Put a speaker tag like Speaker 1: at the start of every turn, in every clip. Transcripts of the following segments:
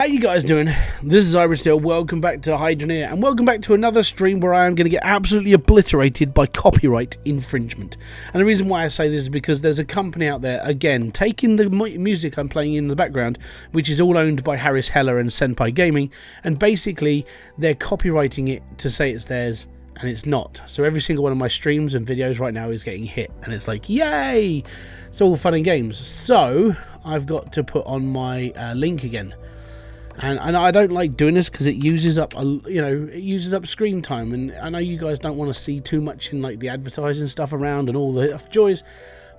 Speaker 1: How you guys doing? This is Hybridsteel. Welcome back to Hydroneer, and welcome back to another stream where I am going to get absolutely obliterated by copyright infringement. And the reason why I say this is because there's a company out there, again, taking the music I'm playing in the background, which is all owned by Harris Heller and Senpai Gaming, and basically they're copywriting it to say it's theirs, and it's not. So every single one of my streams and videos right now is getting hit, and it's like, yay! It's all fun and games. So I've got to put on my link again. And I don't like doing this because it uses up, it uses up screen time, and I know you guys don't want to see too much in like the advertising stuff around and all the joys,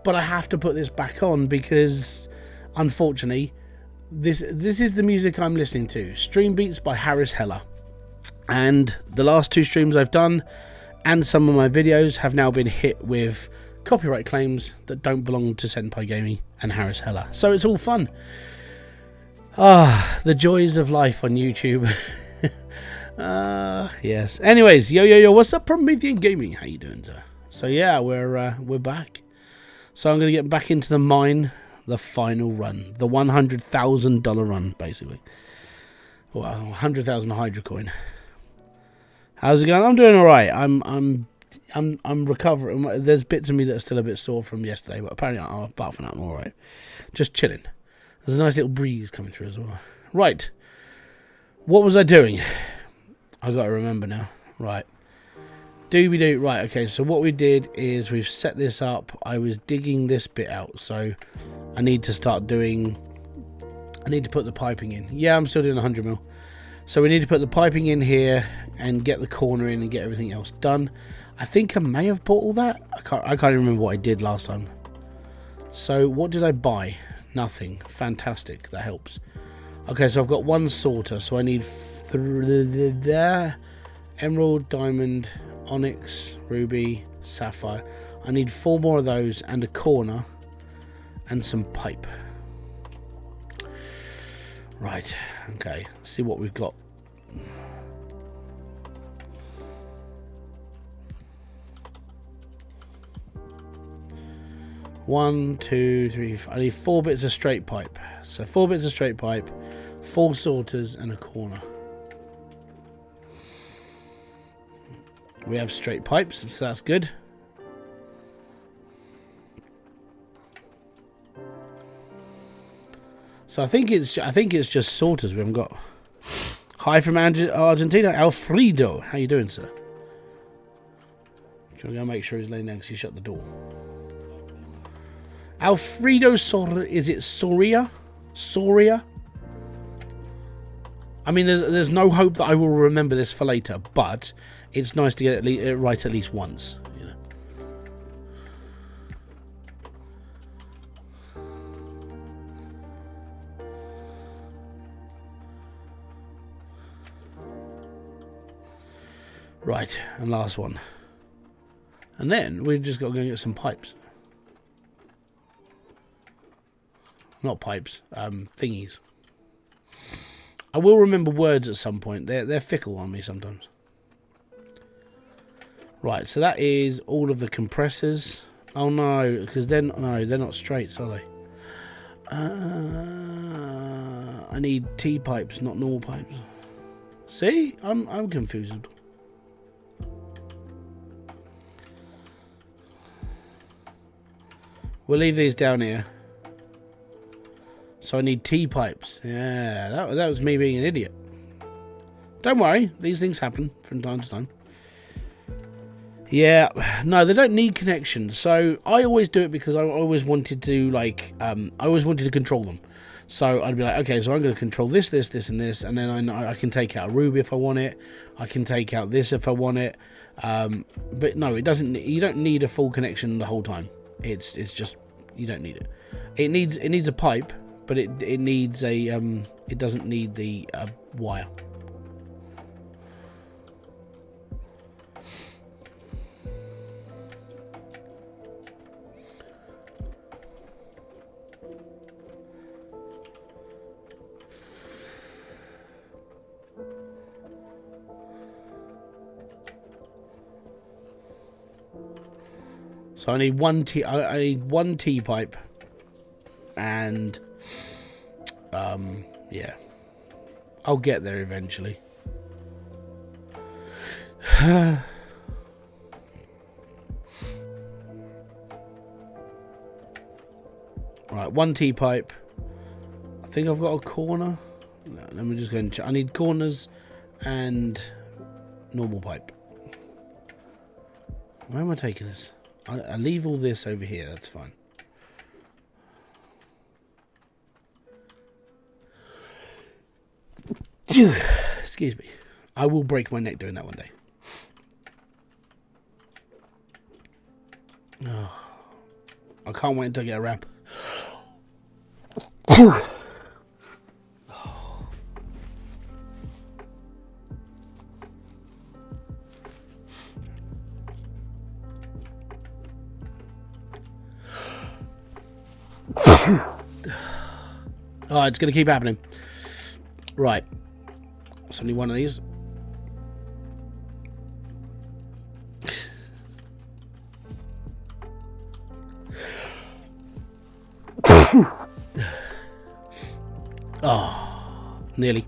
Speaker 1: but I have to put this back on because, unfortunately, this is the music I'm listening to. Stream Beats by Harris Heller, and the last two streams I've done, and some of my videos have now been hit with copyright claims that don't belong to Senpai Gaming and Harris Heller. So it's all fun. The joys of life on YouTube. Yes. Anyways, yo, what's up, Promethean Gaming? How you doing, sir? So yeah, we're back. So I'm gonna get back into the mine, the final run, the $100,000 run, basically. Well, 100,000 Hydrocoin. How's it going? I'm doing all right. I'm recovering. There's bits of me that are still a bit sore from yesterday, but apparently, apart from that, I'm all right. Just chilling. There's a nice little breeze coming through as well. Right. What was I doing? I got to remember now. Right. Doobie-doo. Right, okay. So what we did is we've set this up. I was digging this bit out. So I need to start doing... I need to put the piping in. Yeah, I'm still doing 100 mil. So we need to put the piping in here and get the corner in and get everything else done. I think I may have bought all that. I can't even remember what I did last time. So what did I buy? Nothing. Fantastic. That helps. Okay, so I've got one sorter, so I need emerald, diamond, onyx, ruby, sapphire. I need 4 more of those and a corner and some pipe. Right. Okay. Let's see what we've got. One, two, three. I need 4 bits of straight pipe. So 4 bits of straight pipe, 4 sorters, and a corner. We have straight pipes, so that's good. So I think it's just sorters we haven't got. Hi from Argentina, Alfredo. How you doing, sir? Trying to go make sure he's laying down because he shut the door. Alfredo is it Soria? Soria? I mean, there's no hope that I will remember this for later, but it's nice to get it right at least once, you know. Right, and last one. And then we've just got to go and get some pipes. Not pipes, thingies. I will remember words at some point. They're fickle on me sometimes. Right, so that is all of the compressors. Oh no, because they're not straight, are they? I need T pipes, not normal pipes. See, I'm confused. We'll leave these down here. So I need T-pipes. Yeah, that was me being an idiot. Don't worry, these things happen from time to time. Yeah, no, they don't need connections. So I always do it because I always wanted to, like, I always wanted to control them. So I'd be like, okay, so I'm going to control this, and this, and then I know I can take out a ruby if I want it. I can take out this if I want it. But no, it doesn't. You don't need a full connection the whole time. It's just you don't need it. It needs a pipe. But it needs a it doesn't need the wire. So I need one T pipe and yeah, I'll get there eventually. Right, 1 T-pipe. I think I've got a corner. No, let me just go and check. I need corners and normal pipe. Where am I taking this? I leave all this over here. That's fine. Excuse me. I will break my neck doing that one day. Oh, I can't wait until I get a ramp. Oh, it's going to keep happening. Right. There's only one of these. Oh, nearly.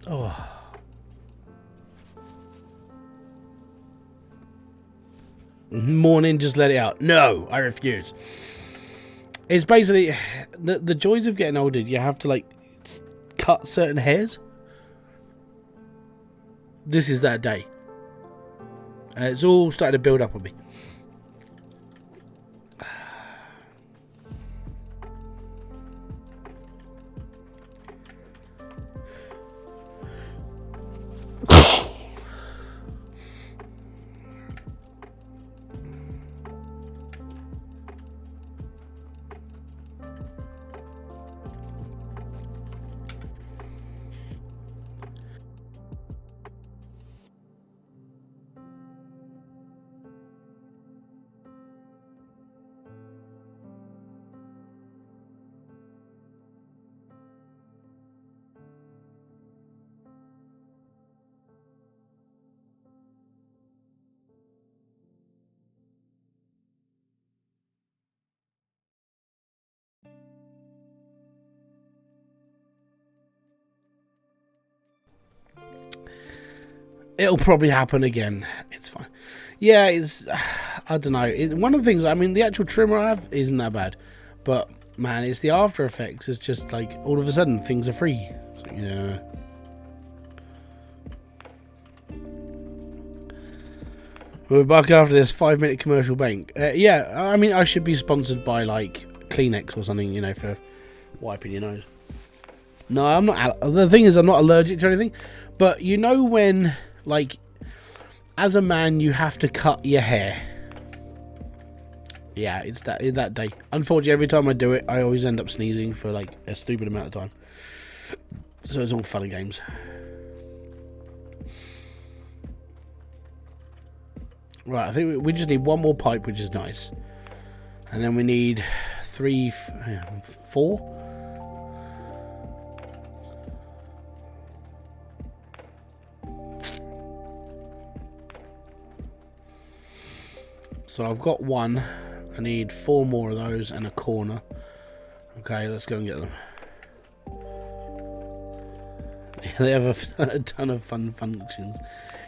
Speaker 1: Oh. Morning, just let it out. No, I refuse. It's basically the joys of getting older. You have to like cut certain hairs. This is that day. And it's all starting to build up on me. It'll probably happen again. It's fine. Yeah, it's... I don't know. One of the things... I mean, the actual trimmer I have isn't that bad. But, man, it's the after effects. It's just like, all of a sudden, things are free. It's like, yeah. We're back after this 5-minute commercial bank. Yeah, I mean, I should be sponsored by, like, Kleenex or something, you know, for wiping your nose. No, I'm not... The thing is, I'm not allergic to anything. But you know when... Like, as a man, you have to cut your hair. Yeah, it's that day. Unfortunately, every time I do it, I always end up sneezing for, like, a stupid amount of time. So it's all fun and games. Right, I think we just need 1 more pipe, which is nice. And then we need 4. So I've got 1. I need 4 more of those and a corner. Okay, let's go and get them. Yeah, they have a ton of fun functions.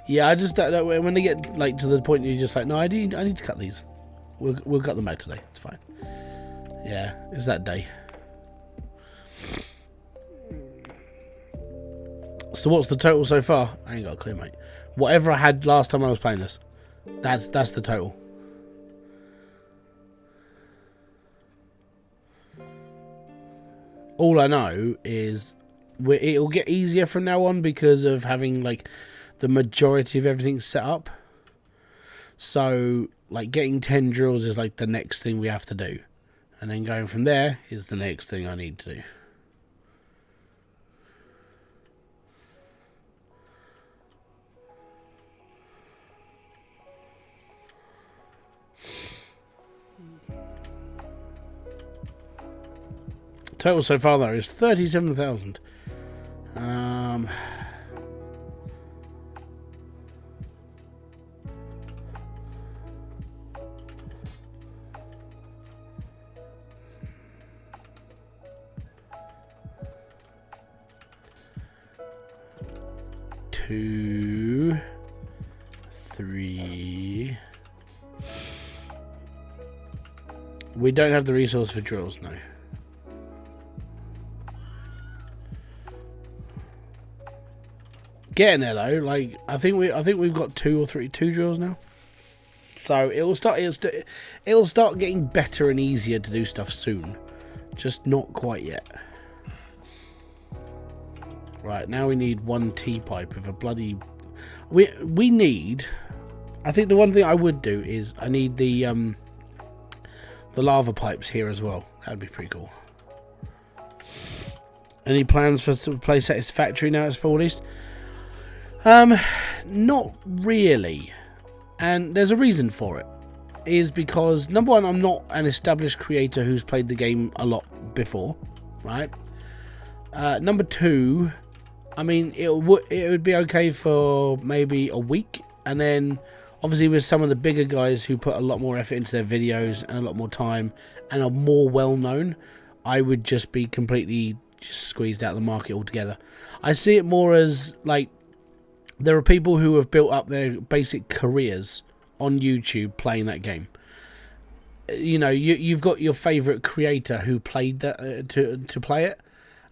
Speaker 1: Yeah, I just don't know when they get like to the point you're just like, no, I need to cut these. We'll cut them out today. It's fine. Yeah, it's that day. So what's the total so far? I ain't got a clue, mate. Whatever I had last time I was playing this, that's the total. All I know is it'll get easier from now on because of having like the majority of everything set up. So like getting 10 drills is like the next thing we have to do. And then going from there is the next thing I need to do. Total so far though is 37,000. 2, 3. We don't have the resource for drills, no. Getting there though. Like I think we've got 2 drills now. So it'll start getting better and easier to do stuff soon. Just not quite yet. Right, now we need 1 T-pipe with a bloody... We need... I think the one thing I would do is I need the lava pipes here as well. That'd be pretty cool. Any plans for to play Satisfactory now it's full released? Not really. And there's a reason for it. Is because, number one, I'm not an established creator who's played the game a lot before. Right? Number two... I mean, it would be okay for maybe a week, and then obviously with some of the bigger guys who put a lot more effort into their videos and a lot more time and are more well known, I would just be completely just squeezed out of the market altogether. I see it more as like there are people who have built up their basic careers on YouTube playing that game. You know, you've got your favorite creator who played that to play it.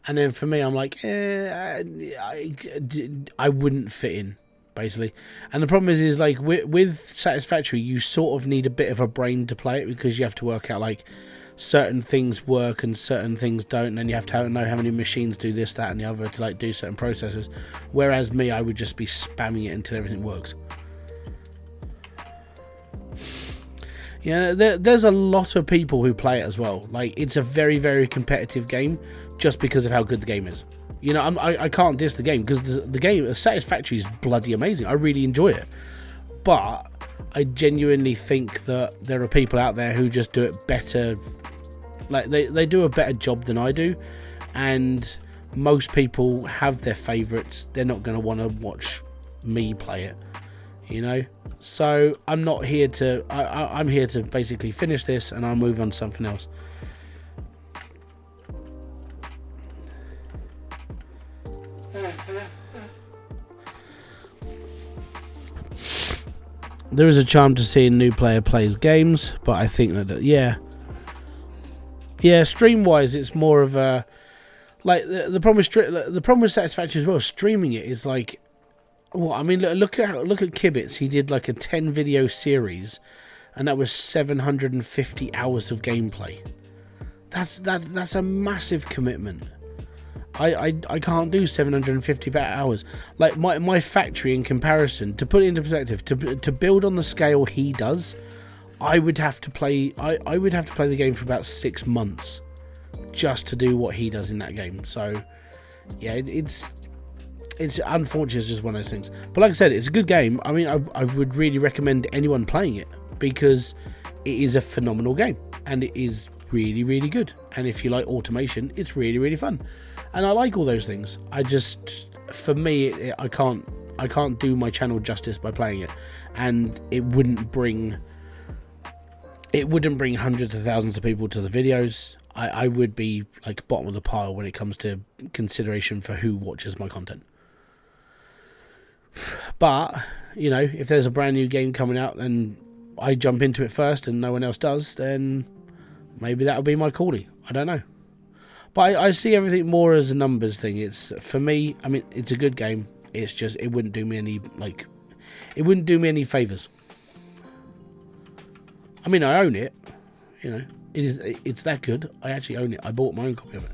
Speaker 1: And then for me, I'm like, I wouldn't fit in, basically. And the problem is like with Satisfactory, you sort of need a bit of a brain to play it because you have to work out like certain things work and certain things don't, and then you have to know how many machines do this, that, and the other to like do certain processes. Whereas me, I would just be spamming it until everything works. Yeah, there's a lot of people who play it as well. Like, it's a very, very competitive game just because of how good the game is. You know, I can't diss the game because the game, Satisfactory, is bloody amazing. I really enjoy it. But I genuinely think that there are people out there who just do it better. Like, they do a better job than I do. And most people have their favourites. They're not going to want to watch me play it. You know, so I'm not here to. I'm here to basically finish this, and I'll move on to something else. There is a charm to seeing new player plays games, but I think that yeah, stream wise, it's more of a like the problem with Satisfactory as well. Streaming it is like. Well, I mean, look at Kibitz. He did like a 10 video series, and that was 750 hours of gameplay. That's a massive commitment. I can't do 750 hours. Like my factory, in comparison, to put it into perspective, to build on the scale he does, I would have to play. I would have to play the game for about 6 months just to do what he does in that game. So, yeah, it's unfortunate, it's just one of those things. But like I said, it's a good game. I mean, I would really recommend anyone playing it because it is a phenomenal game and it is really, really good. And if you like automation, it's really, really fun. And I like all those things. I just, for me, I can't do my channel justice by playing it, and it wouldn't bring hundreds of thousands of people to the videos. I would be like bottom of the pile when it comes to consideration for who watches my content. But, you know, if there's a brand new game coming out and I jump into it first and no one else does, then maybe that'll be my calling. I don't know. But I see everything more as a numbers thing. It's, for me, I mean, it's a good game. It's just, it wouldn't do me any favours. I mean, I own it. You know, it's that good. I actually own it. I bought my own copy of it.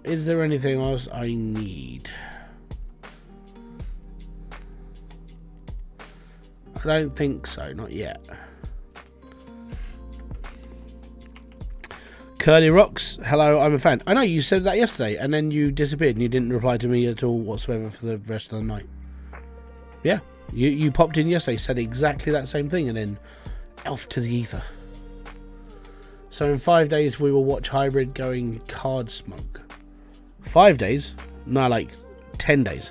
Speaker 1: Is there anything else I need? I don't think so, not yet. Curly Rocks, hello, I'm a fan. I know you said that yesterday and then you disappeared and you didn't reply to me at all whatsoever for the rest of the night. Yeah, you popped in yesterday, said exactly that same thing and then off to the ether. So in 5 days we will watch Hybrid going card smoke. 5 days? No, like 10 days.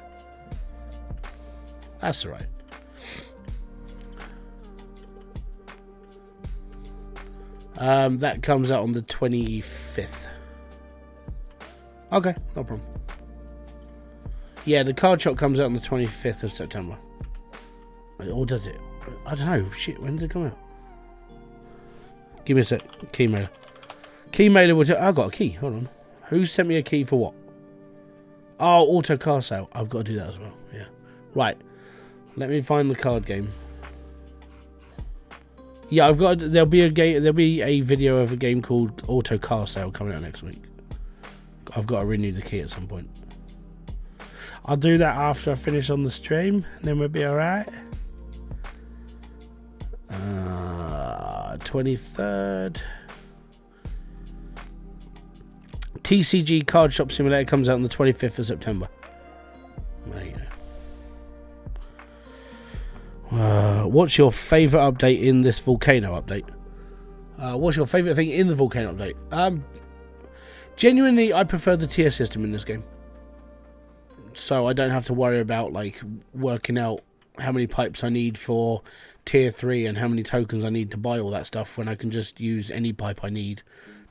Speaker 1: That's alright. That comes out on the 25th. Okay, no problem. Yeah, the card shop comes out on the 25th of September. Or does it? I don't know. Shit, when does it come out? Give me a sec. Key mailer. Key mailer will I got a key. Hold on. Who sent me a key for what? Oh, auto car sale. I've got to do that as well. Yeah. Right. Let me find the card game. Yeah, I've got. There'll be a game. There'll be a video of a game called Auto Car Sale coming out next week. I've got to renew the key at some point. I'll do that after I finish on the stream, and then we'll be all right. 23rd. TCG Card Shop Simulator comes out on the 25th of September. There you go. What's your favourite update in this volcano update? What's your favourite thing in the volcano update? Genuinely, I prefer the tier system in this game. So I don't have to worry about like working out how many pipes I need for tier 3 and how many tokens I need to buy all that stuff, when I can just use any pipe I need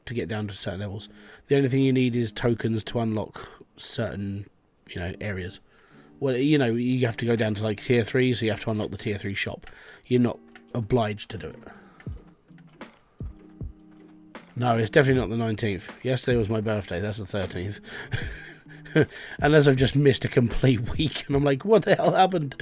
Speaker 1: to get down to certain levels. The only thing you need is tokens to unlock certain, areas. Well, you have to go down to like tier 3, so you have to unlock the tier 3 shop. You're not obliged to do it. No, it's definitely not the 19th. Yesterday was my birthday. That's the 13th. Unless I've just missed a complete week and I'm like, what the hell happened?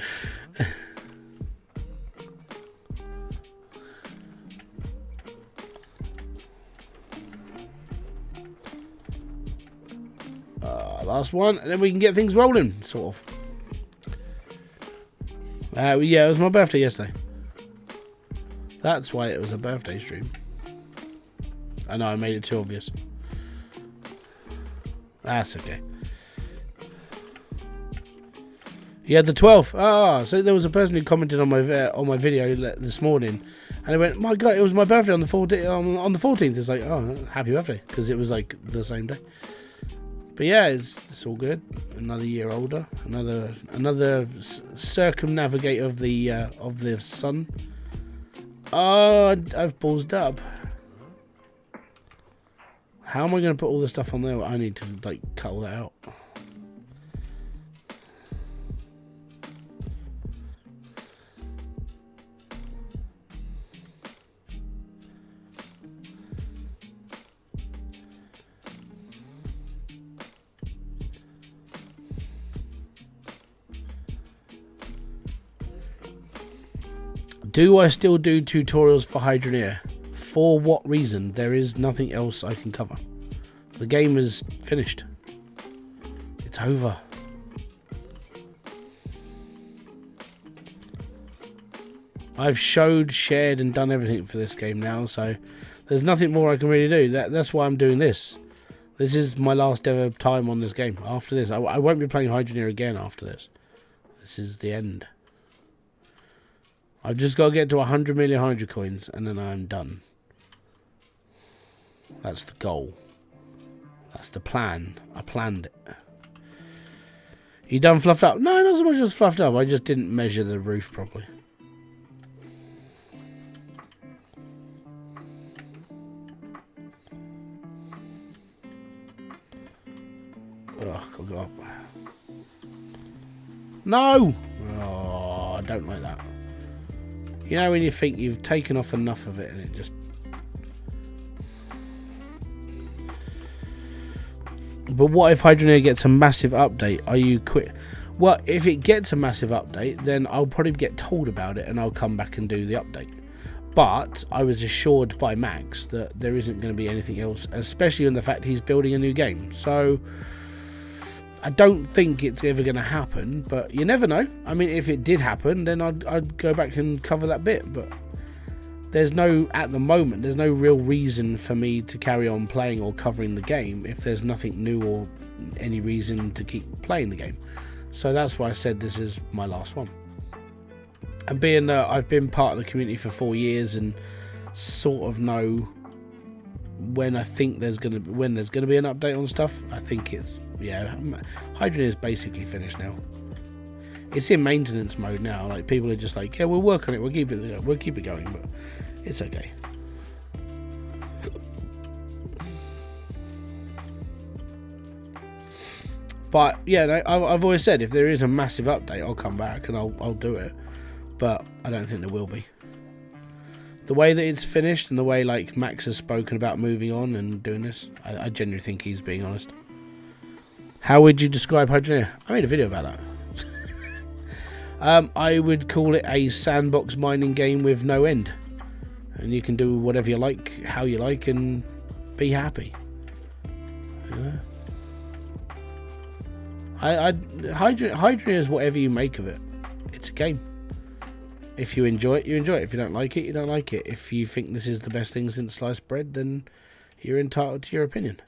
Speaker 1: Last one, and then we can get things rolling, sort of. Yeah, it was my birthday yesterday. That's why it was a birthday stream. I know I made it too obvious. That's okay. Yeah, the 12th. So there was a person who commented on my video this morning, and I went, "My God, it was my birthday on the 14th." On the 14th, it's like, "Oh, happy birthday," because it was like the same day. But yeah, it's all good. Another year older. Another circumnavigate of the sun. Oh, I've paused up. How am I going to put all this stuff on there? I need to like cut all that out. Do I still do tutorials for Hydroneer? For what reason? There is nothing else I can cover. The game is finished. It's over. I've showed, shared and done everything for this game now, so there's nothing more I can really do. That's why I'm doing this. This is my last ever time on this game. After this, I won't be playing Hydroneer again after this. This is the end. I've just got to get to 100 million Hydro coins and then I'm done. That's the goal. That's the plan. I planned it. You done fluffed up? No, not so much as fluffed up. I just didn't measure the roof properly. Ugh, I'll go up. No! Oh, I don't like that. You know when you think you've taken off enough of it and it just... But what if Hydroneer gets a massive update? Are you quit? Well, if it gets a massive update, then I'll probably get told about it and I'll come back and do the update. But I was assured by Max that there isn't going to be anything else, especially in the fact he's building a new game. So I don't think it's ever going to happen, but you never know. I mean, if it did happen, then I'd go back and cover that bit. But there's at the moment, there's no real reason for me to carry on playing or covering the game if there's nothing new or any reason to keep playing the game. So that's why I said this is my last one. And being that I've been part of the community for 4 years and sort of know when I think there's gonna be an update on stuff, I think it's, yeah, Hydroneer is basically finished now. It's in maintenance mode now. Like, people are just like, yeah, we'll work on it, we'll keep it going, but it's okay. But yeah, no, I've always said if there is a massive update, I'll come back and I'll do it. But I don't think there will be. The way that it's finished and the way like Max has spoken about moving on and doing this, I genuinely think he's being honest. How would you describe Hydroneer? I made a video about that. I would call it a sandbox mining game with no end, and you can do whatever you like, how you like, and be happy. Yeah. Hydroneer is whatever you make of it. It's a game. If you enjoy it, you enjoy it. If you don't like it, you don't like it. If you think this is the best thing since sliced bread, then you're entitled to your opinion.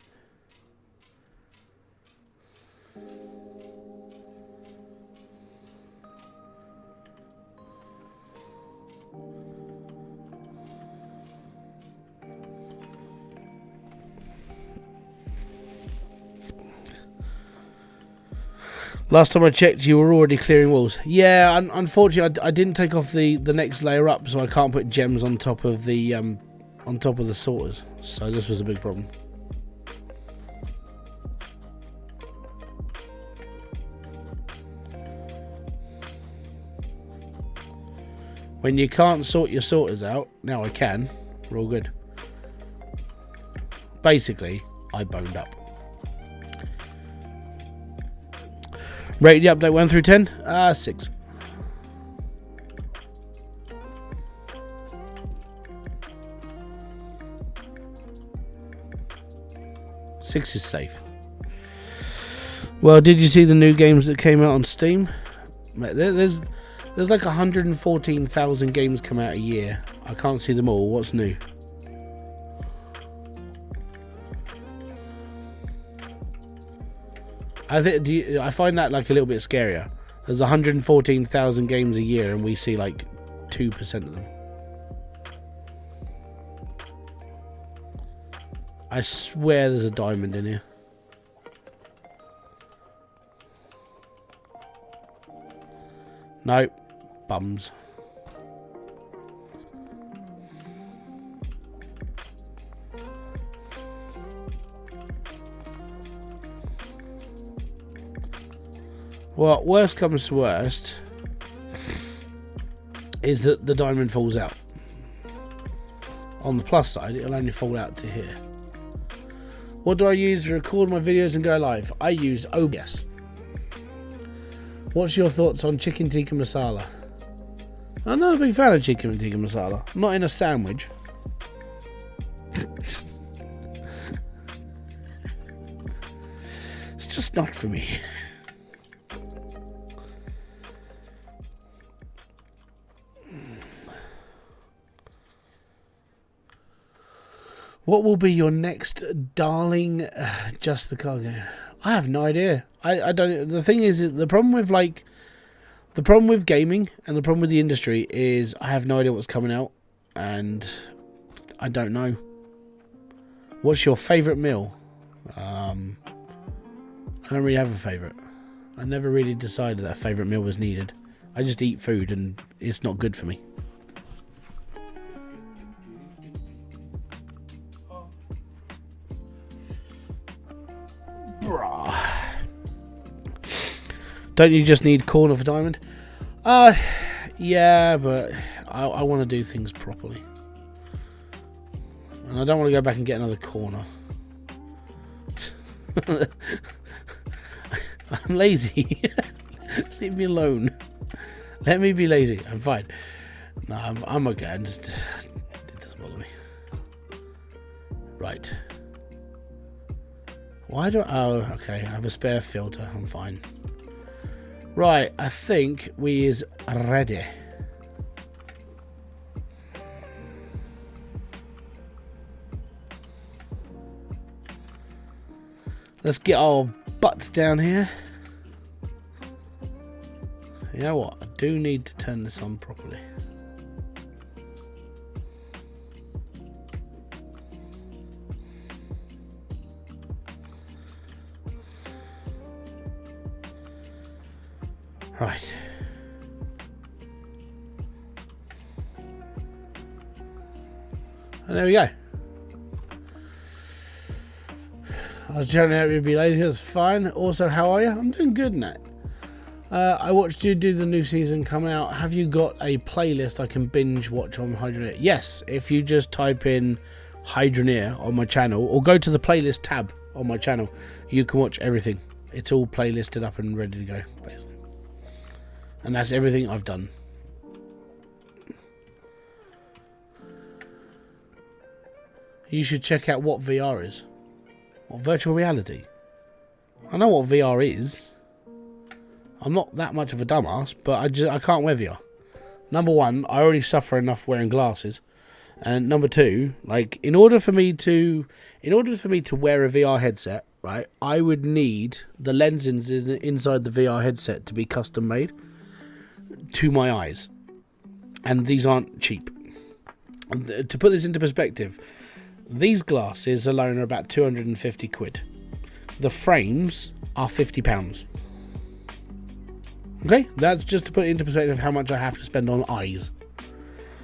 Speaker 1: Last time I checked, you were already clearing walls. Yeah, unfortunately, I didn't take off the next layer up, so I can't put gems on top of the sorters. So this was a big problem. When you can't sort your sorters out, now I can. We're all good. Basically, I boned up. Rate the update 1 through 10? 6. Six is safe. Well, did you see the new games that came out on Steam? There's like 114,000 games come out a year. I can't see them all. What's new? I find that like a little bit scarier. There's 114,000 games a year, and we see like 2% of them. I swear there's a diamond in here. Nope. Bums. Well, worst comes to worst is that the diamond falls out. On the plus side, it'll only fall out to here. What do I use to record my videos and go live? I use OBS. What's your thoughts on chicken tikka masala? I'm not a big fan of chicken tikka masala. Not in a sandwich. It's just not for me. What will be your next darling Just the Cargo? I have no idea. I don't. The thing is, the problem with gaming and the problem with the industry is I have no idea what's coming out, and I don't know. What's your favourite meal? I don't really have a favourite. I never really decided that a favourite meal was needed. I just eat food, and it's not good for me. Don't you just need corner for diamond? Yeah, but I want to do things properly. And I don't want to go back and get another corner. I'm lazy. Leave me alone. Let me be lazy. I'm fine. No, I'm okay. It doesn't bother me. Right. Why do I... Oh, okay. I have a spare filter. I'm fine. Right. I think we is ready. Let's get our butts down here. You know what? I do need to turn this on properly. Right. And there we go. I was trying to help you be lazy. That's fine. Also, how are you? I'm doing good, Nat. I watched you do the new season come out. Have you got a playlist I can binge watch on Hydroneer? Yes, if you just type in Hydroneer on my channel, or go to the playlist tab on my channel, you can watch everything. It's all playlisted up and ready to go, basically. And that's everything I've done. You should check out what VR is. What, virtual reality? I know what VR is. I'm not that much of a dumbass, but I can't wear VR. Number one, I already suffer enough wearing glasses, and number two, like in order for me to wear a VR headset, right, I would need the lenses inside the VR headset to be custom made to my eyes, and these aren't cheap. To put this into perspective, these glasses alone are about 250 quid. The frames are £50. Okay, that's just to put it into perspective how much I have to spend on eyes.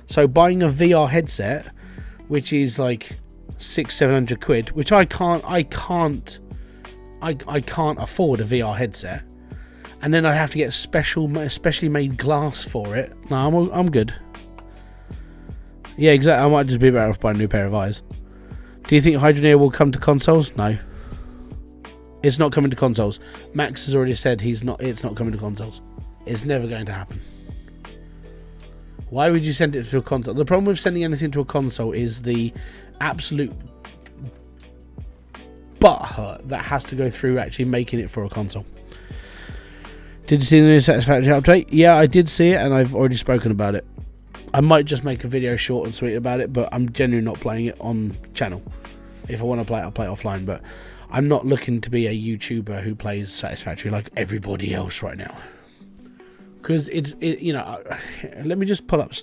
Speaker 1: So buying a VR headset, which is like 600-700 quid, which I can't afford a VR headset, and then I have to get specially made glass for it. No, I'm good. Yeah, exactly. I might just be better off buying a new pair of eyes. Do you think Hydroneer will come to consoles? No. It's not coming to consoles. Max has already said it's not coming to consoles. It's never going to happen. Why would you send it to a console? The problem with sending anything to a console is the absolute butthurt that has to go through actually making it for a console. Did you see the new Satisfactory update? Yeah, I did see it, and I've already spoken about it. I might just make a video short and sweet about it, but I'm genuinely not playing it on channel. If I want to play it, I'll play it offline, but I'm not looking to be a YouTuber who plays Satisfactory like everybody else right now. Because you know, let me just pull up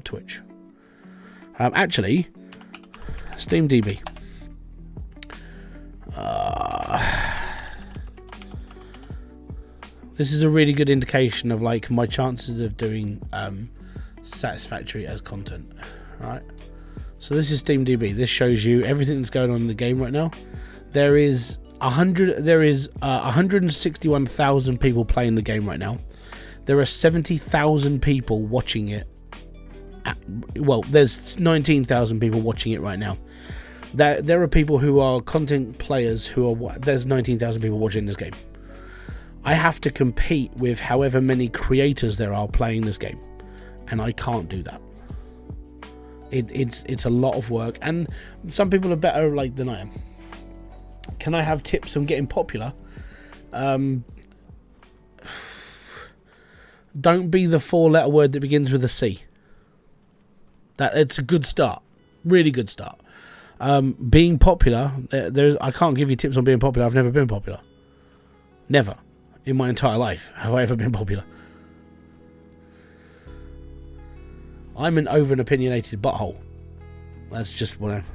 Speaker 1: Twitch. Actually, SteamDB. This is a really good indication of like my chances of doing Satisfactory as content. Right. So this is SteamDB. This shows you everything that's going on in the game right now. There is 161,000 people playing the game right now. There are 70,000 people watching it. Well, there's 19,000 people watching it right now. There are people who are content players who are. There's 19,000 people watching this game. I have to compete with however many creators there are playing this game, and I can't do that. It's a lot of work, and some people are better like than I am. Can I have tips on getting popular? Don't be the 4-letter word that begins with a C. It's a good start, really good start. Being popular, I can't give you tips on being popular. I've never been popular. Never in my entire life have I ever been popular. I'm an over and opinionated butthole. That's just what I am.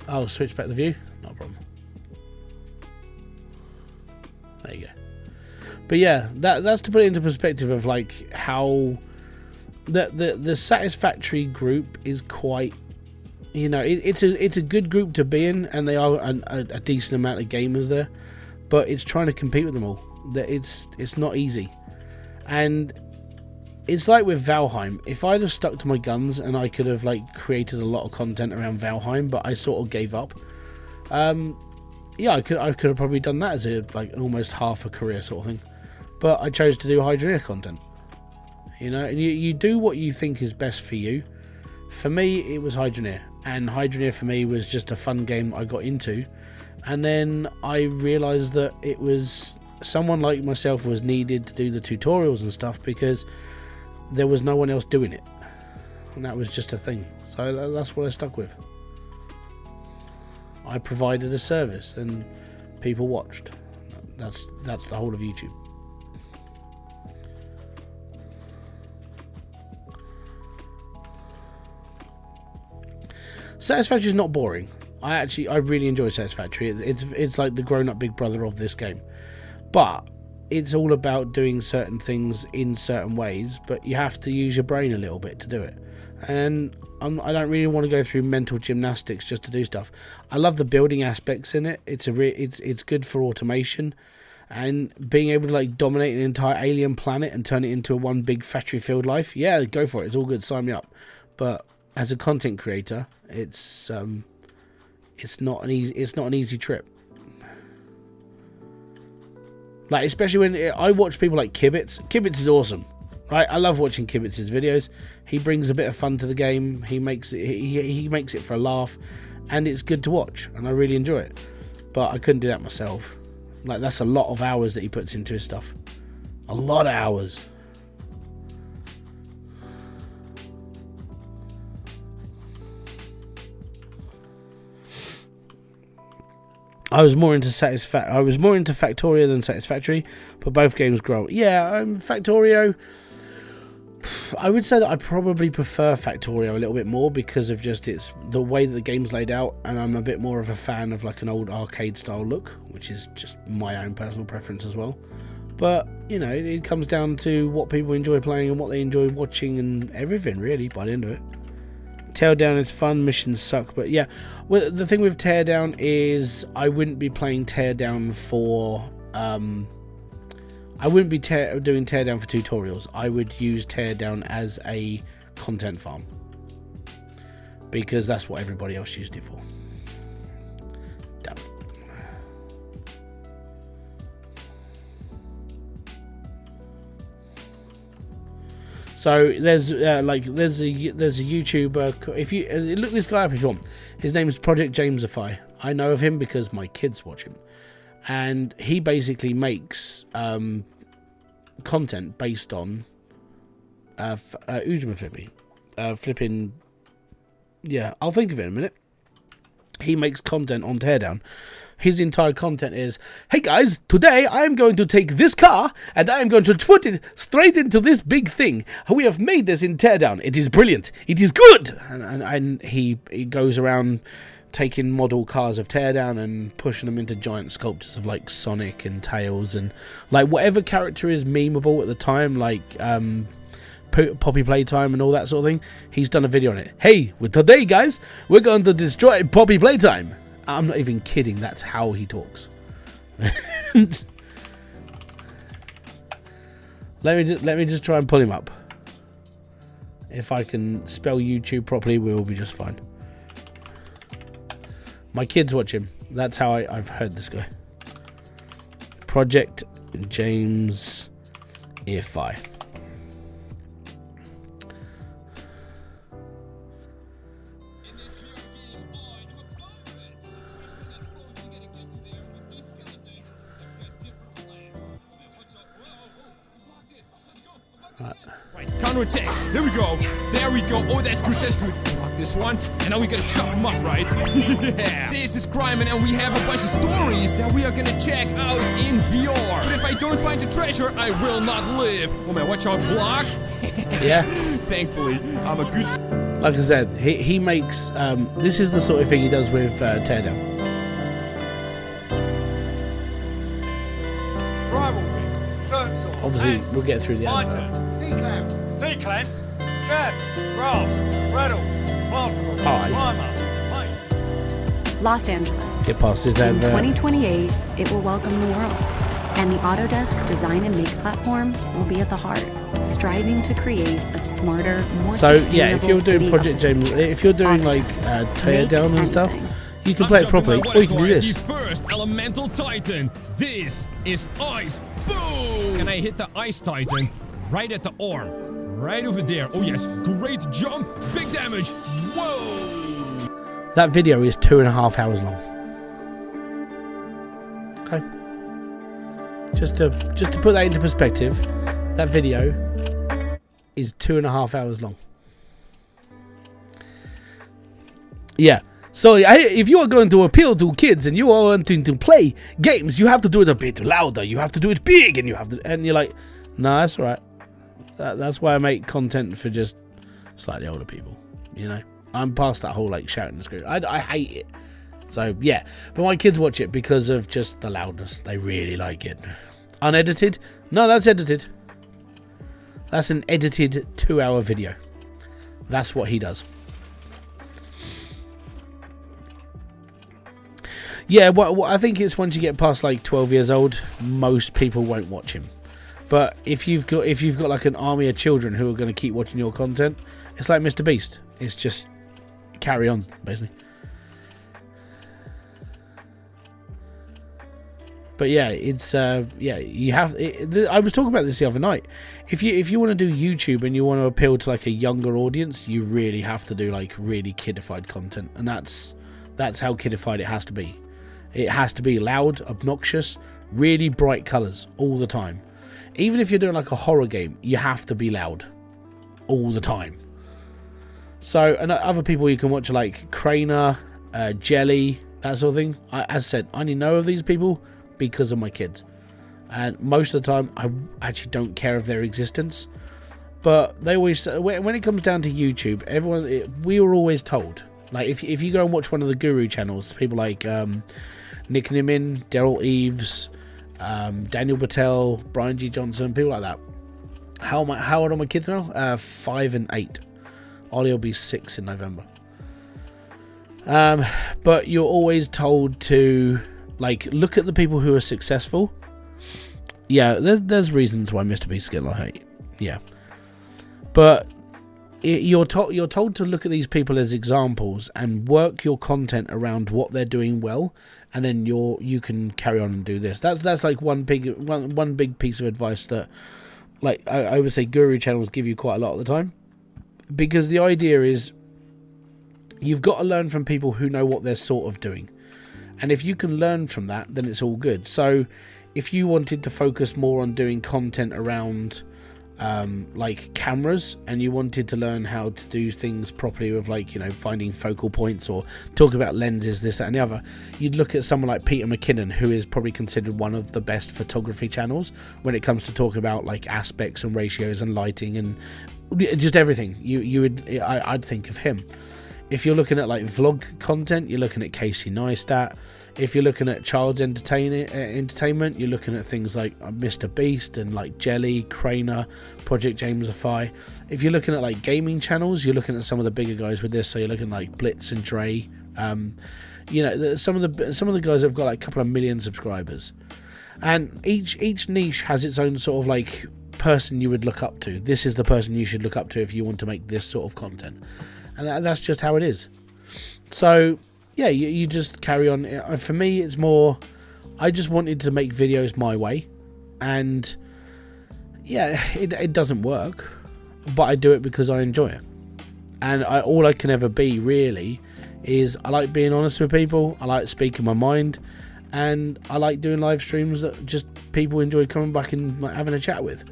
Speaker 1: I'll switch back the view. No problem. There you go. But yeah, that's to put it into perspective of like how the Satisfactory group is quite, you know, it's a good group to be in, and they are a decent amount of gamers there, but it's trying to compete with them all. That it's not easy, and it's like with Valheim. If I'd have stuck to my guns and I could have like created a lot of content around Valheim, but I sort of gave up. Yeah, I could have probably done that as an almost half a career sort of thing, but I chose to do Hydroneer content. You know, and you do what you think is best for you. For me, it was Hydroneer, and Hydroneer for me was just a fun game I got into, and then I realised that it was someone like myself was needed to do the tutorials and stuff because there was no one else doing it, and that was just a thing. So that's what I stuck with. I provided a service and people watched. That's the whole of YouTube. Satisfactory is not boring. I really enjoy Satisfactory. It's like the grown-up big brother of this game. But it's all about doing certain things in certain ways, but you have to use your brain a little bit to do it. And I don't really want to go through mental gymnastics just to do stuff. I love the building aspects in it. It's good for automation, and being able to like dominate an entire alien planet and turn it into a one big factory filled life. Yeah, go for it. It's all good. Sign me up. But as a content creator, it's not an easy trip. Like, especially when I watch people like Kibitz. Kibitz is awesome, right? I love watching Kibitz's videos. He brings a bit of fun to the game. He makes it for a laugh, and it's good to watch, and I really enjoy it. But I couldn't do that myself. Like, that's a lot of hours that he puts into his stuff. A lot of hours. I was more into Factorio than Satisfactory, but both games grow. Yeah, Factorio. I would say that I probably prefer Factorio a little bit more because of just the way that the game's laid out, and I'm a bit more of a fan of like an old arcade style look, which is just my own personal preference as well. But you know, it comes down to what people enjoy playing and what they enjoy watching and everything really by the end of it. Teardown is fun, missions suck, but yeah. Well, the thing with Teardown is I wouldn't be playing Teardown for I wouldn't be doing Teardown for tutorials. I would use Teardown as a content farm, because that's what everybody else used it for. Damn. So there's a YouTuber. If you look this guy up if you want, his name is Project Jamesify. I know of him because my kids watch him, and he basically makes content based on Ujima flipping. Yeah, I'll think of it in a minute. He makes content on Teardown. His entire content is, hey guys, today I am going to take this car and I am going to put it straight into this big thing. We have made this in Teardown. It is brilliant. It is good. And he goes around taking model cars of Teardown and pushing them into giant sculptures of like Sonic and Tails and like whatever character is memeable at the time, like Poppy Playtime and all that sort of thing. He's done a video on it. Hey, today guys, we're going to destroy Poppy Playtime. I'm not even kidding. That's how he talks. Let me just try and pull him up. If I can spell YouTube properly, we will be just fine. My kids watch him. That's how I've heard this guy. Project James Ify.
Speaker 2: Right, counterattack. There we go. There we go. Oh, that's good. That's good. Block this one. And now we gotta chop him up, right? Yeah. This is Crime, and we have a bunch of stories that we are gonna check out in VR. But if I don't find the treasure, I will not live. Oh man, watch out, block.
Speaker 1: Yeah.
Speaker 2: Thankfully, I'm a good.
Speaker 1: Like I said, he makes. This is the sort of thing he does with Teardown. Obviously, we'll get through the
Speaker 3: miters, C-clamps, jabs, rafts, rattles, classical, climber, paint.
Speaker 4: Los Angeles.
Speaker 1: Get past his
Speaker 4: In 2028, it will welcome the world, and the Autodesk Design and Make platform will be at the heart, striving to create a smarter, more sustainable
Speaker 1: yeah, if you're doing Project James, if you're doing like Teardown and stuff, you can play it properly, or you can do this.
Speaker 2: The first elemental titan. This is ice. Boom! And I hit the ice titan right at the arm. Right over there. Oh yes, great jump. Big damage. Whoa!
Speaker 1: That video is 2.5 hours long. Okay. Just to put that into perspective, that video is 2.5 hours long. Yeah. So if you are going to appeal to kids and you are wanting to play games, you have to do it a bit louder. You have to do it big, and you're like, no, that's all right. That's why I make content for just slightly older people. You know, I'm past that whole like shouting and screaming. I hate it. So yeah, but my kids watch it because of just the loudness. They really like it. Unedited? No, that's edited. That's an edited 2-hour video. That's what he does. Yeah, well, I think it's once you get past like 12 years old, most people won't watch him. But if you've got like an army of children who are going to keep watching your content, it's like Mr. Beast. It's just carry on, basically. But yeah, it's you have. I was talking about this the other night. If you want to do YouTube and you want to appeal to like a younger audience, you really have to do like really kidified content, and that's how kidified it has to be. It has to be loud, obnoxious, really bright colours all the time. Even if you're doing like a horror game, you have to be loud all the time. So, and other people you can watch are like Craner, Jelly, that sort of thing. As I said, I only know of these people because of my kids, and most of the time I actually don't care of their existence. But they always, when it comes down to YouTube, we were always told, like if you go and watch one of the guru channels, people like Nick Nimin, Daryl Eves, Daniel Patel, Brian G. Johnson, people like that. How old are my kids now? 5 and 8. Ollie will be 6 in November. But you're always told to like look at the people who are successful. Yeah, there's reasons why Mr. Beast get a lot of hate. Yeah, but you're told to look at these people as examples and work your content around what they're doing well, and then you can carry on and do this. That's like one big piece of advice that, like, I would say guru channels give you quite a lot of the time, because the idea is you've got to learn from people who know what they're sort of doing, and if you can learn from that, then it's all good. So if you wanted to focus more on doing content around like cameras, and you wanted to learn how to do things properly with, like, you know, finding focal points or talk about lenses, this, that and the other, you'd look at someone like Peter McKinnon, who is probably considered one of the best photography channels when it comes to talk about like aspects and ratios and lighting and just everything. I'd think of him. If you're looking at like vlog content, you're looking at Casey Neistat. If you're looking at child's entertainment, you're looking at things like Mr. Beast and like Jelly, Craner, Project Jamesify. If you're looking at like gaming channels, you're looking at some of the bigger guys with this. So you're looking like Blitz and Dre. You know, some of the guys have got like a couple of million subscribers, and each niche has its own sort of like person you would look up to. This is the person you should look up to if you want to make this sort of content, and that's just how it is. So yeah, you just carry on. For me, it's more, I just wanted to make videos my way, and yeah, it doesn't work, but I do it because I enjoy it. And all I can ever be really is, I like being honest with people, I like speaking my mind, and I like doing live streams that just people enjoy coming back and like, having a chat with.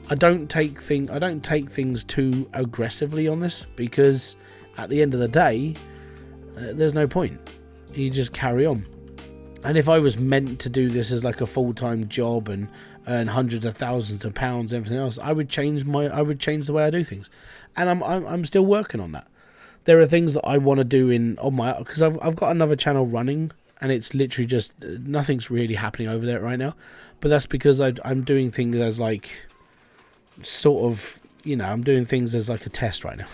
Speaker 1: I don't take things too aggressively on this, because at the end of the day, there's no point. You just carry on. And if I was meant to do this as like a full-time job and earn hundreds of thousands of pounds and everything else, I would change the way I do things. And I'm still working on that. There are things that I want to do because I've got another channel running, and it's literally just nothing's really happening over there right now. But that's because I'm doing things as like sort of, you know, I'm doing things as like a test right now.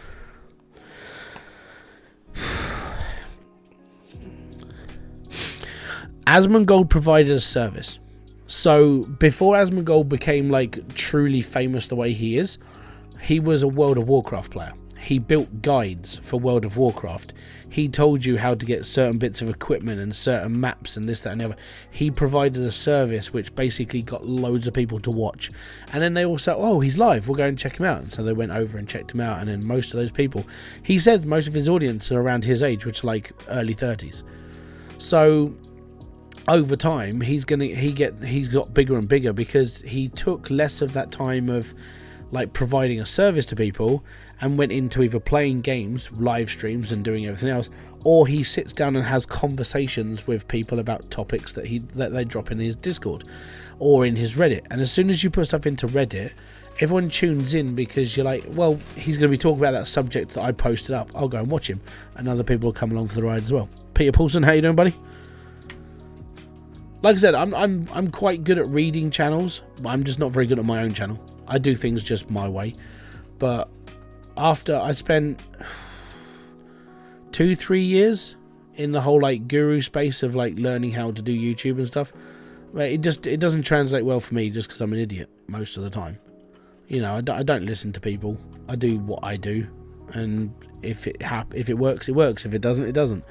Speaker 1: Asmongold provided a service. So before Asmongold became like truly famous the way he is, he was a World of Warcraft player. He built guides for World of Warcraft. He told you how to get certain bits of equipment and certain maps and this, that and the other. He provided a service which basically got loads of people to watch. And then they all said, oh, he's live, we'll go and check him out. And so they went over and checked him out. And then most of those people, he says most of his audience are around his age, which are like early 30s. So over time, he's got bigger and bigger, because he took less of that time of like providing a service to people and went into either playing games, live streams and doing everything else, or he sits down and has conversations with people about topics that they drop in his Discord or in his Reddit. And as soon as you put stuff into Reddit, everyone tunes in, because you're like, well, he's going to be talking about that subject that I posted up, I'll go and watch him, and other people will come along for the ride as well. Peter Paulson, how you doing, buddy? Like I said, I'm quite good at reading channels, but I'm just not very good at my own channel. I do things just my way. But after I spent 2-3 years in the whole like guru space of like learning how to do YouTube and stuff, it doesn't translate well for me just because I'm an idiot most of the time. You know, I don't listen to people. I do what I do, and if it works, it works. If it doesn't, it doesn't.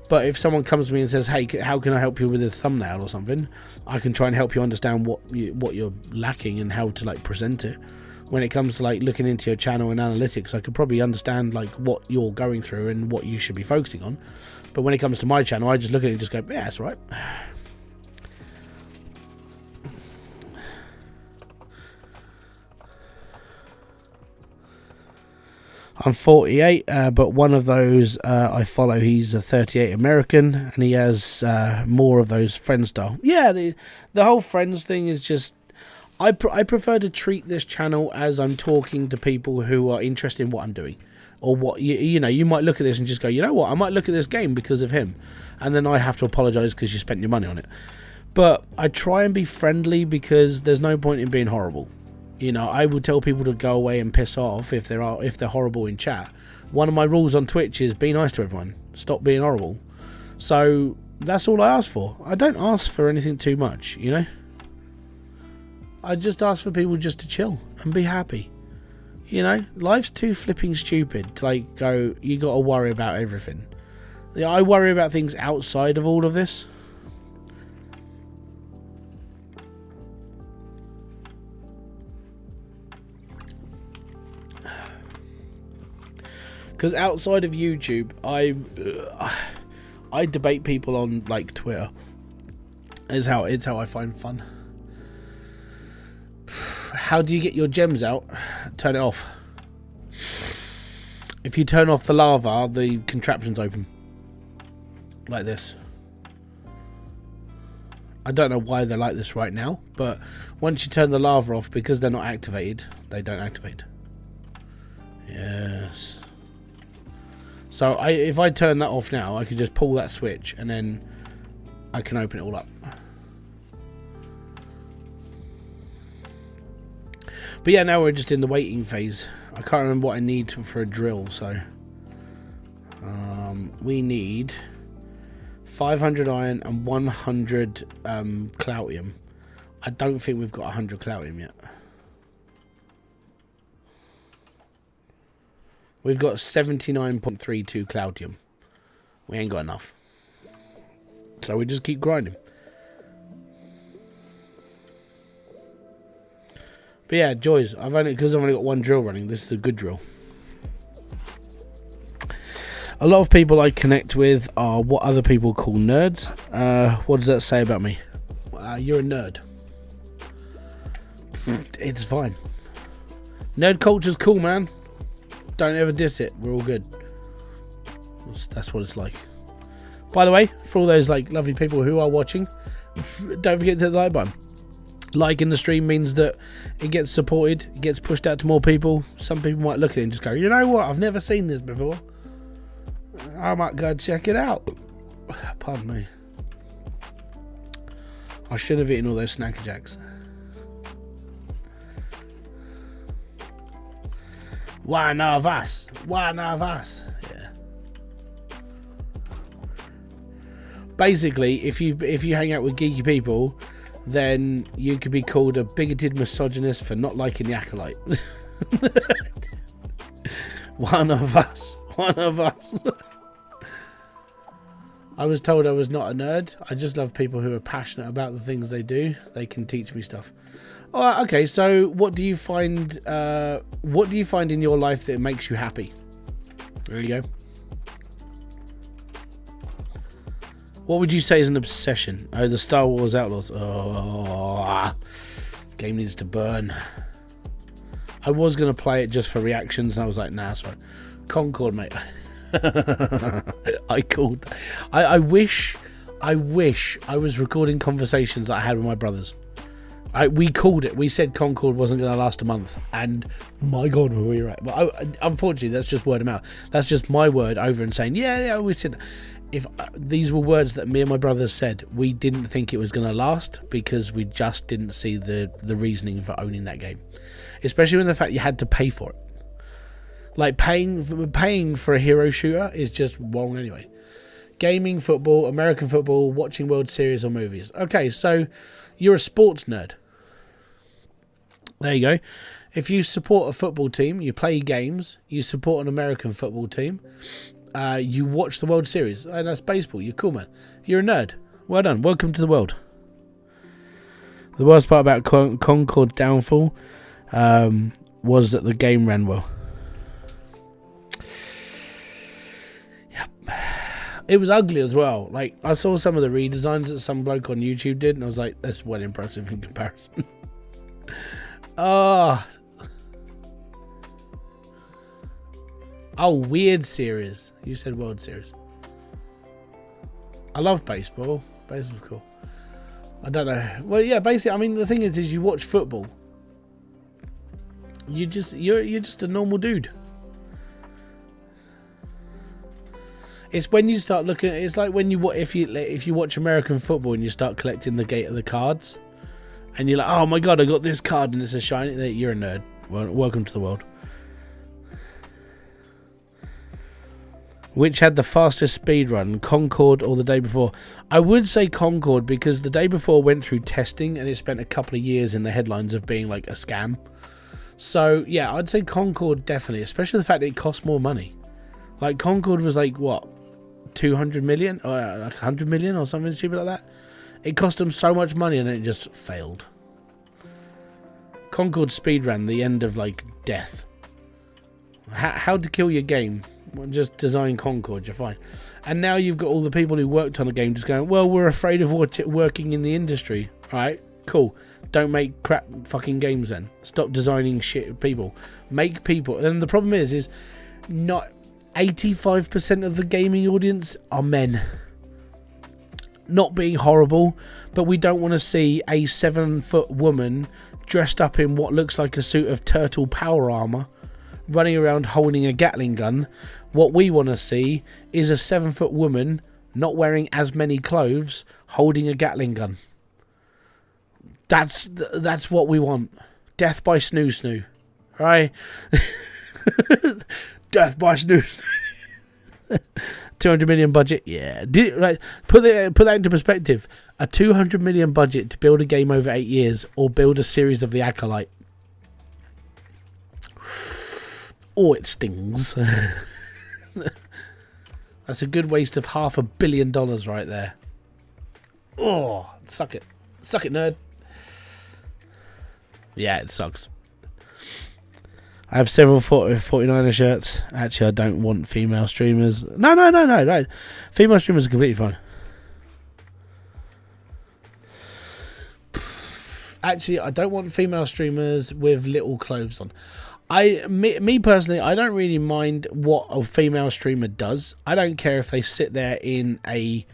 Speaker 1: But if someone comes to me and says, "Hey, how can I help you with a thumbnail or something?" I can try and help you understand what you're lacking and how to like present it. When it comes to like looking into your channel and analytics, I could probably understand like what you're going through and what you should be focusing on. But when it comes to my channel, I just look at it and just go, "Yeah, that's right." I'm 48, but one of those I follow, he's a 38 American, and he has more of those friend style. Yeah, the whole friends thing is just... I prefer to treat this channel as I'm talking to people who are interested in what I'm doing. Or what, you know, you might look at this and just go, you know what, I might look at this game because of him. And then I have to apologise because you spent your money on it. But I try and be friendly because there's no point in being horrible. You know, I will tell people to go away and piss off if they're horrible in chat. One of my rules on Twitch is be nice to everyone. Stop being horrible. So that's all I ask for. I don't ask for anything too much, you know. I just ask for people just to chill and be happy. You know, life's too flipping stupid to like go, you got to worry about everything. Yeah, I worry about things outside of all of this. Because outside of YouTube, I debate people on like Twitter. It's how I find fun. How do you get your gems out? Turn it off. If you turn off the lava, the contraption's open. Like this. I don't know why they're like this right now, but once you turn the lava off, because they're not activated, they don't activate. Yes. So if I turn that off now, I can just pull that switch and then I can open it all up. But yeah, now we're just in the waiting phase. I can't remember what I need for a drill, so we need 500 iron and 100 cloutium. I don't think we've got 100 cloutium yet. We've got 79.32 cloutium. We ain't got enough. So we just keep grinding. But yeah, joys. Because I've only got one drill running. This is a good drill. A lot of people I connect with are what other people call nerds. What does that say about me? You're a nerd. It's fine. Nerd culture's cool, man. Don't ever diss it. We're all good. That's what it's like. By the way, for all those like lovely people who are watching, don't forget to hit the like button. Liking the stream means that it gets supported, it gets pushed out to more people. Some people might look at it and just go, you know what, I've never seen this before. I might go check it out. Pardon me. I should have eaten all those Snacker Jacks. One of us. One of us. Yeah. Basically, if you hang out with geeky people, then you could be called a bigoted misogynist for not liking the Acolyte. One of us. One of us. I was told I was not a nerd. I just love people who are passionate about the things they do. They can teach me stuff. Oh, okay, so what do you find? What do you find in your life that makes you happy? There you go. What would you say is an obsession? Oh, the Star Wars Outlaws. Oh, game needs to burn. I was gonna play it just for reactions, and I was like, nah, sorry. Concord, mate. I called. I wish I was recording conversations that I had with my brothers. We called it. We said Concord wasn't going to last a month, and my God, were we right? But unfortunately, that's just word of mouth. That's just my word over and saying, yeah, we said that. If these were words that me and my brothers said, we didn't think it was going to last because we just didn't see the reasoning for owning that game, especially with the fact you had to pay for it. Like paying for a hero shooter is just wrong anyway. Gaming, football, American football, watching World Series or movies. Okay, so you're a sports nerd. There you go. If you support a football team, you play games, you support an American football team, you watch the World Series. Oh, that's baseball. You're cool, man. You're a nerd. Well done. Welcome to the world. The worst part about Concord downfall was that the game ran well. Yep. It was ugly as well. Like, I saw some of the redesigns that some bloke on YouTube did, and I was like, that's well impressive in comparison. Oh, weird series. You said World Series. I love baseball. Baseball's cool. I don't know. Well, yeah, basically, I mean, the thing is you watch football. You're just a normal dude. It's when you start looking. It's like when if you watch American football and you start collecting the cards, and you're like, oh my God, I got this card and it's a shiny. You're a nerd. Well, welcome to the world. Which had the fastest speed run, Concord or the day before? I would say Concord because the day before went through testing and it spent a couple of years in the headlines of being like a scam. So yeah, I'd say Concord definitely, especially the fact that it cost more money. Like Concord was like what, 200 million or like 100 million or something stupid like that. It cost them so much money and it just failed. Concord speedrun, the end of like death. How to kill your game? Well, just design Concord, you're fine. And now you've got all the people who worked on the game just going, well, we're afraid of working in the industry. All right, cool. Don't make crap fucking games then. Stop designing shit people. Make people. And the problem is not 85% of the gaming audience are men. Not being horrible, but we don't want to see a 7-foot woman dressed up in what looks like a suit of turtle power armor running around holding a Gatling gun. What we want to see is a 7-foot woman not wearing as many clothes holding a Gatling gun. That's what we want. Death by snoo snoo, right? Death by snoo snoo. 200 million budget, yeah. Put that into perspective. A 200 million budget to build a game over 8 years, or build a series of The Acolyte. Oh, it stings. That's a good waste of $500 million right there. Oh, suck it, nerd. Yeah, it sucks. I have several 49er shirts. Actually, I don't want female streamers. No. Female streamers are completely fine. Actually, I don't want female streamers with little clothes on. Me personally, I don't really mind what a female streamer does. I don't care if they sit there in I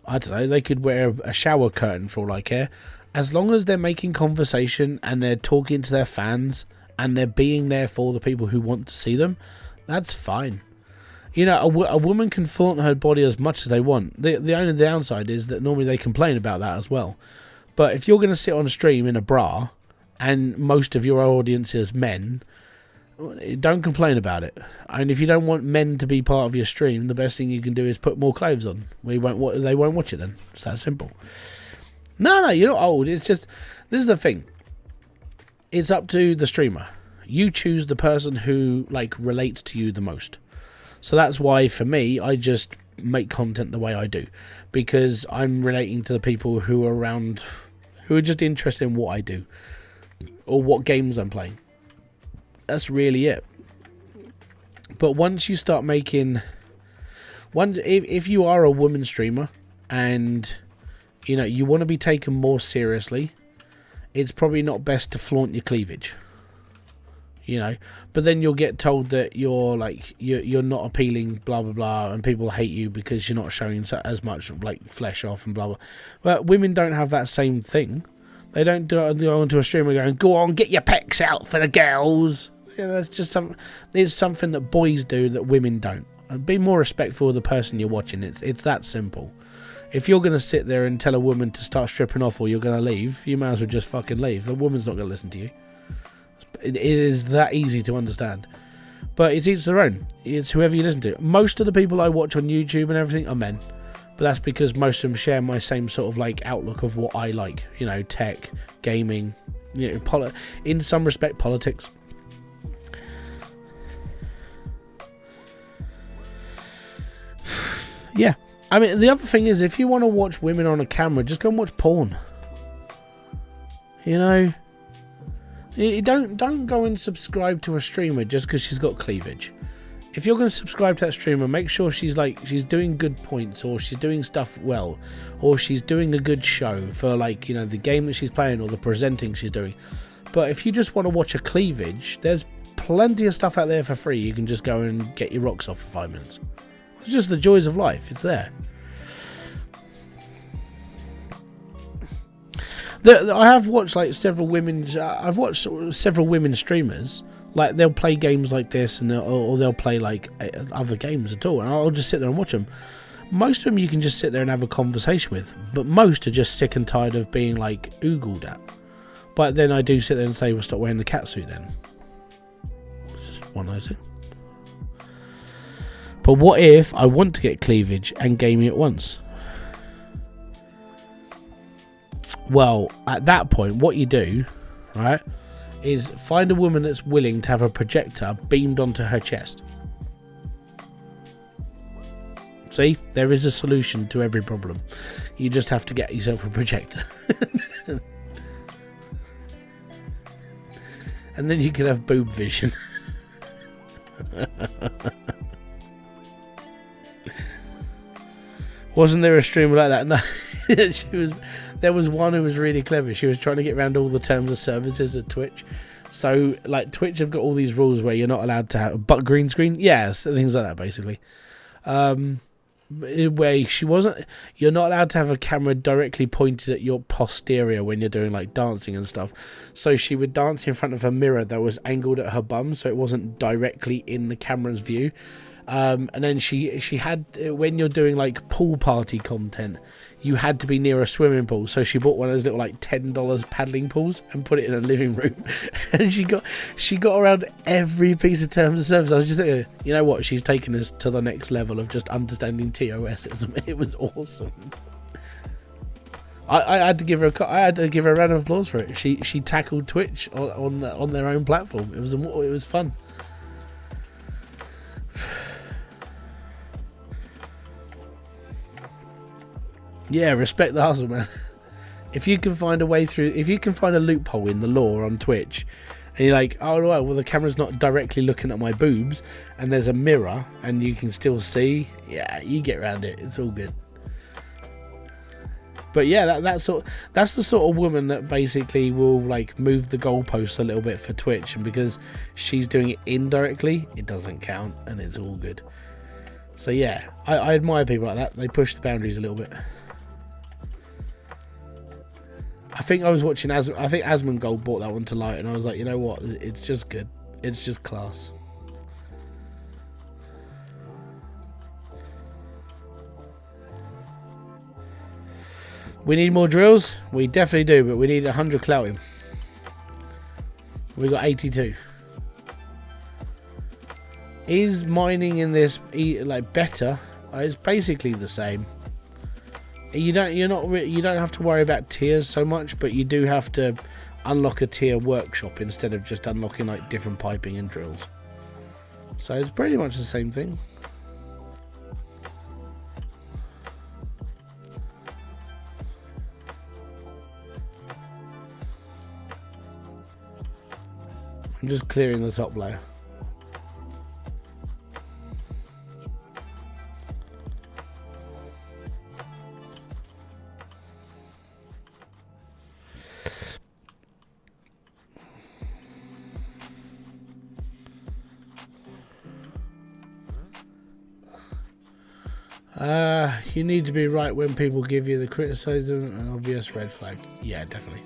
Speaker 1: don't know, they could wear a shower curtain for all I care. As long as they're making conversation and they're talking to their fans and they're being there for the people who want to see them, that's fine. You know, a woman can flaunt her body as much as they want. The only downside is that normally they complain about that as well. But if you're going to sit on a stream in a bra and most of your audience is men, don't complain about it. And if you don't want men to be part of your stream, the best thing you can do is put more clothes on. They won't watch it then. It's that simple. No, you're not old. It's just, this is the thing. It's up to the streamer. You choose the person who relates to you the most. So that's why for me, I just make content the way I do, because I'm relating to the people who are around, who are just interested in what I do or what games I'm playing. That's really it. But once you start making, if you are a woman streamer and you want to be taken more seriously, it's probably not best to flaunt your cleavage. But then you'll get told that you're not appealing, blah blah blah, and people hate you because you're not showing as much flesh off and blah blah. But women don't have that same thing. They don't go onto a streamer going, go on, get your pecs out for the girls. Yeah, that's just something. It's something that boys do that women don't. And be more respectful of the person you're watching. It's that simple. If you're going to sit there and tell a woman to start stripping off or you're going to leave, you might as well just fucking leave. The woman's not going to listen to you. It is that easy to understand. But it's each their own. It's whoever you listen to. Most of the people I watch on YouTube and everything are men. But that's because most of them share my same sort of like outlook of what I like. You know, tech, gaming, you know, in some respect, politics. Yeah. I mean, the other thing is, if you want to watch women on a camera, just go and watch porn. You know? You don't go and subscribe to a streamer just because she's got cleavage. If you're going to subscribe to that streamer, make sure she's doing good points, or she's doing stuff well, or she's doing a good show for, like, you know, the game that she's playing or the presenting she's doing. But if you just want to watch a cleavage, there's plenty of stuff out there for free. You can just go and get your rocks off for 5 minutes. It's just the joys of life. It's there. I have watched like several women. I've watched several women streamers. Like they'll play games like this, and they'll play like other games at all. And I'll just sit there and watch them. Most of them you can just sit there and have a conversation with, but most are just sick and tired of being like oogled at. But then I do sit there and say, "Well, stop wearing the catsuit then." It's just one of those things. But what if I want to get cleavage and gaming at once? Well, at that point, what you do, right, is find a woman that's willing to have a projector beamed onto her chest. See, there is a solution to every problem. You just have to get yourself a projector. And then you can have boob vision. Wasn't there a streamer like that? No. There was one who was really clever. She was trying to get around all the terms of services at Twitch. So, like, Twitch have got all these rules where you're not allowed to have but green screen. Yes, things like that, basically. Where you're not allowed to have a camera directly pointed at your posterior when you're doing, like, dancing and stuff. So she would dance in front of a mirror that was angled at her bum, so it wasn't directly in the camera's view. And then she had, when you're doing like pool party content, you had to be near a swimming pool, so she bought one of those little like $10 paddling pools and put it in a living room. And she got around every piece of terms of service. I was just thinking, you know what, she's taken us to the next level of just understanding TOS. It was awesome. I had to give her a round of applause for it. She tackled Twitch on their own platform. It was fun. Yeah, respect the hustle, man. If you can find a way through, if you can find a loophole in the law on Twitch, and you're like, oh, right, well, the camera's not directly looking at my boobs, and there's a mirror, and you can still see, yeah, you get around it. It's all good. But yeah, that's the sort of woman that basically will like move the goalposts a little bit for Twitch, and because she's doing it indirectly, it doesn't count, and it's all good. So yeah, I admire people like that. They push the boundaries a little bit. I think I was watching I think Asmongold brought that one to light, and I was like, you know what? It's just good. It's just class. We need more drills? We definitely do, but we need 100 clouting. We got 82. Is mining in this like better? It's basically the same. You don't have to worry about tiers so much, but you do have to unlock a tier workshop instead of just unlocking like different piping and drills. So it's pretty much the same thing. I'm just clearing the top layer. You need to be right when people give you the criticism, an obvious red flag. Yeah, definitely.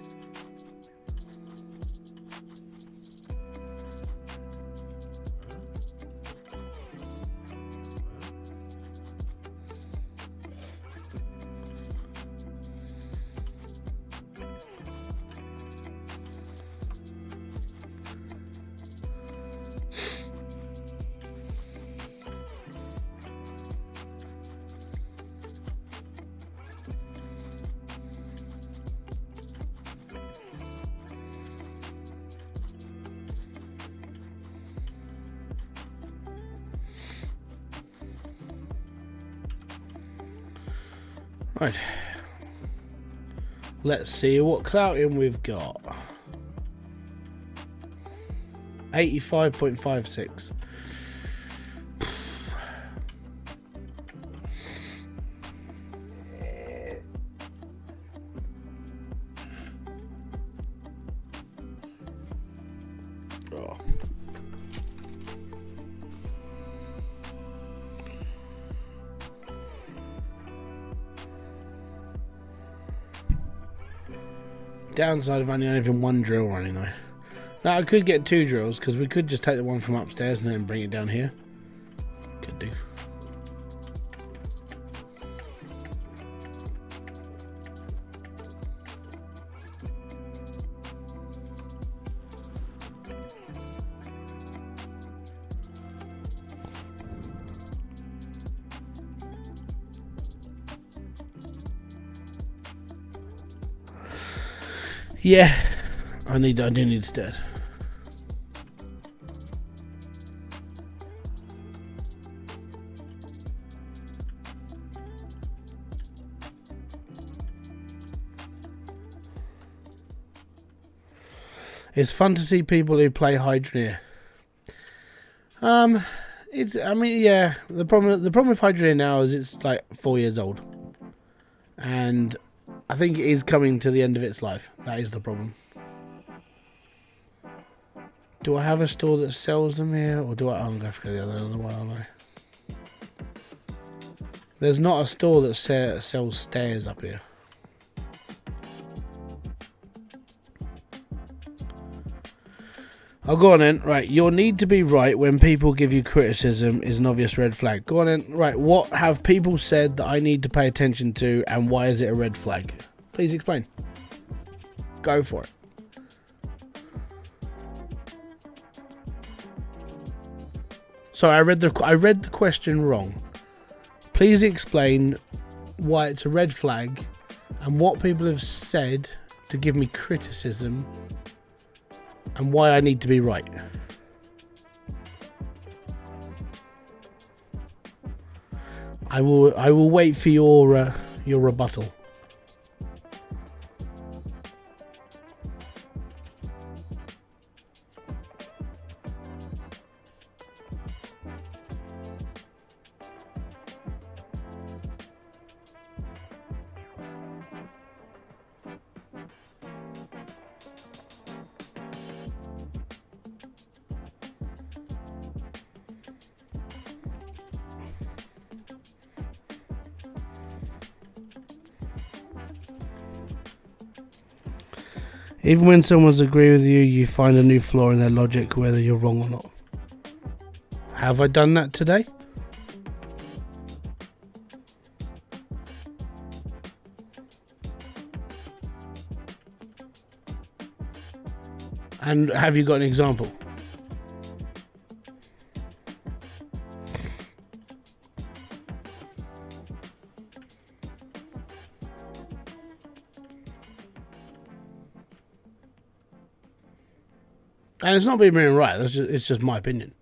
Speaker 1: Right. Let's see what clouting we've got. 85.56. Oh. Downside of only having one drill running though. Now I could get 2 drills because we could just take the one from upstairs and then bring it down here. Could do. Yeah, I do need stairs. It's fun to see people who play Hydroneer. I mean, yeah. The problem with Hydroneer now is it's like 4 years old, and I think it is coming to the end of its life. That is the problem. Do I have a store that sells them here, or do I? I'm going to go the other end of the way, aren't I? There's not a store that sells stairs up here. Oh, go on then. Right, your need to be right when people give you criticism is an obvious red flag. Go on then. Right, what have people said that I need to pay attention to, and why is it a red flag? Please explain. Go for it. Sorry, I read the question wrong. Please explain why it's a red flag and what people have said to give me criticism and why I need to be right. I will wait for your rebuttal. Even when someone's agree with you, you find a new flaw in their logic, whether you're wrong or not. Have I done that today? And have you got an example? And it's not being right, it's just my opinion.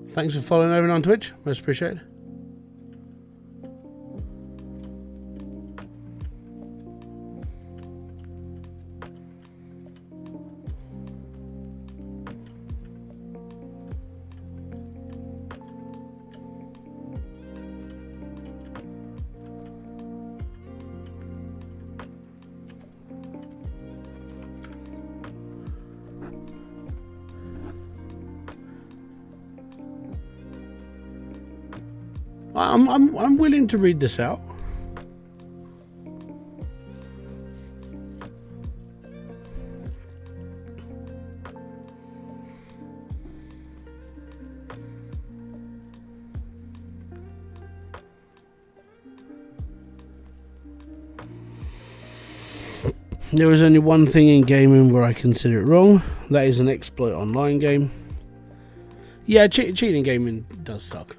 Speaker 1: Thanks for following over on Twitch, most appreciated. I'm willing to read this out. There is only one thing in gaming where I consider it wrong. That is an exploit online game. Yeah, cheating in gaming does suck.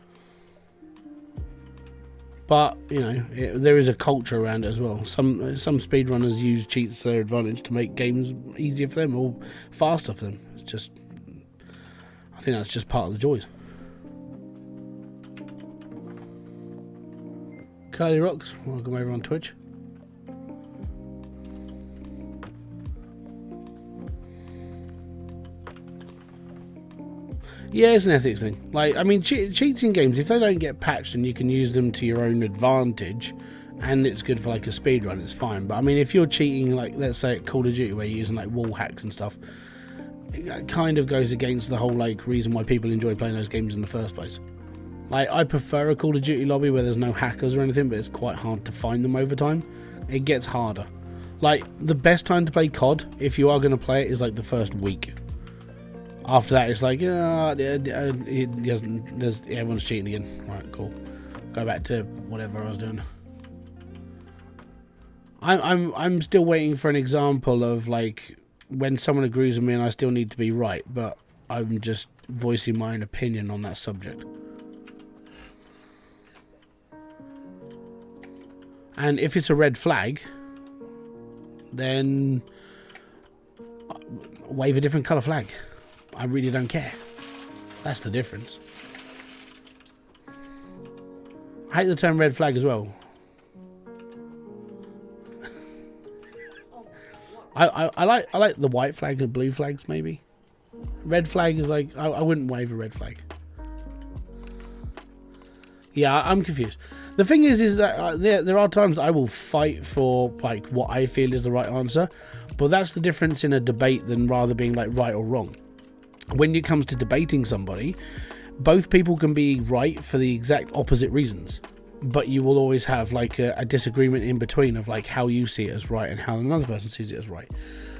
Speaker 1: But you know, there is a culture around it as well. Some speedrunners use cheats to their advantage to make games easier for them or faster for them. It's just, I think that's just part of the joys. Curly Rocks, welcome over on Twitch. Yeah, it's an ethics thing. Like, I mean, cheats in games, if they don't get patched and you can use them to your own advantage, and it's good for like a speed run, it's fine. But I mean, if you're cheating, like let's say at Call of Duty where you're using like wall hacks and stuff, it kind of goes against the whole like reason why people enjoy playing those games in the first place. Like, I prefer a Call of Duty lobby where there's no hackers or anything, but it's quite hard to find them over time. It gets harder. Like, the best time to play COD, if you are going to play it, is like the first week. After that, it's like, everyone's cheating again. Right, cool. Go back to whatever I was doing. I'm still waiting for an example of like when someone agrees with me and I still need to be right, but I'm just voicing my own opinion on that subject. And if it's a red flag, then wave a different colour flag. I really don't care. That's the difference. I hate the term red flag as well. I like the white flag and blue flags maybe. Red flag is like, I wouldn't wave a red flag. Yeah, I'm confused. The thing is that there are times I will fight for like what I feel is the right answer, but that's the difference in a debate than rather being like right or wrong. When it comes to debating somebody, both people can be right for the exact opposite reasons, but you will always have like a disagreement in between of like how you see it as right and how another person sees it as right.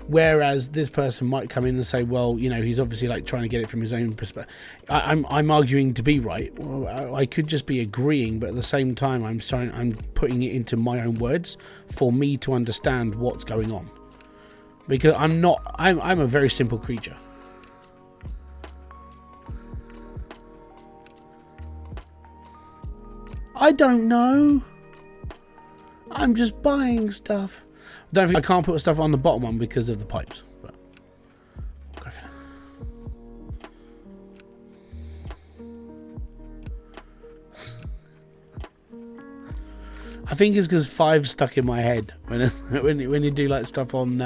Speaker 1: Whereas this person might come in and say, well, you know, he's obviously like trying to get it from his own perspective. I'm arguing to be right. Well, I could just be agreeing, but at the same time, I'm putting it into my own words for me to understand what's going on. Because I'm a very simple creature. I don't know. I'm just buying stuff. Don't think I can't put stuff on the bottom one because of the pipes. But I'll go for that. I think it's because 5's stuck in my head when you do like stuff on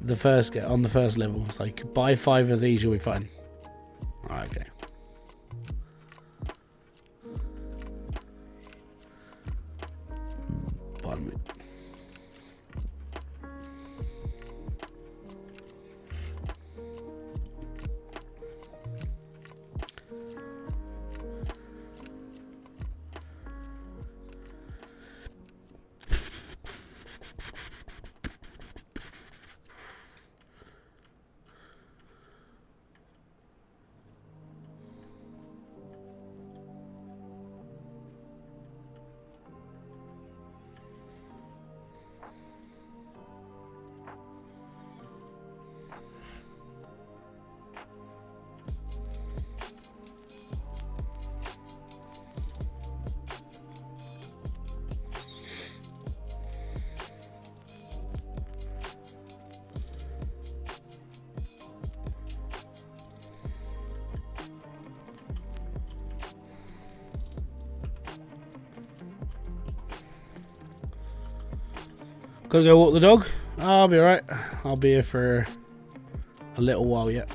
Speaker 1: the first level. It's like buy 5 of these, you'll be fine. Alright, okay. Pardon me. Gotta go walk the dog. I'll be alright. I'll be here for a little while yet.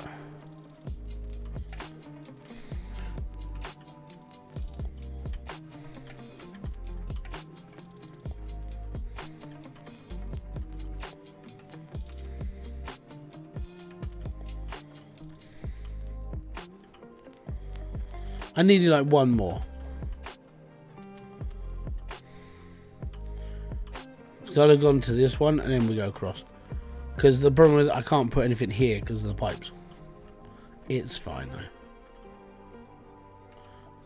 Speaker 1: I needed like one more. So I'd have gone to this one and then we go across. Because the problem is I can't put anything here because of the pipes. It's fine though.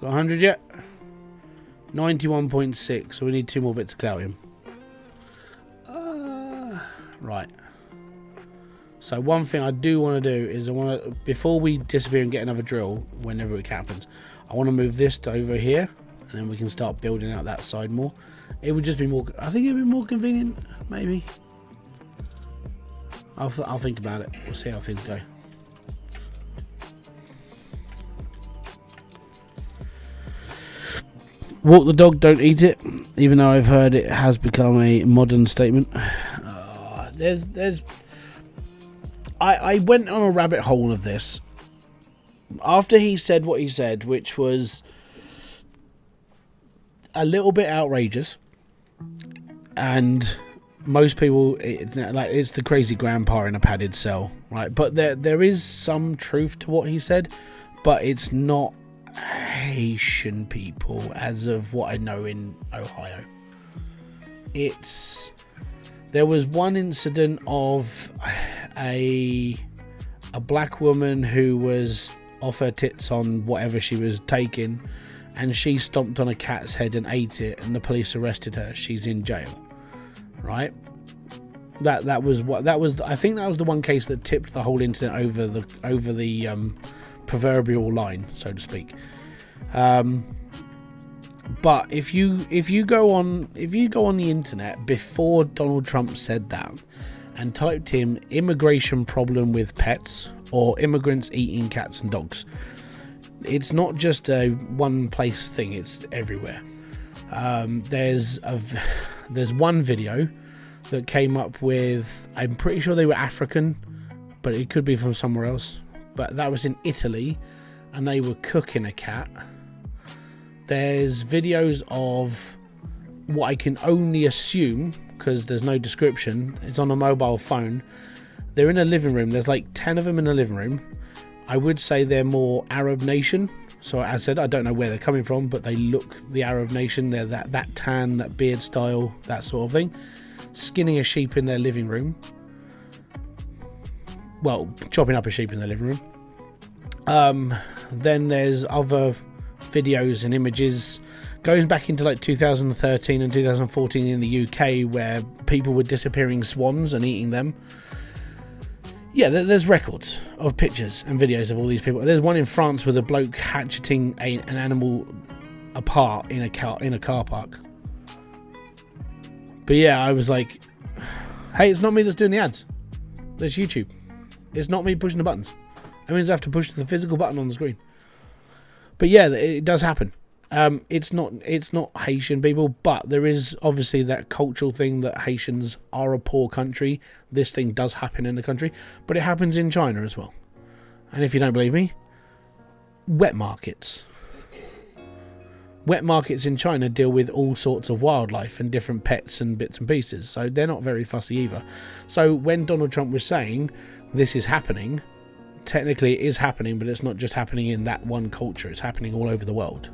Speaker 1: Got 100 yet? 91.6. So we need 2 more bits to clout him. Right. So one thing I do want to do is I want to, before we disappear and get another drill, whenever it happens, I want to move this to over here and then we can start building out that side more. It would just be more, I think it'd be more convenient, maybe. I'll think about it. We'll see how things go. Walk the dog, don't eat it. Even though I've heard it has become a modern statement. I went on a rabbit hole of this after he said what he said, which was a little bit outrageous, and most people, it's the crazy grandpa in a padded cell, right? But there is some truth to what he said, but it's not Haitian people as of what I know in Ohio. There was one incident of a black woman who was off her tits on whatever she was taking, and she stomped on a cat's head and ate it, and the police arrested her. She's in jail, right? I think that was the one case that tipped the whole incident over the proverbial line, so to speak. But if you go on the internet before Donald Trump said that and typed in immigration problem with pets or immigrants eating cats and dogs, it's not just a one place thing, it's everywhere. There's one video that came up with, I'm pretty sure they were African, but it could be from somewhere else, but that was in Italy, and they were cooking a cat. There's videos of what I can only assume, because there's no description, it's on a mobile phone. They're in a living room. There's like 10 of them in a living room. I would say they're more Arab nation. So as I said, I don't know where they're coming from, but they look the Arab nation. They're that tan, that beard style, that sort of thing. Skinning a sheep in their living room. Well, chopping up a sheep in their living room. Then there's other videos and images going back into like 2013 and 2014 in the UK, where people were disappearing swans and eating them. Yeah, there's records of pictures and videos of all these people. There's one in France with a bloke hatcheting an animal apart in a car park. But yeah, I was like, hey, it's not me that's doing the ads. That's YouTube. It's not me pushing the buttons. That means I have to push the physical button on the screen. But yeah, it does happen. It's not Haitian people, but there is obviously that cultural thing that Haitians are a poor country. This thing does happen in the country, but it happens in China as well. And if you don't believe me, wet markets. Wet markets in China deal with all sorts of wildlife and different pets and bits and pieces, so they're not very fussy either. So when Donald Trump was saying this is happening, technically it is happening, but it's not just happening in that one culture, it's happening all over the world.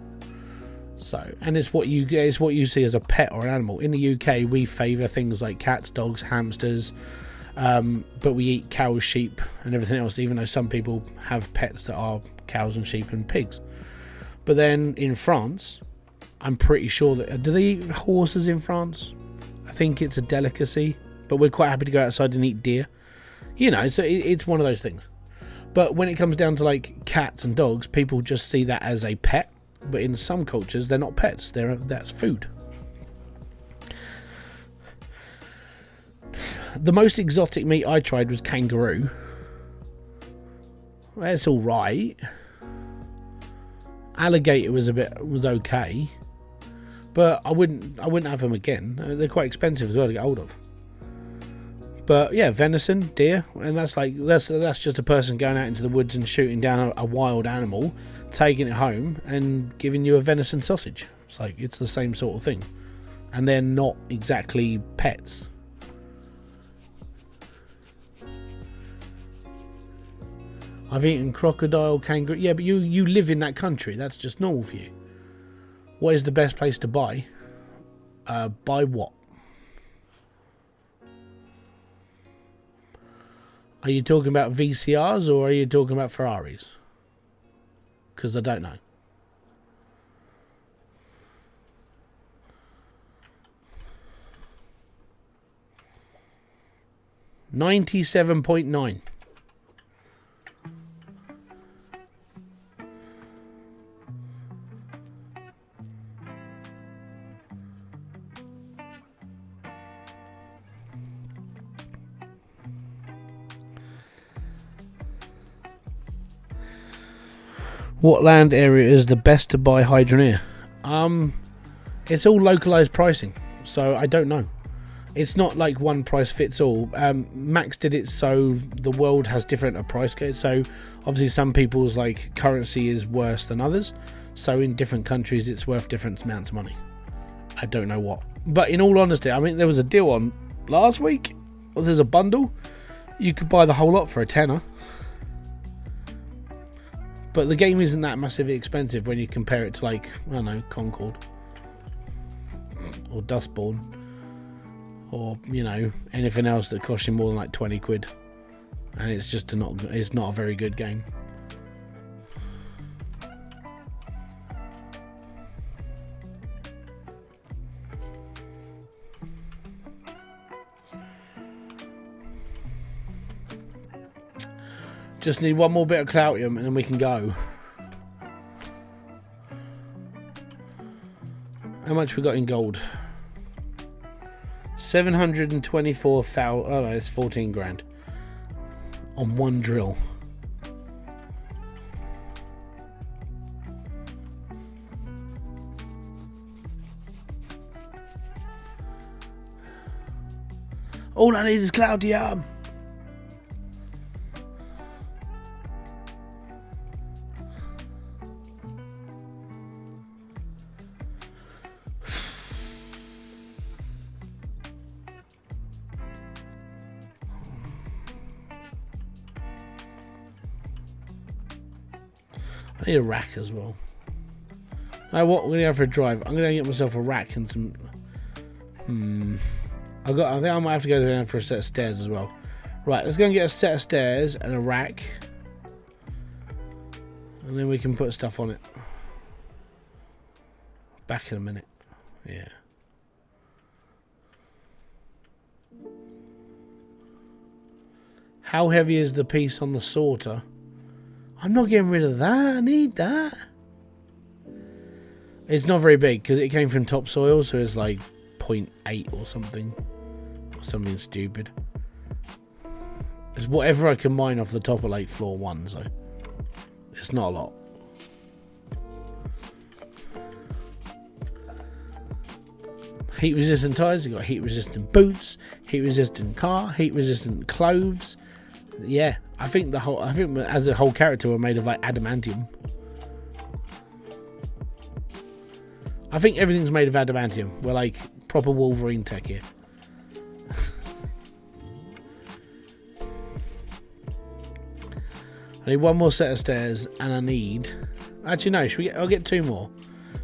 Speaker 1: So, and it's what you see as a pet or an animal. In the UK, we favour things like cats, dogs, hamsters, but we eat cows, sheep, and everything else, even though some people have pets that are cows and sheep and pigs. But then in France, I'm pretty sure that... Do they eat horses in France? I think it's a delicacy, but we're quite happy to go outside and eat deer. You know, so it's one of those things. But when it comes down to like cats and dogs, people just see that as a pet. But in some cultures, they're not pets. That's food. The most exotic meat I tried was kangaroo. That's all right. Alligator was okay, but I wouldn't have them again. They're quite expensive as well to get hold of. But yeah, venison, deer, and that's just a person going out into the woods and shooting down a wild animal, taking it home and giving you a venison sausage. It's the same sort of thing, and they're not exactly pets. I've eaten crocodile, kangaroo. Yeah, but you live in that country. That's just normal for you. What is the best place to buy? Buy what? Are you talking about VCRs or are you talking about Ferraris? Because I don't know. $97.9. What land area is the best to buy Hydroneer? It's all localized pricing, so I don't know. It's not like one price fits all. Max did it so the world has different price codes. So obviously some people's like currency is worse than others. So in different countries it's worth different amounts of money. I don't know what. But in all honesty, I mean there was a deal on last week. Well, there's a bundle. You could buy the whole lot for a tenner. But the game isn't that massively expensive when you compare it to like, I don't know, Concord or Dustborn or, you know, anything else that costs you more than like 20 quid. And it's just it's not a very good game. Just need one more bit of Cloutium and then we can go. How much we got in gold? 724,000. Oh no, it's 14 grand on one drill. All I need is Cloutium. I need a rack as well. Now what? We're gonna go for a drive. I'm gonna get myself a rack and some. I think I might have to go down for a set of stairs as well. Right, let's go and get a set of stairs and a rack, and then we can put stuff on it. Back in a minute. Yeah. How heavy is the piece on the sorter? I'm not getting rid of that. I need that. It's not very big because it came from topsoil, so it's like 0.8 or something. Or something stupid. It's whatever I can mine off the top of like floor 1, so it's not a lot. Heat resistant tyres, you've got heat resistant boots, heat resistant car, heat resistant clothes. Yeah, I think as a whole character we're made of like adamantium. I think everything's made of adamantium. We're like proper Wolverine tech here. I need one more set of stairs, and I need. Actually, no. I'll get two more.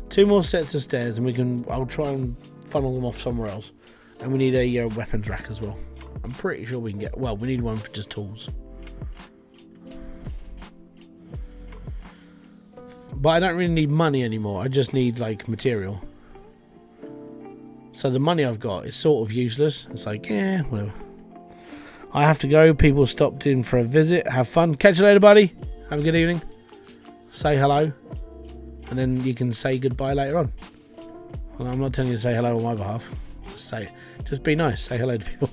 Speaker 1: Two more sets of stairs, and I'll try and funnel them off somewhere else. And we need a weapons rack as well. I'm pretty sure we can get. Well, we need one for just tools. But I don't really need money anymore. I just need like material. So the money I've got is sort of useless. It's like, yeah, whatever. I have to go. People stopped in for a visit. Have fun. Catch you later, buddy. Have a good evening. Say hello. And then you can say goodbye later on. Well, I'm not telling you to say hello on my behalf. Just be nice. Say hello to people.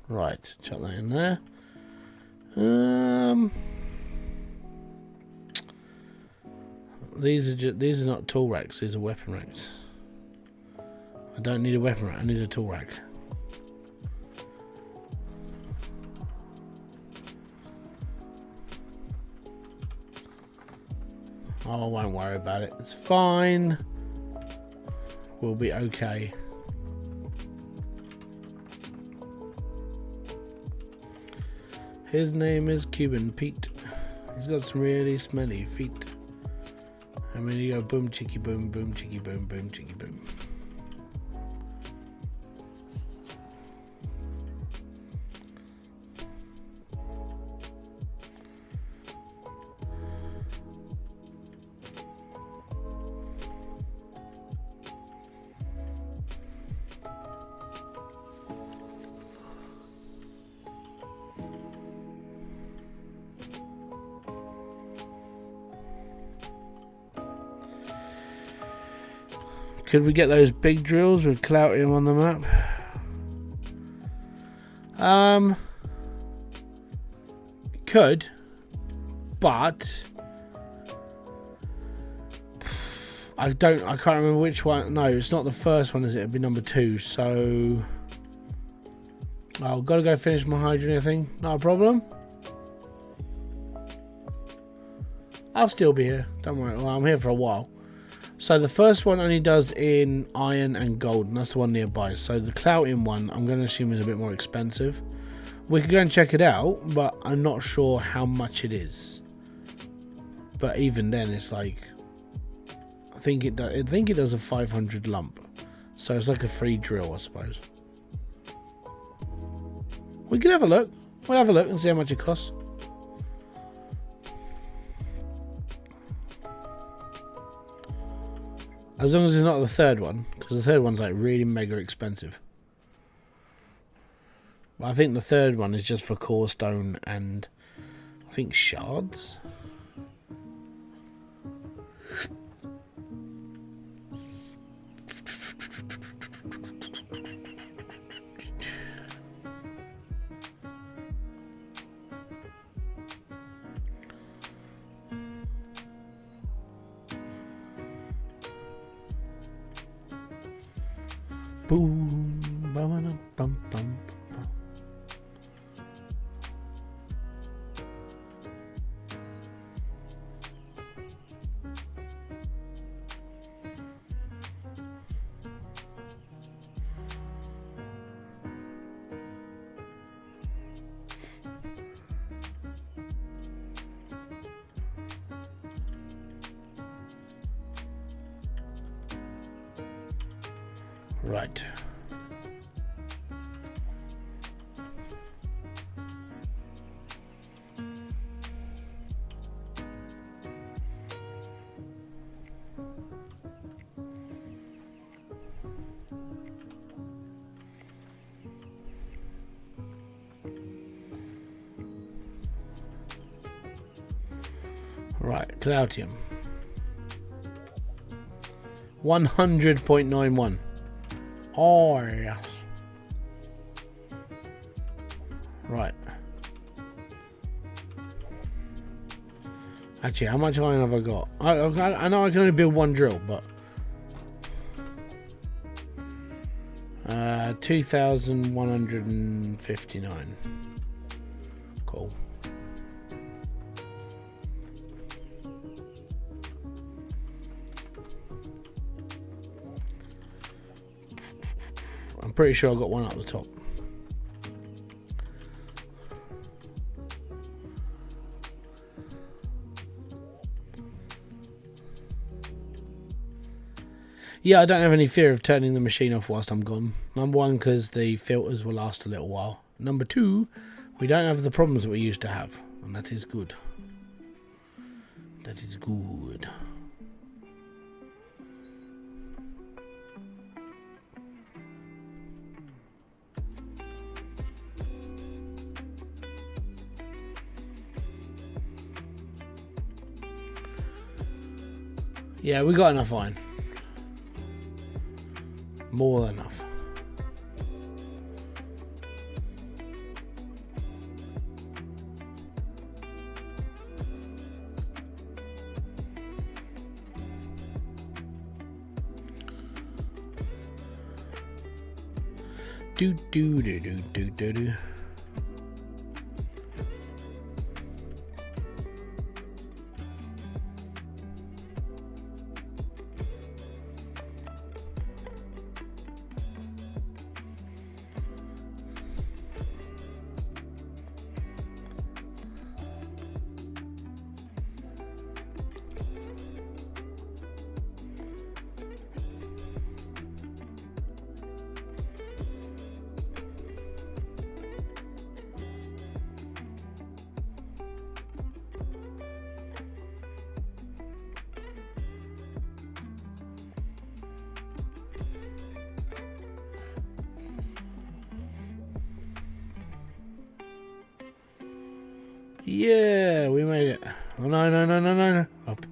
Speaker 1: Right, chuck that in there. These are not tool racks. These are weapon racks. I don't need a weapon rack. I need a tool rack. Oh, I won't worry about it. It's fine. We'll be okay. His name is Cuban Pete. He's got some really smelly feet. And then you go boom, chicky, boom, boom, chicky, boom, boom, chicky, boom. Could we get those big drills with Cloutium on the map? Could, but I can't remember which one. No, it's not the first one, is it? It'd be number 2. So I've got to go finish my Hydroneer thing. Not a problem. I'll still be here. Don't worry. Well, I'm here for a while. So the first one only does in iron and gold, and that's the one nearby. So the Cloutium one, I'm going to assume is a bit more expensive. We could go and check it out, but I'm not sure how much it is. But even then, it's like, I think it does a 500 lump, so it's like a free drill, I suppose. We could have a look. We'll have a look and see how much it costs. As long as it's not the third one, because the third one's like really mega expensive. But I think the third one is just for core stone and I think shards. Boom, bum, bum, bum. Right. Right, Cloutium. 100.91. Oh, yes. Right. Actually, how much iron have I got? I know I can only build one drill, but 2,159. Cool. I'm pretty sure I got one up the top. Yeah, I don't have any fear of turning the machine off whilst I'm gone. Number one, because the filters will last a little while. Number two, we don't have the problems that we used to have, and that is good. That is good. Yeah, we got enough iron. More than enough. Do do do do do do do. Yeah, we made it. Oh, no, no, no, no, no, no. Up.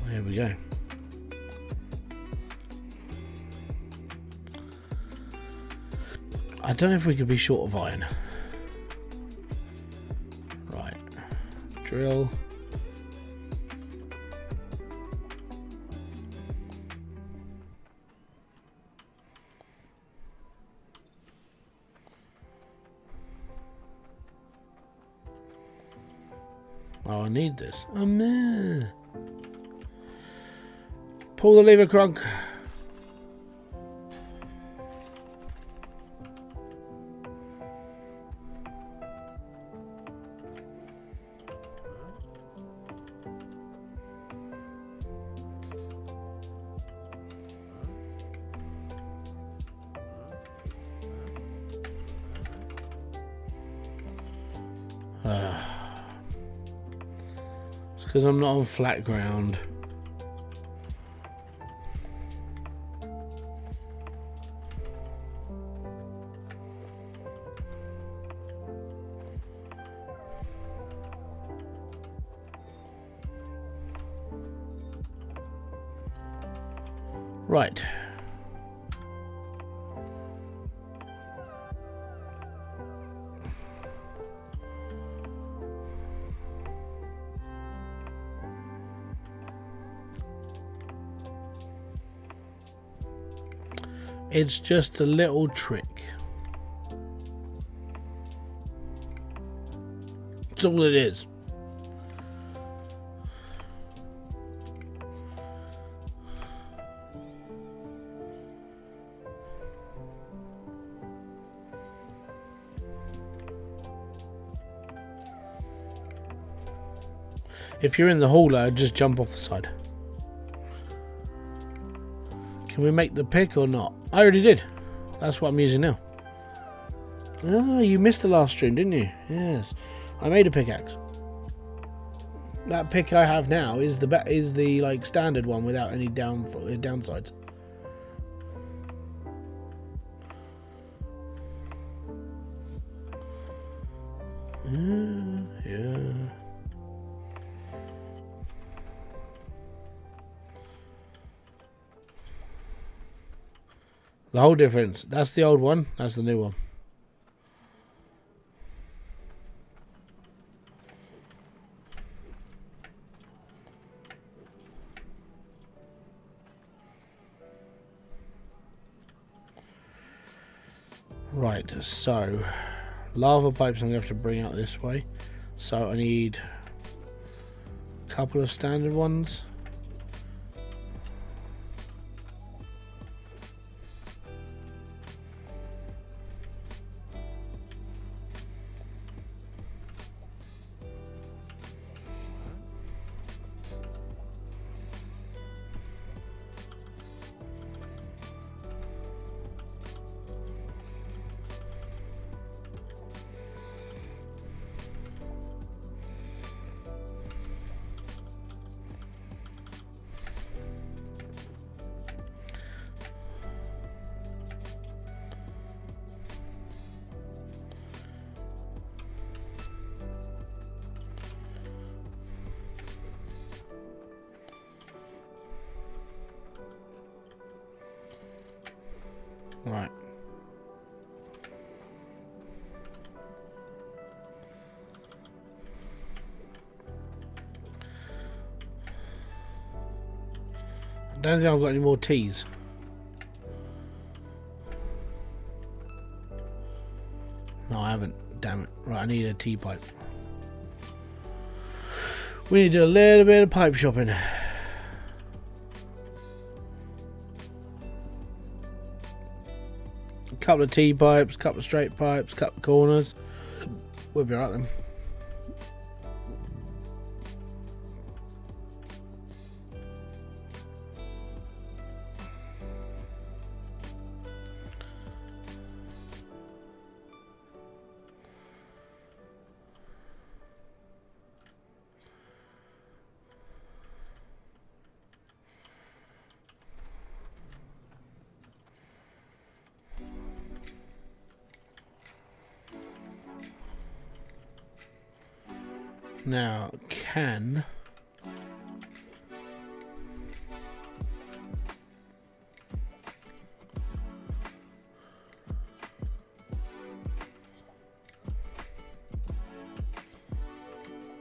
Speaker 1: Here we go. I don't know if we could be short of iron. Right. Drill. Oh, I need this. Oh, man. Pull the lever, Crunk. It's because I'm not on flat ground. Right. It's just a little trick. That's all it is. If you're in the hauler, just jump off the side. Can we make the pick or not? I already did. That's what I'm using now. Oh, you missed the last stream, didn't you? Yes. I made a pickaxe. That pick I have now is the like standard one without any downsides. Yeah. The whole difference. That's the old one. That's the new one. Right, so lava pipes I'm going to have to bring out this way. So I need a couple of standard ones. Right. I don't think I've got any more teas. No, I haven't. Damn it. Right, I need a tea pipe. We need to do a little bit of pipe shopping. Couple of T pipes, couple of straight pipes, couple of corners. We'll be right then. Now, can...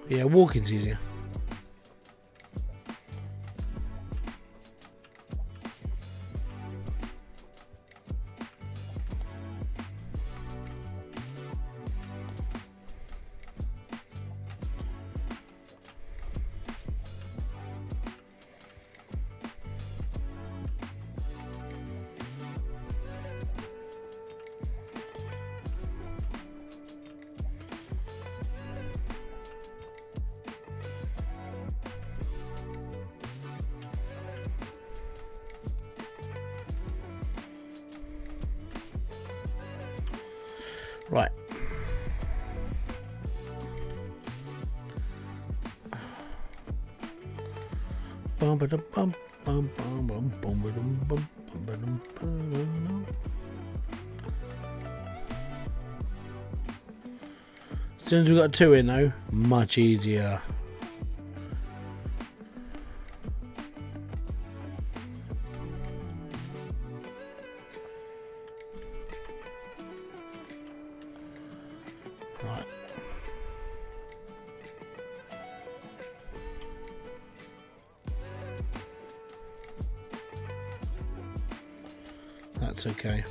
Speaker 1: Yeah, walking's easier. Right. As soon as we got 2 in though, much easier. Right. That's okay.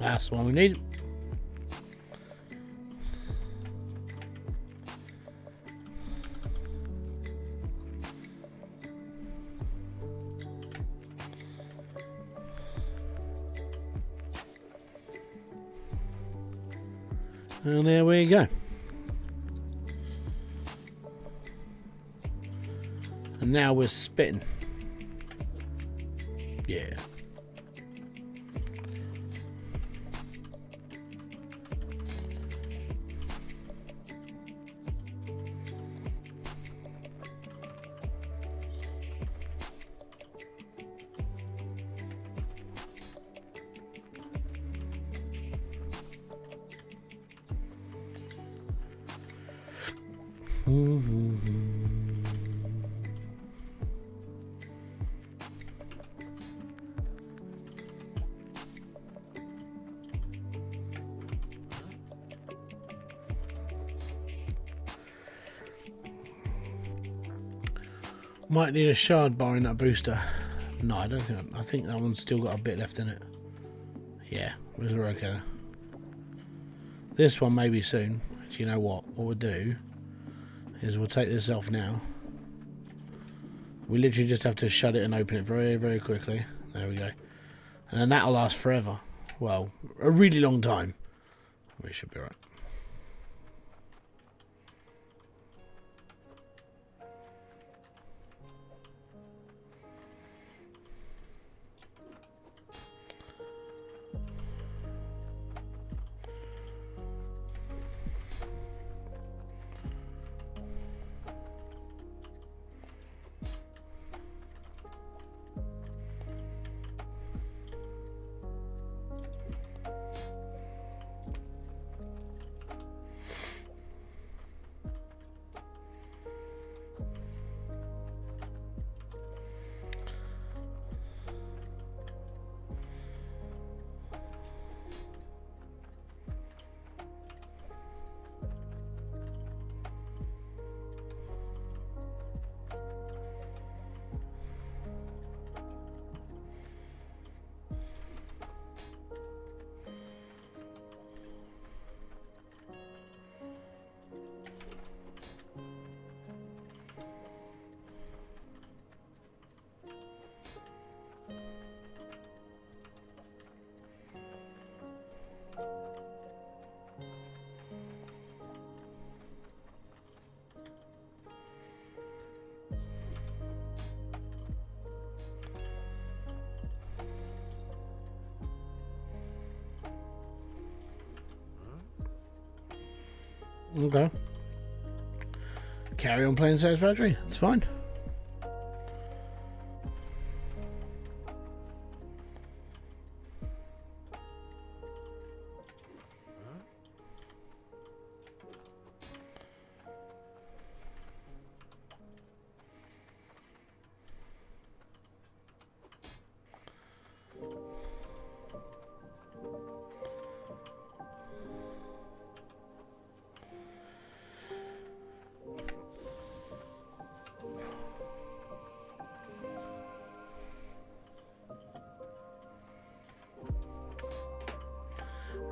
Speaker 1: That's what we need. And there we go. And now we're spitting. Yeah. Might need a shard bar in that booster. No, I don't think. I think that one's still got a bit left in it. Yeah, we're okay. This one maybe soon. Actually, you know what? What we'll do is we'll take this off now. We literally just have to shut it and open it very, very quickly. There we go. And then that'll last forever. Well, a really long time. We should be right. Okay. Carry on playing Satisfactory. It's fine.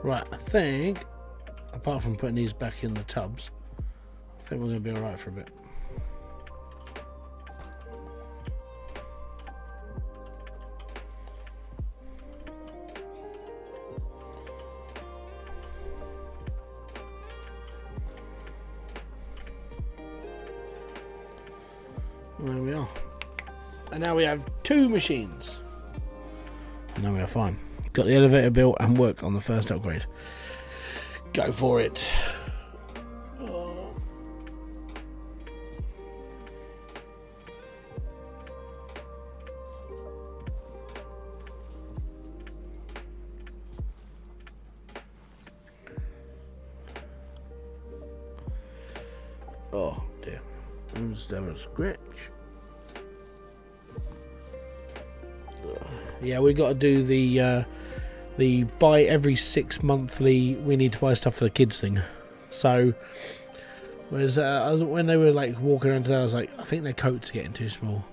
Speaker 1: Right, I think, apart from putting these back in the tubs, I think we're going to be alright for a bit. There we are. And now we have 2 machines. And now we are fine. Got the elevator built and work on the first upgrade. Go for it. Oh dear. I'm just having a scratch. Yeah, we got to do the buy every 6 monthly. We need to buy stuff for the kids thing. So, when they were like walking around today, I was like, I think their coats are getting too small.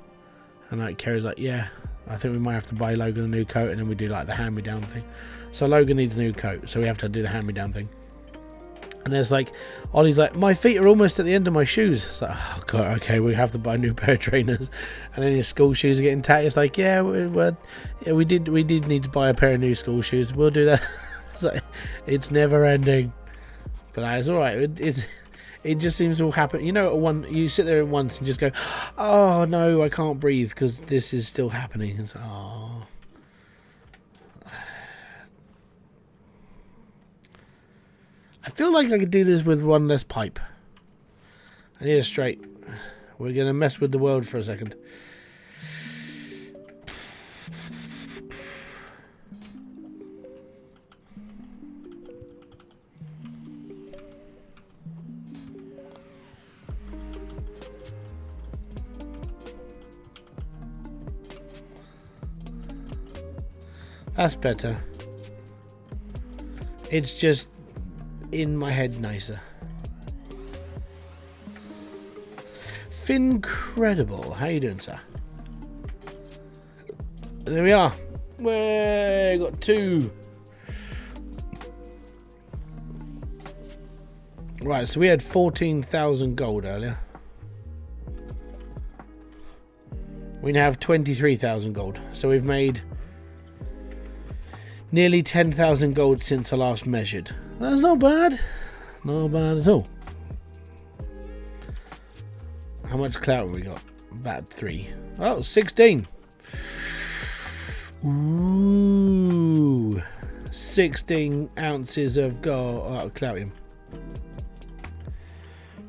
Speaker 1: And like Kerry's like, yeah, I think we might have to buy Logan a new coat, and then we do like the hand-me-down thing. So Logan needs a new coat, so we have to do the hand-me-down thing. And there's like, Ollie's like, my feet are almost at the end of my shoes. It's like, oh god, okay, we have to buy a new pair of trainers. And then his school shoes are getting tatty. It's like, yeah, we did need to buy a pair of new school shoes. We'll do that. It's like, it's never ending. But it's all right. It just seems to all happen. You know, you sit there at once and just go, oh no, I can't breathe because this is still happening. It's like, oh. I feel like I could do this with one less pipe. I need a straight. We're going to mess with the world for a second. That's better. It's just in my head nicer. Fincredible, how you doing, sir? There we are. We got 2. Right, so we had 14,000 gold earlier. We now have 23,000 gold. So we've made nearly 10,000 gold since I last measured. That's not bad. Not bad at all. How much clout have we got? About 3. Oh, 16. Ooh. 16 ounces of gold. Cloutium.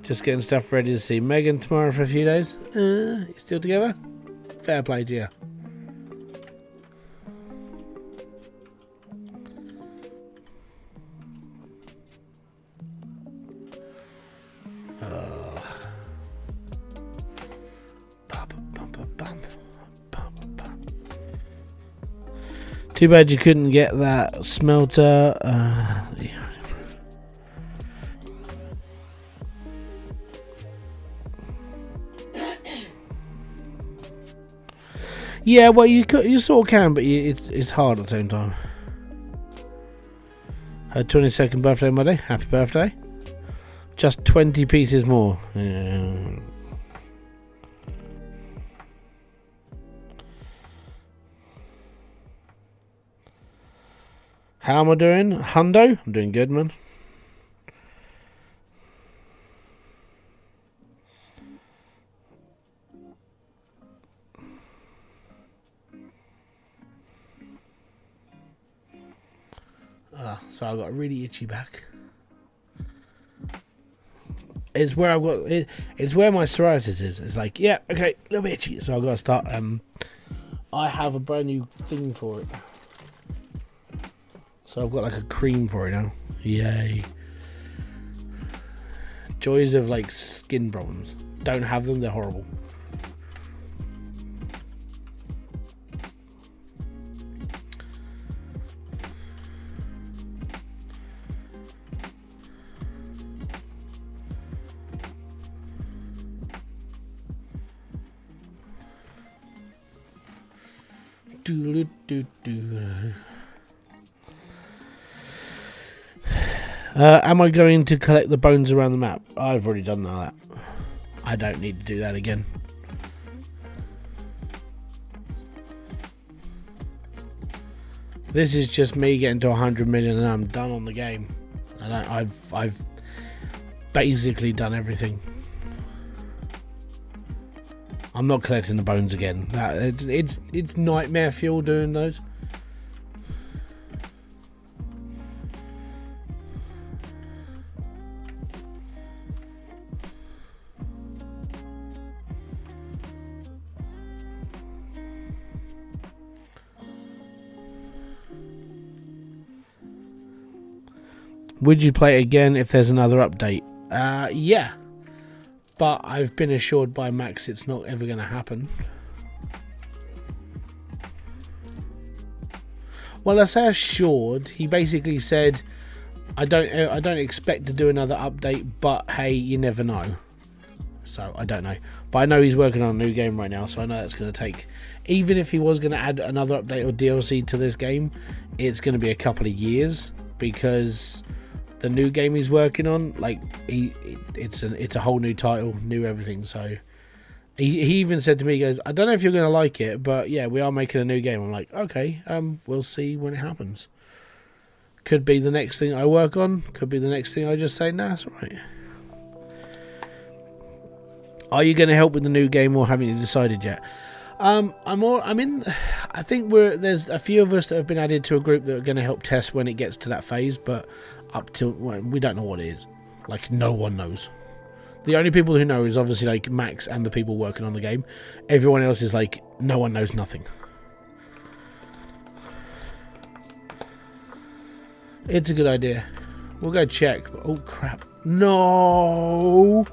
Speaker 1: Just getting stuff ready to see Megan tomorrow for a few days. You still together? Fair play to you. Too bad you couldn't get that smelter. Yeah, well, you sort of can, but it's hard at the same time. Her 22nd birthday Monday. Happy birthday. Just 20 pieces more. Yeah. How am I doing? Hundo? I'm doing good, man. So I got a really itchy back. It's where I've got it. It's where my psoriasis is. It's like, yeah, okay, a little bit itchy, so I've got to start. I have a brand new thing for it, so I've got like a cream for it now. Yay! Joys of like skin problems. Don't have them; they're horrible. Am I going to collect the bones around the map? I've already done all that. I don't need to do that again. This is just me getting to 100 million and I'm done on the game. And I've basically done everything. I'm not collecting the bones again. It's nightmare fuel doing those. Would you play it again if there's another update? Yeah. But I've been assured by Max it's not ever going to happen. Well, I say assured. He basically said, I don't expect to do another update, but hey, you never know. So I don't know. But I know he's working on a new game right now, so I know that's going to take. Even if he was going to add another update or DLC to this game, it's going to be a couple of years, because the new game he's working on, like, it's a whole new title, new everything. So he even said to me, he goes, I don't know if you're going to like it, but yeah, we are making a new game. I'm like, okay, we'll see when it happens. Could be the next thing I work on, could be the next thing I just say, nah, it's all right. Are you going to help with the new game, or haven't you decided yet? I think there's a few of us that have been added to a group that are going to help test when it gets to that phase, but up till, well, we don't know what it is. Like, no one knows. The only people who know is obviously like Max and the people working on the game. Everyone else is like, no one knows nothing. It's a good idea. We'll go check. Oh crap. No!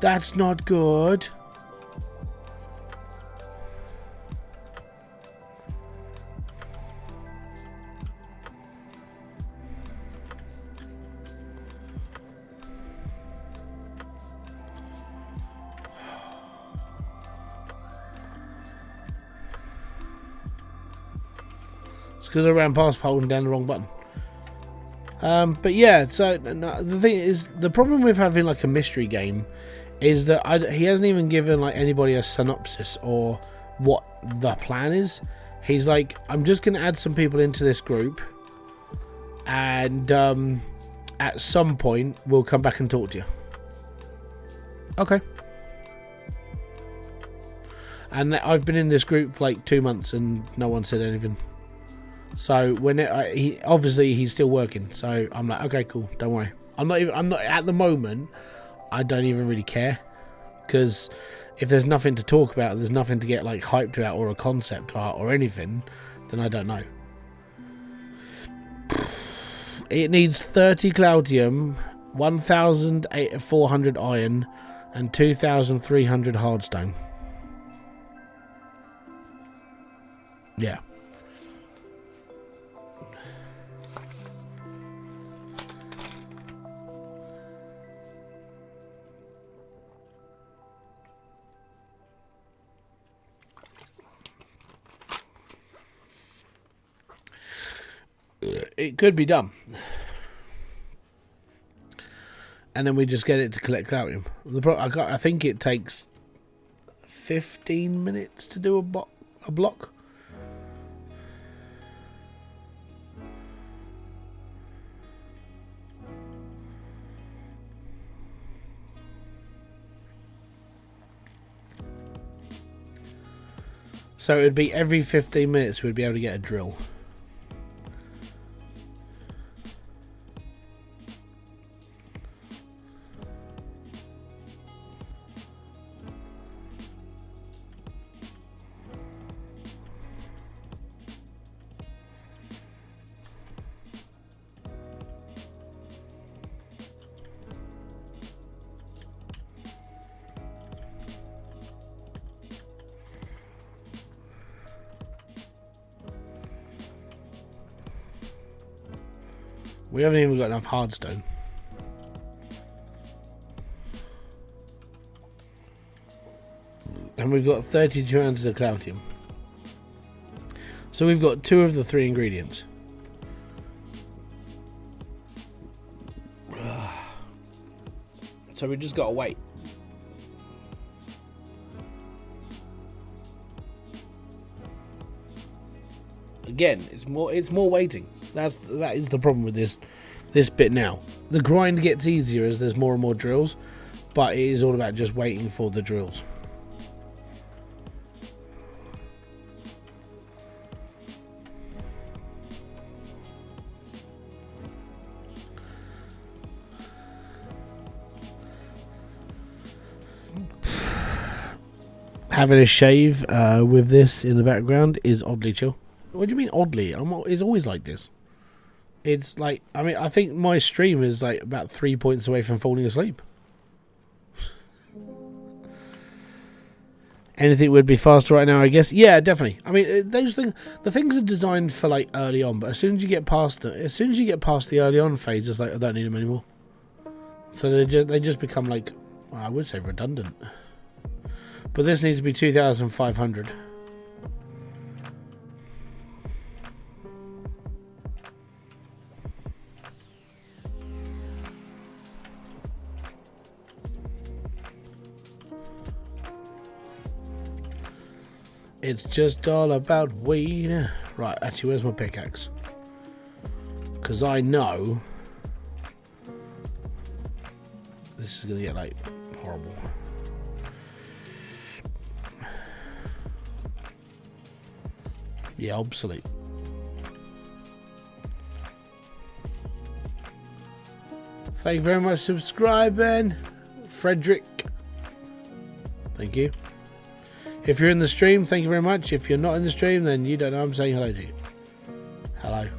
Speaker 1: That's not good. It's because I ran past holding down the wrong button. But yeah, so the thing is, the problem with having like a mystery game is that he hasn't even given like anybody a synopsis or what the plan is. He's like, I'm just going to add some people into this group, and at some point we'll come back and talk to you. Okay. And I've been in this group for like 2 months and no one said anything. So when he's still working, so I'm like, okay, cool, don't worry. I'm not at the moment. I don't even really care, because if there's nothing to talk about, there's nothing to get like hyped about, or a concept art or anything, then I don't know. It needs 30 Cloudium, 1,400 iron, and 2,300 hardstone. Yeah. It could be done, and then we just get it to collect Cloudium. I think it takes 15 minutes to do a block. So it would be every 15 minutes we'd be able to get a drill. We haven't even got enough hardstone. And we've got 32 ounces of calcium. So we've got 2 of the 3 ingredients. So we just gotta wait. Again, it's more waiting. That is the problem with this bit now. The grind gets easier as there's more and more drills, but it is all about just waiting for the drills. Having a shave with this in the background is oddly chill. What do you mean oddly? It's always like this. It's like, I mean, I think my stream is like about 3 points away from falling asleep. Anything would be faster right now, I guess. Yeah, definitely. I mean, those things, the things are designed for like early on, but as soon as you get past the early on phase, it's like I don't need them anymore. So they just become like, well, I would say redundant. But this needs to be 2,500. It's just all about weed. Right, actually, where's my pickaxe? Because I know this is going to get, like, horrible. Yeah, obsolete. Thank you very much for subscribing, Frederick. Thank you. If you're in the stream, thank you very much. If you're not in the stream, then you don't know I'm saying hello to you. Hello.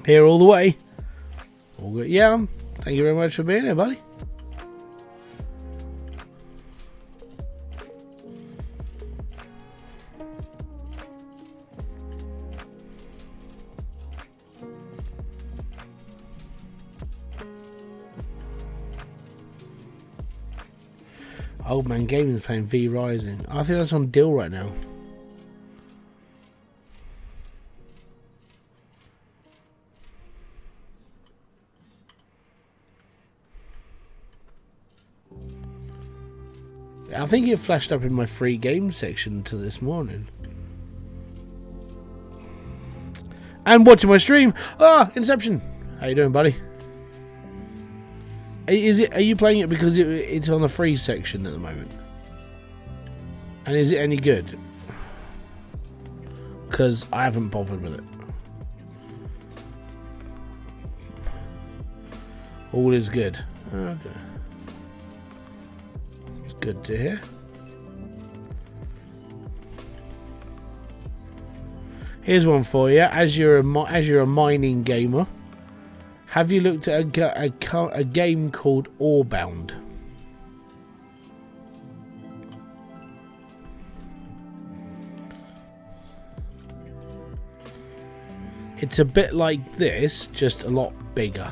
Speaker 1: Here all the way. All good. Yeah, thank you very much for being here, buddy. Old Man Gaming is playing V Rising. I think that's on deal right now. I think it flashed up in my free game section until this morning. And watching my stream. Ah, Inception. How you doing, buddy? Are you playing it because it's on the free section at the moment? And is it any good? Because I haven't bothered with it. All is good. Okay. Good to hear. Here's one for you. As you're a mining gamer, have you looked at a game called Orebound? It's a bit like this, just a lot bigger.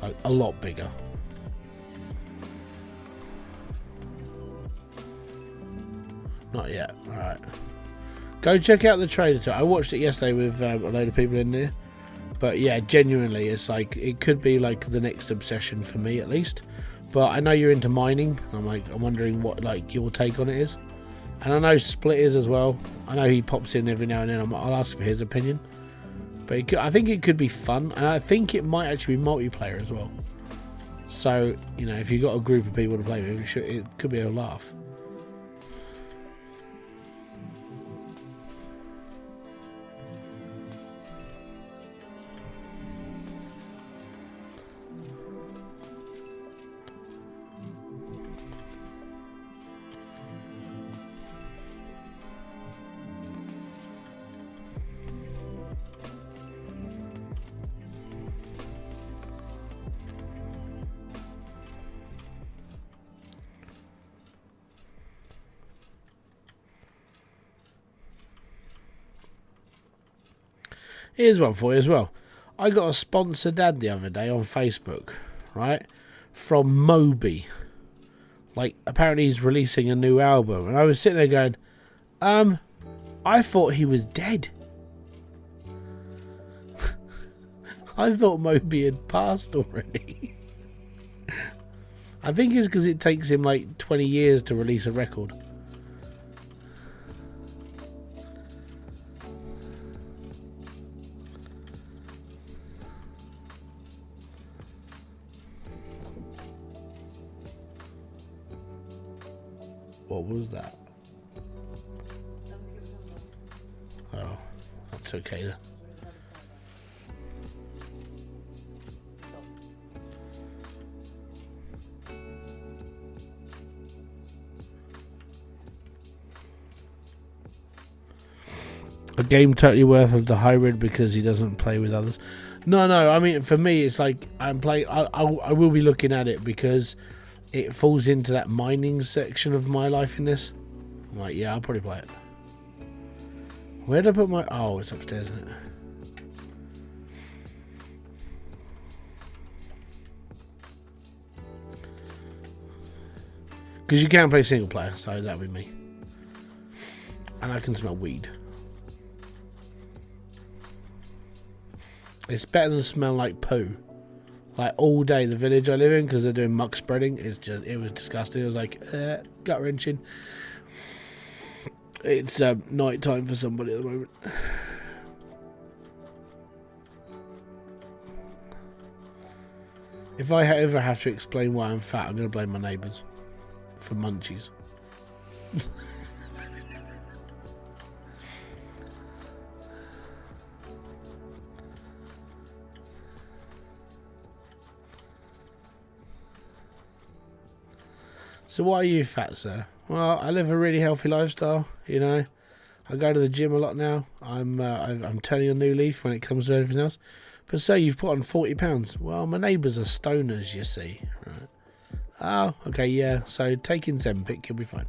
Speaker 1: Like a lot bigger. Not yet. Alright. Go check out the trailer. I watched it yesterday with a load of people in there. But yeah, genuinely, it's like, it could be like the next obsession for me at least. But I know you're into mining. I'm wondering what like your take on it is. And I know Split is as well. I know he pops in every now and then. I'll ask for his opinion. But I think it could be fun. And I think it might actually be multiplayer as well. So, you know, if you've got a group of people to play with, it could be a laugh. Here's one for you as well. I got a sponsored ad the other day on Facebook, right? From Moby. Like, apparently he's releasing a new album. And I was sitting there going, I thought he was dead. I thought Moby had passed already. I think it's because it takes him like 20 years to release a record. What was that? Oh, that's okay then. A game totally worth of the hybrid because he doesn't play with others. No, I mean, for me, it's like I'm playing. I will be looking at it because it falls into that mining section of my life in this. I'm like, yeah, I'll probably play it. Where did I put my... Oh, it's upstairs, isn't it? Because you can play single player, so that would be me. And I can smell weed. It's better than smell like poo. Like all day, the village I live in, because they're doing muck spreading, it was disgusting. It was like gut wrenching. It's night time for somebody at the moment. If I ever have to explain why I'm fat, I'm going to blame my neighbours for munchies. So why are you fat, sir? Well, I live a really healthy lifestyle, you know. I go to the gym a lot now. I'm turning a new leaf when it comes to everything else. But sir, you've put on 40 pounds. Well, my neighbours are stoners, you see. Right. Oh, okay, yeah. So taking Zempic, you'll be fine.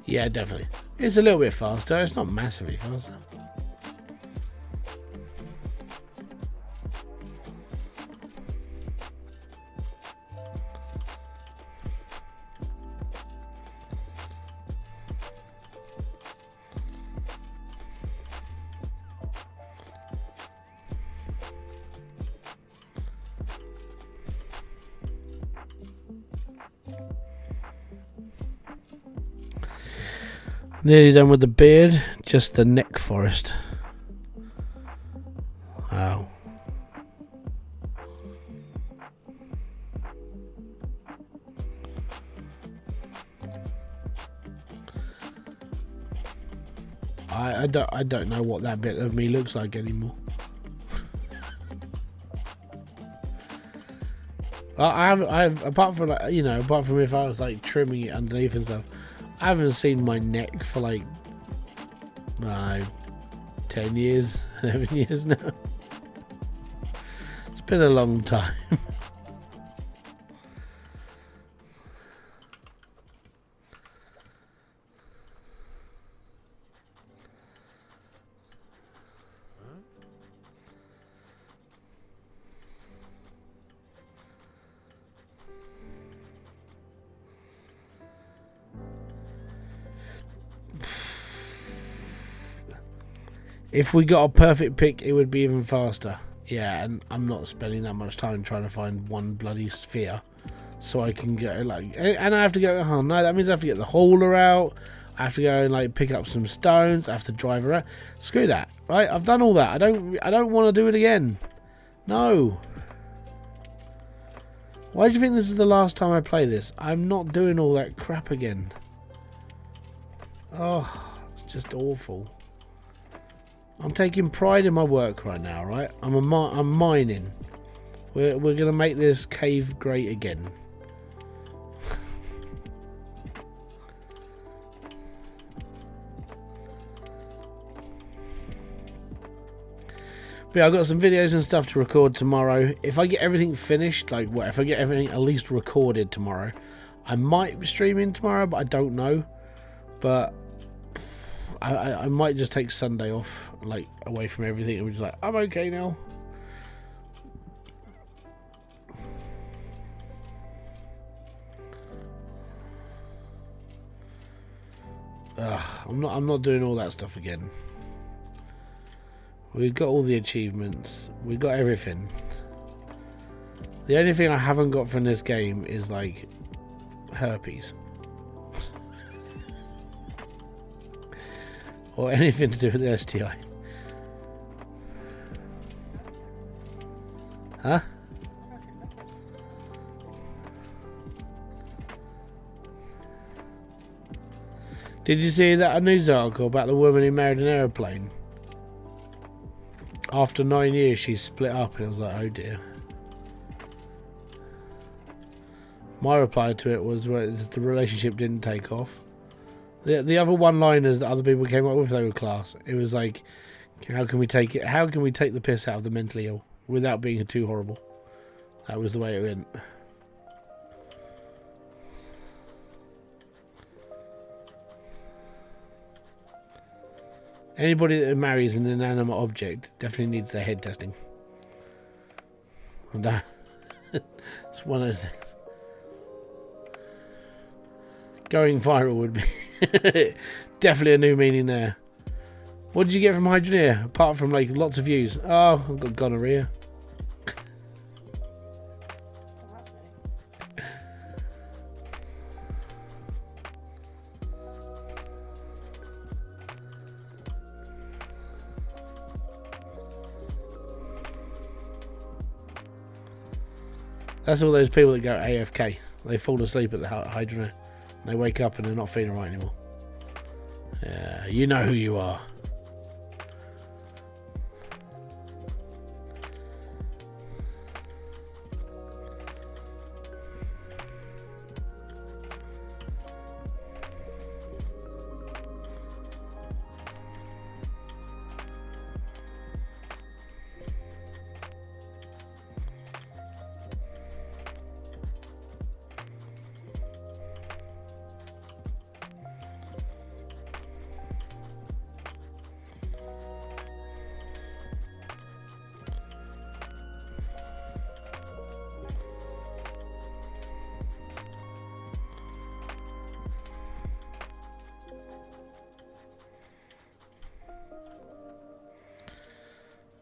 Speaker 1: Yeah, definitely. It's a little bit faster. It's not massively faster. Nearly done with the beard, just the neck forest. Wow. I don't know what that bit of me looks like anymore. I've apart from like, you know, apart from if I was like trimming it underneath and stuff, I haven't seen my neck for like 10 years, 11 years now. It's been a long time. If we got a perfect pick, it would be even faster. Yeah, and I'm not spending that much time trying to find one bloody sphere so I can go like, and I have to go, oh no, that means I have to get the hauler out. I have to go and like pick up some stones. I have to drive around. Screw that, right? I've done all that. I don't want to do it again. No. Why do you think this is the last time I play this? I'm not doing all that crap again. Oh, just awful. I'm taking pride in my work right now, right? I'm mining. We're gonna make this cave great again. But yeah, I've got some videos and stuff to record tomorrow. If I get everything finished, like what? If I get everything at least recorded tomorrow, I might be streaming tomorrow, but I don't know. But I might just take Sunday off, like away from everything, and we're just like, I'm okay now. I'm not doing all that stuff again. We've got all the achievements. We've got everything. The only thing I haven't got from this game is like herpes. Or anything to do with the STI. Huh? Did you see that news article about the woman who married an aeroplane? After 9 years, she split up, and it was like, oh dear. My reply to it was, well, the relationship didn't take off. The other one-liners that other people came up with, they were class. It was like, how can we take the piss out of the mentally ill without being too horrible? That was the way it went. Anybody that marries an inanimate object definitely needs their head testing. And it's one of those things. Going viral would be definitely a new meaning there. What did you get from Hydroneer? Apart from like lots of views. Oh, I've got gonorrhea. That's all those people that go AFK. They fall asleep at the Hydroneer. They wake up and they're not feeling right anymore. Yeah, you know who you are.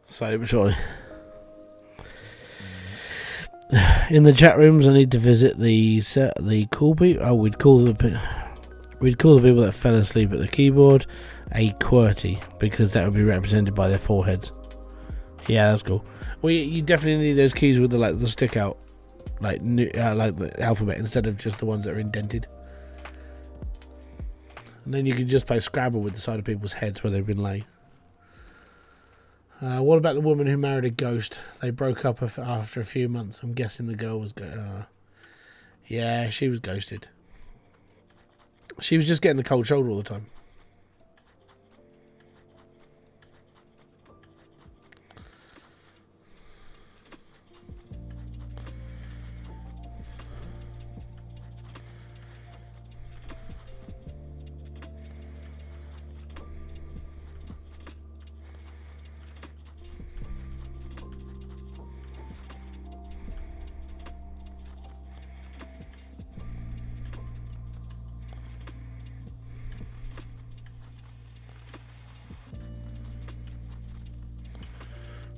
Speaker 1: Slowly but surely. In the chat rooms, I need to visit the cool people. Oh, we'd call the people that fell asleep at the keyboard a QWERTY, because that would be represented by their foreheads. Yeah, that's cool. Well, you definitely need those keys with the stick out, like the alphabet, instead of just the ones that are indented. And then you can just play Scrabble with the side of people's heads where they've been laying. What about the woman who married a ghost? They broke up after a few months. I'm guessing the girl was... yeah, she was ghosted. She was just getting the cold shoulder all the time.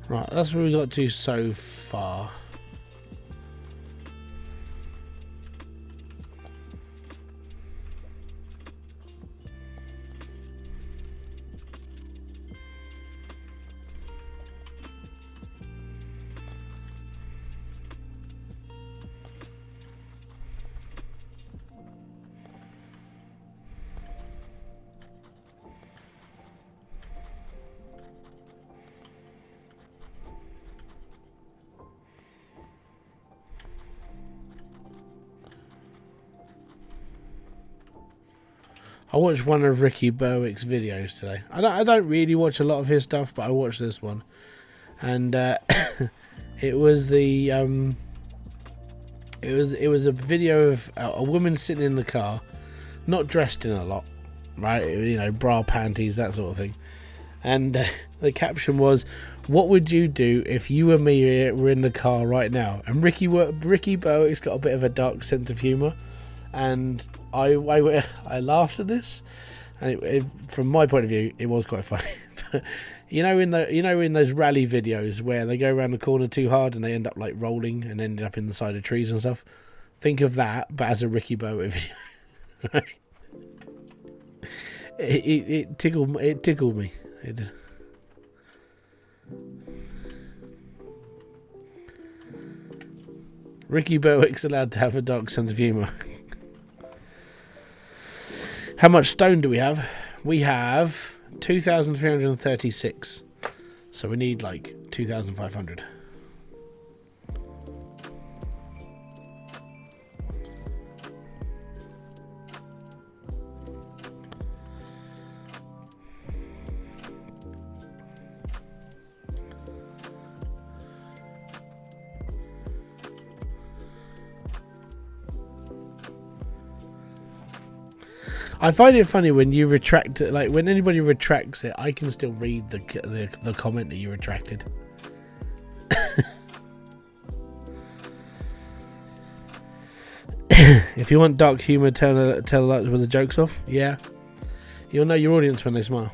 Speaker 1: Right, that's where we got to so far. I watched one of Ricky Berwick's videos today. I don't really watch a lot of his stuff, but I watched this one, and it was the it was a video of a woman sitting in the car, not dressed in a lot, right? You know, bra, panties, that sort of thing. And the caption was, "What would you do if you and me were in the car right now?" And Ricky Berwick's got a bit of a dark sense of humour, and I laughed at this, and from my point of view, it was quite funny. You know, in those rally videos where they go around the corner too hard and they end up like rolling and ended up in the side of trees and stuff. Think of that, but as a Ricky Berwick video. Right? It tickled me. It did. Ricky Berwick's allowed to have a dark sense of humour. How much stone do we have? We have 2,336. So we need like 2,500. I find it funny when you retract it, like when anybody retracts it, I can still read the comment that you retracted. If you want dark humour, tell the lights with the jokes off. Yeah, you'll know your audience when they smile.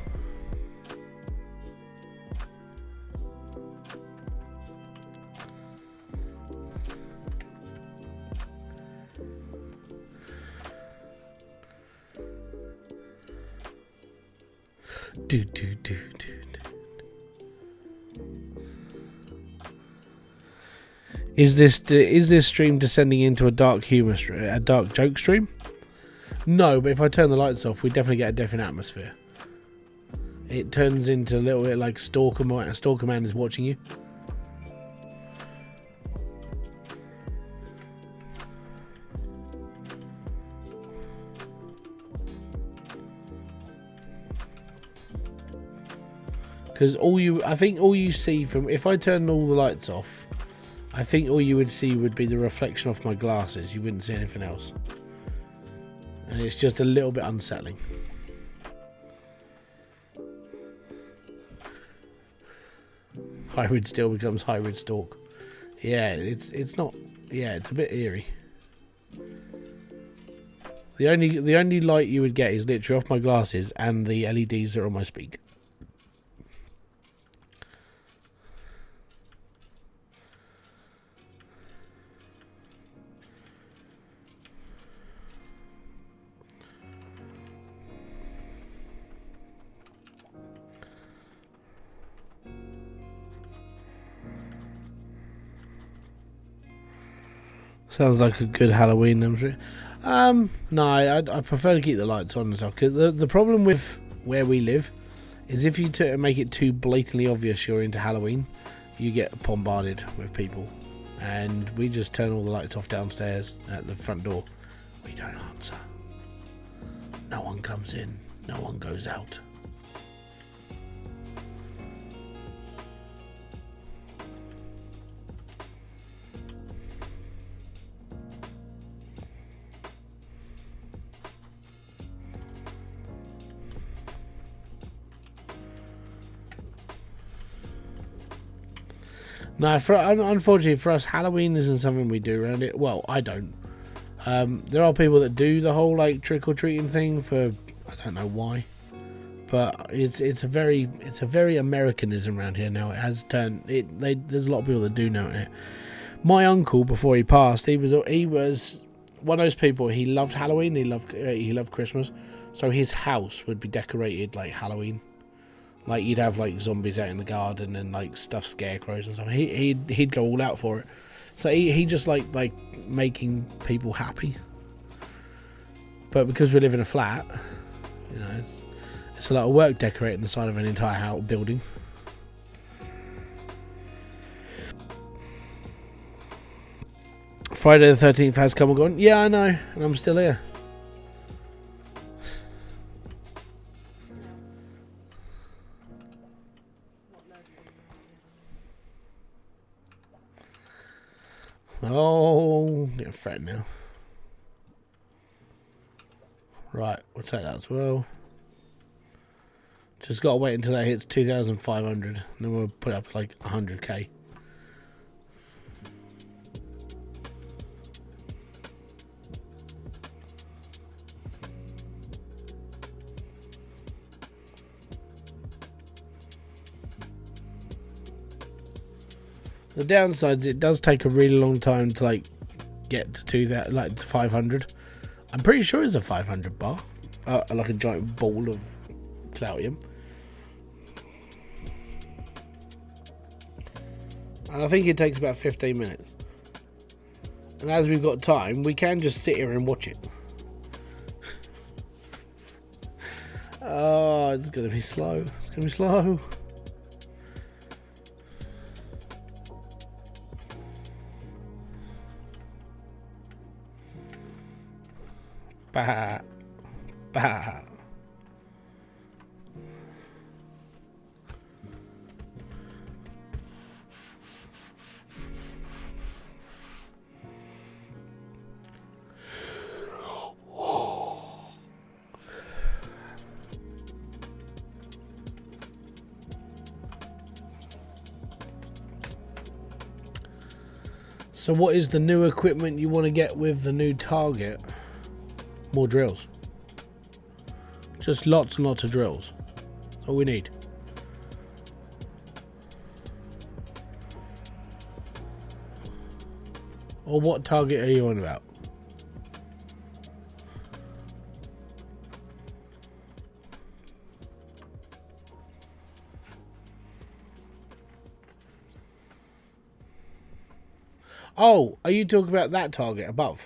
Speaker 1: Is this stream descending into a dark joke stream? No, but if I turn the lights off, we definitely get a different atmosphere. It turns into a little bit like Stalker Man is watching you. Because I think all you see from, if I turn all the lights off, I think all you would see would be the reflection off my glasses. You wouldn't see anything else. And it's just a little bit unsettling. Hybridsteel becomes hybrid stalk. Yeah, it's not. Yeah, it's a bit eerie. The only light you would get is literally off my glasses and the LEDs that are on my speaker. Sounds like a good Halloween demonstration. No, I prefer to keep the lights on and stuff. Cause the problem with where we live is if you make it too blatantly obvious you're into Halloween, you get bombarded with people. And we just turn all the lights off downstairs at the front door. We don't answer. No one comes in. No one goes out. No, unfortunately for us, Halloween isn't something we do around it. Well, I don't. There are people that do the whole like trick or treating thing for, I don't know why, but it's a very Americanism around here now. It has turned there's a lot of people that do know it. My uncle, before he passed, he was one of those people. He loved Halloween. He loved Christmas, so his house would be decorated like Halloween. Like you'd have like zombies out in the garden and like stuffed scarecrows and stuff. He'd go all out for it. So he just like making people happy. But because we live in a flat, you know, it's a lot of work decorating the side of an entire house building. Friday the 13th has come and gone. Yeah, I know, and I'm still here. Oh, getting threatened now. Right, we'll take that as well. Just got to wait until that hits 2,500, and then we'll put it up to like 100k. The downside is it does take a really long time to like get to that, like to 500. I'm pretty sure it's a 500 bar, like a giant ball of Cloutium. And I think it takes about 15 minutes. And as we've got time, we can just sit here and watch it. Oh, it's gonna be slow. It's gonna be slow. Bah. Bah. So what is the new equipment you want to get with the new target? More drills. Just lots and lots of drills. That's all we need. Or what target are you on about? Oh, are you talking about that target above?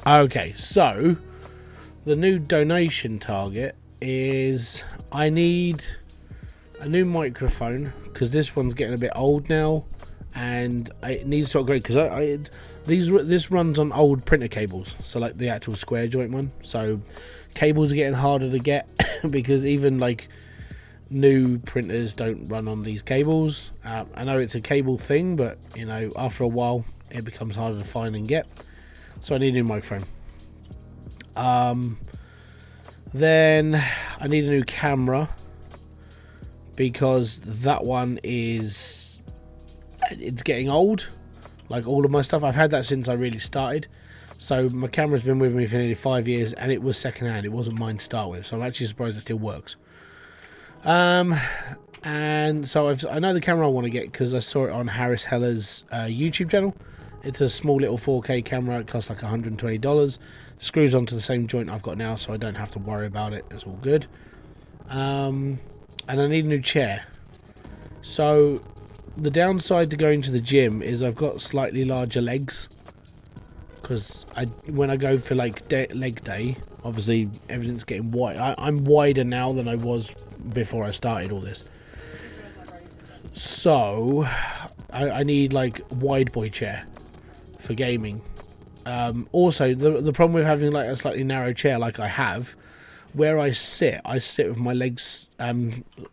Speaker 1: Okay, so the new donation target is I need a new microphone because this one's getting a bit old now. And it needs to upgrade because this runs on old printer cables, so like the actual square joint one. So cables are getting harder to get because even like new printers don't run on these cables. I know it's a cable thing, but you know, after a while it becomes harder to find and get. So I need a new microphone. Then I need a new camera because that one it's getting old, like all of my stuff. I've had that since I really started, so my camera's been with me for nearly 5 years, and it was second hand. It wasn't mine to start with, so I'm actually surprised it still works. And so I know the camera I want to get because I saw it on Harris Heller's YouTube channel. It's a small little 4K camera. It costs like $120. Screws onto the same joint I've got now, so I don't have to worry about it. It's all good. And I need a new chair. So the downside to going to the gym is I've got slightly larger legs because when I go for like leg day, obviously everything's getting wide. I'm wider now than I was before I started all this, so I need like wide boy chair for gaming. Also the problem with having like a slightly narrow chair like I have, where I sit with my legs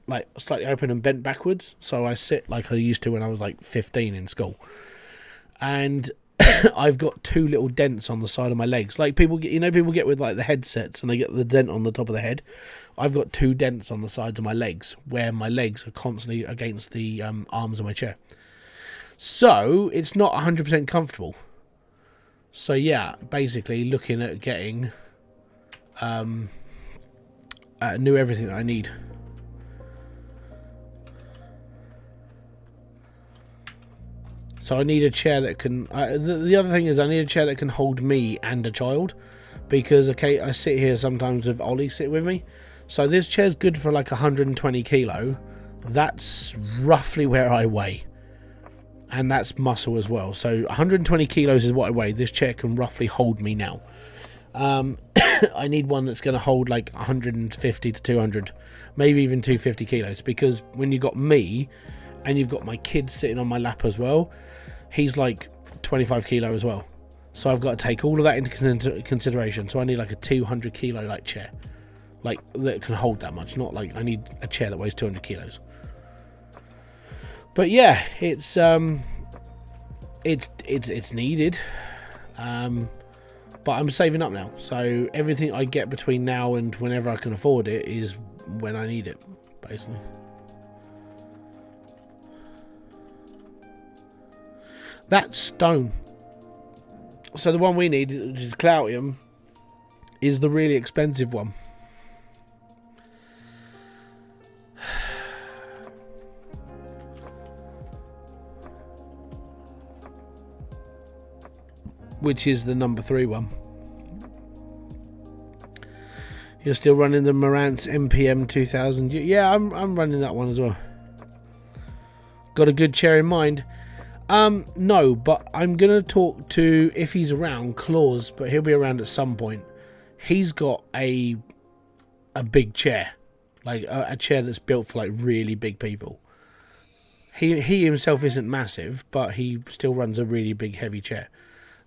Speaker 1: like slightly open and bent backwards, so I sit like I used to when I was like 15 in school. And I've got two little dents on the side of my legs, like people get, people get with like the headsets and they get the dent on the top of the head. I've got two dents on the sides of my legs where my legs are constantly against the arms of my chair, so it's not 100% comfortable. So yeah, basically looking at getting new everything that I need. So I need a chair that can the other thing is I need a chair that can hold me and a child, because okay, I sit here sometimes with Ollie sit with me, so this chair's good for like 120 kilo. That's roughly where I weigh, and that's muscle as well. So 120 kilos is what I weigh. This chair can roughly hold me now. I need one that's going to hold like 150 to 200, maybe even 250 kilos, because when you've got me and you've got my kids sitting on my lap as well, he's like 25 kilo as well. So I've got to take all of that into consideration. So I need like a 200 kilo like chair, like that can hold that much. Not like I need a chair that weighs 200 kilos. But yeah, it's needed. But I'm saving up now, so everything I get between now and whenever I can afford it is when I need it, basically. That stone, so the one we need, which is Cloutium, is the really expensive one. Which is the number 3 one. You're still running the Marantz MPM 2000. Yeah, I'm running that one as well. Got a good chair in mind? No, but I'm gonna talk to, if he's around, Claus, but he'll be around at some point. He's got a big chair, like a chair that's built for like really big people. He himself isn't massive, but he still runs a really big heavy chair.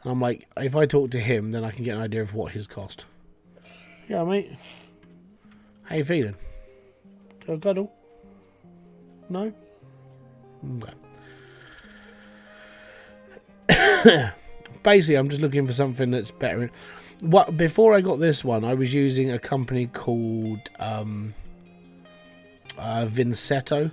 Speaker 1: And I'm like, if I talk to him, then I can get an idea of what his cost. Yeah, mate. How you feeling? Got a cuddle? No? Okay. Basically, I'm just looking for something that's better. Before I got this one, I was using a company called Vinsetto.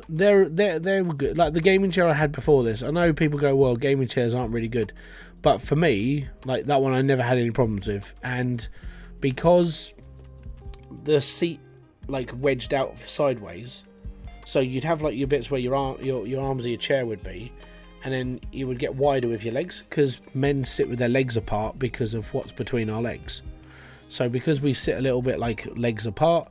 Speaker 1: They were good. Like the gaming chair I had before this. I know people go, well, gaming chairs aren't really good, but for me, like that one, I never had any problems with. And because the seat like wedged out sideways, so you'd have like your bits where your arms of your chair would be, and then you would get wider with your legs, because men sit with their legs apart because of what's between our legs. So because we sit a little bit like legs apart,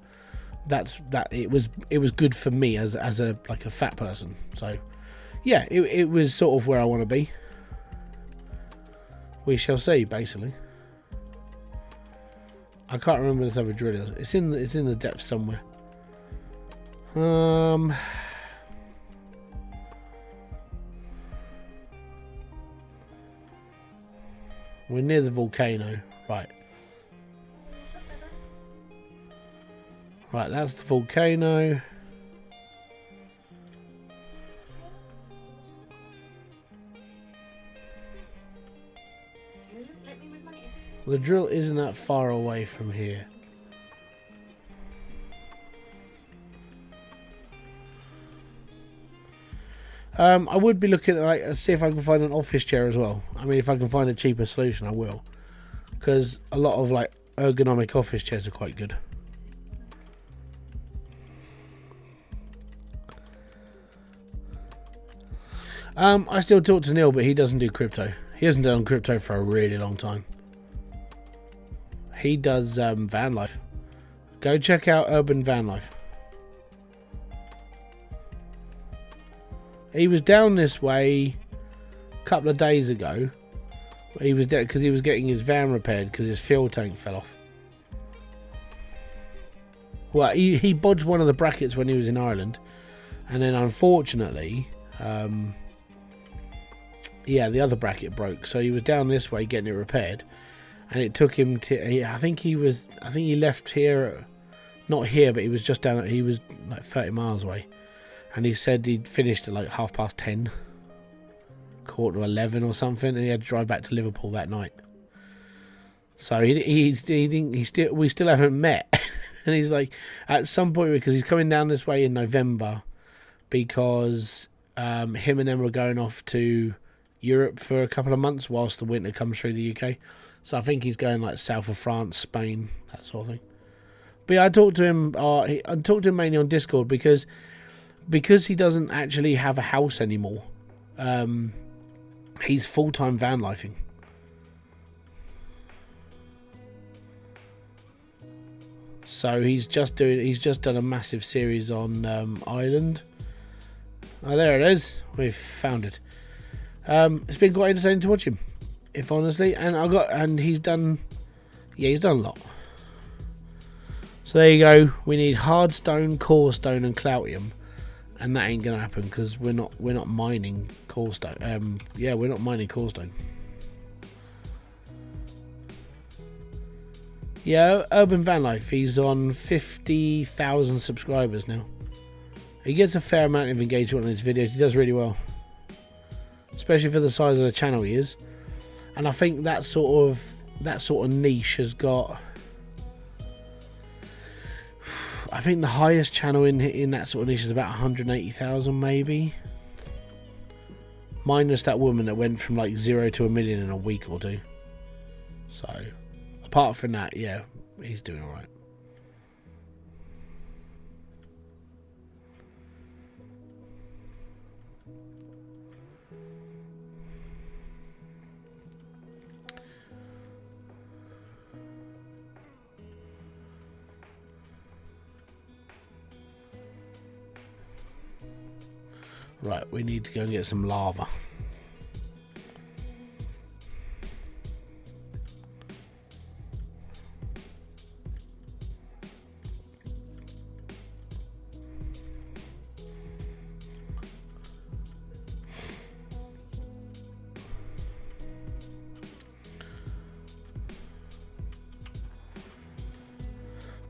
Speaker 1: it was good for me as a like a fat person. So yeah, it was sort of where I want to be. We shall see, basically. I can't remember this other drill is. It's in the depths somewhere. We're near the volcano, right? Right, that's the volcano. The drill isn't that far away from here. I would be looking at like see if I can find an office chair as well. I mean, if I can find a cheaper solution, I will, because a lot of like ergonomic office chairs are quite good. I still talk to Neil, but he doesn't do crypto. He hasn't done crypto for a really long time. He does van life. Go check out Urban Van Life. He was down this way a couple of days ago. He was there because he was getting his van repaired because his fuel tank fell off. Well, he bodged one of the brackets when he was in Ireland, and then unfortunately, yeah, the other bracket broke. So he was down this way getting it repaired, and it took him to. I think he left here, not here, but he was just down. He was like 30 miles away. And he said he'd finished at like 10:30, 11:15 or something, and he had to drive back to Liverpool that night. So we still haven't met. And he's like, at some point, because he's coming down this way in November, because him and them were going off to Europe for a couple of months whilst the winter comes through the UK. So I think he's going like south of France, Spain, that sort of thing. But yeah, I talked to him. I talked to him mainly on Discord because he doesn't actually have a house anymore. He's full-time van lifing. So he's just done a massive series on Ireland. Oh, there it is. We've found it. It's been quite entertaining to watch him, if honestly. And he's done a lot. So there you go. We need hard stone, core stone, and Cloutium. and that ain't gonna happen because we're not mining coalstone. Yeah, we're not mining coalstone. Yeah, Urban Van Life. He's on 50,000 subscribers now. He gets a fair amount of engagement on his videos. He does really well, especially for the size of the channel he is. And I think that sort of niche has got. I think the highest channel in that sort of niche is about 180,000 maybe. Minus that woman that went from like 0 to 1 million in a week or two. So, apart from that, yeah, he's doing alright. Right, we need to go and get some lava.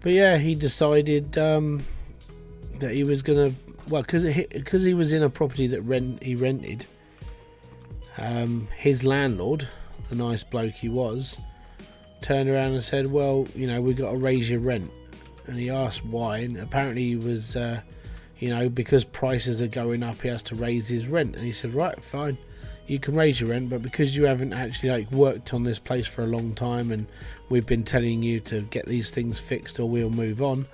Speaker 1: But yeah, he decided that he was gonna, well, because he was in a property that he rented. His landlord, the nice bloke he was, turned around and said, "Well, you know, we got to raise your rent." And he asked why, and apparently he was, you know, because prices are going up, he has to raise his rent. And he said, "Right, fine, you can raise your rent, but because you haven't actually like worked on this place for a long time, and we've been telling you to get these things fixed or we'll move on."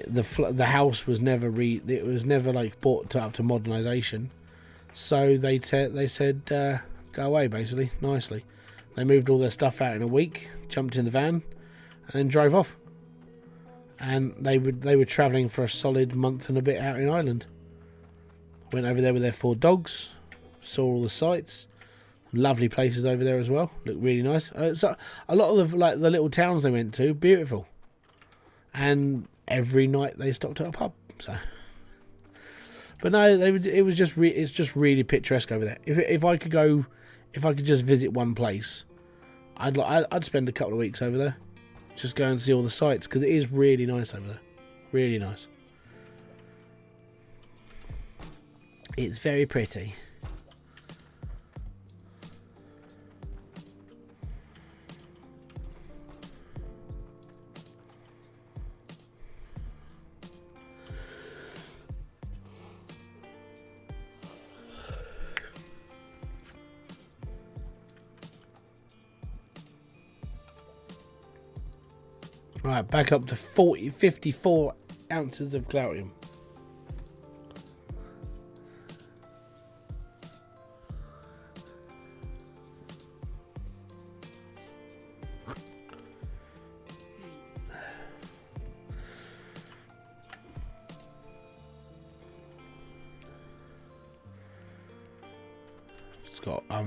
Speaker 1: The house was never like brought up to modernisation, so they said go away, basically, nicely. They moved all their stuff out in a week, jumped in the van, and then drove off. And they were travelling for a solid month and a bit out in Ireland. Went over there with their 4 dogs, saw all the sights, lovely places over there as well. Looked really nice. So a lot of the little towns they went to, beautiful, and every night they stopped at a pub. So, but no, it's just really picturesque over there. If I could just visit one place, I'd spend a couple of weeks over there, just go and see all the sights, because it is really nice over there, really nice. It's very pretty. Right, back up to 54 ounces of glaucium.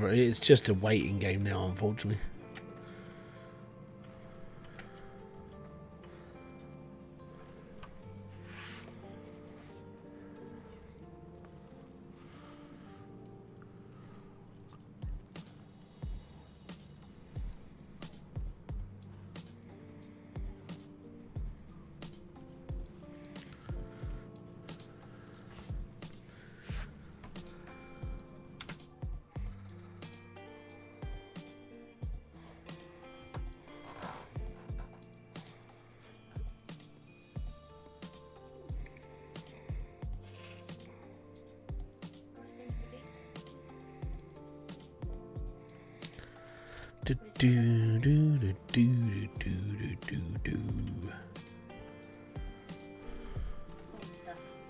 Speaker 1: It's just a waiting game now, unfortunately.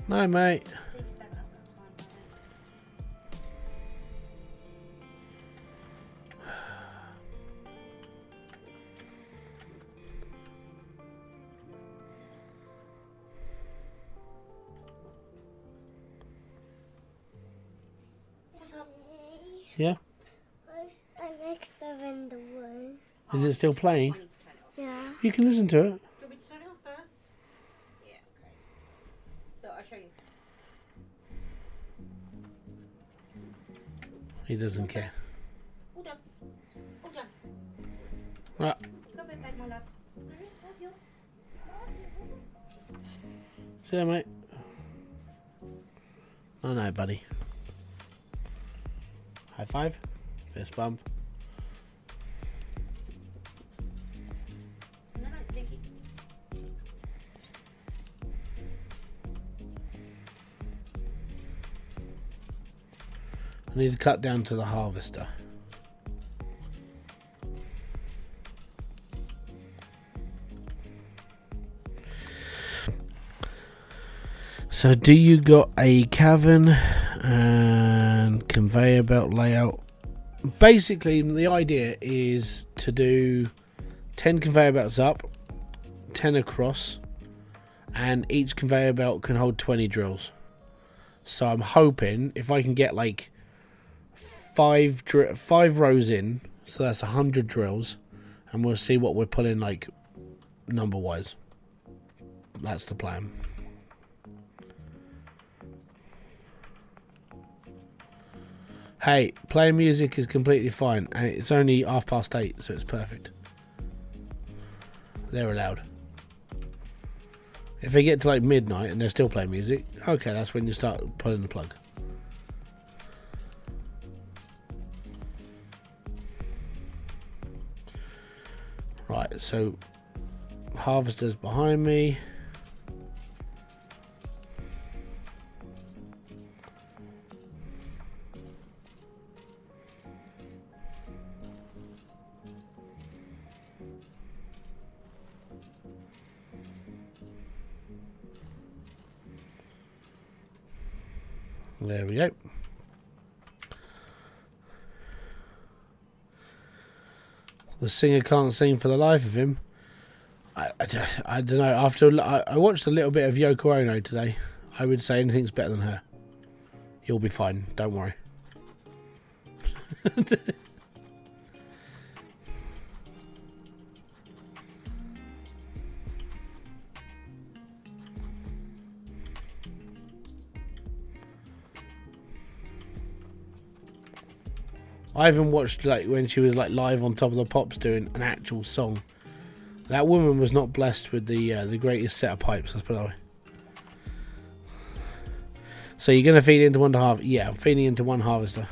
Speaker 1: No, mate. Yeah.
Speaker 5: Alexa in the room.
Speaker 1: Is it still playing?
Speaker 5: Yeah.
Speaker 1: You can listen to it.
Speaker 6: Do you want me to turn it off there? Yeah, okay. Look, I'll show you.
Speaker 1: He doesn't care.
Speaker 6: All done. All done.
Speaker 1: Right.
Speaker 6: Go bed, my love. Love you.
Speaker 1: See ya, mate. Oh no, buddy. High five. Fist bump.
Speaker 6: No, no, it's Vicky.
Speaker 1: I need to cut down to the harvester. So do you got a cavern and conveyor belt layout? Basically the idea is to do 10 conveyor belts up, 10 across, and each conveyor belt can hold 20 drills. So I'm hoping if I can get like 5 rows in, so that's 100 drills, and we'll see what we're pulling like number wise. That's the plan. Hey, playing music is completely fine, and it's only 8:30, so it's perfect. They're allowed. If they get to like midnight and they're still playing music, okay, that's when you start pulling the plug. Right, so harvester's behind me. There we go. The singer can't sing for the life of him. I don't know. After I watched a little bit of Yoko Ono today, I would say anything's better than her. You'll be fine. Don't worry. I even watched like when she was like live on Top of the Pops doing an actual song. That woman was not blessed with the greatest set of pipes, let's put it that way. So you're going to feed into one harvester? Yeah, I'm feeding into one harvester.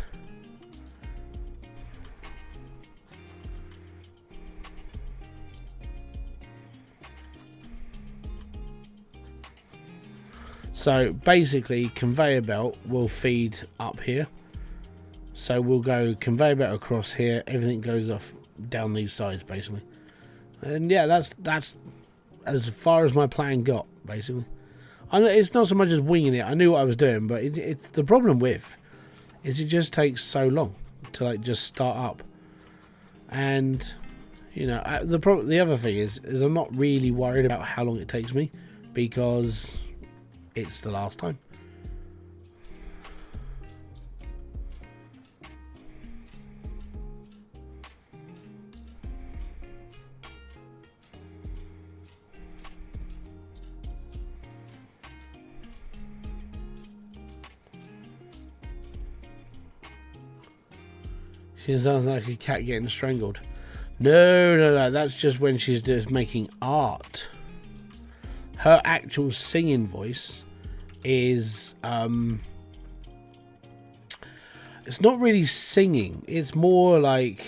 Speaker 1: So basically conveyor belt will feed up here. So we'll go conveyor belt across here, everything goes off down these sides basically. And yeah, that's as far as my plan got basically. It's not so much as winging it. I knew what I was doing, but the problem with is it just takes so long to like just start up. And you know, the other thing is I'm not really worried about how long it takes me because it's the last time. She sounds like a cat getting strangled. No, that's just when she's just making art. Her actual singing voice is it's not really singing, it's more like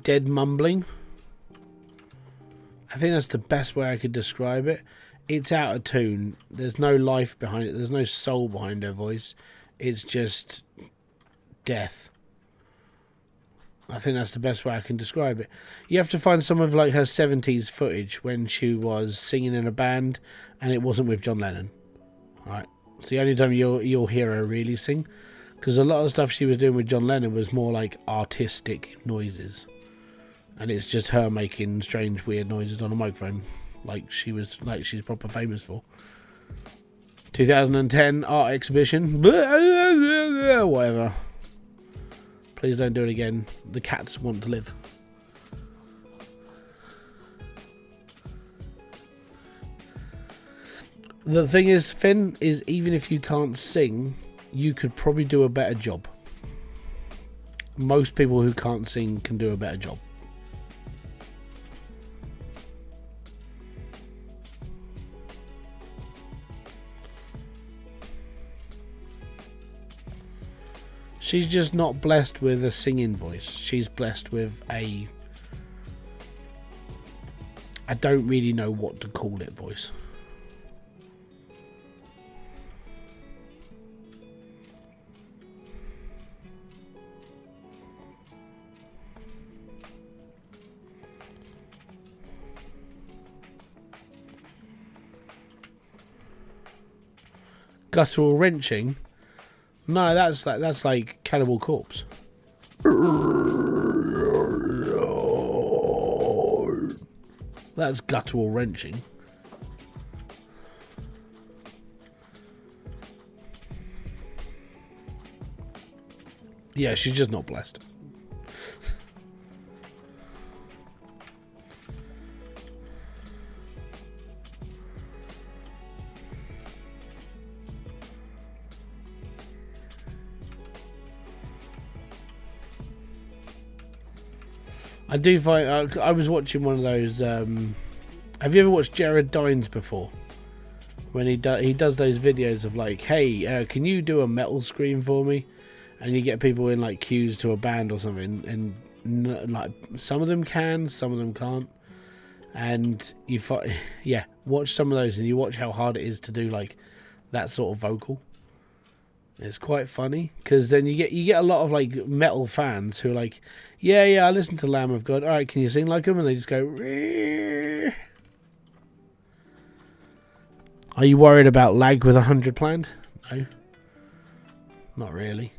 Speaker 1: dead mumbling. I think that's the best way I could describe it. It's out of tune. There's no life behind it. There's no soul behind her voice. It's just death. I think that's the best way I can describe it. You have to find some of like her 70s footage when she was singing in a band and it wasn't with John Lennon. Alright, it's the only time you'll hear her really sing, because a lot of stuff she was doing with John Lennon was more like artistic noises, and it's just her making strange weird noises on a microphone like she's proper famous for. 2010 art exhibition, whatever. Please don't do it again. The cats want to live. The thing is, Finn, is even if you can't sing, you could probably do a better job. Most people who can't sing can do a better job. She's just not blessed with a singing voice. She's blessed with a... I don't really know what to call it voice. Guttural wrenching? No, that's like Cannibal Corpse. That's guttural wrenching. Yeah, she's just not blessed. I do find I was watching one of those. Have you ever watched Jared Dines before? When he does those videos of like, hey, can you do a metal scream for me? And you get people in like queues to a band or something, and like some of them can, some of them can't. And you yeah, watch some of those, and you watch how hard it is to do like that sort of vocal. It's quite funny because then you get a lot of like metal fans who are like, yeah, I listen to Lamb of God. All right, can you sing like them? And they just go. Ree. Are you worried about lag with 100 planned? No, not really.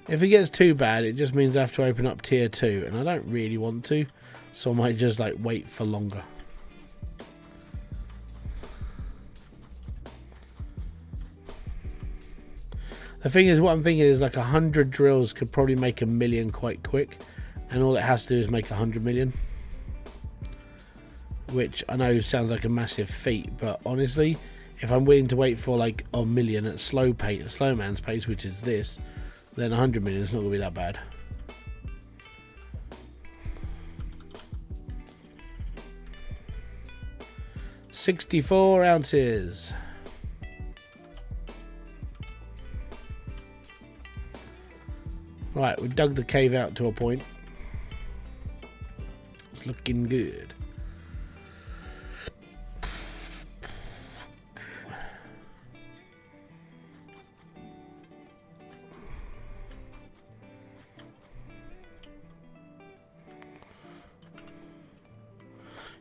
Speaker 1: If it gets too bad, it just means I have to open up tier 2, and I don't really want to, so I might just like wait for longer. The thing is, what I'm thinking is like 100 drills could probably make 1 million quite quick, and all it has to do is make 100 million. Which I know sounds like a massive feat, but honestly, if I'm willing to wait for like 1 million at slow man's pace, which is this, then 100 million is not going to be that bad. $64 ounces. Right, we've dug the cave out to a point. It's looking good.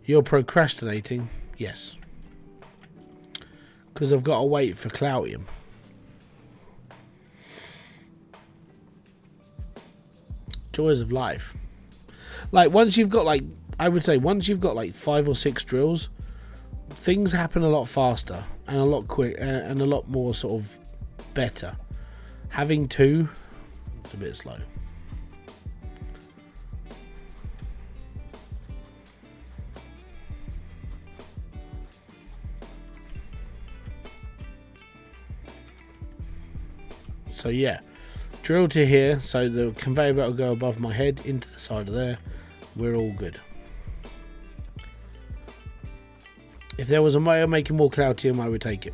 Speaker 1: You're procrastinating? Yes. Because I've got to wait for Cloutium. Joys of life. Like, once you've got, like, I would say, once you've got, like, 5 or 6 drills, things happen a lot faster and a lot quick and a lot more sort of better. Having 2, it's a bit slow. So yeah, drill to here, so the conveyor belt will go above my head into the side of there. We're all good. If there was a way of making more Cloutium, I would take it.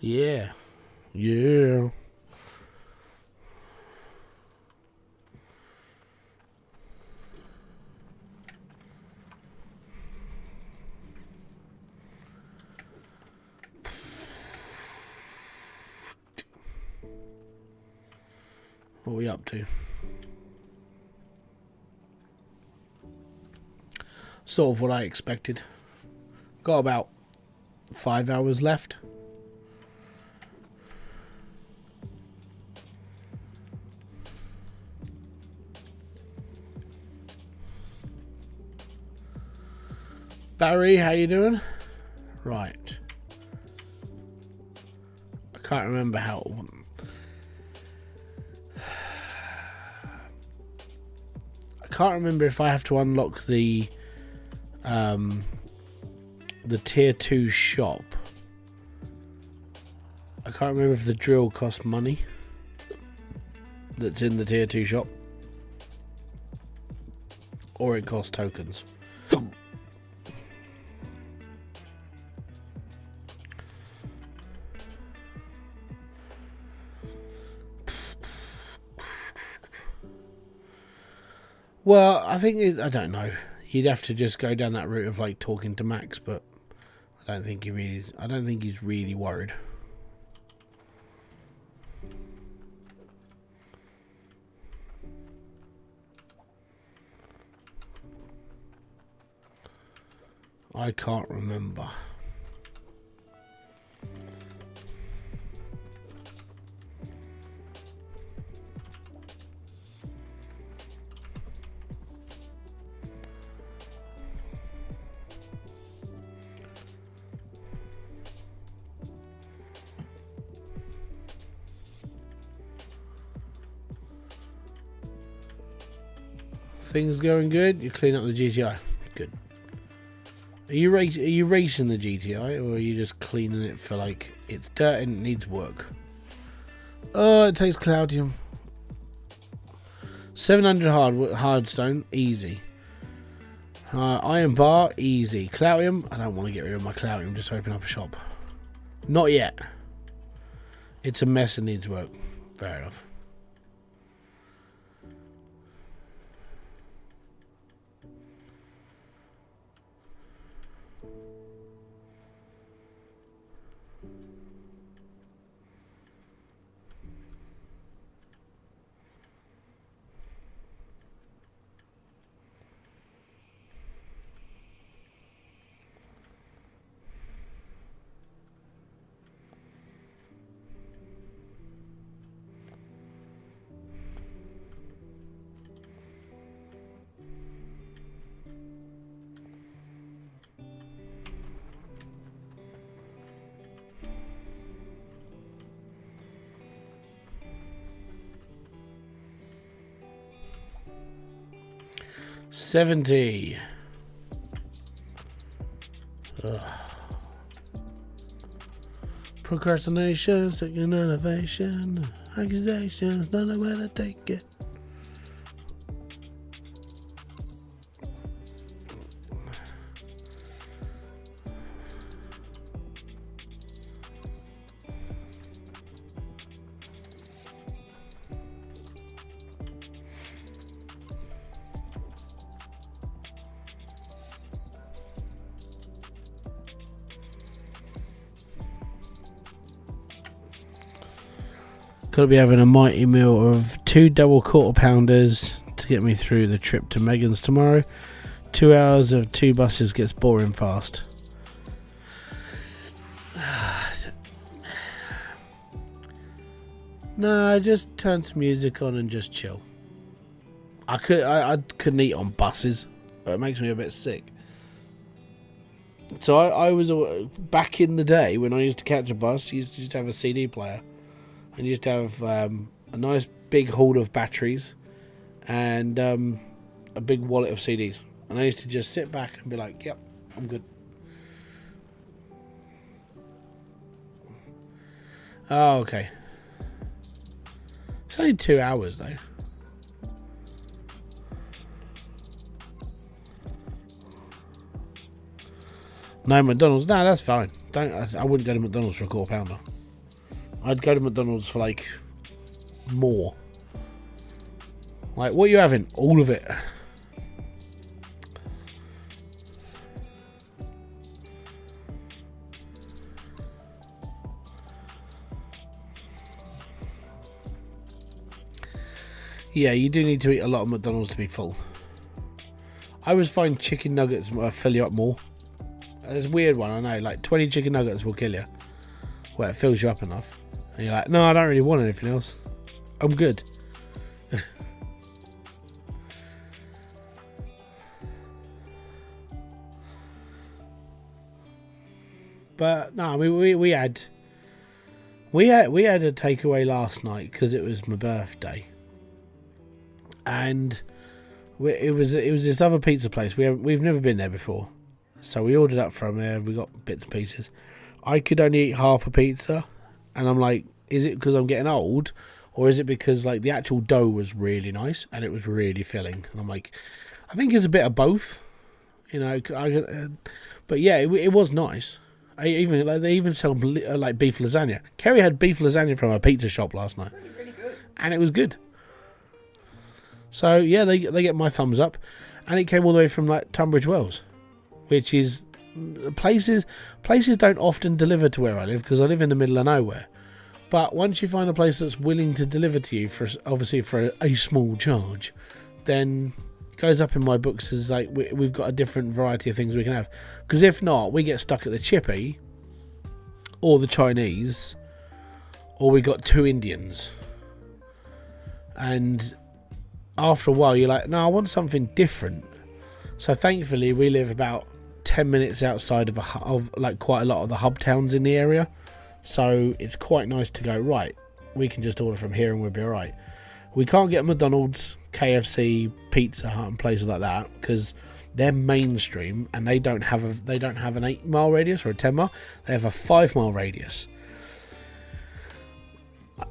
Speaker 1: Yeah. Yeah. What are we up to? Sort of what I expected. Got about 5 hours left. Barry, how you doing? Right. I can't remember how. I can't remember if I have to unlock the tier 2 shop. I can't remember if the drill costs money that's in the tier 2 shop, or it costs tokens. Well, I think I don't know. You'd have to just go down that route of like talking to Max, but I don't think he's really worried. I can't remember. Things going good? You clean up the GTI. Good. Are you racing the GTI, or are you just cleaning it for like it's dirt and it needs work? Oh, it takes Cloudium. 700 hardstone, easy. Iron bar, easy. Cloudium, I don't want to get rid of my Cloudium. Just open up a shop. Not yet. It's a mess and needs work. Fair enough. $70. Ugh. Procrastination, second elevation, accusations, don't know where to take it. Gotta be having a mighty meal of 2 double quarter pounders to get me through the trip to Megan's tomorrow. 2 hours of 2 buses gets boring fast. No, just turn some music on and just chill. I couldn't eat on buses. It makes me a bit sick. So I was back in the day when I used to catch a bus. I used to just have a CD player. And used to have a nice big haul of batteries and a big wallet of CDs. And I used to just sit back and be like, yep, I'm good. Oh, okay. It's only 2 hours, though. No McDonald's? No, that's fine. I wouldn't go to McDonald's for a quarter pounder. I'd go to McDonald's for like more. Like, what are you having? All of it. Yeah, you do need to eat a lot of McDonald's to be full. I always find chicken nuggets fill you up more. It's a weird one, I know. Like 20 chicken nuggets will kill you. Well, it fills you up enough. And you're like, no, I don't really want anything else. I'm good. But no, I mean we had a takeaway last night because it was my birthday, and it was this other pizza place. We've never been there before, so we ordered up from there. We got bits and pieces. I could only eat half a pizza, and I'm like, is it because I'm getting old, or is it because like the actual dough was really nice and it was really filling? And I'm like, I think it's a bit of both, you know. But yeah, it was nice. They even sell like beef lasagna. Kerry had beef lasagna from a pizza shop last night,
Speaker 6: Really good.
Speaker 1: and it was good. So yeah, they get my thumbs up, and it came all the way from like Tunbridge Wells, which is places don't often deliver to where I live because I live in the middle of nowhere. But once you find a place that's willing to deliver to you for a small charge, then it goes up in my books as like we've got a different variety of things we can have. Because if not, we get stuck at the chippy, or the Chinese, or we got 2 Indians. And after a while, you're like, no, I want something different. So thankfully, we live about 10 minutes outside of like quite a lot of the hub towns in the area. So it's quite nice to go, right, we can just order from here and we'll be alright. We can't get McDonald's, KFC, Pizza Hut and places like that because they're mainstream and they don't have an 8-mile radius or a 10-mile. They have a 5-mile radius.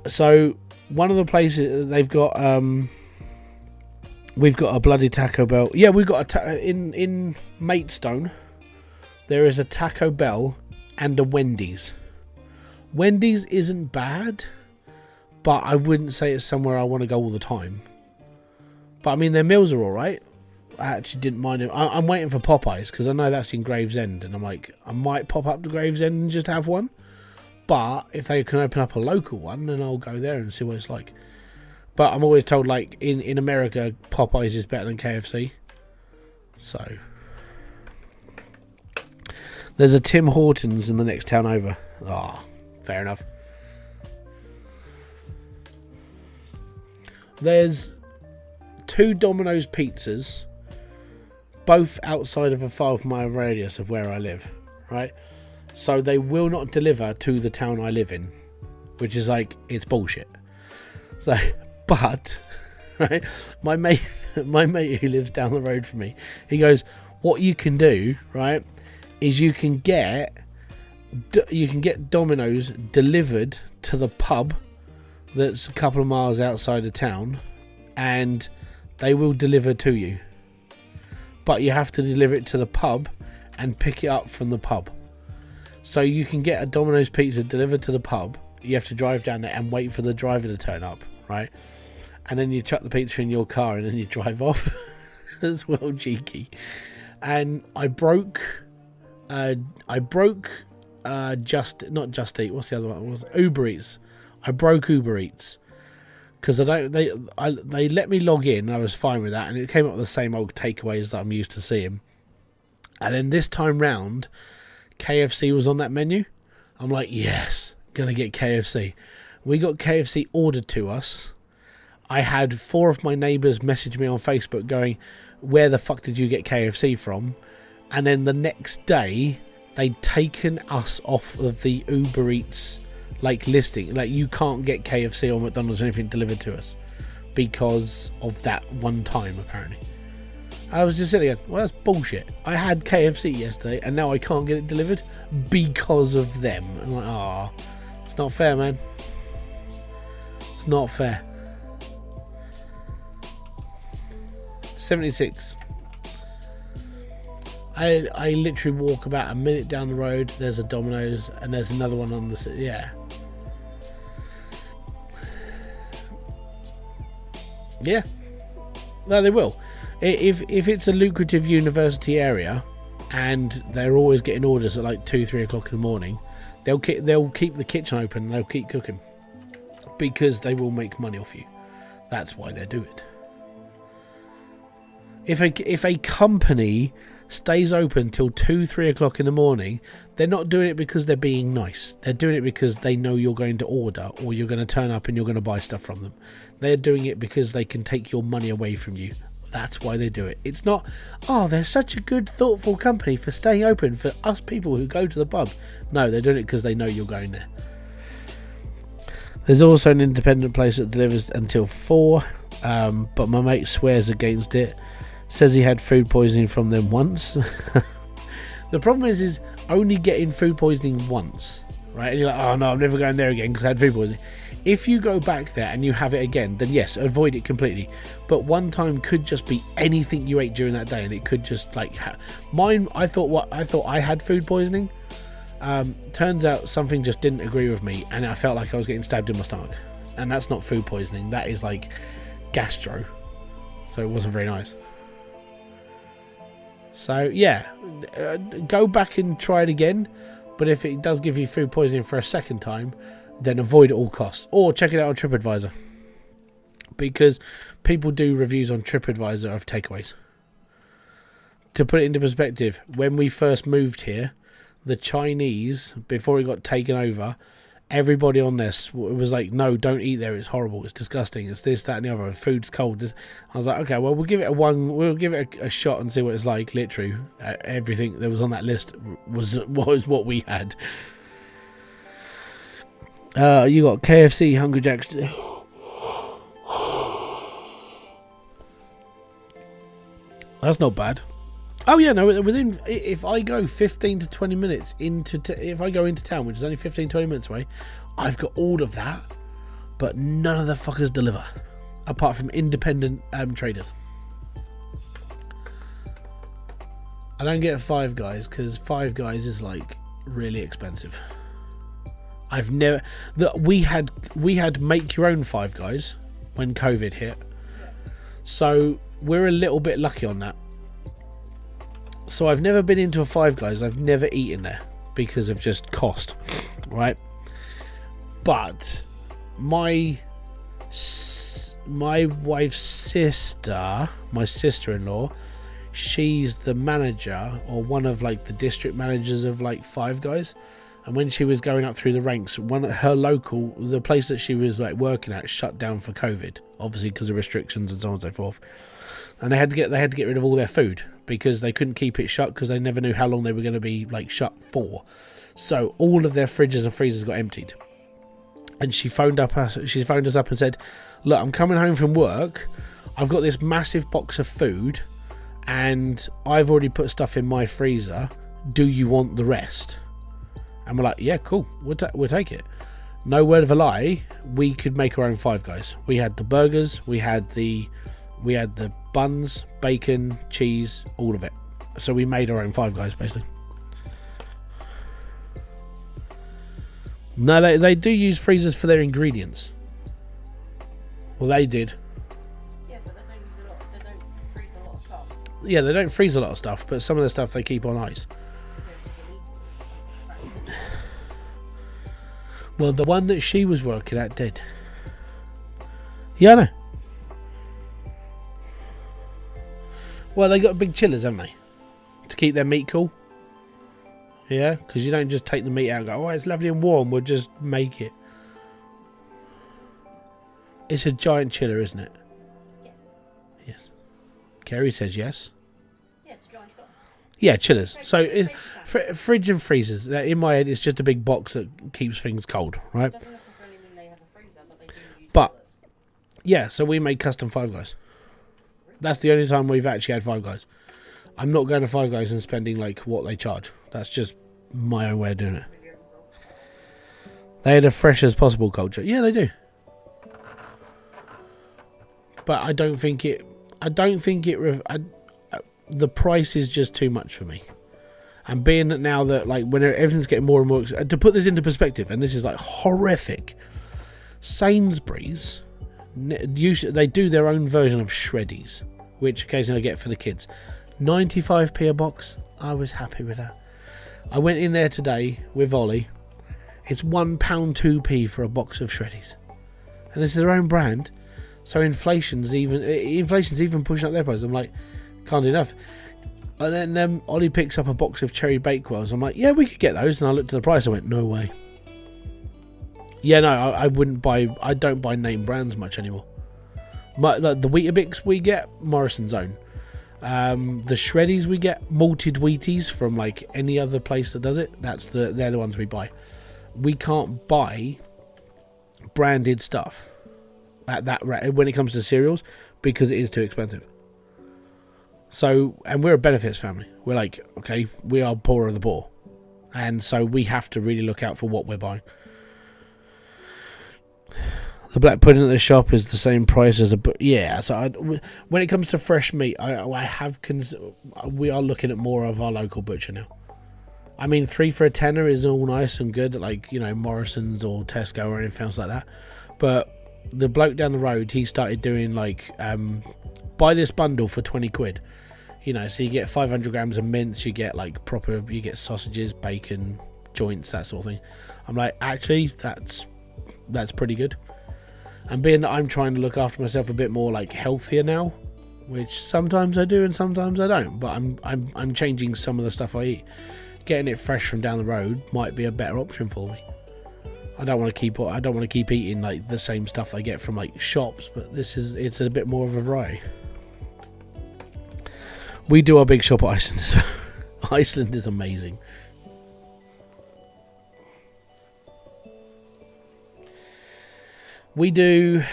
Speaker 1: So one of the places they've got, we've got a bloody Taco Bell. Yeah, we've got in Maidstone. There is a Taco Bell and a Wendy's. Wendy's isn't bad, but I wouldn't say it's somewhere I want to go all the time. But I mean, their meals are alright. I actually didn't mind it. I'm waiting for Popeyes because I know that's in Gravesend, and I'm like, I might pop up to Gravesend and just have one. But if they can open up a local one, then I'll go there and see what it's like. But I'm always told, like, in America, Popeyes is better than KFC. So there's a Tim Hortons in the next town over. Ah, fair enough. There's 2 Domino's pizzas, both outside of a 5-mile radius of where I live, right? So they will not deliver to the town I live in, which is like, it's bullshit. So, but, right, my mate who lives down the road from me, he goes, what you can do, right, is you can get Domino's delivered to the pub that's a couple of miles outside of town, and they will deliver to you. But you have to deliver it to the pub and pick it up from the pub. So you can get a Domino's pizza delivered to the pub. You have to drive down there and wait for the driver to turn up, right? And then you chuck the pizza in your car and then you drive off. As well, cheeky. And I broke not Just Eat. What's the other one? It was Uber Eats. I broke Uber Eats because they let me log in. I was fine with that, and it came up with the same old takeaways that I'm used to seeing. And then this time round, KFC was on that menu. I'm like, yes, gonna get KFC. We got KFC ordered to us. I had 4 of my neighbours message me on Facebook going, where the fuck did you get KFC from? And then the next day, they'd taken us off of the Uber Eats like listing. Like, you can't get KFC or McDonald's or anything delivered to us because of that one time, apparently. I was just sitting there, well, that's bullshit. I had KFC yesterday and now I can't get it delivered because of them. I'm like, oh, it's not fair, man. It's not fair. 76. I literally walk about a minute down the road. There's a Domino's and there's another one on the... Yeah. Yeah. No, they will. If it's a lucrative university area and they're always getting orders at like 2-3 o'clock in the morning, they'll keep the kitchen open and they'll keep cooking because they will make money off you. That's why they do it. If a company stays open till 2-3 o'clock in the morning, they're not doing it because they're being nice. They're doing it because they know you're going to order or you're going to turn up and you're going to buy stuff from them. They're doing it because they can take your money away from you. That's why they do it. It's not, oh, they're such a good, thoughtful company for staying open for us people who go to the pub. No, they're doing it because they know you're going there. There's also an independent place that delivers until 4, but my mate swears against it. Says he had food poisoning from them once. The problem is only getting food poisoning once, right? And you're like, oh no, I'm never going there again because I had food poisoning. If you go back there and you have it again, then yes, avoid it completely. But one time could just be anything you ate during that day, and it could just like mine. I thought I had food poisoning. Turns out something just didn't agree with me, and I felt like I was getting stabbed in my stomach. And that's not food poisoning. That is like gastro. So it wasn't very nice. So yeah, go back and try it again. But if it does give you food poisoning for a second time, then avoid at all costs, or check it out on TripAdvisor, because people do reviews on TripAdvisor of takeaways. To put it into perspective, when we first moved here, the Chinese, before it got taken over, everybody on this was like, no, don't eat there, it's horrible, it's disgusting, it's this, that and the other, and food's cold. I was like, okay, well, we'll give it a shot and see what it's like. Literally everything that was on that list was what we had. You got KFC, Hungry Jack's. That's not bad. Oh yeah, no, within, if I go 15 to 20 minutes if I go into town, which is only 15, 20 minutes away, I've got all of that, but none of the fuckers deliver, apart from independent traders. I don't get Five Guys, because Five Guys is like really expensive. I've never, we had make your own Five Guys when COVID hit, so we're a little bit lucky on that. So I've never been into a Five Guys. I've never eaten there because of just cost, right? But my wife's sister, my sister-in-law, she's the manager, or one of like the district managers of like Five Guys. And when she was going up through the ranks, the place that she was like working at, shut down for COVID, obviously because of restrictions and so on and so forth. And they had to get rid of all their food because they couldn't keep it shut, because they never knew how long they were going to be like shut for. So all of their fridges and freezers got emptied. And she phoned us up and said, look, I'm coming home from work. I've got this massive box of food and I've already put stuff in my freezer. Do you want the rest? And we're like, yeah, cool, we'll take it. No word of a lie, we could make our own Five Guys. We had the burgers, we had the buns, bacon, cheese, all of it. So we made our own Five Guys, basically. No, they do use freezers for their ingredients. Well, they did.
Speaker 6: Yeah, but they don't freeze a lot of stuff.
Speaker 1: Yeah, they don't freeze a lot of stuff, but some of the stuff they keep on ice. Well, the one that she was working at did. Yeah, I know. Well, they got big chillers, haven't they? To keep their meat cool. Yeah, because you don't just take the meat out and go, oh, it's lovely and warm, we'll just make it. It's a giant chiller, isn't it?
Speaker 6: Yes.
Speaker 1: Yes. Kerry says yes.
Speaker 6: Yeah, it's a giant chiller.
Speaker 1: Yeah, chillers. So, fridge and freezers. In my head, it's just a big box that keeps things cold, right?
Speaker 6: Doesn't necessarily mean they have a freezer, but they do use chillers.
Speaker 1: Yeah, so we made custom Five Guys. That's the only time we've actually had Five Guys. I'm not going to Five Guys and spending like what they charge. That's just my own way of doing it. They had a fresh as possible culture. Yeah, they do. But I don't think the price is just too much for me. And being that now that like when everything's getting more and more, to put this into perspective, and this is like horrific, Sainsbury's, they do their own version of shreddies, which occasionally I get for the kids. 95p a box. I was happy with that. I went in there today with Ollie. It's £1 2p for a box of shreddies, and this is their own brand. So inflation's even pushing up their price. I'm like, can't do enough. And then Ollie picks up a box of cherry bakewells. I'm like, yeah, we could get those. And I looked at the price. I went, no way. Yeah, no, I wouldn't buy. I don't buy name brands much anymore. Like the Weetabix we get, Morrison's own. The shreddies we get, malted Wheaties from like any other place that does it. They're the ones we buy. We can't buy branded stuff at that rate when it comes to cereals because it is too expensive. So, and we're a benefits family. We're like, okay, we are poor of the poor, and so we have to really look out for what we're buying. The black pudding at the shop is the same price as So when it comes to fresh meat, we are looking at more of our local butcher now. I mean, 3 for a tenner is all nice and good, like, you know, Morrison's or Tesco or anything else like that. But the bloke down the road, he started doing like, buy this bundle for 20 quid. You know, so you get 500 grams of mince, you get like you get sausages, bacon, joints, that sort of thing. I'm like, actually, that's pretty good. And being that I'm trying to look after myself a bit more like healthier now, which sometimes I do and sometimes I don't, but I'm changing some of the stuff I eat. Getting it fresh from down the road might be a better option for me. I don't want to keep eating like the same stuff I get from like shops, but it's a bit more of a variety. We do our big shop at Iceland. So Iceland is amazing. We do.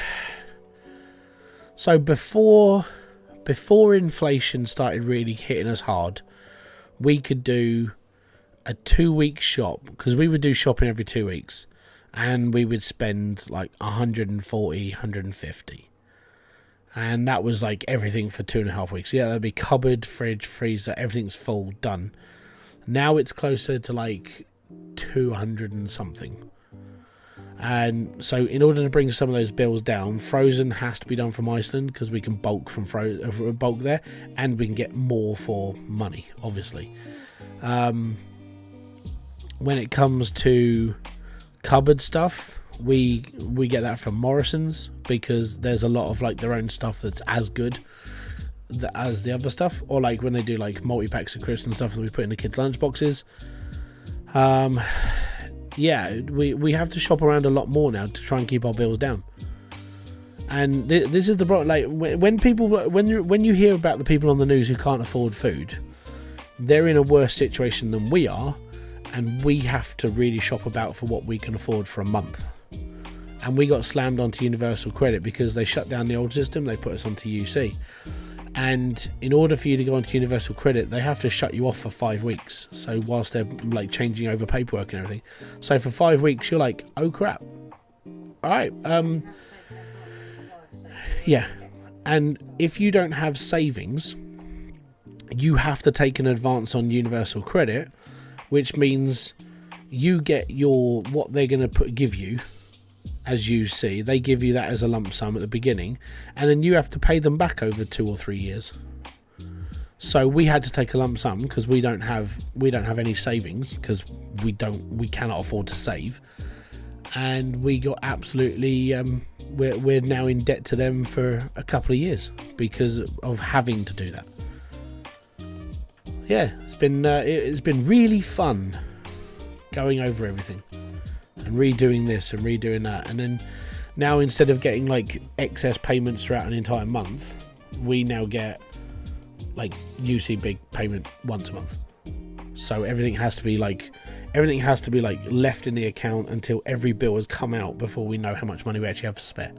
Speaker 1: So before inflation started really hitting us hard, we could do a 2-week shop, because we would do shopping every 2 weeks, and we would spend like 140, 150. And that was like everything for 2.5 weeks. Yeah, that'd be cupboard, fridge, freezer, everything's full, done. Now it's closer to like 200 and something. And so in order to bring some of those bills down, frozen has to be done from Iceland, because we can bulk bulk there, and we can get more for money, obviously. When it comes to cupboard stuff, we get that from Morrison's, because there's a lot of like their own stuff that's as good as the other stuff, or like when they do like multi-packs of crisps and stuff that we put in the kids' lunch boxes. Yeah, we have to shop around a lot more now to try and keep our bills down. And this is the problem. Like when you hear about the people on the news who can't afford food, they're in a worse situation than we are, and we have to really shop about for what we can afford for a month. And we got slammed onto Universal Credit because they shut down the old system. They put us onto UC. And in order for you to go onto Universal Credit, they have to shut you off for 5 weeks. So whilst they're like changing over paperwork and everything, so for 5 weeks you're like, oh crap. All right. Yeah. And if you don't have savings, you have to take an advance on Universal Credit, which means you get what they're going to give you. As you see, they give you that as a lump sum at the beginning, and then you have to pay them back over 2 or 3 years. So we had to take a lump sum because we don't have any savings, because we cannot afford to save, and we got absolutely we're now in debt to them for a couple of years because of having to do that. Yeah, it's been really fun going over everything and redoing this and redoing that, and then now instead of getting like excess payments throughout an entire month, we now get like UC big payment once a month. So everything has to be like left in the account until every bill has come out before we know how much money we actually have to spare,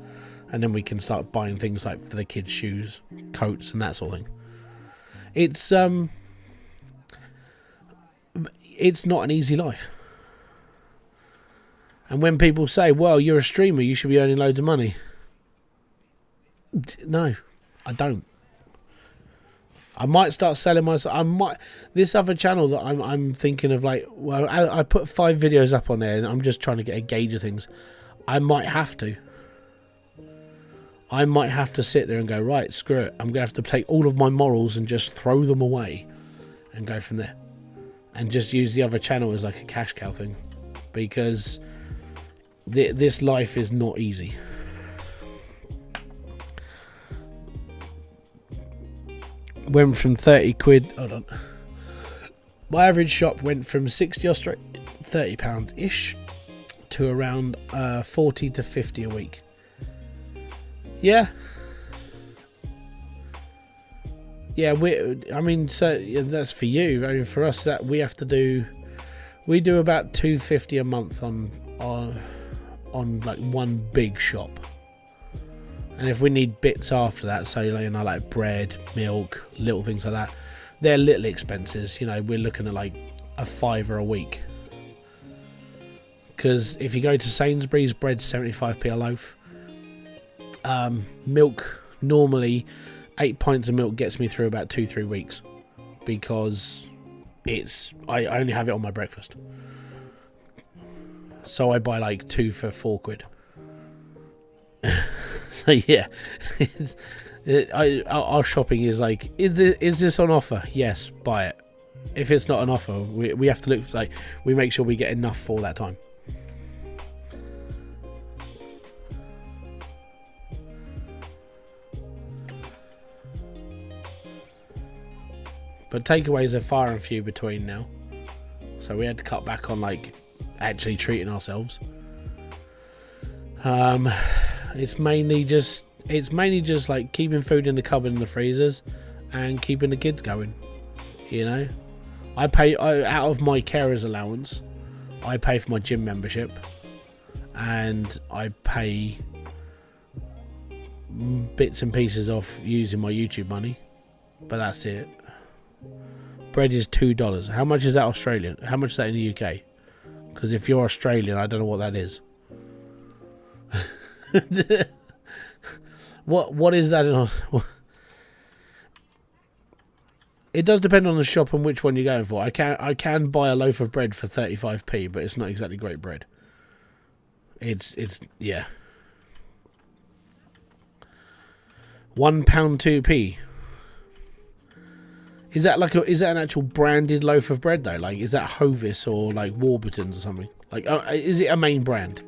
Speaker 1: and then we can start buying things like for the kids' shoes, coats, and that sort of thing. It's not an easy life. And when people say, well, you're a streamer, you should be earning loads of money. No, I don't. I might start selling myself. This other channel that I'm thinking of, like, well, I put 5 videos up on there, and I'm just trying to get a gauge of things. I might have to sit there and go, right, screw it. I'm going to have to take all of my morals and just throw them away and go from there. And just use the other channel as like a cash cow thing. Because this life is not easy. Went from 30 quid. Hold on. My average shop went from 60 Australian, £30 ish, to around 40 to 50 a week. Yeah, Yeah, I mean, so yeah, that's for you. I mean, for us, that we have to do. We do about $250 a month on like one big shop. And if we need bits after that, so you know, like bread, milk, little things like that, they're little expenses. You know, we're looking at like a £5 a week. Because if you go to Sainsbury's, bread's 75p a loaf. Milk, normally 8 pints of milk gets me through about 2-3 weeks, because I only have it on my breakfast. So I buy like 2 for £4. So yeah, our shopping is like, is this on offer? Yes, buy it. If it's not on offer, we have to look, like, we make sure we get enough for that time. But takeaways are far and few between now, so we had to cut back on like actually treating ourselves. It's mainly just like keeping food in the cupboard and the freezers, and keeping the kids going. You know, I pay out of my carer's allowance. I pay for my gym membership, and I pay bits and pieces off using my YouTube money. But that's it. Bread is $2. How much is that Australian? How much is that in the UK? Because if you're Australian, I don't know what that is. What is that in? It does depend on the shop and which one you're going for. I can buy a loaf of bread for 35p, but it's not exactly great bread. It's yeah. £1 2p. Is that an actual branded loaf of bread though? Like, is that Hovis or like Warburton's or something? Like, is it a main brand?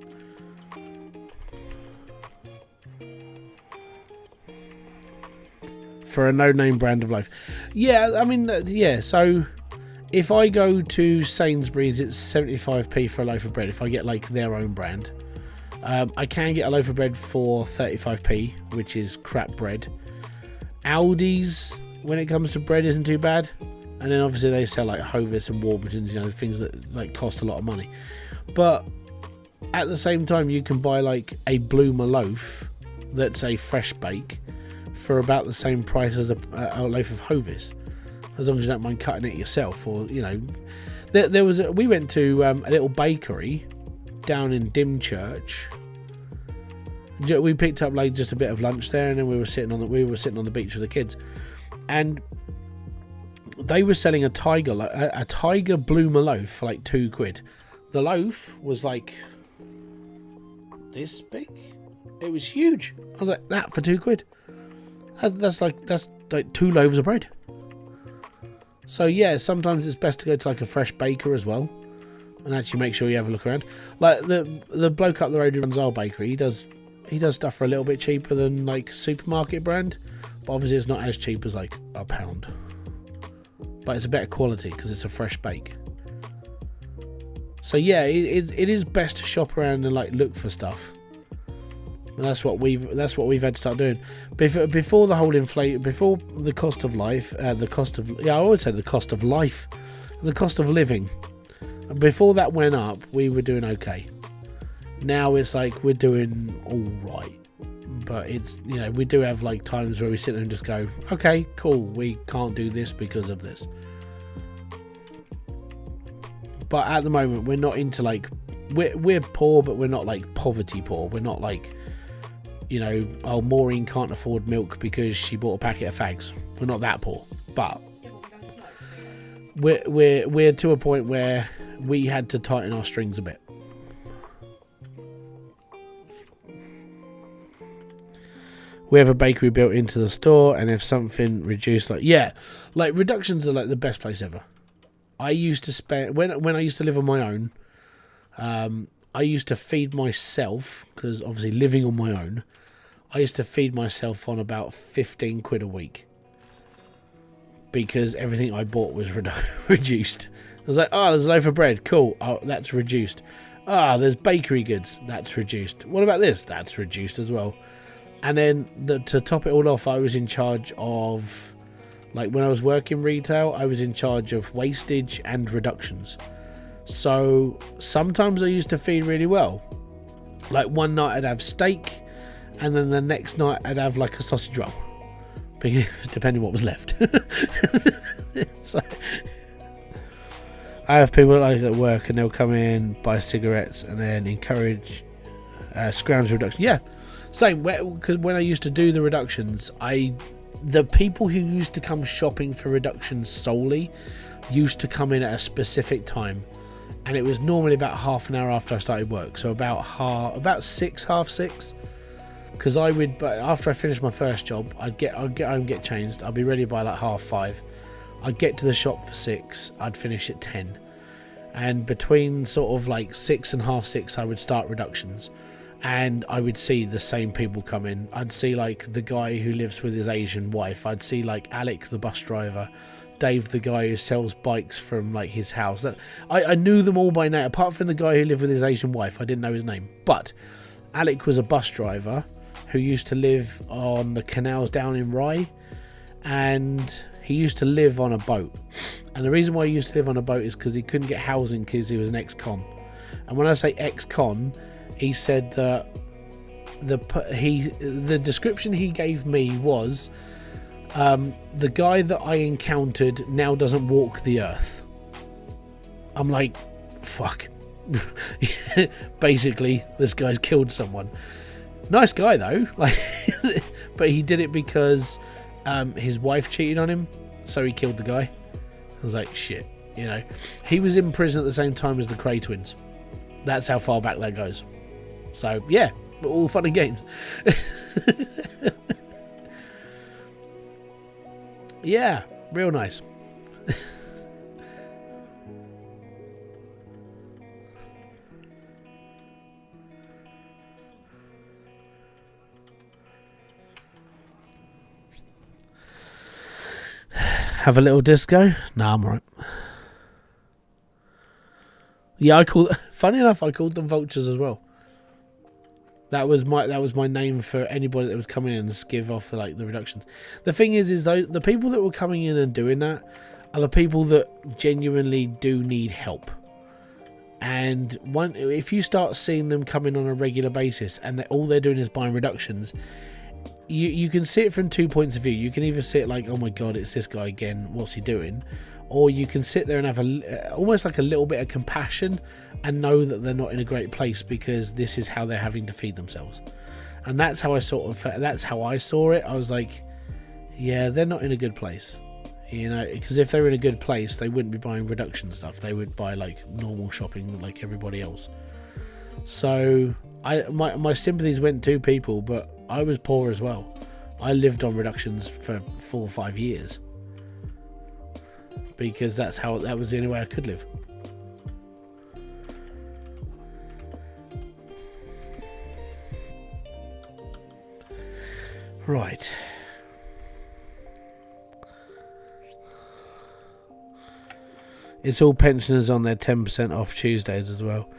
Speaker 1: For a no-name brand of loaf. Yeah, I mean, yeah, so if I go to Sainsbury's, it's 75p for a loaf of bread if I get like their own brand. I can get a loaf of bread for 35p, which is crap bread. Aldi's, when it comes to bread, isn't too bad. And then obviously they sell like Hovis and Warburton's, you know, things that like cost a lot of money. But at the same time, you can buy like a Bloomer loaf that's a fresh bake for about the same price as a loaf of Hovis, as long as you don't mind cutting it yourself. Or, you know, we went to a little bakery down in Dymchurch. We picked up like just a bit of lunch there, and then we were sitting on the beach with the kids, and they were selling a tiger Bloomer loaf for like £2. The loaf was like this big. It was huge. I was like, that for £2. That's like 2 loaves of bread. So yeah, sometimes it's best to go to like a fresh baker as well, and actually make sure you have a look around. Like the bloke up the road who runs our bakery, he does stuff for a little bit cheaper than like supermarket brand, but obviously it's not as cheap as like £1. But it's a better quality because it's a fresh bake. So yeah, it is best to shop around and like look for stuff. And that's what we've had to start doing. Before the whole before the cost of life, I would say the cost of life, the cost of living. Before that went up, we were doing okay. Now it's like we're doing all right. But it's, you know, we do have like times where we sit there and just go, okay, cool, we can't do this because of this. But at the moment, we're not into like, we're poor, but we're not like poverty poor. We're not like, you know, oh, Maureen can't afford milk because she bought a packet of fags. We're not that poor, but we're to a point where we had to tighten our strings a bit. We have a bakery built into the store, and if something reduced, like reductions are like the best place ever. I used to spend when I used to live on my own. I used to feed myself, because obviously living on my own, I used to feed myself on about £15 a week, because everything I bought was reduced. I was like, oh, there's a loaf of bread, cool, oh, that's reduced. Ah, there's bakery goods, that's reduced. What about this? That's reduced as well. And then to top it all off, I was in charge of Like when I was working retail, I was in charge of wastage and reductions. So sometimes I used to feed really well. Like one night I'd have steak, and then the next night I'd have like a sausage roll, because depending what was left. So I have people like at work, and they'll come in, buy cigarettes, and then encourage scrounge reduction. Yeah, same. Because when I used to do the reductions, the people who used to come shopping for reductions solely used to come in at a specific time, and it was normally about half an hour after I started work. So about 6, half 6. Because after I finished my first job, I'd get home, get changed. I'd be ready by like 5:30. I'd get to the shop for 6. I'd finish at 10. And between sort of like 6 and half 6, I would start reductions. And I would see the same people come in. I'd see like the guy who lives with his Asian wife. I'd see like Alec, the bus driver. Dave, the guy who sells bikes from like his house. I knew them all by name. Apart from the guy who lived with his Asian wife, I didn't know his name. But Alec was a bus driver who used to live on the canals down in Rye. And he used to live on a boat. And the reason why he used to live on a boat is because he couldn't get housing because he was an ex-con. And when I say ex-con, he said that the description he gave me was the guy that I encountered now doesn't walk the earth. I'm like, fuck. Basically, this guy's killed someone. Nice guy though, like, but he did it because his wife cheated on him, so he killed the guy. I was like, shit, you know. He was in prison at the same time as the Cray twins. That's how far back that goes. So yeah, all fun and games. Yeah, real nice. Have a little disco? Nah, I'm alright. Yeah, funny enough, I called them vultures as well. That was my name for anybody that was coming in and skiv off the reductions. The thing is though, the people that were coming in and doing that are the people that genuinely do need help. And if you start seeing them coming on a regular basis and all they're doing is buying reductions, you can see it from 2 points of view. You can either see it like, oh my god, it's this guy again, what's he doing? Or you can sit there and have almost like a little bit of compassion and know that they're not in a great place because this is how they're having to feed themselves. And that's how I saw it. I was like, yeah, they're not in a good place, you know, because if they were in a good place, they wouldn't be buying reduction stuff. They would buy like normal shopping like everybody else. So my sympathies went to people, but I was poor as well. I lived on reductions for 4 or 5 years because that was the only way I could live. Right. It's all pensioners on their 10% off Tuesdays as well.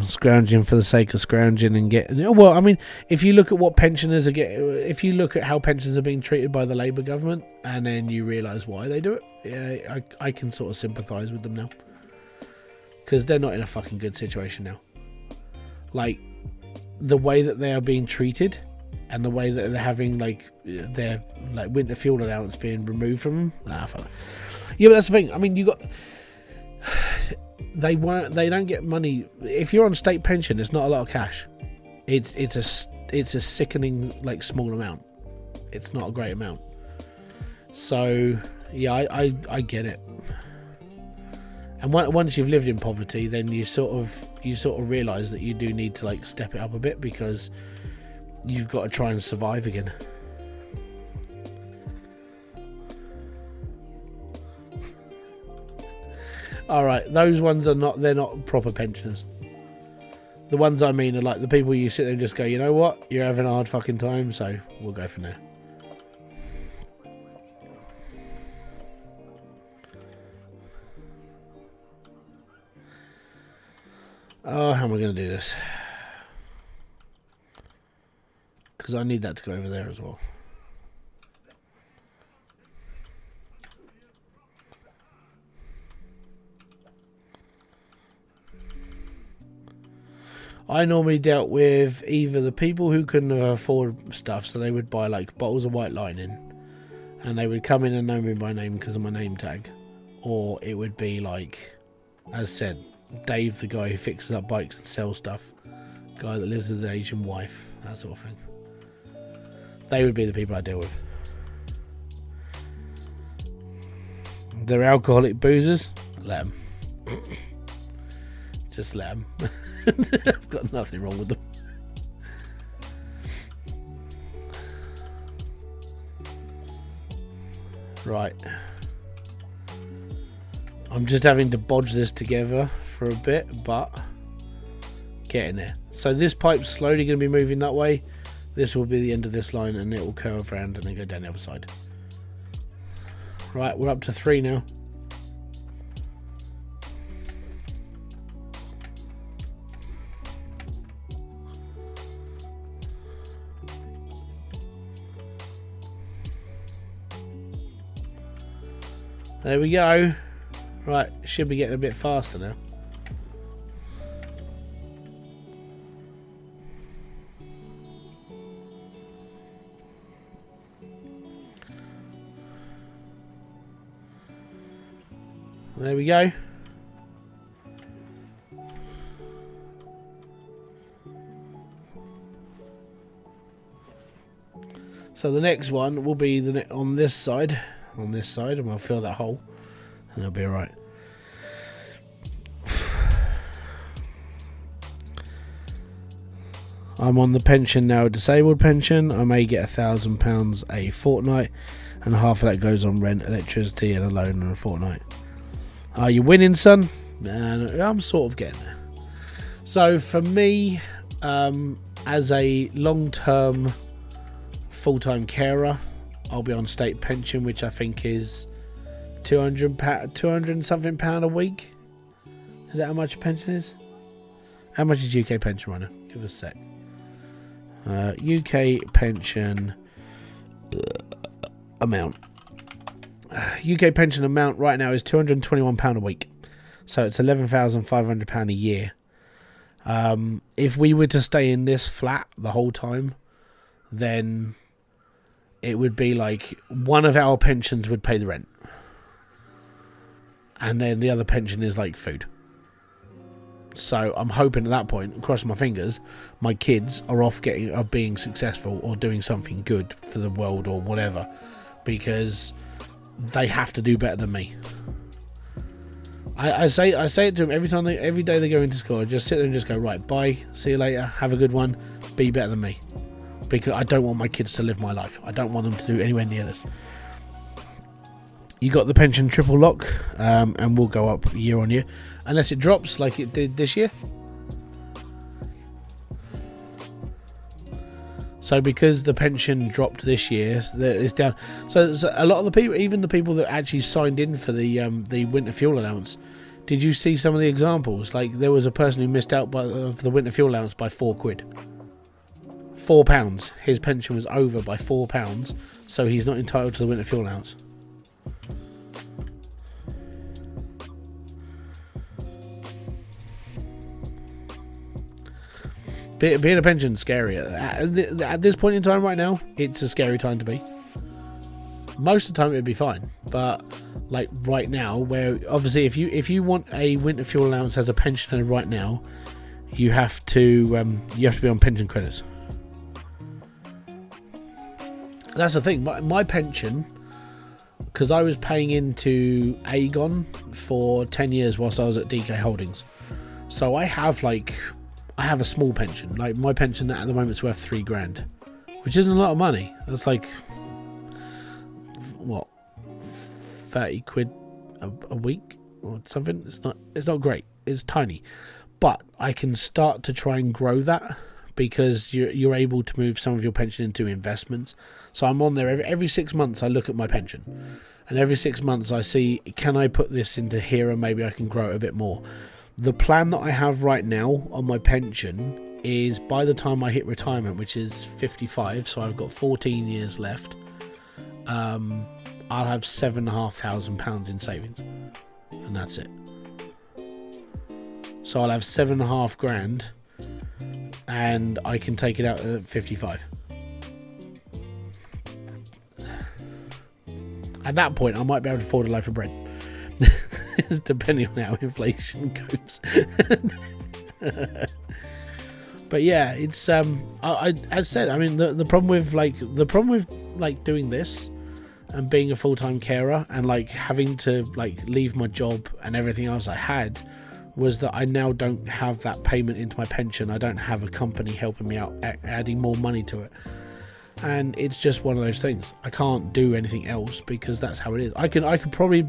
Speaker 1: Scrounging for the sake of scrounging and getting. Well, I mean, if you look at what pensioners are getting, if you look at how pensions are being treated by the Labour government, and then you realise why they do it, yeah, I can sort of sympathise with them now, because they're not in a fucking good situation now. Like the way that they are being treated, and the way that they're having their winter fuel allowance being removed from them. Yeah, but that's the thing. I mean, you got. They don't get money if you're on state pension. It's not a lot of cash. It's a sickening small amount. It's not a great amount. So yeah, I get it. And once you've lived in poverty, then you sort of realise that you do need to step it up a bit, because you've got to try and survive again. Alright, those ones they're not proper pensioners. The ones I mean are the people you sit there and just go, you know what, you're having a hard fucking time, so we'll go from there. Oh, how am I going to do this? Because I need that to go over there as well. I normally dealt with either the people who couldn't afford stuff, so they would buy like bottles of white lining, and they would come in and know me by name because of my name tag, or it would be like, as said, Dave, the guy who fixes up bikes and sells stuff, guy that lives with an Asian wife, that sort of thing. They would be the people I deal with. They're alcoholic boozers. Let them. Just let them. It's got nothing wrong with them. Right. I'm just having to bodge this together for a bit, but getting there. So this pipe's slowly going to be moving that way. This will be the end of this line, and it will curve around and then go down the other side. Right, we're up to 3 now. There we go. Right, should be getting a bit faster now. There we go. So the next one will be on this side, and we'll fill that hole, and it'll be alright. I'm on the pension now, a disabled pension. I may get £1,000 a fortnight, and half of that goes on rent, electricity, and a loan in a fortnight. Are you winning, son? I'm sort of getting there. So for me, as a long-term full-time carer, I'll be on state pension, which I think is £200 and something a week. Is that how much a pension is? How much is UK pension right now? Give us a sec. UK pension amount. UK pension amount right now is £221 a week, so it's £11,500 a year. If we were to stay in this flat the whole time, then it would be like one of our pensions would pay the rent, and then the other pension is like food. So I'm hoping at that point, cross my fingers, my kids are being successful or doing something good for the world or whatever, because they have to do better than me. I say it to them every day they go into school. I just sit there and just go, right, bye, see you later, have a good one, be better than me, because I don't want my kids to live my life. I don't want them to do anywhere near this. You got the pension triple lock, and we'll go up year on year, unless it drops like it did this year. So because the pension dropped this year, it's down. So a lot of the people, even the people that actually signed in for the winter fuel allowance, did you see some of the examples? Like there was a person who missed out of the winter fuel allowance by £4. £4. His pension was over by £4, so he's not entitled to the winter fuel allowance. Being a pension scary. At this point in time right now, it's a scary time to be. Most of the time it'd be fine, but like right now, where obviously if you want a winter fuel allowance as a pensioner right now, you have to be on pension credits. That's the thing. My pension, because I was paying into Aegon for 10 years whilst I was at DK Holdings, so I have a small pension. Like my pension at the moment is worth £3,000, which isn't a lot of money. That's like what, 30 quid a week or something. It's not great. It's tiny, but I can start to try and grow that, because you're able to move some of your pension into investments. So I'm on there every 6 months. I look at my pension, and every 6 months I see, can I put this into here and maybe I can grow it a bit more. The plan that I have right now on my pension is by the time I hit retirement, which is 55, so I've got 14 years left, I'll have £7,500 in savings, and that's it. So I'll have £7,500 and I can take it out at 55. At that point, I might be able to afford a loaf of bread. Depending on how inflation goes. But yeah, it's I as said, I mean the problem with doing this and being a full-time carer and like having to like leave my job and everything else I had was that I now don't have that payment into my pension. I don't have a company helping me out, adding more money to it. And it's just one of those things. I can't do anything else because that's how it is. I could probably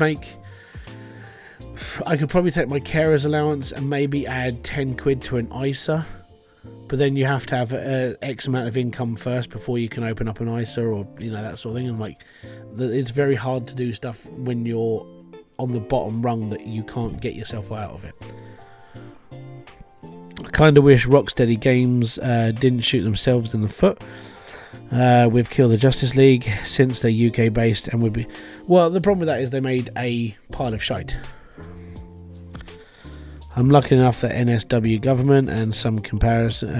Speaker 1: take my carer's allowance and maybe add 10 quid to an ISA, but then you have to have X amount of income first before you can open up an ISA or that sort of thing. And like, it's very hard to do stuff when you're on the bottom rung that you can't get yourself out of it. I kind of wish Rocksteady Games didn't shoot themselves in the foot with Kill the Justice League, since they're UK based and would be... Well, the problem with that is they made a pile of shite. I'm lucky enough that NSW government and some compassion,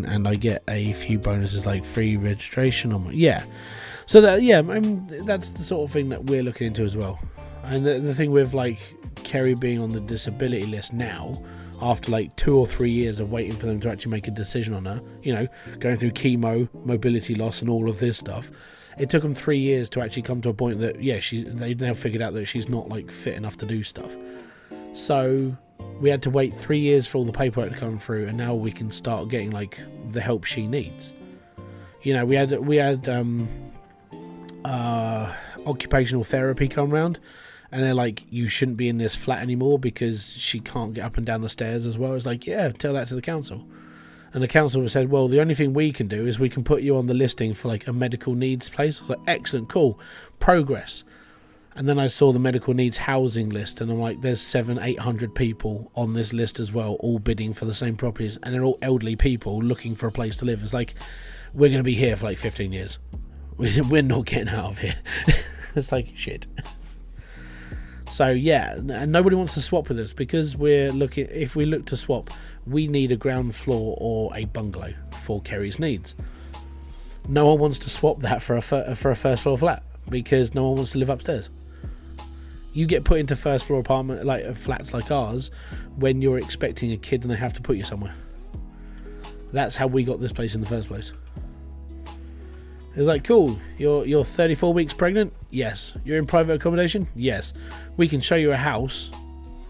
Speaker 1: and I get a few bonuses like free registration on my... Yeah. So that, yeah, I mean, that's the sort of thing that we're looking into as well. And the thing with like Kerry being on the disability list now, after like 2 or 3 years of waiting for them to actually make a decision on her, going through chemo, mobility loss and all of this stuff, it took them 3 years to actually come to a point that, yeah, they've now figured out that she's not like fit enough to do stuff. So we had to wait 3 years for all the paperwork to come through, and now we can start getting like the help she needs. We had occupational therapy come round, and they're like, you shouldn't be in this flat anymore because she can't get up and down the stairs as well. It's like, yeah, tell that to the council. And the council said, well, the only thing we can do is we can put you on the listing for like a medical needs place. I was like, excellent, cool, progress. And then I saw the medical needs housing list, and I'm like, there's 700-800 people on this list as well, all bidding for the same properties, and they're all elderly people looking for a place to live. It's like, we're going to be here for like 15 years. We're not getting out of here. It's like, shit. So yeah, and nobody wants to swap with us because if we look to swap, we need a ground floor or a bungalow for Kerry's needs. No one wants to swap that for a first floor flat because no one wants to live upstairs. You get put into first floor apartment like flats like ours when you're expecting a kid and they have to put you somewhere. That's how we got this place in the first place. It's like, cool, you're 34 weeks pregnant? Yes. You're in private accommodation? Yes. We can show you a house?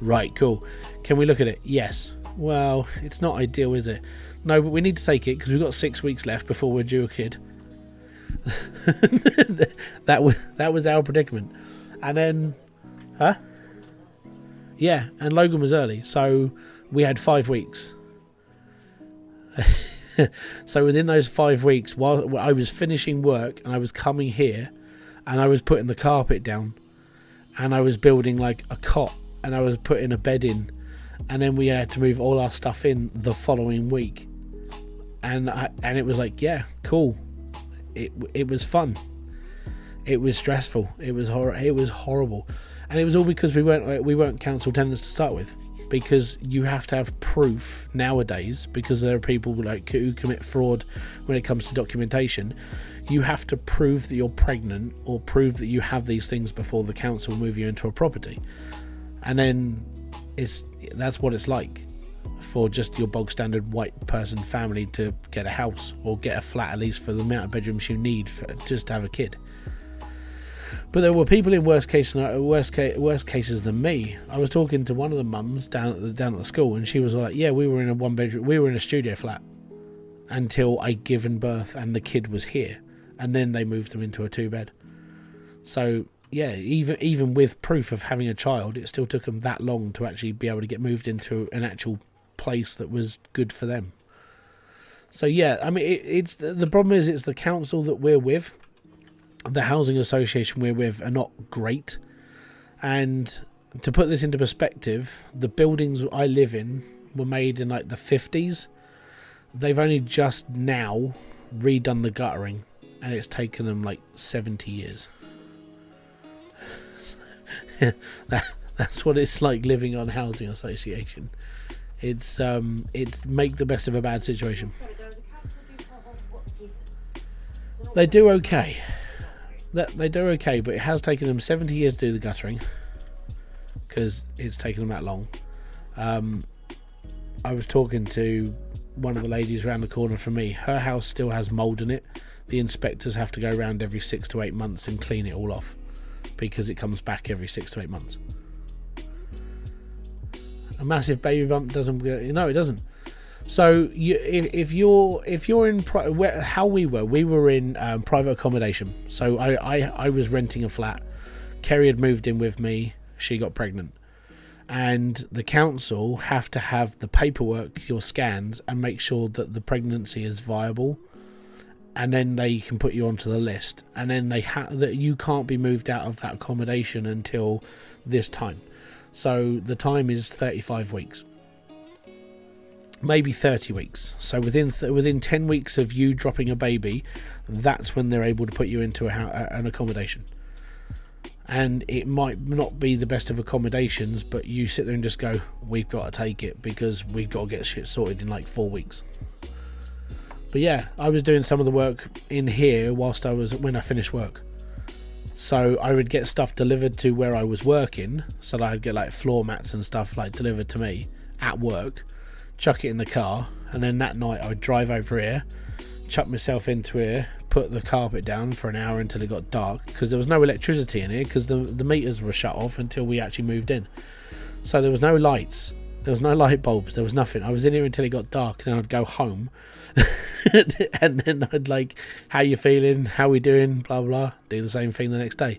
Speaker 1: Right, cool. Can we look at it? Yes. Well, it's not ideal, is it? No, but we need to take it because we've got 6 weeks left before we're due a kid. That was our predicament. And then, yeah, and Logan was early, so we had 5 weeks. So within those 5 weeks, while I was finishing work and I was coming here and I was putting the carpet down and I was building like a cot and I was putting a bed in, and then we had to move all our stuff in the following week, and it was like, yeah, cool. It was fun. It was stressful. It was horrible, and it was all because we weren't council tenants to start with. Because you have to have proof nowadays, because there are people like who commit fraud when it comes to documentation. You have to prove that you're pregnant or prove that you have these things before the council will move you into a property. And then that's what it's like for just your bog standard white person family to get a house or get a flat, at least for the amount of bedrooms you need just to have a kid. But there were people in worse cases than me. I was talking to one of the mums down at the school, and she was like, "Yeah, we were in a studio flat until I given birth and the kid was here, and then they moved them into a 2-bed." So yeah, even with proof of having a child, it still took them that long to actually be able to get moved into an actual place that was good for them. So yeah, I mean, it's the problem is it's the council that we're with. The housing association we're with are not great, and to put this into perspective, the buildings I live in were made in like the 50s. They've only just now redone the guttering, and it's taken them like 70 years. That's what it's like living on housing association. It's make the best of a bad situation. They do okay. They do okay, but it has taken them 70 years to do the guttering because it's taken them that long. I was talking to one of the ladies around the corner from me. Her house still has mould in it. The inspectors have to go around every 6 to 8 months and clean it all off because it comes back every 6 to 8 months. A massive baby bump doesn't. No, it doesn't. So if you're in how we were in private accommodation. So I was renting a flat. Kerry had moved in with me. She got pregnant, and the council have to have the paperwork, your scans, and make sure that the pregnancy is viable, and then they can put you onto the list. And then that you can't be moved out of that accommodation until this time. So the time is 35 weeks, maybe 30 weeks. So within 10 weeks of you dropping a baby, that's when they're able to put you into an accommodation. And it might not be the best of accommodations, but you sit there and just go, we've got to take it because we've got to get shit sorted in like 4 weeks. But yeah, I was doing some of the work in here when I finished work. So I would get stuff delivered to where I was working, so that I'd get like floor mats and stuff like delivered to me at work, chuck it in the car, and then that night I would drive over here, chuck myself into here, put the carpet down for an hour until it got dark, because there was no electricity in here because the meters were shut off until we actually moved in. So there was no lights, there was no light bulbs, there was nothing. I was in here until it got dark, and then I'd go home and then I'd like, how you feeling, how we doing, blah blah, do the same thing the next day.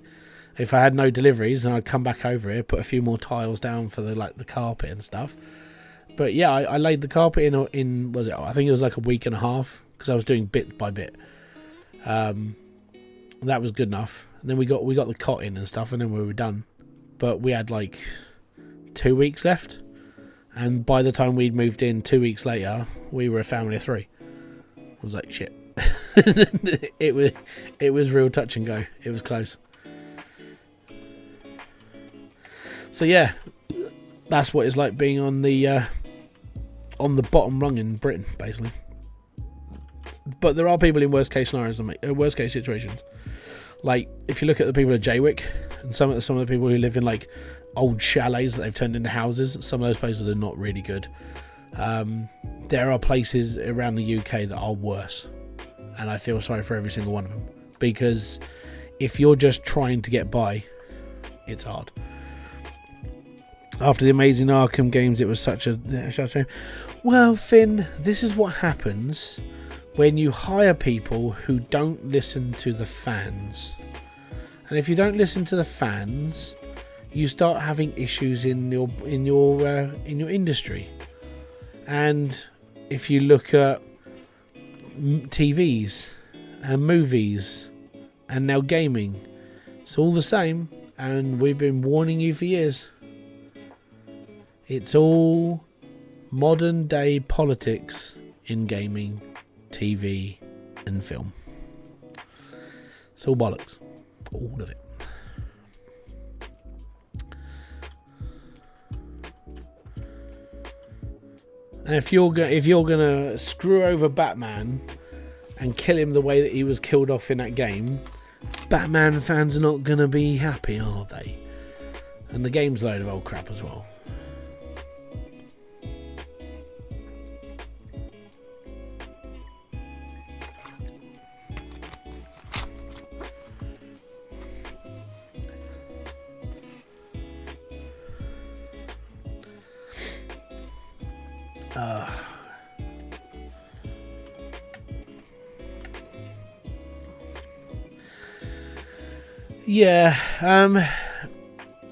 Speaker 1: If I had no deliveries, then I'd come back over here, put a few more tiles down for the carpet and stuff. But yeah, I laid the carpet in I think it was like a week and a half, because I was doing bit by bit. That was good enough. And then we got the cot in and stuff, and then we were done. But we had like 2 weeks left, and by the time we'd moved in 2 weeks later, we were a family of 3. I was like, shit. it was real touch and go. It was close. So yeah, that's what it's like being on the bottom rung in Britain, basically. But there are people in worst case scenarios, worst case situations. Like if you look at the people of Jaywick and some of the people who live in like old chalets that they've turned into houses, some of those places are not really good. There are places around the UK that are worse, and I feel sorry for every single one of them, because if you're just trying to get by, it's hard. After the amazing Arkham games, it was such a shame. Well, Finn, this is what happens when you hire people who don't listen to the fans. And if you don't listen to the fans, you start having issues in your industry. And if you look at TVs and movies and now gaming, it's all the same, and we've been warning you for years. It's all modern day politics in gaming, TV and film. It's all bollocks. All of it. And if you're gonna screw over Batman and kill him the way that he was killed off in that game, Batman fans are not gonna be happy, are they? And the game's a load of old crap as well. Yeah,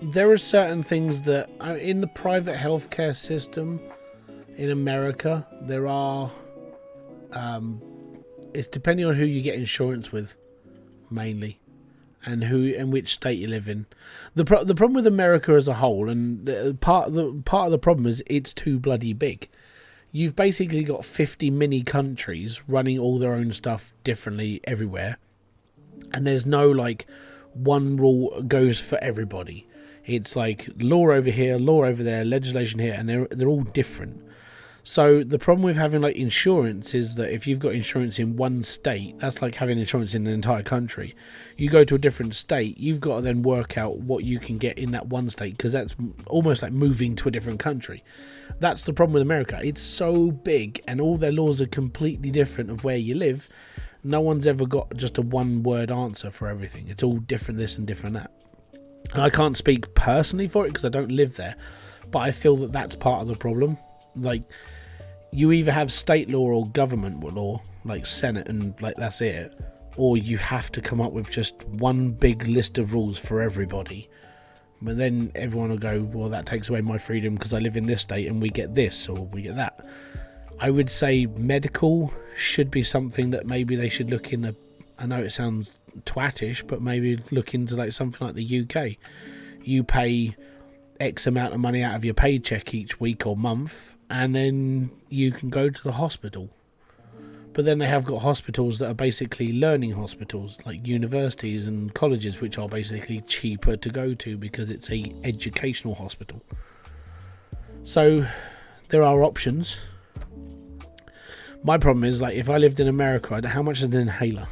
Speaker 1: there are certain things that in the private healthcare system in America, there are, it's depending on who you get insurance with, mainly, and which state you live in. The problem with America as a whole, and part of the problem is it's too bloody big. You've basically got 50 mini countries running all their own stuff differently everywhere, and there's no like one rule goes for everybody. It's like law over here, law over there, legislation here, and they're all different. So the problem with having like insurance is that if you've got insurance in one state, that's like having insurance in an entire country. You go to a different state, you've got to then work out what you can get in that one state, because that's almost like moving to a different country. That's the problem with America. It's so big and all their laws are completely different of where you live. No one's ever got just a one word answer for everything. It's all different this and different that. And I can't speak personally for it because I don't live there, but I feel that that's part of the problem. Like, you either have state law or government law, like Senate, and like that's it, or you have to come up with just one big list of rules for everybody. But then everyone will go, well, that takes away my freedom because I live in this state and we get this or we get that. I would say medical should be something that maybe they should look in. I know it sounds twatish, but maybe look into like something like the UK. You pay X amount of money out of your paycheck each week or month, and then you can go to the hospital. But then they have got hospitals that are basically learning hospitals, like universities and colleges, which are basically cheaper to go to because it's a educational hospital. So there are options. My problem is, like, if I lived in America, how much is an inhaler?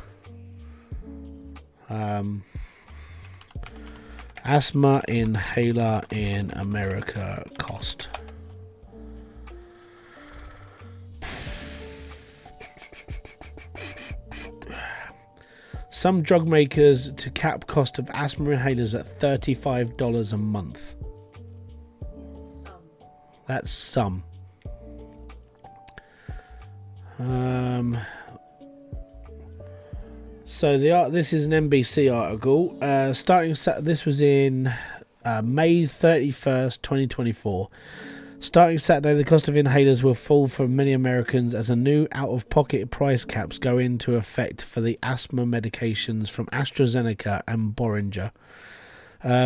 Speaker 1: Asthma inhaler in America cost. Some drug makers to cap cost of asthma inhalers at $35 a month. That's some. So this is an NBC article. This was in May 31st, 2024. Starting Saturday, the cost of inhalers will fall for many Americans as a new out-of-pocket price caps go into effect for the asthma medications from AstraZeneca and Boehringer.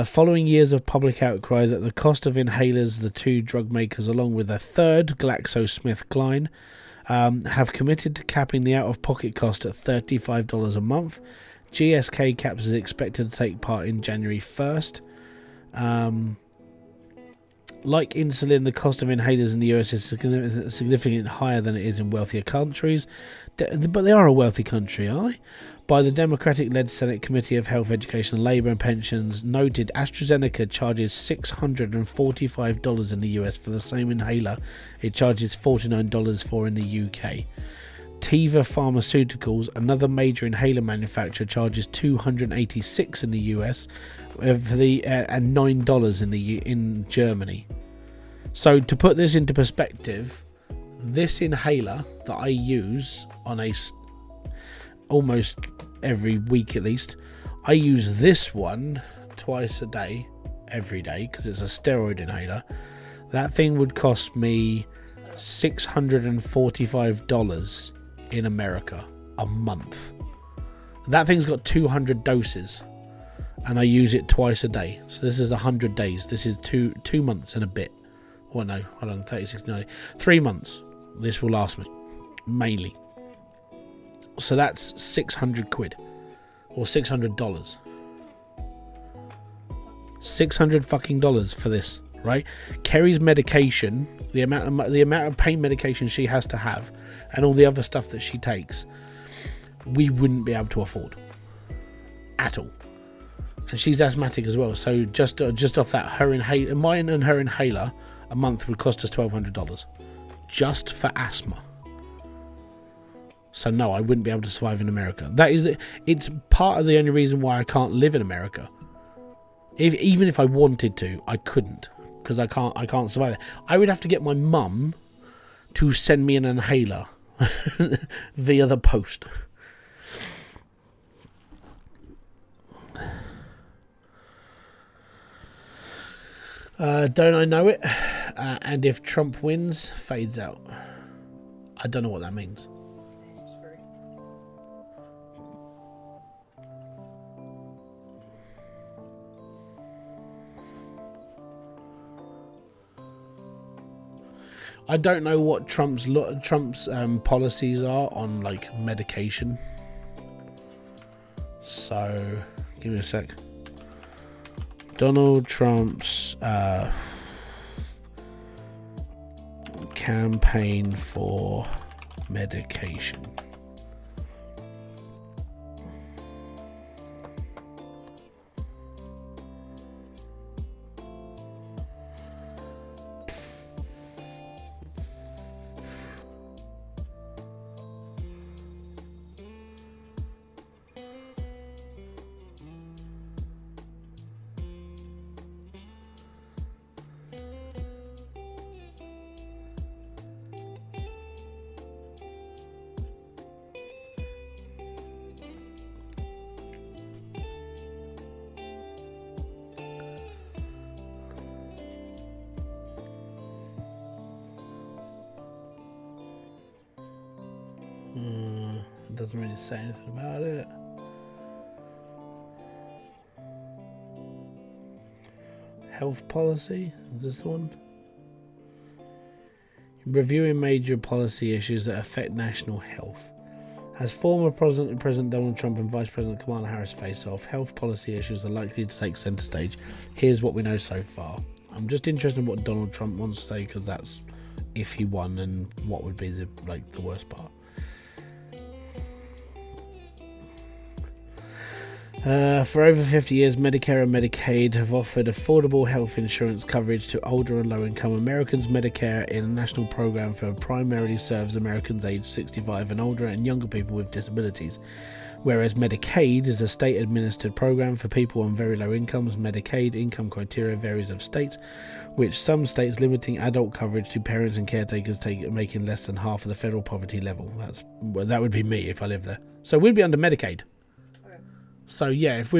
Speaker 1: Following years of public outcry that the cost of inhalers, the two drug makers, along with a third, GlaxoSmithKline, have committed to capping the out-of-pocket cost at $35 a month. GSK caps is expected to take part in January 1st. Like insulin, the cost of inhalers in the US is significantly higher than it is in wealthier countries. But they are a wealthy country, are they? By the Democratic-led Senate Committee of Health, Education, Labour and Pensions, noted AstraZeneca charges $645 in the US for the same inhaler it charges $49 for in the UK. Teva Pharmaceuticals, another major inhaler manufacturer, charges $286 in the US and $9 in Germany. So to put this into perspective, this inhaler that I use on almost every week at least, I use this one twice a day, every day, because it's a steroid inhaler. That thing would cost me $645 in America a month. That thing's got 200 doses and I use it twice a day. So this is 100 days. This is two months and a bit. Well, no, hold on, 36, 90. 3 months this will last me, mainly. So that's 600 quid or $600. 600 fucking dollars for this, right? Kerry's medication, the amount of pain medication she has to have, and all the other stuff that she takes, we wouldn't be able to afford at all. And she's asthmatic as well, so just off that, mine and her inhaler a month would cost us $1,200 just for asthma. So no, I wouldn't be able to survive in America. It's part of the only reason why I can't live in America. Even if I wanted to, I couldn't, because I can't survive it. I would have to get my mum to send me an inhaler via the post. Don't I know it? And if Trump wins, fades out. I don't know what that means. I don't know what Trump's policies are on like medication. So give me a sec. Donald Trump's campaign for medication. It doesn't really say anything about it. Health policy, is this the one? Reviewing major policy issues that affect national health. As former President Donald Trump and Vice President Kamala Harris face off, health policy issues are likely to take centre stage. Here's what we know so far. I'm just interested in what Donald Trump wants to say, because that's if he won, and what would be the worst part. For over 50 years, Medicare and Medicaid have offered affordable health insurance coverage to older and low-income Americans. Medicare, a national program for primarily serves Americans aged 65 and older and younger people with disabilities, whereas Medicaid is a state-administered program for people on very low incomes. Medicaid income criteria varies of states, which some states limiting adult coverage to parents and caretakers making less than half of the federal poverty level. That would be me if I lived there. So we'd be under Medicaid. So yeah, if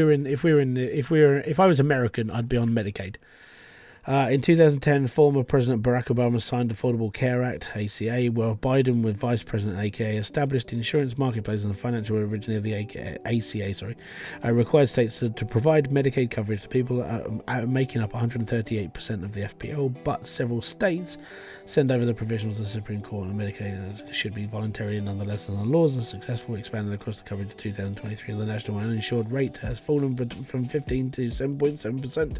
Speaker 1: I was American, I'd be on Medicaid. In 2010, former President Barack Obama signed Affordable Care Act (ACA), where Biden, with Vice President AKA, established insurance marketplace and the financial origin of the ACA. Required states to provide Medicaid coverage to people making up 138% of the FPL, but several states send over the provisions to the Supreme Court, and Medicaid should be voluntary nonetheless. And the laws are successfully expanded across the coverage of 2023, and the national uninsured rate has fallen from 15 to 7.7%.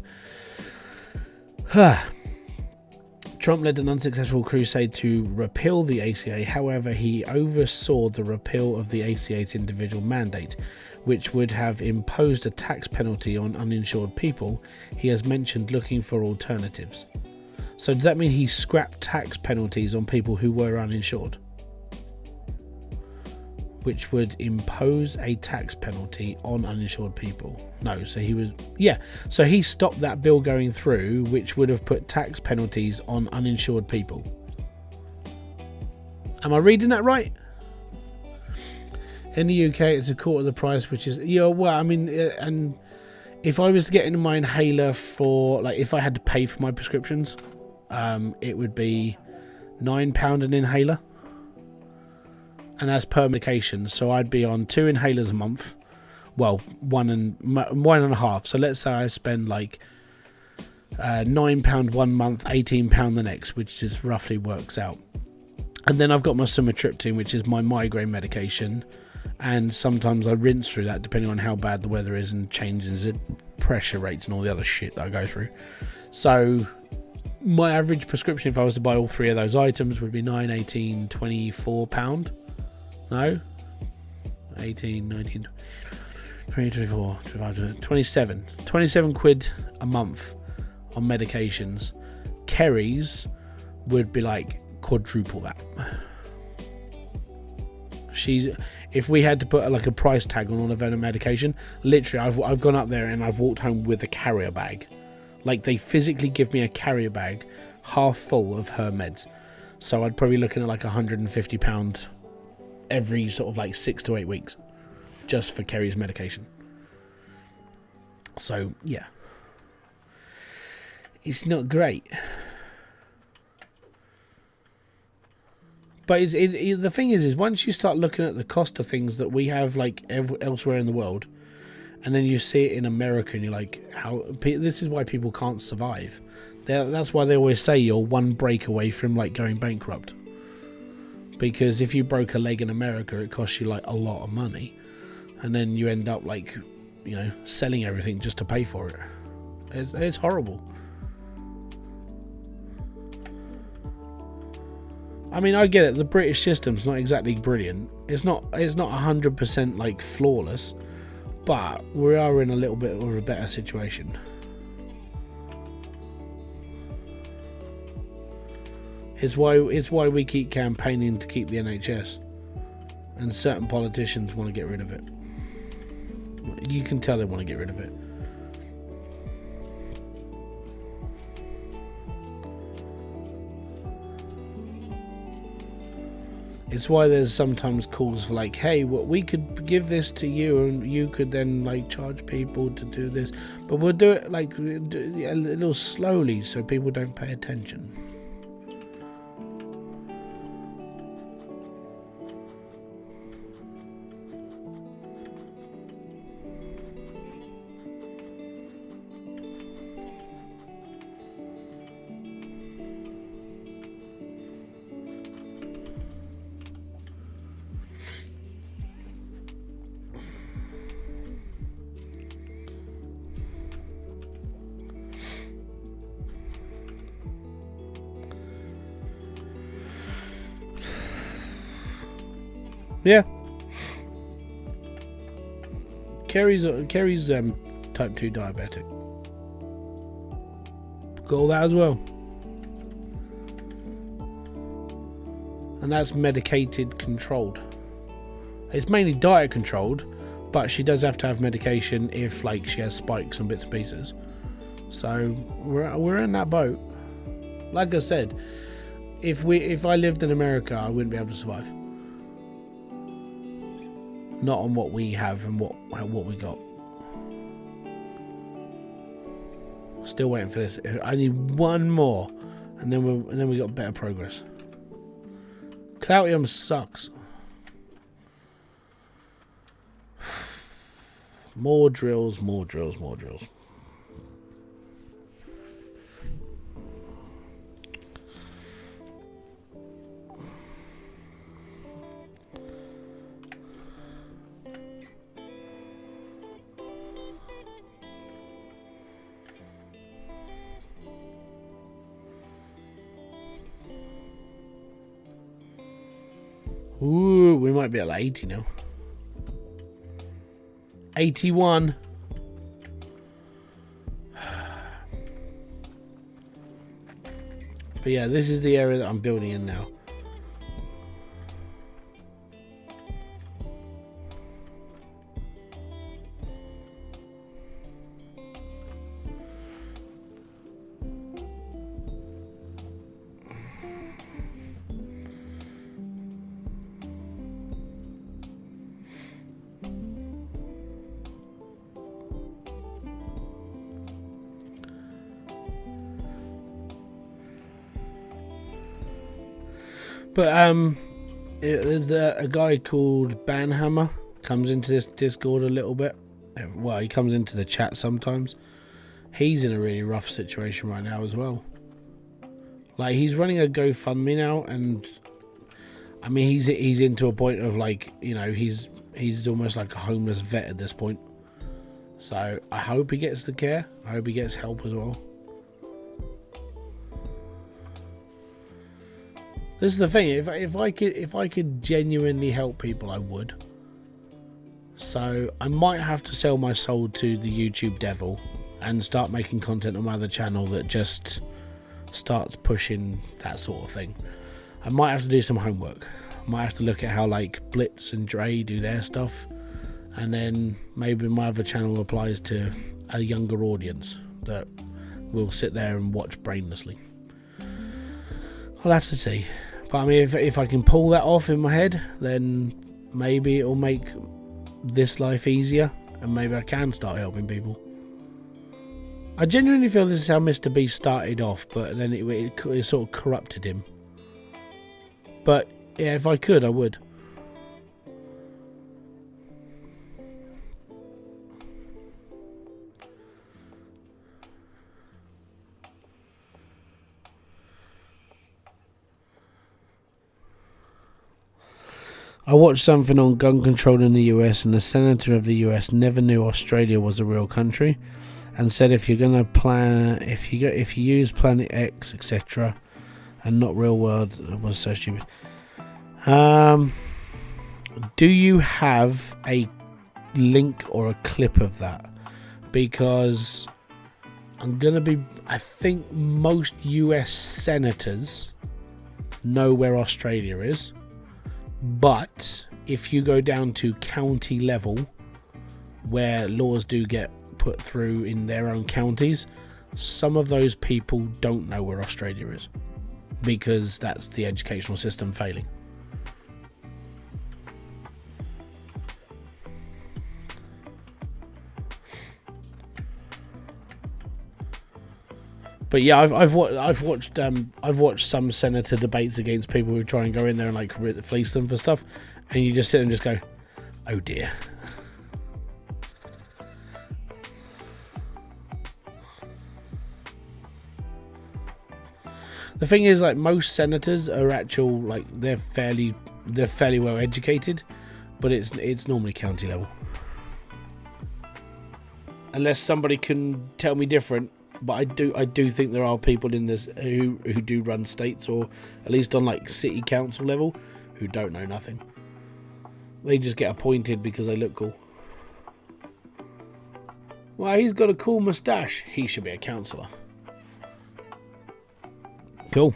Speaker 1: Trump led an unsuccessful crusade to repeal the ACA. However, he oversaw the repeal of the ACA's individual mandate, which would have imposed a tax penalty on uninsured people. He has mentioned looking for alternatives. So does that mean he scrapped tax penalties on people who were uninsured? Which would impose a tax penalty on uninsured people. No, so so he stopped that bill going through, which would have put tax penalties on uninsured people. Am I reading that right? In the UK, it's a quarter of the price, which is, and if I was getting my inhaler for, if I had to pay for my prescriptions, it would be £9 an inhaler. And as per medication, so I'd be on 2 inhalers a month. Well, one and a half. So let's say I spend £9 one month, £18 the next, which just roughly works out. And then I've got my sumatriptan, which is my migraine medication. And sometimes I rinse through that depending on how bad the weather is and changes it, pressure rates and all the other shit that I go through. So my average prescription, if I was to buy all 3 of those items, would be £9, £18, £24. No, 18, 19, 20, 24, 25, 27 quid a month on medications. Kerry's would be quadruple that. If we had to put a price tag on all of her medication, literally I've gone up there and I've walked home with a carrier bag. They physically give me a carrier bag half full of her meds. So I'd probably looking at £150 every sort of 6 to 8 weeks just for Kerry's medication. So yeah, it's not great, but the thing is once you start looking at the cost of things that we have elsewhere in the world, and then you see it in America and you're this is why people can't survive. That's why they always say you're one break away from going bankrupt. Because if you broke a leg in America, it costs you a lot of money, and then you end up selling everything just to pay for it. It's horrible. I mean, I get it. The British system's not exactly brilliant. It's not 100% like flawless, but we are in a little bit of a better situation. It's why we keep campaigning to keep the NHS, and certain politicians want to get rid of it. You can tell they want to get rid of it. It's why there's sometimes calls for like, hey, well, we could give this to you and you could then like charge people to do this, but we'll do it like a little slowly so people don't pay attention. Yeah. Kerry's type 2 diabetic. Got all that as well. And that's medicated controlled. It's mainly diet controlled, but she does have to have medication if like she has spikes and bits and pieces. So we're in that boat. Like I said, if I lived in America, I wouldn't be able to survive. Not on what we have and what we got. Still waiting for this. I need one more, and then we got better progress. Cloutium sucks. More drills, more drills, more drills. Ooh, we might be at like 80 now. 81. But yeah, this is the area that I'm building in now. But a guy called Banhammer comes into this Discord a little bit. Well, he comes into the chat sometimes. He's in a really rough situation right now as well. Like, he's running a GoFundMe now, and I mean, he's into a point of like, you know, he's almost like a homeless vet at this point. So I hope he gets the care. I hope he gets help as well. This is the thing. If I could genuinely help people, I would. So I might have to sell my soul to the YouTube devil and start making content on my other channel that just starts pushing that sort of thing. I might have to do some homework. I might have to look at how like Blitz and Dre do their stuff, and then maybe my other channel applies to a younger audience that will sit there and watch brainlessly. I'll have to see. But I mean, if I can pull that off in my head, then maybe it'll make this life easier, and maybe I can start helping people. I genuinely feel this is how Mr. Beast started off, but then it sort of corrupted him. But yeah, if I could, I would. I watched something on gun control in the US, and the senator of the US never knew Australia was a real country, and said if you're gonna plan, if you use Planet X, etc., and not real world was so stupid. Do you have a link or a clip of that? Because I think most US senators know where Australia is, but if you go down to county level, where laws do get put through in their own counties, some of those people don't know where Australia is, because that's the educational system failing. But yeah, I've watched some senator debates against people who try and go in there and like fleece them for stuff, and you just sit and just go, oh dear. The thing is, like, most senators are actual, like, they're fairly well educated, but it's normally county level. Unless somebody can tell me different, but I do think there are people in this who do run states, or at least on like city council level, who don't know nothing. They just get appointed because they look cool. Well, he's got a cool moustache. He should be a councillor. Cool.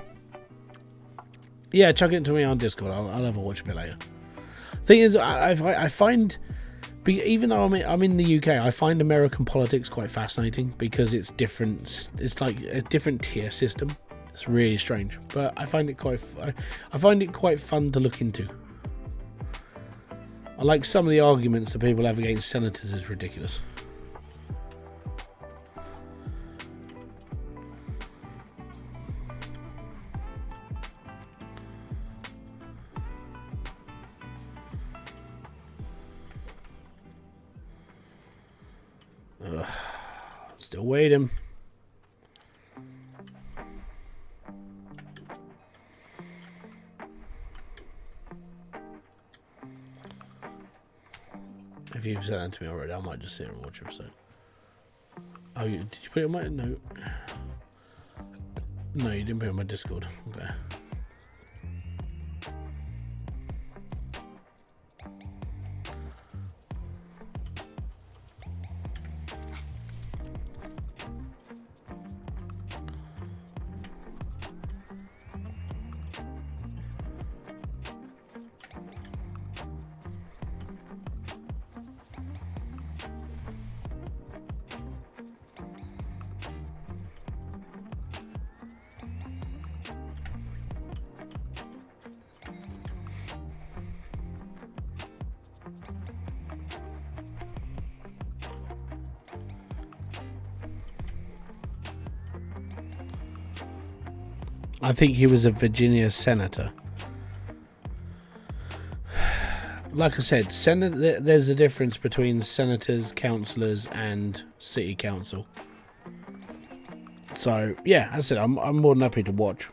Speaker 1: Yeah, chuck it to me on Discord. I'll have a watch a bit later. Thing is, I find, even though I'm in the UK, I find American politics quite fascinating because it's different. It's like a different tier system. It's really strange, but I find it quite fun to look into. I like some of the arguments that people have against senators is ridiculous. Still waiting. If you've sent that to me already, I might just sit and watch your episode. Oh, did you put it on my note? No, you didn't put it on my Discord. Okay. I think he was a Virginia senator. Like I said, there's a difference between senators, councillors, and city council. So yeah, as I said, I'm more than happy to watch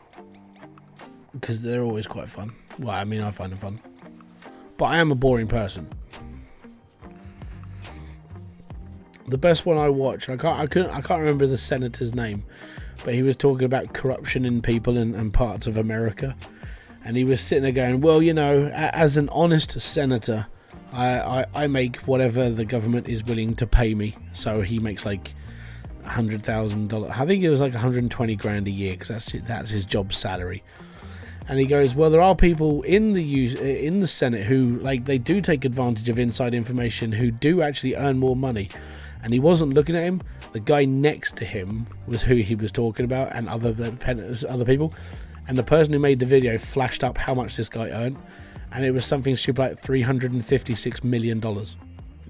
Speaker 1: because they're always quite fun. Well, I mean, I find it fun, but I am a boring person. The best one I watched, I can't remember the senator's name, but he was talking about corruption in people and parts of America. And he was sitting there going, well, you know, as an honest senator, I make whatever the government is willing to pay me. So he makes like $100,000. I think it was like 120 grand a year, because that's his job salary. And he goes, well, there are people in the Senate who, like, they do take advantage of inside information, who do actually earn more money. And he wasn't looking at him. The guy next to him was who he was talking about, and other people. And the person who made the video flashed up how much this guy earned, and it was something stupid like $356 million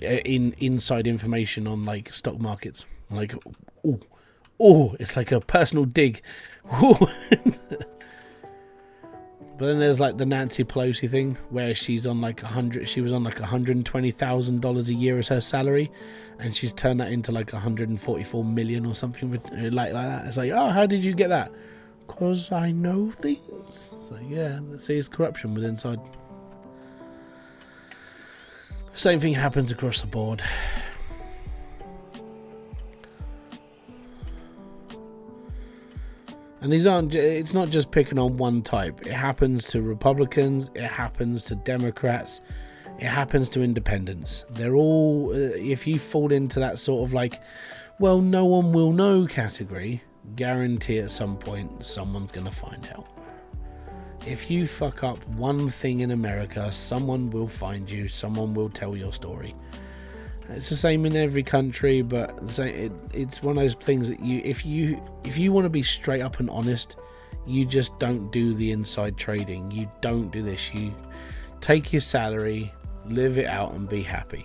Speaker 1: in inside information on like stock markets. I'm like, oh, it's like a personal dig. But then there's like the Nancy Pelosi thing, where she's on like $120,000 a year as her salary, and she's turned that into like 144 million or something like that. It's like, oh, how did you get that? Because I know things. So yeah, let's see, it's corruption with inside. Same thing happens across the board. And these aren't, it's not just picking on one type. It happens to Republicans, it happens to Democrats, it happens to independents. They're all, if you fall into that sort of like, well, no one will know category, guarantee at some point someone's going to find out. If you fuck up one thing in America, someone will find you, someone will tell your story. It's the same in every country, but it's one of those things that if you want to be straight up and honest, you just don't do the inside trading. You don't do this. You take your salary, live it out, and be happy.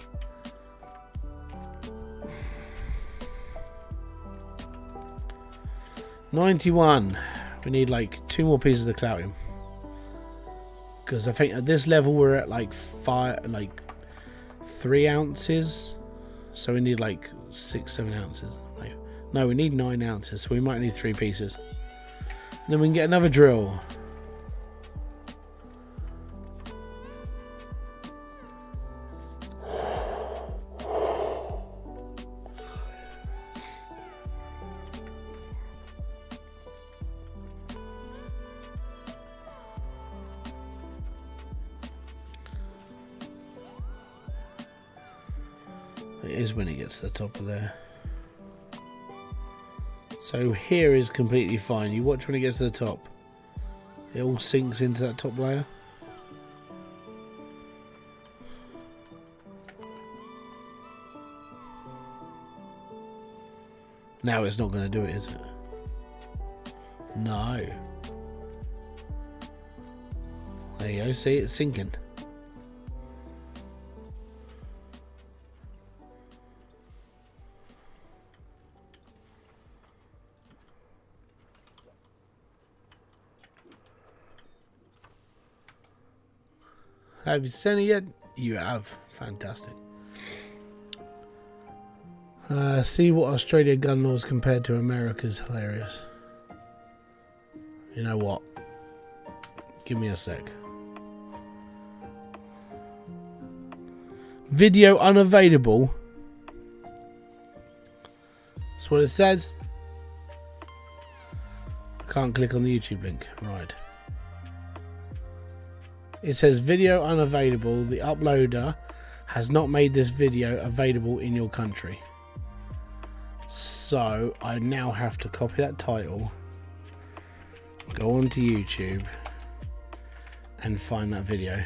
Speaker 1: $91. We need like 2 more pieces of clouting, because I think at this level we're at like 3 ounces, so we need like 6-7 ounces. No, we need 9 ounces, so we might need 3 pieces, and then we can get another drill. It is when it gets to the top of there. So here is completely fine. You watch when it gets to the top. It all sinks into that top layer. Now it's not going to do it, is it? No. There you go. See, it's sinking. Have you seen it yet? You have. Fantastic. See what Australia gun laws compared to America's. Hilarious. You know what? Give me a sec. Video unavailable. That's what it says. I can't click on the YouTube link. Right. It says video unavailable. The uploader has not made this video available in your country. So I now have to copy that title, go onto YouTube and find that video.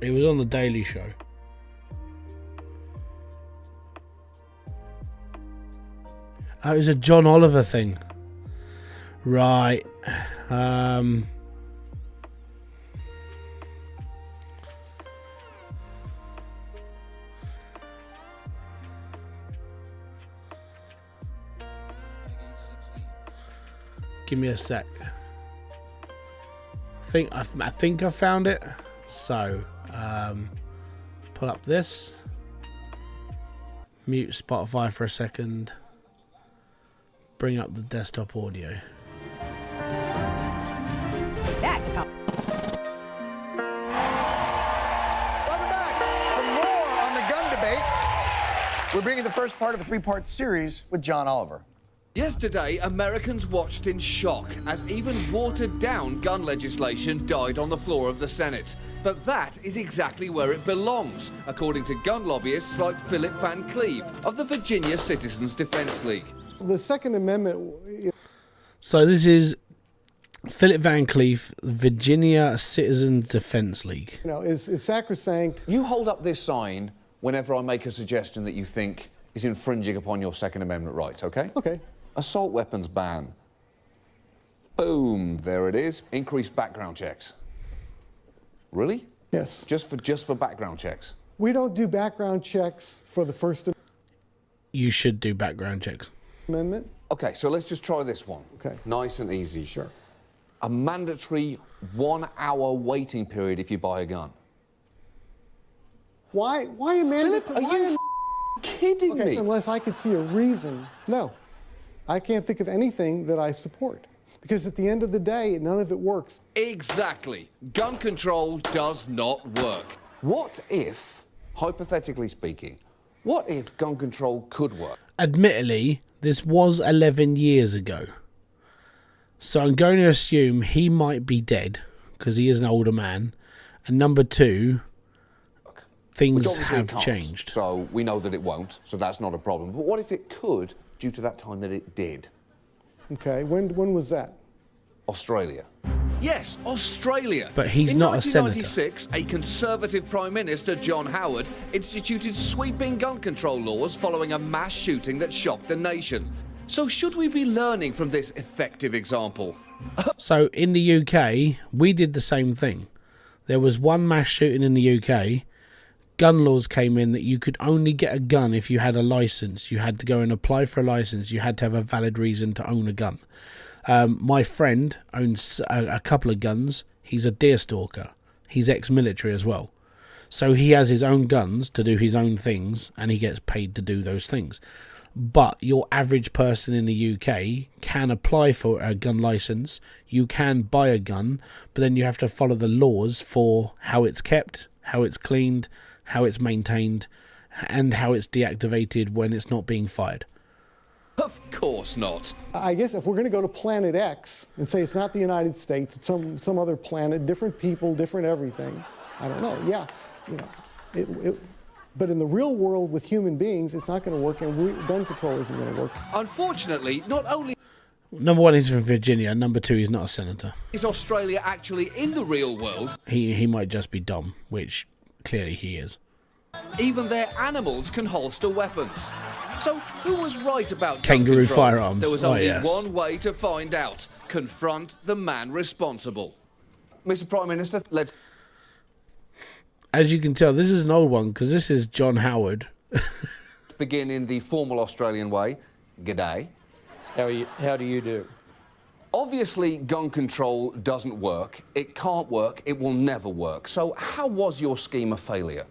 Speaker 1: It was on the Daily Show. Oh, it was a John Oliver thing. Right. Give me a sec. I think I found it. So, pull up this. Mute Spotify for a second. Bring up the desktop audio.
Speaker 7: That's a
Speaker 8: Welcome back for more on the gun debate. We're bringing the first part of a 3-part series with John Oliver.
Speaker 9: Yesterday, Americans watched in shock as even watered-down gun legislation died on the floor of the Senate. But that is exactly where it belongs, according to gun lobbyists like Philip Van Cleve of the Virginia Citizens Defense League.
Speaker 10: The Second Amendment.
Speaker 1: So this is Philip Van Cleve, Virginia Citizens Defense League.
Speaker 10: You know, is sacrosanct.
Speaker 9: You hold up this sign whenever I make a suggestion that you think is infringing upon your Second Amendment rights, okay?
Speaker 10: Okay.
Speaker 9: Assault weapons ban. Boom, there it is. Increased background checks. Really?
Speaker 10: Yes.
Speaker 9: Just for background checks?
Speaker 10: We don't do background checks for the First
Speaker 1: You should do background checks.
Speaker 10: Amendment.
Speaker 9: Okay, so let's just try this one.
Speaker 10: Okay.
Speaker 9: Nice and easy.
Speaker 10: Sure.
Speaker 9: A mandatory 1-hour waiting period if you buy a gun.
Speaker 10: Why a mandatory?
Speaker 9: Are you kidding me?
Speaker 10: Unless I could see a reason. No. I can't think of anything that I support. Because at the end of the day, none of it works.
Speaker 9: Exactly. Gun control does not work. What if hypothetically speaking, what if gun control could work?
Speaker 1: Admittedly, this was 11 years ago. So I'm going to assume he might be dead because he is an older man. And number two, things have changed.
Speaker 9: So we know that it won't, so that's not a problem. But what if it could, due to that time that it did?
Speaker 10: Okay, when was that?
Speaker 9: Australia. Yes, Australia.
Speaker 1: But he's not a senator.
Speaker 9: In 1996, a Conservative Prime Minister, John Howard, instituted sweeping gun control laws following a mass shooting that shocked the nation. So should we be learning from this effective example?
Speaker 1: So in the UK, we did the same thing. There was one mass shooting in the UK. Gun laws came in that you could only get a gun if you had a license. You had to go and apply for a license. You had to have a valid reason to own a gun. My friend owns a couple of guns. He's a deer stalker. He's ex-military as well. So he has his own guns to do his own things, and he gets paid to do those things. But your average person in the UK can apply for a gun license. You can buy a gun, but then you have to follow the laws for how it's kept, how it's cleaned, how it's maintained, and how it's deactivated when it's not being fired.
Speaker 9: Of course not.
Speaker 10: I guess if we're going to go to Planet X and say it's not the United States, it's some other planet, different people, different everything. I don't know. Yeah, you know, but in the real world with human beings, it's not going to work, and gun control isn't going to work.
Speaker 9: Unfortunately, not only
Speaker 1: Number one, he's from Virginia. Number two, he's not a senator.
Speaker 9: is Australia actually in the real world,
Speaker 1: He might just be dumb, which clearly he is.
Speaker 9: even their animals can holster weapons. So who was right about gun
Speaker 1: Kangaroo
Speaker 9: control?
Speaker 1: firearms.
Speaker 9: There was
Speaker 1: Oh,
Speaker 9: only
Speaker 1: yes.
Speaker 9: one way to find out. Confront the man responsible. Mr. Prime Minister, let's
Speaker 1: As you can tell, this is an old one because this is John Howard.
Speaker 9: begin in the formal Australian way. G'day.
Speaker 7: How do you do?
Speaker 9: Obviously, gun control doesn't work. It can't work. It will never work. So how was your scheme a failure?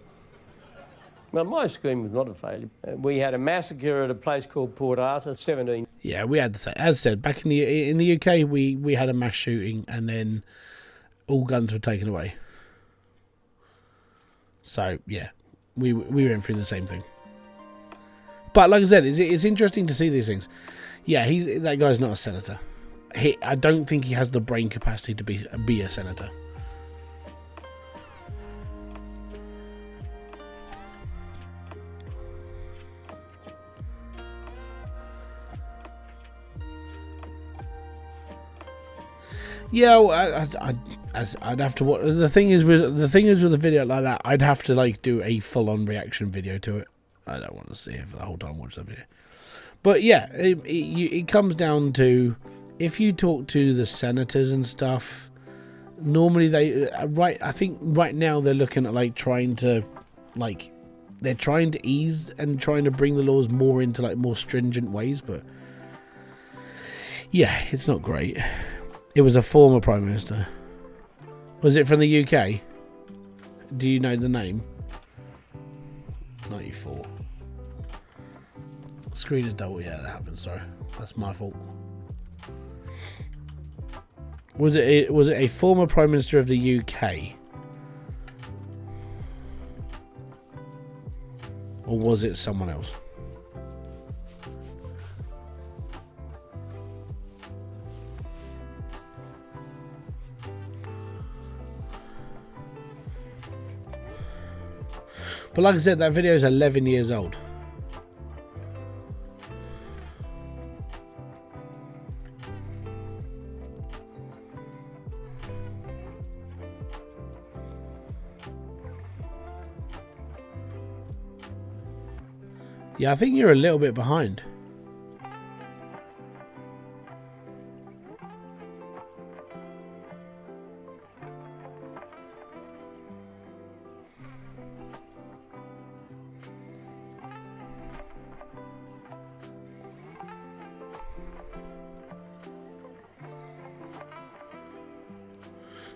Speaker 7: Well, my scheme was not a failure. We had a massacre at a place called Port Arthur, 17.
Speaker 1: Yeah, we had the same. As said, back in the UK, we had a mass shooting and then all guns were taken away. So yeah, we went through the same thing. But like I said, it's interesting to see these things. Yeah, that guy's not a senator. I don't think he has the brain capacity to be a senator. Yeah, well, I'd have to watch. The thing is with a video like that, I'd have to like do a full-on reaction video to it. I don't want to see it for the whole time watch the video. But yeah, it comes down to if you talk to the senators and stuff. Normally I think right now they're looking at like trying to ease and trying to bring the laws more into like more stringent ways. But yeah, it's not great. It was a former Prime Minister. Was it from the UK? Do you know the name? 94. Screen is double. Yeah, that happened. Sorry. That's my fault. Was it a former Prime Minister of the UK? Or was it someone else? But like I said, that video is 11 years old. Yeah, I think you're a little bit behind.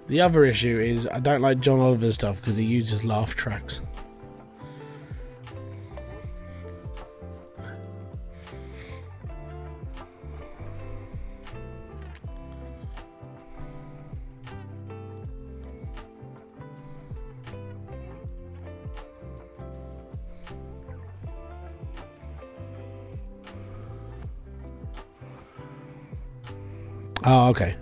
Speaker 1: The other issue is I don't like John Oliver's stuff because he uses laugh tracks. Oh, okay.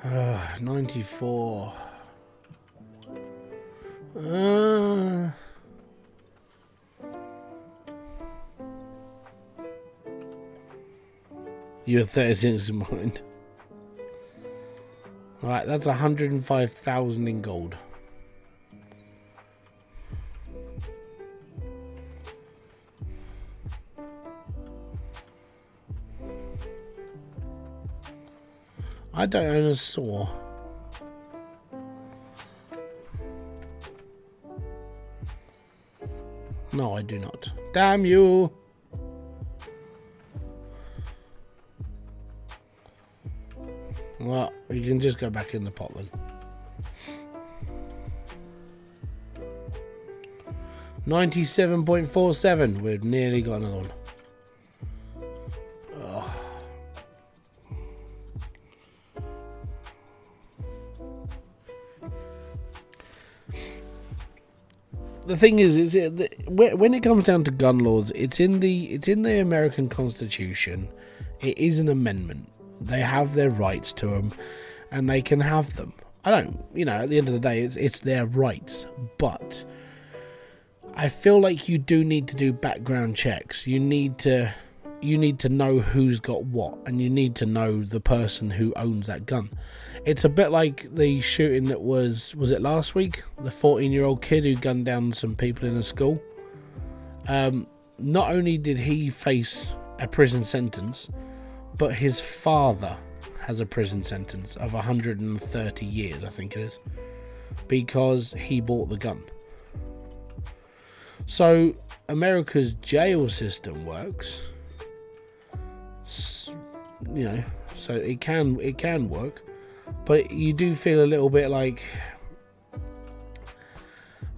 Speaker 1: Uh, 94. You have 36 in mind. Right, that's 105,000 in gold. I don't own a saw. No, I do not. Damn you! Well, you can just go back in the pot then. 97.47. We've nearly got another one. Oh. The thing is when it comes down to gun laws, it's in the American Constitution. It is an amendment. They have their rights to them, and they can have them. I don't, at the end of the day, it's their rights. But I feel like you do need to do background checks. You need to know who's got what, and you need to know the person who owns that gun. It's a bit like the shooting that was it last week? The 14-year-old kid who gunned down some people in a school. Not only did he face a prison sentence, but his father has a prison sentence of 130 years, I think it is, because he bought the gun. So America's jail system works, so it can work, but you do feel a little bit like,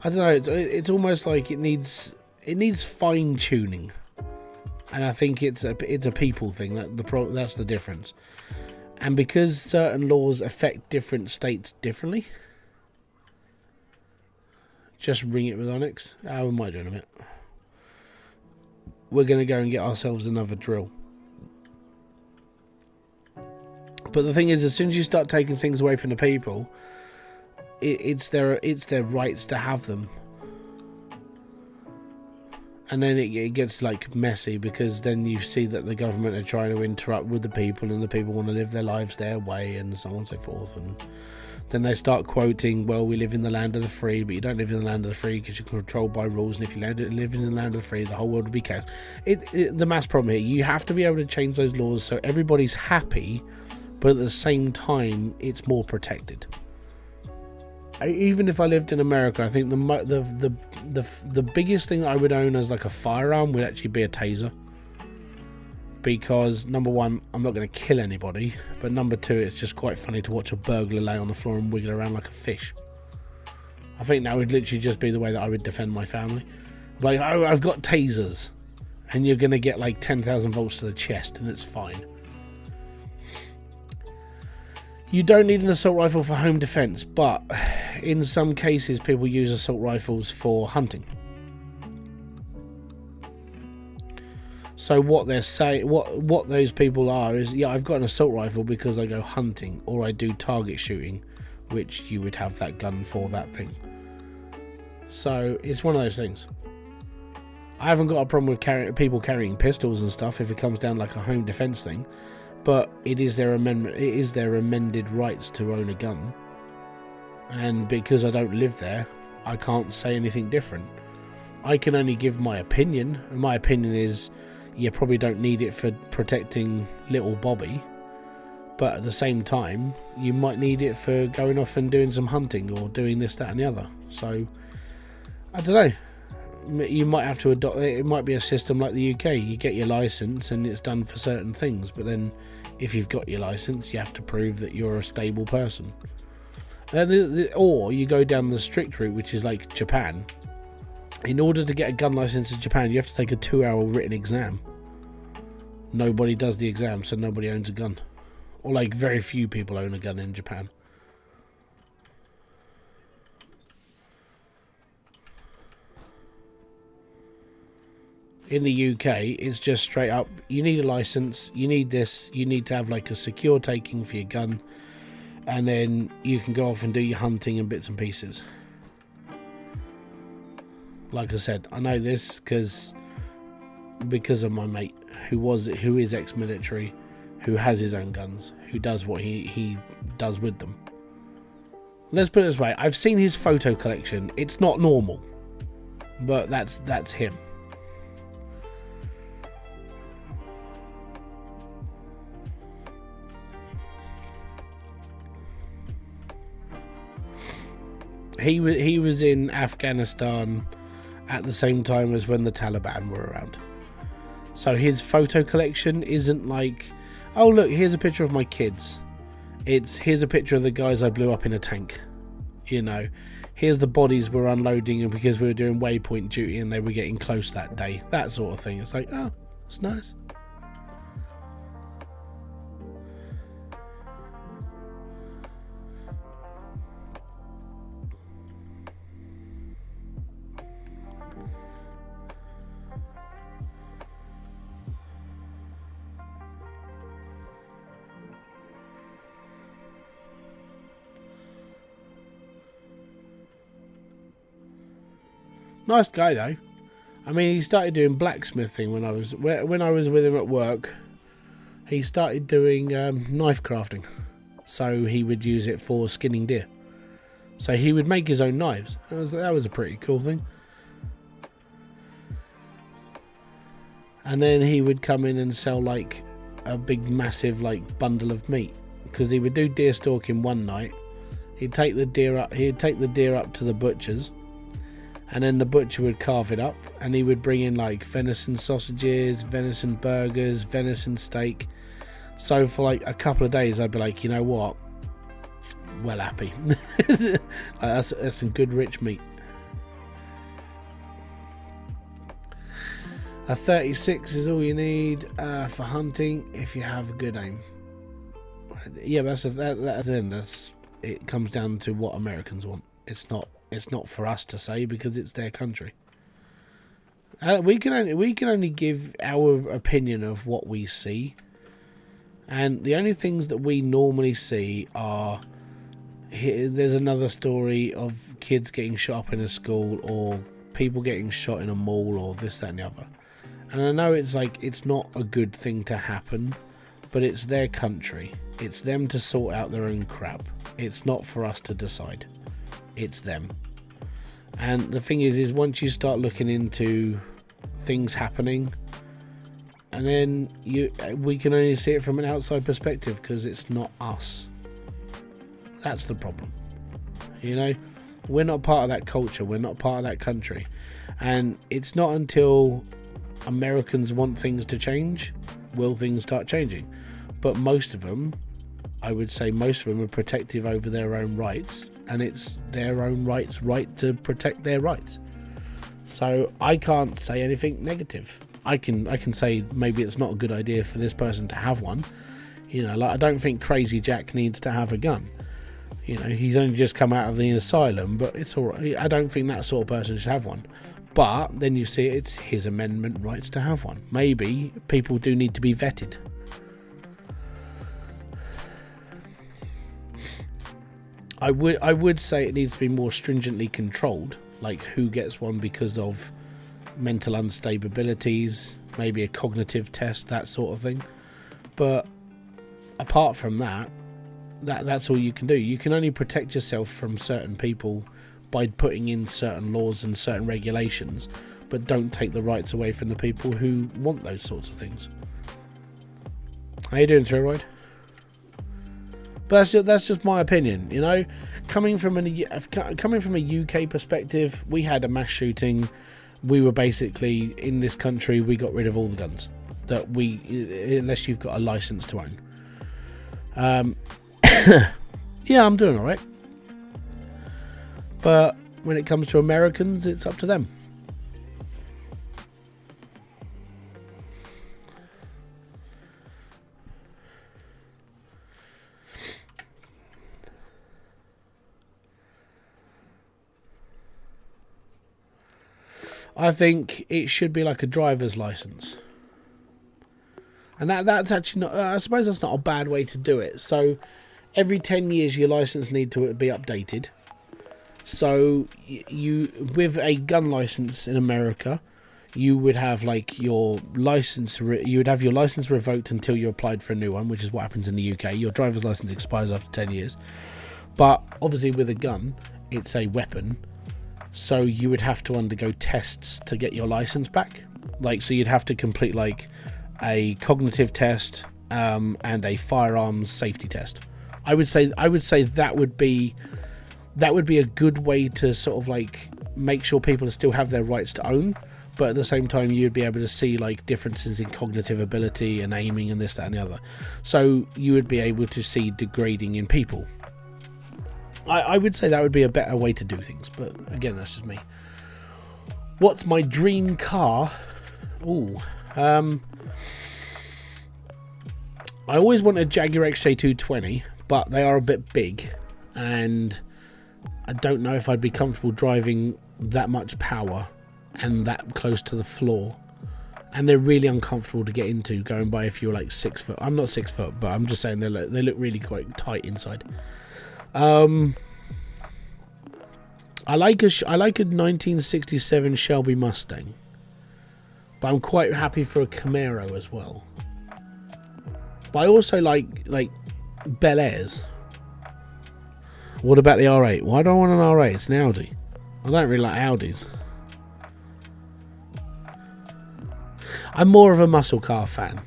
Speaker 1: I don't know, it's almost like it needs fine tuning. And I think it's a people thing. That's the difference. And because certain laws affect different states differently. Just ring it with Onyx. We might do in a minute. We're going to go and get ourselves another drill. But the thing is, as soon as you start taking things away from the people, it's their rights to have them. And then it gets like messy, because then you see that the government are trying to interrupt with the people, and the people want to live their lives their way, and so on and so forth. And then they start quoting, well, we live in the land of the free, but you don't live in the land of the free because you're controlled by rules, and if you live in the land of the free, the whole world would be chaos. The mass problem here, you have to be able to change those laws so everybody's happy, but at the same time it's more protected. Even if I lived in America, I think the biggest thing I would own as like a firearm would actually be a taser. Because number one, I'm not going to kill anybody, but number two, it's just quite funny to watch a burglar lay on the floor and wiggle around like a fish. I think that would literally just be the way that I would defend my family. Like, oh, I've got tasers, and you're going to get like 10,000 volts to the chest, and it's fine. You don't need an assault rifle for home defense, but in some cases people use assault rifles for hunting. So what they're saying, what those people are is, yeah, I've got an assault rifle because I go hunting or I do target shooting, which you would have that gun for that thing. So it's one of those things. I haven't got a problem with people carrying pistols and stuff if it comes down like a home defense thing. But it is their amendment. It is their amended rights to own a gun, and because I don't live there, I can't say anything different. I can only give my opinion, and my opinion is, you probably don't need it for protecting little Bobby, but at the same time, you might need it for going off and doing some hunting or doing this, that, and the other. So I don't know. You might have to adopt. It might be a system like the UK. You get your license, and it's done for certain things, but then, if you've got your license, you have to prove that you're a stable person. Or you go down the strict route, which is like Japan. In order to get a gun license in Japan, you have to take a 2-hour written exam. Nobody does the exam, so nobody owns a gun. Or like very few people own a gun in Japan. In the UK, it's just straight up, you need a license, you need this, you need to have like a secure taking for your gun, and then you can go off and do your hunting and bits and pieces. Like I said, I know this because of my mate who is ex-military, who has his own guns, who does what he does with them. Let's put it this way, I've seen his photo collection. It's not normal, but that's him. He was in Afghanistan at the same time as when the Taliban were around. So his photo collection isn't like, oh look, here's a picture of my kids. It's, here's a picture of the guys I blew up in a tank. You know, here's the bodies we're unloading and because we were doing waypoint duty and they were getting close that day. That sort of thing. It's like, oh, it's nice. Nice guy though. I mean, he started doing blacksmithing when I was with him at work. He started doing knife crafting, so he would use it for skinning deer. So he would make his own knives. That was a pretty cool thing. And then he would come in and sell like a big, massive like bundle of meat, because he would do deer stalking one night. He'd take the deer up. He'd take the deer up to the butcher's. And then the butcher would carve it up, and he would bring in like venison sausages, venison burgers, venison steak. So for like a couple of days, I'd be like, you know what? Well happy. That's some good rich meat. A 36 is all you need for hunting if you have a good aim. Yeah, that's it comes down to what Americans want. It's not for us to say because it's their country. We can only give our opinion of what we see, and the only things that we normally see are there's another story of kids getting shot up in a school or people getting shot in a mall or this, that and the other. And I know it's like it's not a good thing to happen, but it's their country. It's them to sort out their own crap. It's not for us to decide. It's them. And the thing is once you start looking into things happening, and then we can only see it from an outside perspective because it's not us. That's the problem. You know, we're not part of that culture. We're not part of that country. And it's not until Americans want things to change will things start changing. But most of them, I would say most of them are protective over their own rights, and it's their own right to protect their rights. So I can't say anything negative. I can say maybe it's not a good idea for this person to have one. You know, like I don't think Crazy Jack needs to have a gun. You know, he's only just come out of the asylum, but it's all right. I don't think that sort of person should have one. But then you see it's his amendment rights to have one. Maybe people do need to be vetted. I would say it needs to be more stringently controlled, like who gets one because of mental instabilities, maybe a cognitive test, that sort of thing. But apart from that's all you can do. You can only protect yourself from certain people by putting in certain laws and certain regulations, but don't take the rights away from the people who want those sorts of things. How you doing, Steroid? But that's just my opinion, you know. Coming from a UK perspective, we had a mass shooting. We were basically in this country. We got rid of all the guns that unless you've got a license to own. Yeah, I'm doing all right. But when it comes to Americans, it's up to them. I think it should be like a driver's license. And that's actually not, I suppose that's not a bad way to do it. So every 10 years your license need to be updated. So you, with a gun license in America, you would have like your license, you would have your license revoked until you applied for a new one, which is what happens in the UK. Your driver's license expires after 10 years. But obviously with a gun, it's a weapon. So you would have to undergo tests to get your license back. Like, so you'd have to complete like a cognitive test and a firearms safety test. I would say that would be a good way to sort of like make sure people still have their rights to own, but at the same time you'd be able to see like differences in cognitive ability and aiming and this, that and the other. So you would be able to see degrading in people. I would say that would be a better way to do things, but again, that's just me. What's my dream car? Ooh, I always wanted Jaguar XJ220, but they are a bit big, and I don't know if I'd be comfortable driving that much power and that close to the floor. And they're really uncomfortable to get into, going by if you're like 6 foot. I'm not 6 foot, but I'm just saying they look really quite tight inside. I like a 1967 Shelby Mustang, but I'm quite happy for a Camaro as well. But I also like Bel Airs. What about the R8? Why do I want an R8? It's an Audi. I don't really like Audis. I'm more of a muscle car fan.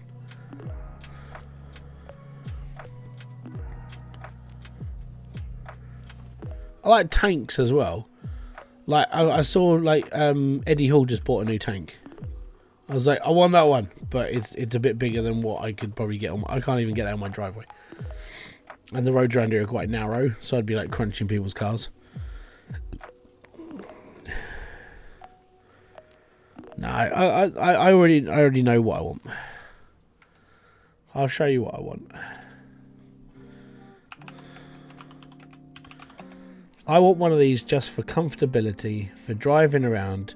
Speaker 1: I like tanks as well. Like I saw like Eddie Hall just bought a new tank. I was like, I want that one, but it's a bit bigger than what I could probably get on. I can't even get that on my driveway, and the roads around here are quite narrow, so I'd be like crunching people's cars. No, I already know what I want. I'll show you what I want. I want one of these just for comfortability, for driving around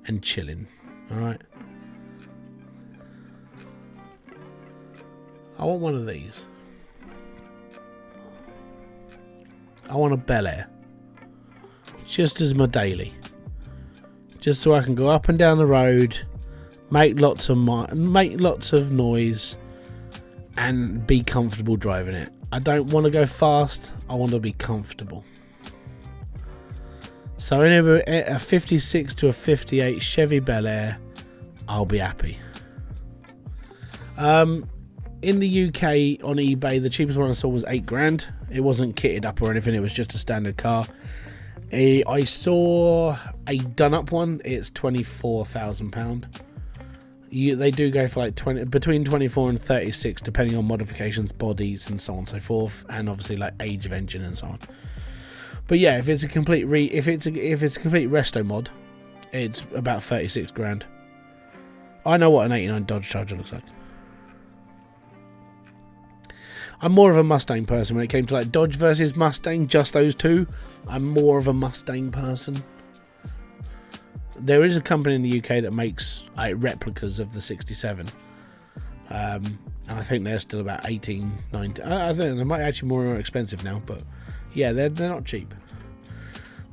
Speaker 1: and chilling. Alright? I want one of these. I want a Bel Air. Just as my daily. Just so I can go up and down the road, make lots of noise, and be comfortable driving it. I don't want to go fast. I want to be comfortable. So in a 56 to a 58 Chevy Bel Air, I'll be happy. In the UK on eBay, the cheapest one I saw was $8,000. It wasn't kitted up or anything. It was just a standard car. I saw a done up one. It's £24,000. They do go for like between 24 and 36, depending on modifications, bodies, and so on and so forth, and obviously like age of engine and so on. But yeah, if it's a complete if it's a complete resto mod, it's about $36,000. I know what an 89 Dodge Charger looks like. I'm more of a Mustang person when it came to like Dodge versus Mustang, just those two. I'm more of a Mustang person. There is a company in the UK that makes replicas of the 67. And I think they're still about 18, 19. I think they might actually be more expensive now, but yeah, they're not cheap.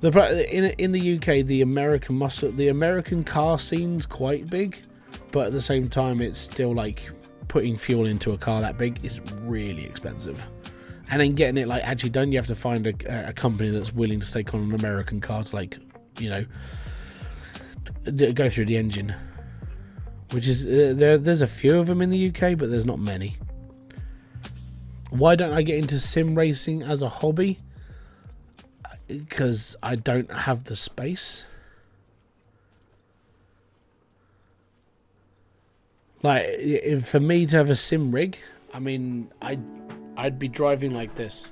Speaker 1: In the UK, the American car scene's quite big, but at the same time, it's still like putting fuel into a car that big is really expensive. And then getting it like actually done, you have to find a company that's willing to take on an American car to like, you know, go through the engine. Which is there's a few of them in the UK, but there's not many. Why don't I get into sim racing as a hobby? Because I don't have the space. Like, for me to have a sim rig, I mean, I'd be driving like this.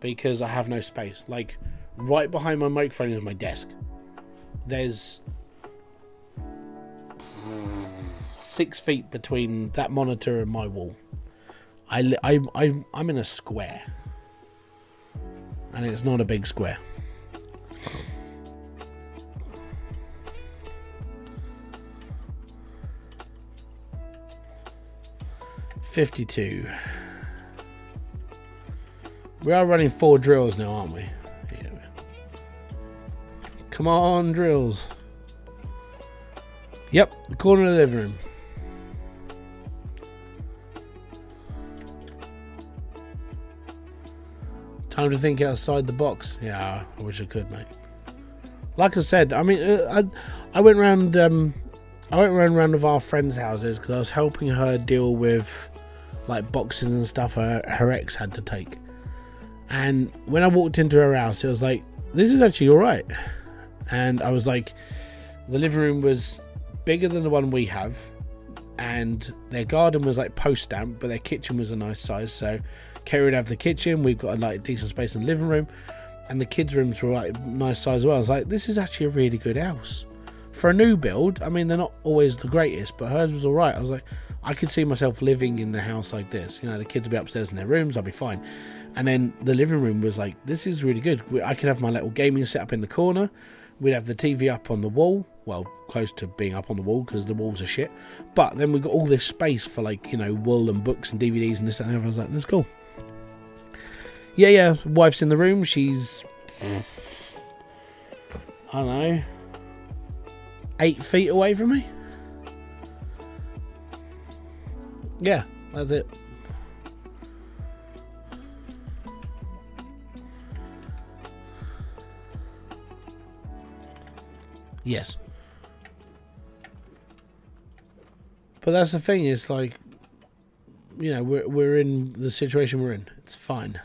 Speaker 1: Because I have no space. Like, right behind my microphone is my desk. There's 6 feet between that monitor and my wall. I'm in a square. And it's not a big square. 52. We are running 4 drills now, aren't we? Yeah. Come on, drills. Yep, the corner of the living room. Time to think outside the box. Yeah, I wish I could, mate. Like I said, I mean, I went round. I went round with our friends' houses because I was helping her deal with like boxes and stuff her ex had to take. And when I walked into her house, it was like, this is actually all right. And I was like, the living room was bigger than the one we have, and their garden was like post stamp, but their kitchen was a nice size. So Kerry would have the kitchen, we've got a like decent space in the living room, and the kids' rooms were like nice size as well. I was like, this is actually a really good house for a new build. I mean, they're not always the greatest, but hers was all right. I was like, I could see myself living in the house like this. You know, the kids would be upstairs in their rooms, I'll be fine. And then the living room was like, this is really good. I could have my little gaming setup in the corner. We'd have the TV up on the wall. Well, close to being up on the wall because the walls are shit. But then we've got all this space for like, you know, wool and books and DVDs and this and that. I was like, that's cool. Yeah, wife's in the room. She's, I don't know, 8 feet away from me. Yeah, that's it. Yes. But that's the thing, it's like, you know, we're in the situation we're in. It's fine.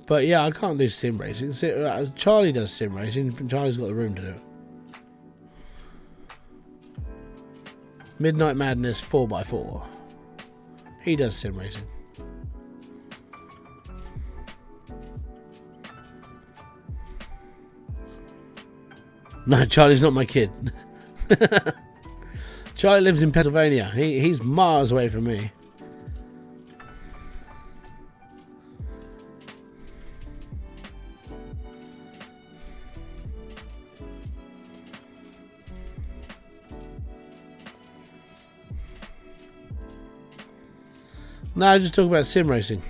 Speaker 1: But yeah, I can't do sim racing. Charlie does sim racing, but Charlie's got the room to do it. Midnight Madness 4x4. He does sim racing. No, Charlie's not my kid. Charlie lives in Pennsylvania. He's miles away from me. No, I just talk about sim racing.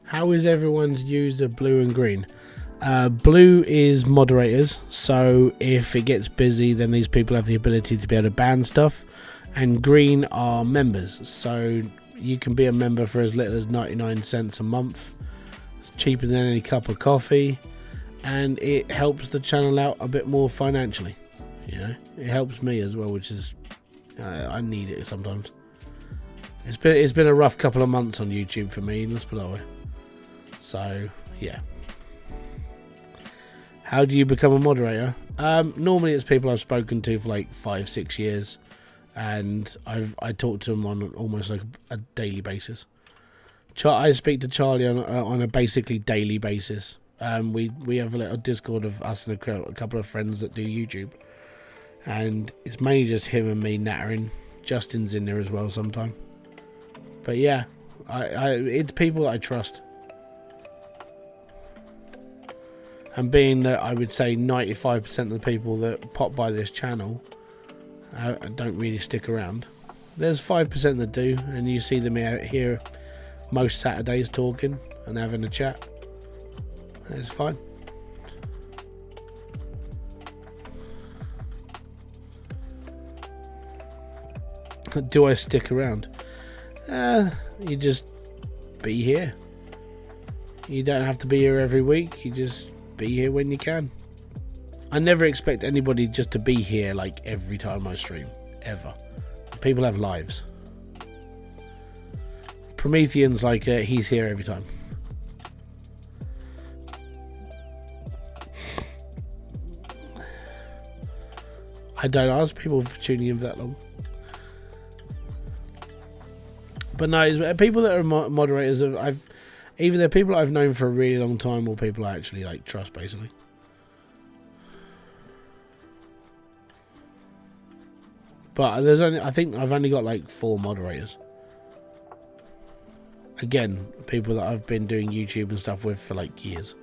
Speaker 1: How is everyone's user blue and green? Blue is moderators, so if it gets busy, then these people have the ability to be able to ban stuff. And green are members, so you can be a member for as little as 99 cents a month. It's cheaper than any cup of coffee, and it helps the channel out a bit more financially. You know, it helps me as well, which is I need it sometimes. It's been a rough couple of months on YouTube for me, let's put it that way. So yeah. How do you become a moderator? Normally it's people I've spoken to for like 5-6 years, and I talk to them on almost like a daily basis. I speak to Charlie on a basically daily basis. We have a little Discord of us and a couple of friends that do YouTube, and it's mainly just him and me nattering. Justin's in there as well sometime. But yeah, it's people that I trust. And being that I would say 95% of the people that pop by this channel don't really stick around. There's 5% that do, and you see them out here most Saturdays talking and having a chat. It's fine. Do I stick around? You just be here. You don't have to be here every week. You just be here when you can. I never expect anybody just to be here like every time I stream, ever. People have lives. Promethean's like he's here every time. I don't ask people for tuning in for that long. But no, it's people that are moderators. Either they're people I've known for a really long time, or people I actually like trust, basically. But I think I've only got like 4 moderators. Again, people that I've been doing YouTube and stuff with for like years.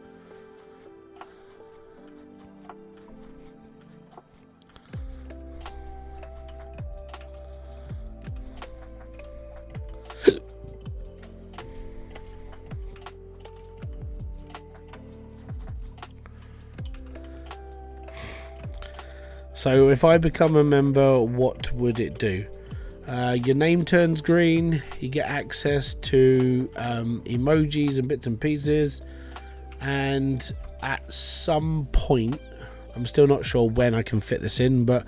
Speaker 1: So if I become a member, what would it do? Your name turns green, you get access to emojis and bits and pieces, and at some point, I'm still not sure when I can fit this in, but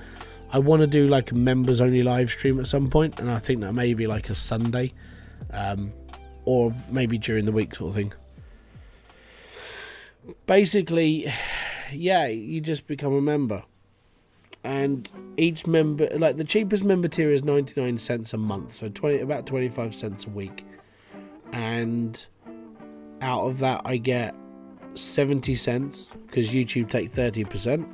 Speaker 1: I want to do like a members only live stream at some point, and I think that may be like a Sunday, or maybe during the week sort of thing. Basically, yeah, you just become a member. And each member, like the cheapest member tier is 99 cents a month, so about 25 cents a week. And out of that I get 70 cents because YouTube take 30%,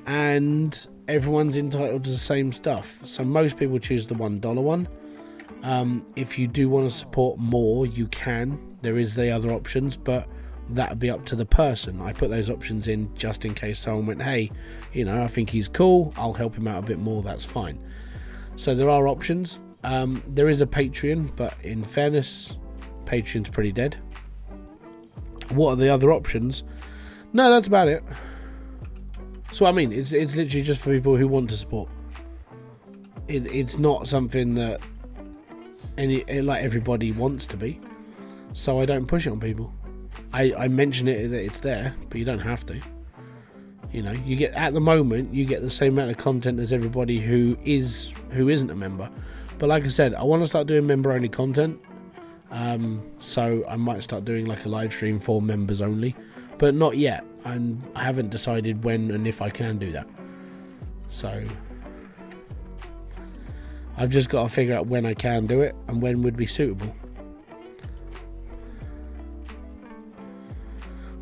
Speaker 1: and everyone's entitled to the same stuff. So most people choose the $1 one. If you do want to support more, you can. There is the other options, but that would be up to the person. I put those options in just in case someone went, hey, you know, I think he's cool, I'll help him out a bit more, that's fine. So there are options. There is a Patreon, but in fairness, Patreon's pretty dead. What are the other options? No, that's about it. So I mean, it's literally just for people who want to support. It's not something that like everybody wants to be, so I don't push it on people. I mention it that it's there, but you don't have to. You know, you get, at the moment, you get the same amount of content as everybody who isn't a member. But like I said, I want to start doing member only content. So I might start doing like a live stream for members only, but not yet. I haven't decided when and if I can do that. So I've just got to figure out when I can do it and when would be suitable.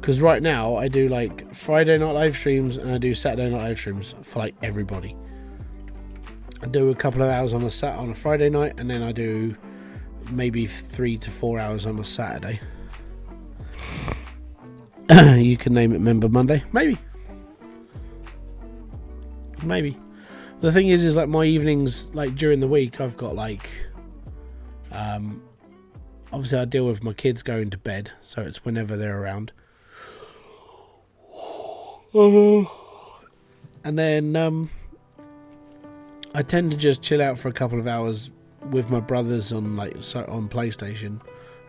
Speaker 1: Because right now I do like Friday night live streams and I do Saturday night live streams for like everybody. I do a couple of hours on a Friday night, and then I do maybe 3 to 4 hours on a Saturday. You can name it Member Monday, maybe. The thing is like my evenings, like during the week, I've got like, obviously I deal with my kids going to bed, so it's whenever they're around. And then I tend to just chill out for a couple of hours with my brothers on on PlayStation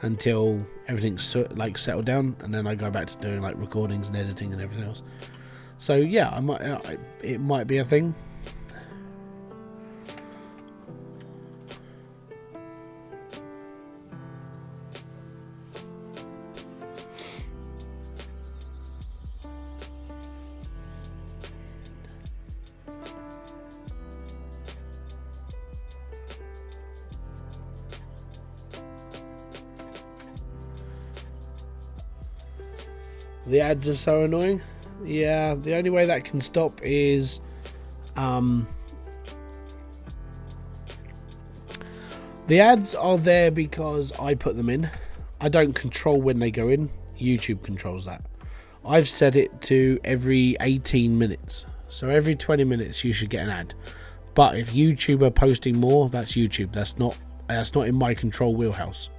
Speaker 1: until everything's like settled down, and then I go back to doing like recordings and editing and everything else. So yeah, it might be a thing. The ads are so annoying. Yeah, the only way that can stop is the ads are there because I put them in. I don't control when they go in. YouTube controls that. I've set it to every 18 minutes. So every 20 minutes you should get an ad. But if YouTube are posting more, that's YouTube. That's not in my control wheelhouse.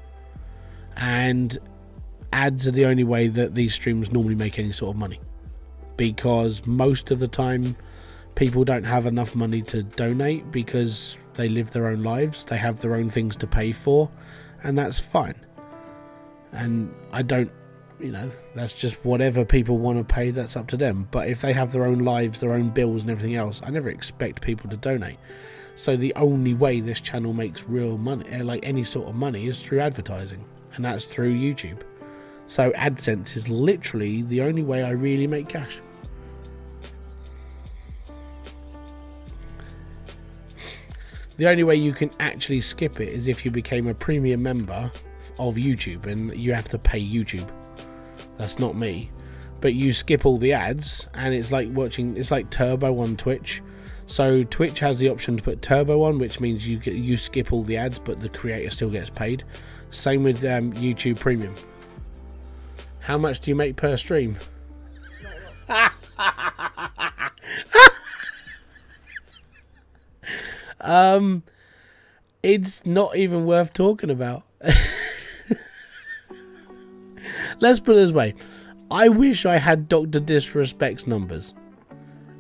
Speaker 1: And ads are the only way that these streams normally make any sort of money, because most of the time people don't have enough money to donate because they live their own lives, they have their own things to pay for, and that's fine. And I don't you know, that's just whatever people want to pay, that's up to them. But if they have their own lives, their own bills and everything else, I never expect people to donate. So the only way this channel makes real money, like any sort of money, is through advertising, and that's through YouTube. So AdSense is literally the only way I really make cash. The only way you can actually skip it is if you became a premium member of YouTube, and you have to pay YouTube. That's not me. But you skip all the ads, and it's like watching, it's like Turbo on Twitch. So Twitch has the option to put Turbo on, which means you skip all the ads, but the creator still gets paid. Same with YouTube Premium. How much do you make per stream? It's not even worth talking about. Let's put it this way. I wish I had Dr. Disrespect's numbers.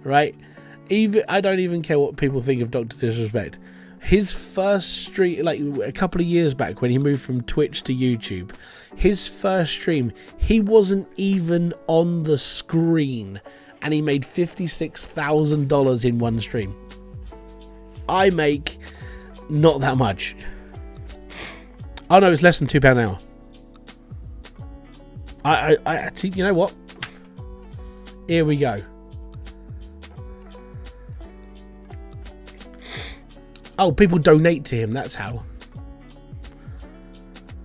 Speaker 1: Right? I don't even care what people think of Dr. Disrespect. His first stream, like a couple of years back when he moved from Twitch to YouTube, his first stream, he wasn't even on the screen, and he made $56,000 in one stream. I make not that much. Oh no, it's less than £2 an hour. I actually, you know what? Here we go. Oh, people donate to him, that's how.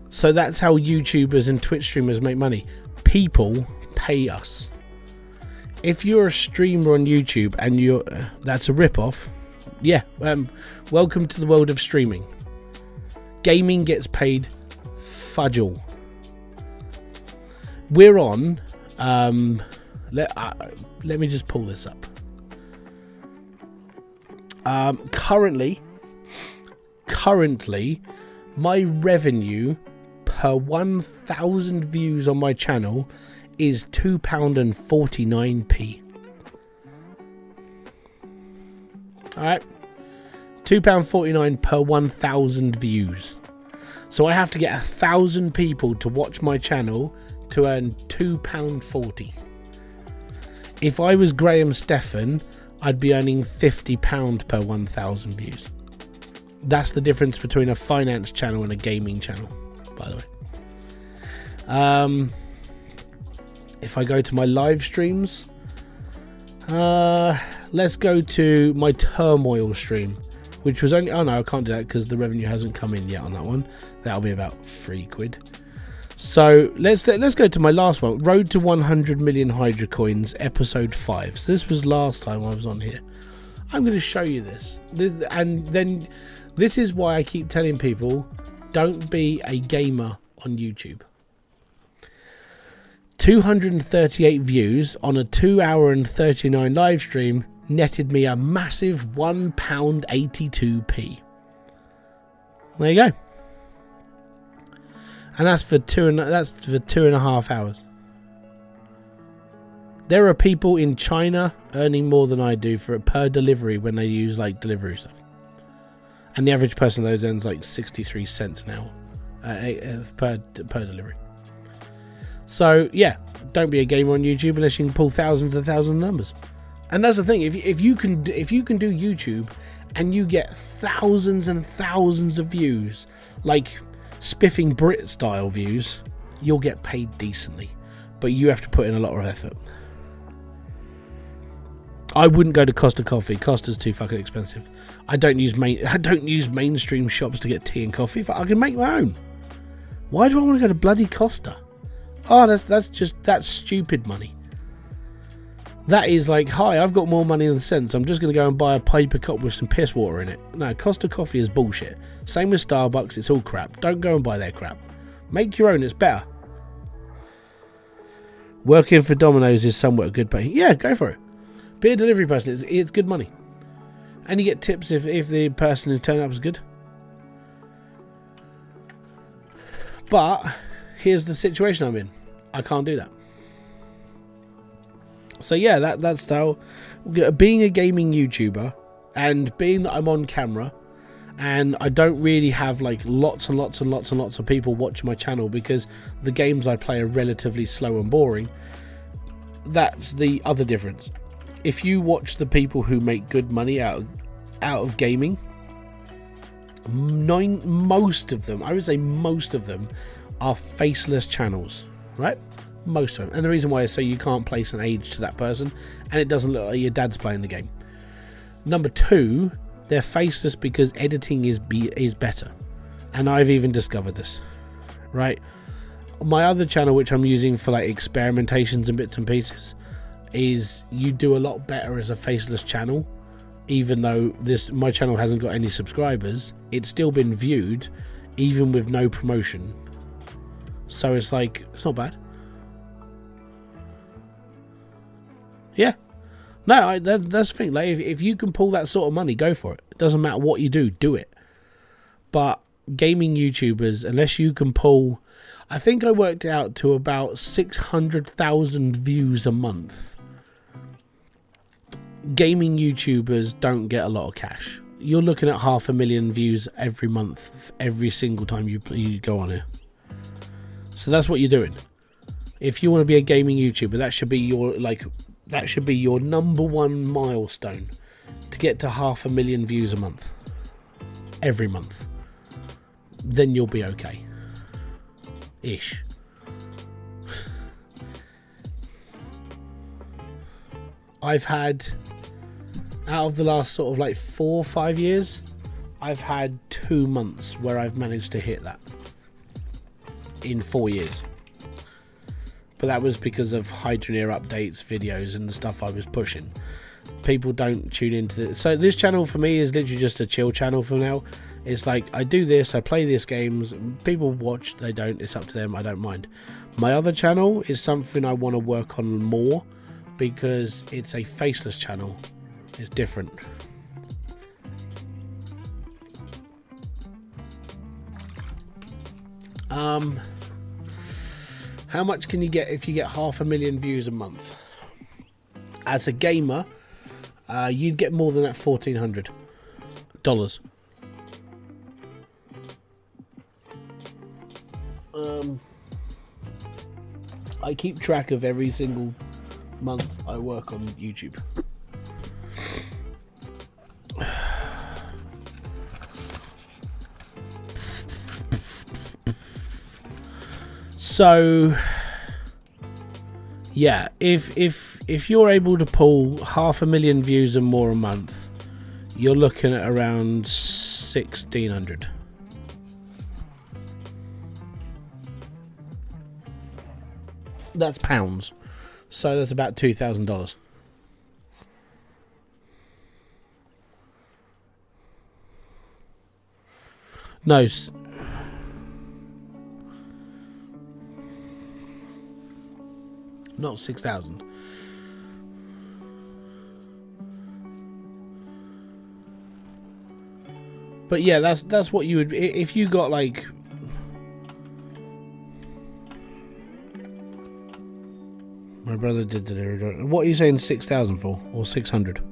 Speaker 1: So that's how YouTubers and Twitch streamers make money. People pay us. If you're a streamer on YouTube and you're that's a rip-off, yeah, welcome to the world of streaming. Gaming gets paid fudge all. We're on, let me just pull this up. Currently, my revenue per 1,000 views on my channel is £2.49p. Alright, £2.49 per 1,000 views. So I have to get 1,000 people to watch my channel to earn £2.40. If I was Graham Stephan, I'd be earning £50 per 1,000 views. That's the difference between a finance channel and a gaming channel, by the way. If I go to my live streams, let's go to my turmoil stream, which was only, oh no, I can't do that because the revenue hasn't come in yet on that one. That'll be about £3. So let's go to my last one, Road to 100 Million Hydra Coins, episode 5. So this was last time I was on here. I'm going to show you this, and then this is why I keep telling people, don't be a gamer on YouTube. 238 views on a 2 hour and 39 live stream netted me a massive £1.82p. There you go. And that's for 2.5 hours. There are people in China earning more than I do for per delivery when they use like delivery stuff. And the average person of those earns like 63 cents an hour per delivery. So yeah, don't be a gamer on YouTube unless you can pull thousands and thousands of numbers. And that's the thing. If you can do YouTube and you get thousands and thousands of views, like spiffing Brit style views, you'll get paid decently, but you have to put in a lot of effort. I wouldn't go to Costa Coffee. Costa's too fucking expensive. I don't use mainstream shops to get tea and coffee. I can make my own. Why do I want to go to bloody Costa? Oh, that's stupid money. That is like, hi, I've got more money than sense. I'm just going to go and buy a paper cup with some piss water in it. No, Costa Coffee is bullshit. Same with Starbucks, it's all crap. Don't go and buy their crap. Make your own, it's better. Working for Domino's is somewhat good pay. Yeah, go for it. Be a delivery person, it's good money. And you get tips if the person who turned up is good. But here's the situation I'm in. I can't do that. So yeah, that's how being a gaming YouTuber and being that I'm on camera and I don't really have like lots and lots and lots and lots of people watching my channel because the games I play are relatively slow and boring. That's the other difference. If you watch the people who make good money out of gaming, most of them, I would say most of them, are faceless channels, right? Most of them. And the reason why is so you can't place an age to that person and it doesn't look like your dad's playing the game. Number two, they're faceless because editing is better, and I've even discovered this, right? My other channel, which I'm using for like experimentations and bits and pieces, is you do a lot better as a faceless channel. Even though my channel hasn't got any subscribers, it's still been viewed even with no promotion. So it's like, it's not bad. Yeah. No, that's the thing. Like, if you can pull that sort of money, go for it. It doesn't matter what you do it. But gaming YouTubers, unless you can pull, I think I worked out to about 600,000 views a month. Gaming YouTubers don't get a lot of cash. You're looking at 500,000 views every month, every single time you go on here. So that's what you're doing. If you want to be a gaming YouTuber, that should be your number one milestone, to get to 500,000 views a month, every month. Then you'll be okay. Ish. I've had, out of the last sort of like 4 or 5 years, I've had 2 months where I've managed to hit that in 4 years. But that was because of Hydroneer updates, videos, and the stuff I was pushing. People don't tune into this. So this channel for me is literally just a chill channel for now. It's like, I do this, I play these games, people watch, they don't, it's up to them, I don't mind. My other channel is something I want to work on more, because it's a faceless channel. It's different. How much can you get if you get 500,000 views a month? As a gamer, you'd get more than that $1,400. I keep track of every single month I work on YouTube. So yeah, if you're able to pull 500,000 views and more a month, you're looking at around 1,600. That's pounds, so that's about $2,000. No, not 6,000. But yeah, that's what you would, if you got like, my brother did the, what are you saying 6,000 for, or 600?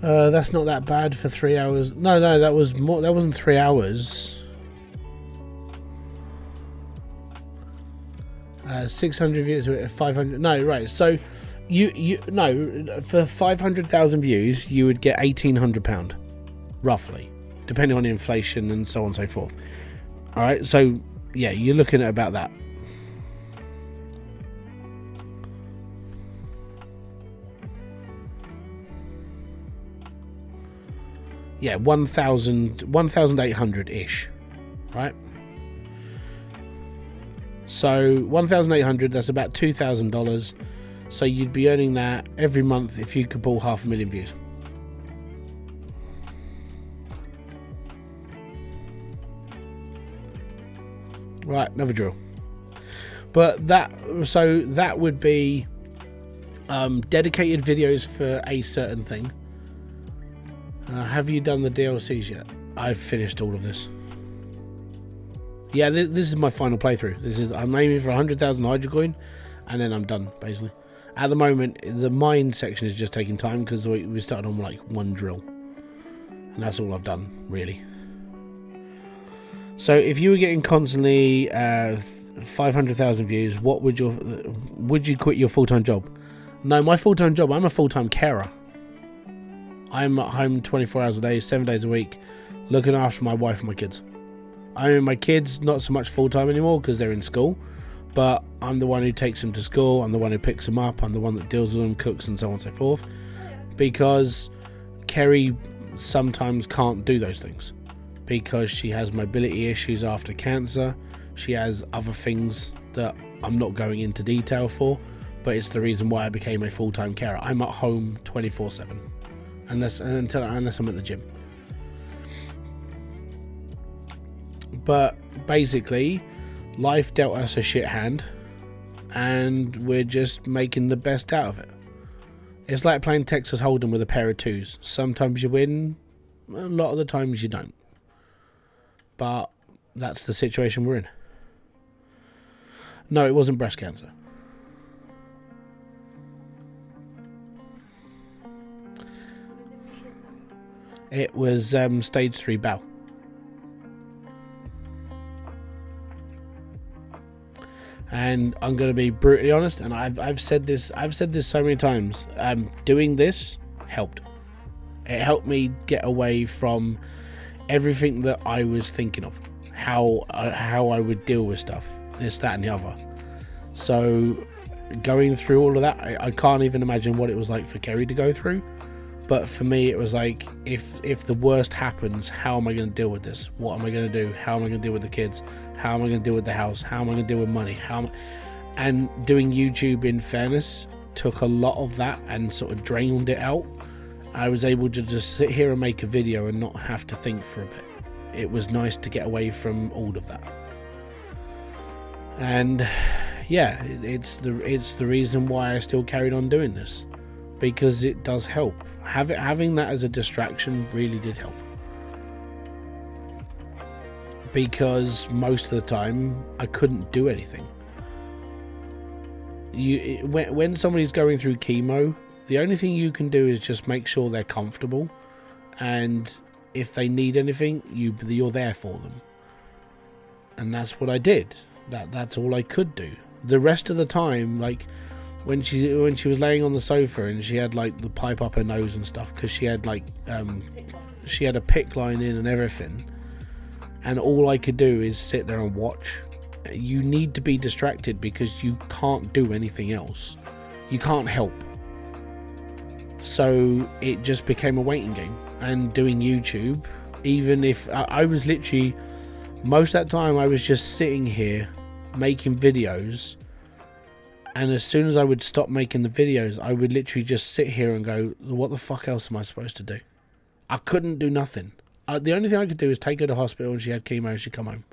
Speaker 1: That's not that bad for 3 hours. No, that was more. That wasn't 3 hours. 600 views, 500. No, right. So, no, for 500,000 views, you would get £1,800, roughly, depending on inflation and so on and so forth. All right. So, yeah, you're looking at about that. Yeah, 1,800-ish, right? So 1,800, that's about $2,000. So you'd be earning that every month if you could pull 500,000 views. Right, another drill. But that would be dedicated videos for a certain thing. Have you done the DLCs yet? I've finished all of this. Yeah, this is my final playthrough. I'm aiming for 100,000 Hydrocoin, and then I'm done, basically. At the moment, the mine section is just taking time because we started on like 1 drill, and that's all I've done, really. So if you were getting constantly 500,000 views, would you quit your full-time job? No, my full-time job, I'm a full-time carer. I'm at home 24 hours a day, 7 days a week, looking after my wife and my kids. I mean, my kids, not so much full-time anymore because they're in school, but I'm the one who takes them to school, I'm the one who picks them up, I'm the one that deals with them, cooks and so on and so forth, because Kerry sometimes can't do those things because she has mobility issues after cancer. She has other things that I'm not going into detail for, but it's the reason why I became a full-time carer. I'm at home 24/7 unless I'm at the gym. But basically, life dealt us a shit hand, and we're just making the best out of it. It's like playing Texas Hold'em with a pair of twos. Sometimes you win, a lot of the times you don't. But that's the situation we're in. No, it wasn't breast cancer. It was stage 3 bowel. And I'm going to be brutally honest, and I've said this so many times. Doing this helped. It helped me get away from everything that I was thinking of, how I would deal with stuff, this, that, and the other. So going through all of that, I can't even imagine what it was like for Kerry to go through. But for me, it was like, if the worst happens, how am I going to deal with this? What am I going to do? How am I going to deal with the kids? How am I going to deal with the house? How am I going to deal with money? And doing YouTube, in fairness, took a lot of that and sort of drained it out. I was able to just sit here and make a video and not have to think for a bit. It was nice to get away from all of that. And yeah, it's the reason why I still carried on doing this, because it does help. Having that as a distraction really did help, because most of the time I couldn't do anything. When somebody's going through chemo, the only thing you can do is just make sure they're comfortable, and if they need anything, you're there for them. And that's what I did. That's all I could do. The rest of the time, like when she was laying on the sofa and she had like the pipe up her nose and stuff, because she had like she had a PICC line in and everything, and all I could do is sit there and watch. You need to be distracted because you can't do anything else. You can't help. So it just became a waiting game. And doing YouTube, even if I was literally, most of that time I was just sitting here making videos, and as soon as I would stop making the videos, I would literally just sit here and go, what the fuck else am I supposed to do? I couldn't do nothing. The only thing I could do is take her to hospital and she had chemo and she'd come home.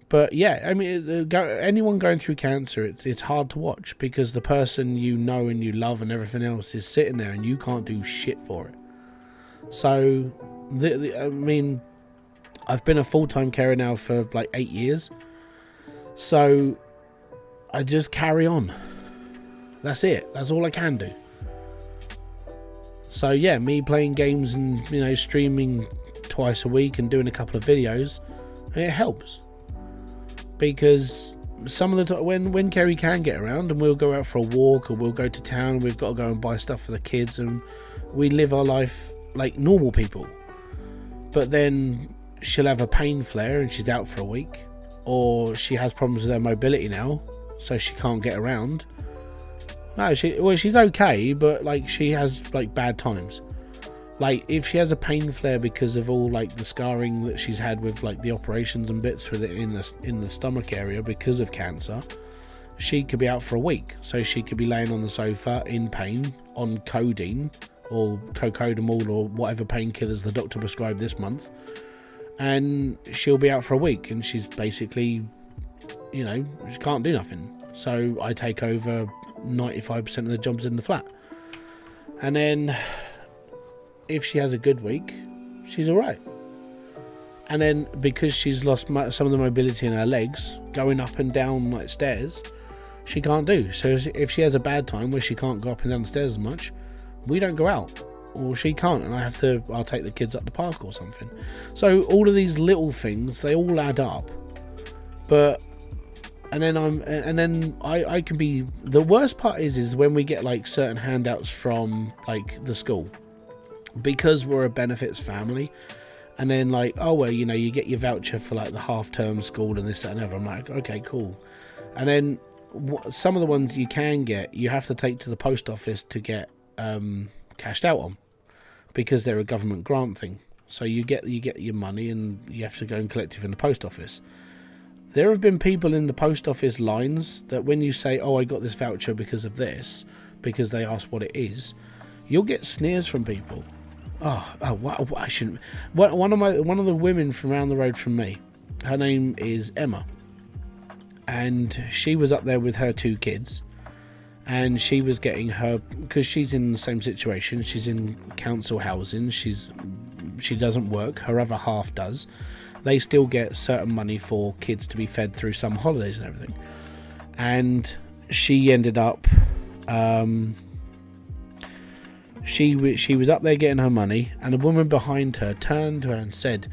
Speaker 1: But yeah, I mean, anyone going through cancer, it's hard to watch, because the person you know and you love and everything else is sitting there and you can't do shit for it. So, I mean, I've been a full-time carer now for like 8 years. So I just carry on. That's it. That's all I can do. So yeah, me playing games and, you know, streaming twice a week and doing a couple of videos, it helps. Because some of the time when Kerry can get around and we'll go out for a walk or we'll go to town, we've got to go and buy stuff for the kids, and we live our life like normal people. But then she'll have a pain flare and she's out for a week, or she has problems with her mobility now, so she can't get around. No, she's okay, but like she has like bad times. Like if she has a pain flare because of all like the scarring that she's had with like the operations and bits with it in the stomach area because of cancer, she could be out for a week. So she could be laying on the sofa in pain on codeine or cocodamol or whatever painkillers the doctor prescribed this month, and she'll be out for a week, and she's basically, you know, she can't do nothing. So I take over 95% of the jobs in the flat, and then if she has a good week, she's alright. And then because she's lost some of the mobility in her legs, going up and down like stairs, she can't do. So if she has a bad time where she can't go up and down the stairs as much, we don't go out, or she can't, and I'll take the kids up the park or something. So all of these little things, they all add up. But and then I can be, the worst part is when we get like certain handouts from like the school, because we're a benefits family. And then like, oh well, you know, you get your voucher for like the half-term school and this, that, and other. I'm like, okay, cool. And then some of the ones you can get, you have to take to the post office to get cashed out on, because they're a government grant thing. So you get your money and you have to go and collect it in the post office. There have been people in the post office lines that when you say, oh, I got this voucher because of this, because they ask what it is, you'll get sneers from people. I shouldn't. One of the women from around the road from me, her name is Emma, and she was up there with her 2 kids, and she was getting her, because she's in the same situation. She's in council housing. She doesn't work. Her other half does. They still get certain money for kids to be fed through some holidays and everything. And she ended up. She was up there getting her money, and a woman behind her turned to her and said,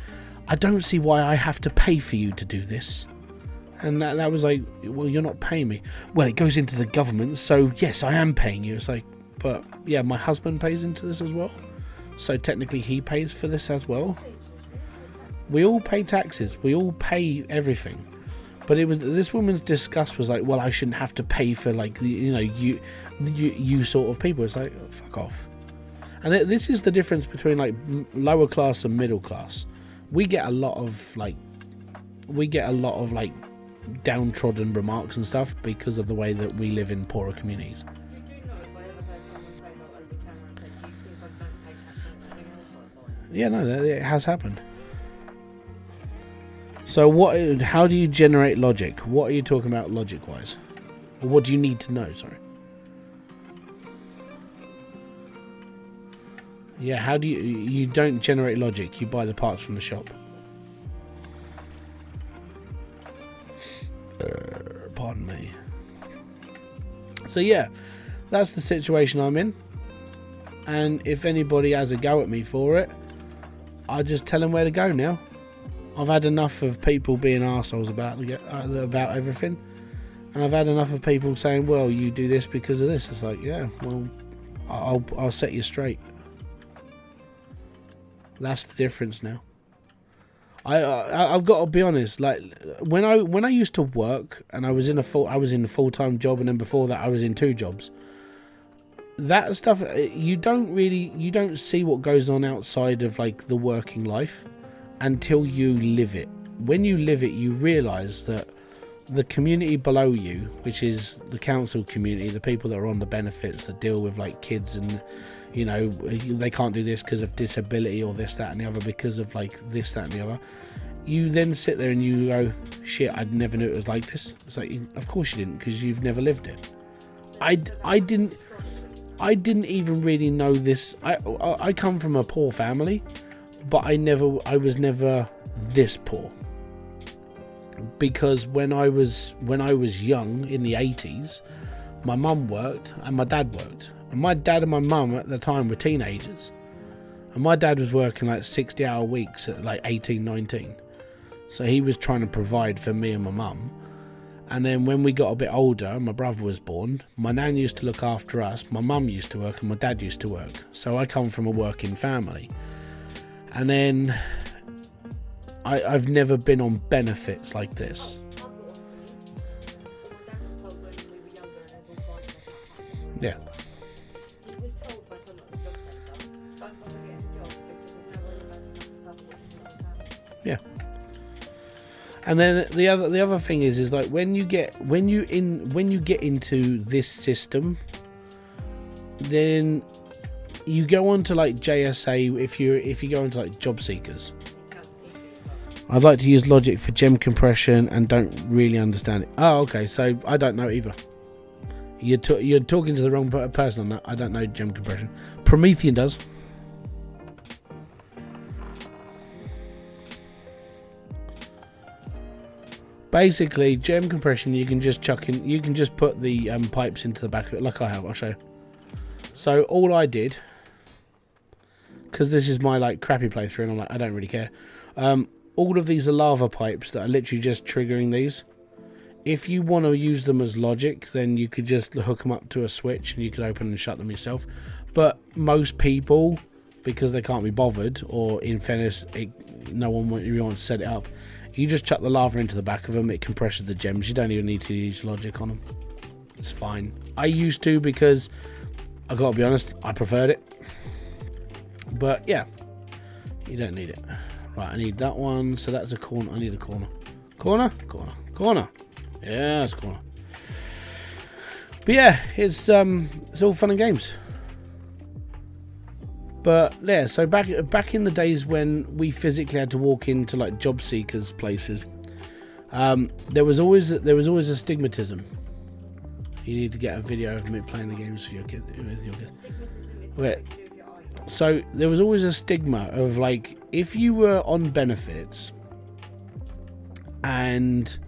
Speaker 1: I don't see why I have to pay for you to do this. And that was like, well, you're not paying me. Well, it goes into the government, so yes, I am paying you. It's like, but yeah, my husband pays into this as well, so technically he pays for this as well. We all pay taxes, we all pay everything. But it was, this woman's disgust was like, well, I shouldn't have to pay for like, you know, you sort of people. It's like, oh, fuck off. And this is the difference between like lower class and middle class. We get a lot of like downtrodden remarks and stuff because of the way that we live in poorer communities. Yeah, no, it has happened. So how do you generate logic? What are you talking about logic-wise? Or what do you need to know, sorry? Yeah, how do you don't generate logic, you buy the parts from the shop. Pardon me. So yeah, that's the situation I'm in. And if anybody has a go at me for it, I just tell them where to go now. I've had enough of people being arseholes about everything. And I've had enough of people saying, well, you do this because of this. It's like, yeah, well, I'll set you straight. That's the difference now. I've got to be honest. Like when I used to work and I was in a full-time job, and then before that I was in 2 jobs. That stuff, you don't see what goes on outside of like the working life until you live it. When you live it, you realise that the community below you, which is the council community, the people that are on the benefits that deal with like kids and, you know, they can't do this because of disability or this, that and the other, because of like this, that and the other. You then sit there and you go, shit, I never knew it was like this. It's like, of course you didn't, because you've never lived it. I didn't even really know this. I come from a poor family, but I was never this poor. Because when I was young in the 80s, my mum worked and my dad worked. And my dad and my mum at the time were teenagers. And my dad was working like 60-hour weeks at like 18, 19. So he was trying to provide for me and my mum. And then when we got a bit older and my brother was born, my nan used to look after us, my mum used to work and my dad used to work. So I come from a working family. And then I've never been on benefits like this. Yeah. Yeah. And then the other thing is like when you get into this system, then you go on to like JSA if you go into like job seekers. I'd like to use logic for gem compression and don't really understand it. Oh, okay, so I don't know either. You're talking to the wrong person on that. I don't know gem compression. Promethean does. Basically, gem compression, you can just chuck in, you can just put the pipes into the back of it like I have. I'll show you. So all I did, because this is my like crappy playthrough and I'm like, I don't really care. All of these are lava pipes that are literally just triggering these. If you want to use them as logic, then you could just hook them up to a switch and you could open and shut them yourself. But most people, because they can't be bothered, or in fairness, no one really wants to set it up, you just chuck the lava into the back of them, it compresses the gems. You don't even need to use logic on them. It's fine. I used to because, I gotta be honest, I preferred it. But yeah, you don't need it. Right, I need that one, so that's a corner. I need a corner. Corner? Corner. Corner. Yeah, it's corner. But yeah, it's all fun and games. But yeah, so back in the days when we physically had to walk into like job seekers places, there was always a stigmatism. You need to get a video of me playing the games with your kid. Okay. So there was always a stigma of like, if you were on benefits and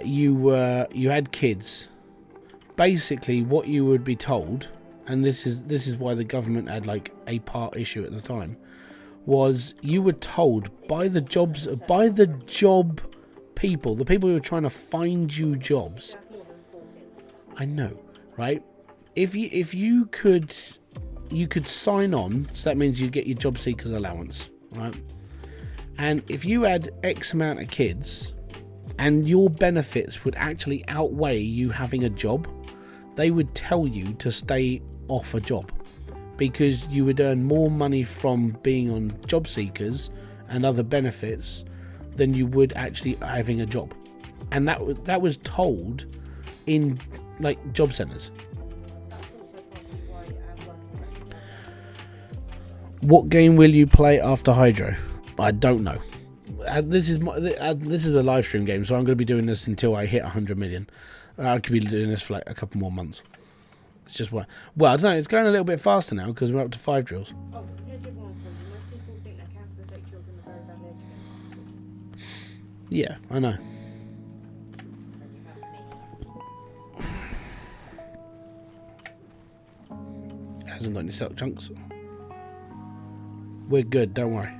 Speaker 1: you had kids, basically what you would be told, and this is why the government had like a part issue at the time, was you were told by the job people, the people who were trying to find you jobs. I know, right? If you could sign on, so that means you get your job seekers allowance, right? And if you had X amount of kids and your benefits would actually outweigh you having a job, they would tell you to stay off a job, because you would earn more money from being on job seekers and other benefits than you would actually having a job. And that was told in like job centers. What game will you play after Hydro? I don't know. This is a live stream game, so I'm going to be doing this until I hit 100 million. I could be doing this for like a couple more months. It's just what. Well, I don't know. It's going a little bit faster now because we're up to 5 drills.
Speaker 6: Oh, here's the one for you. Most people think that Kansas State children are very badly educated.
Speaker 1: Yeah, I know. It hasn't got any silk chunks. We're good, don't worry.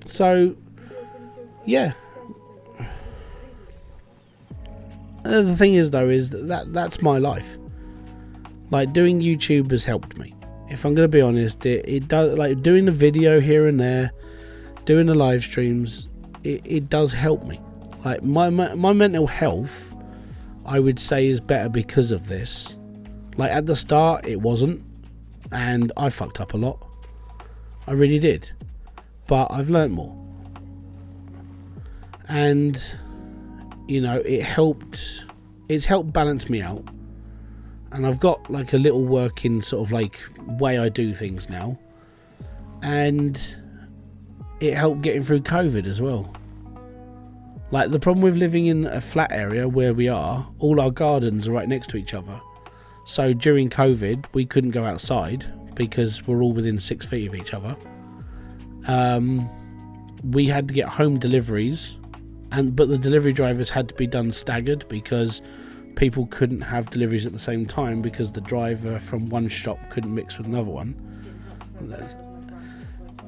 Speaker 1: So, yeah. The thing is, though, is that's my life. Like, doing YouTube has helped me. If I'm going to be honest, it does, like, doing the video here and there, doing the live streams, it does help me. Like, my mental health, I would say, is better because of this. Like, at the start, it wasn't. And I fucked up a lot. I really did. But I've learnt more. And, you know, it's helped balance me out. And I've got like a little working sort of like way I do things now. And it helped getting through COVID as well. Like, the problem with living in a flat area where we are, all our gardens are right next to each other. So during COVID, we couldn't go outside because we're all within 6 feet of each other. We had to get home deliveries, but the delivery drivers had to be done staggered because people couldn't have deliveries at the same time because the driver from one shop couldn't mix with another one.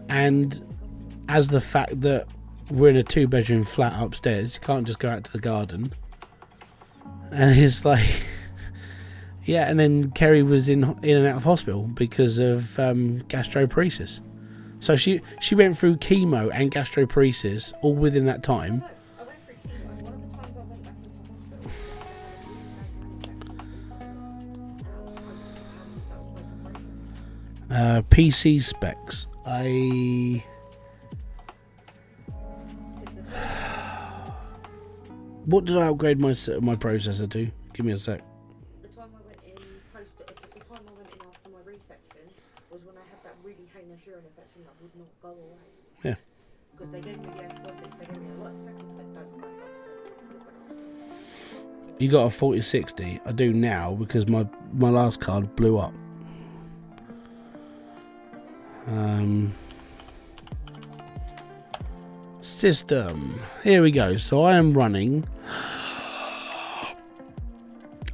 Speaker 1: And as the fact that we're in a 2-bedroom flat upstairs, you can't just go out to the garden. And it's like... Yeah, and then Kerry was in and out of hospital because of gastroparesis. So she went through chemo and gastroparesis all within that time.
Speaker 6: I went through chemo. One of the times I went back into hospital.
Speaker 1: PC specs. What did I upgrade my processor to? Give me a sec.
Speaker 6: The time I went in after my resection was when I had that really heinous urine infection that would not go away.
Speaker 1: Yeah.
Speaker 6: Because they gave me the antibiotics, they gave me a second dose of antibiotics.
Speaker 1: You got a 4060. I do now because my last card blew up. System. Here we go. So I am running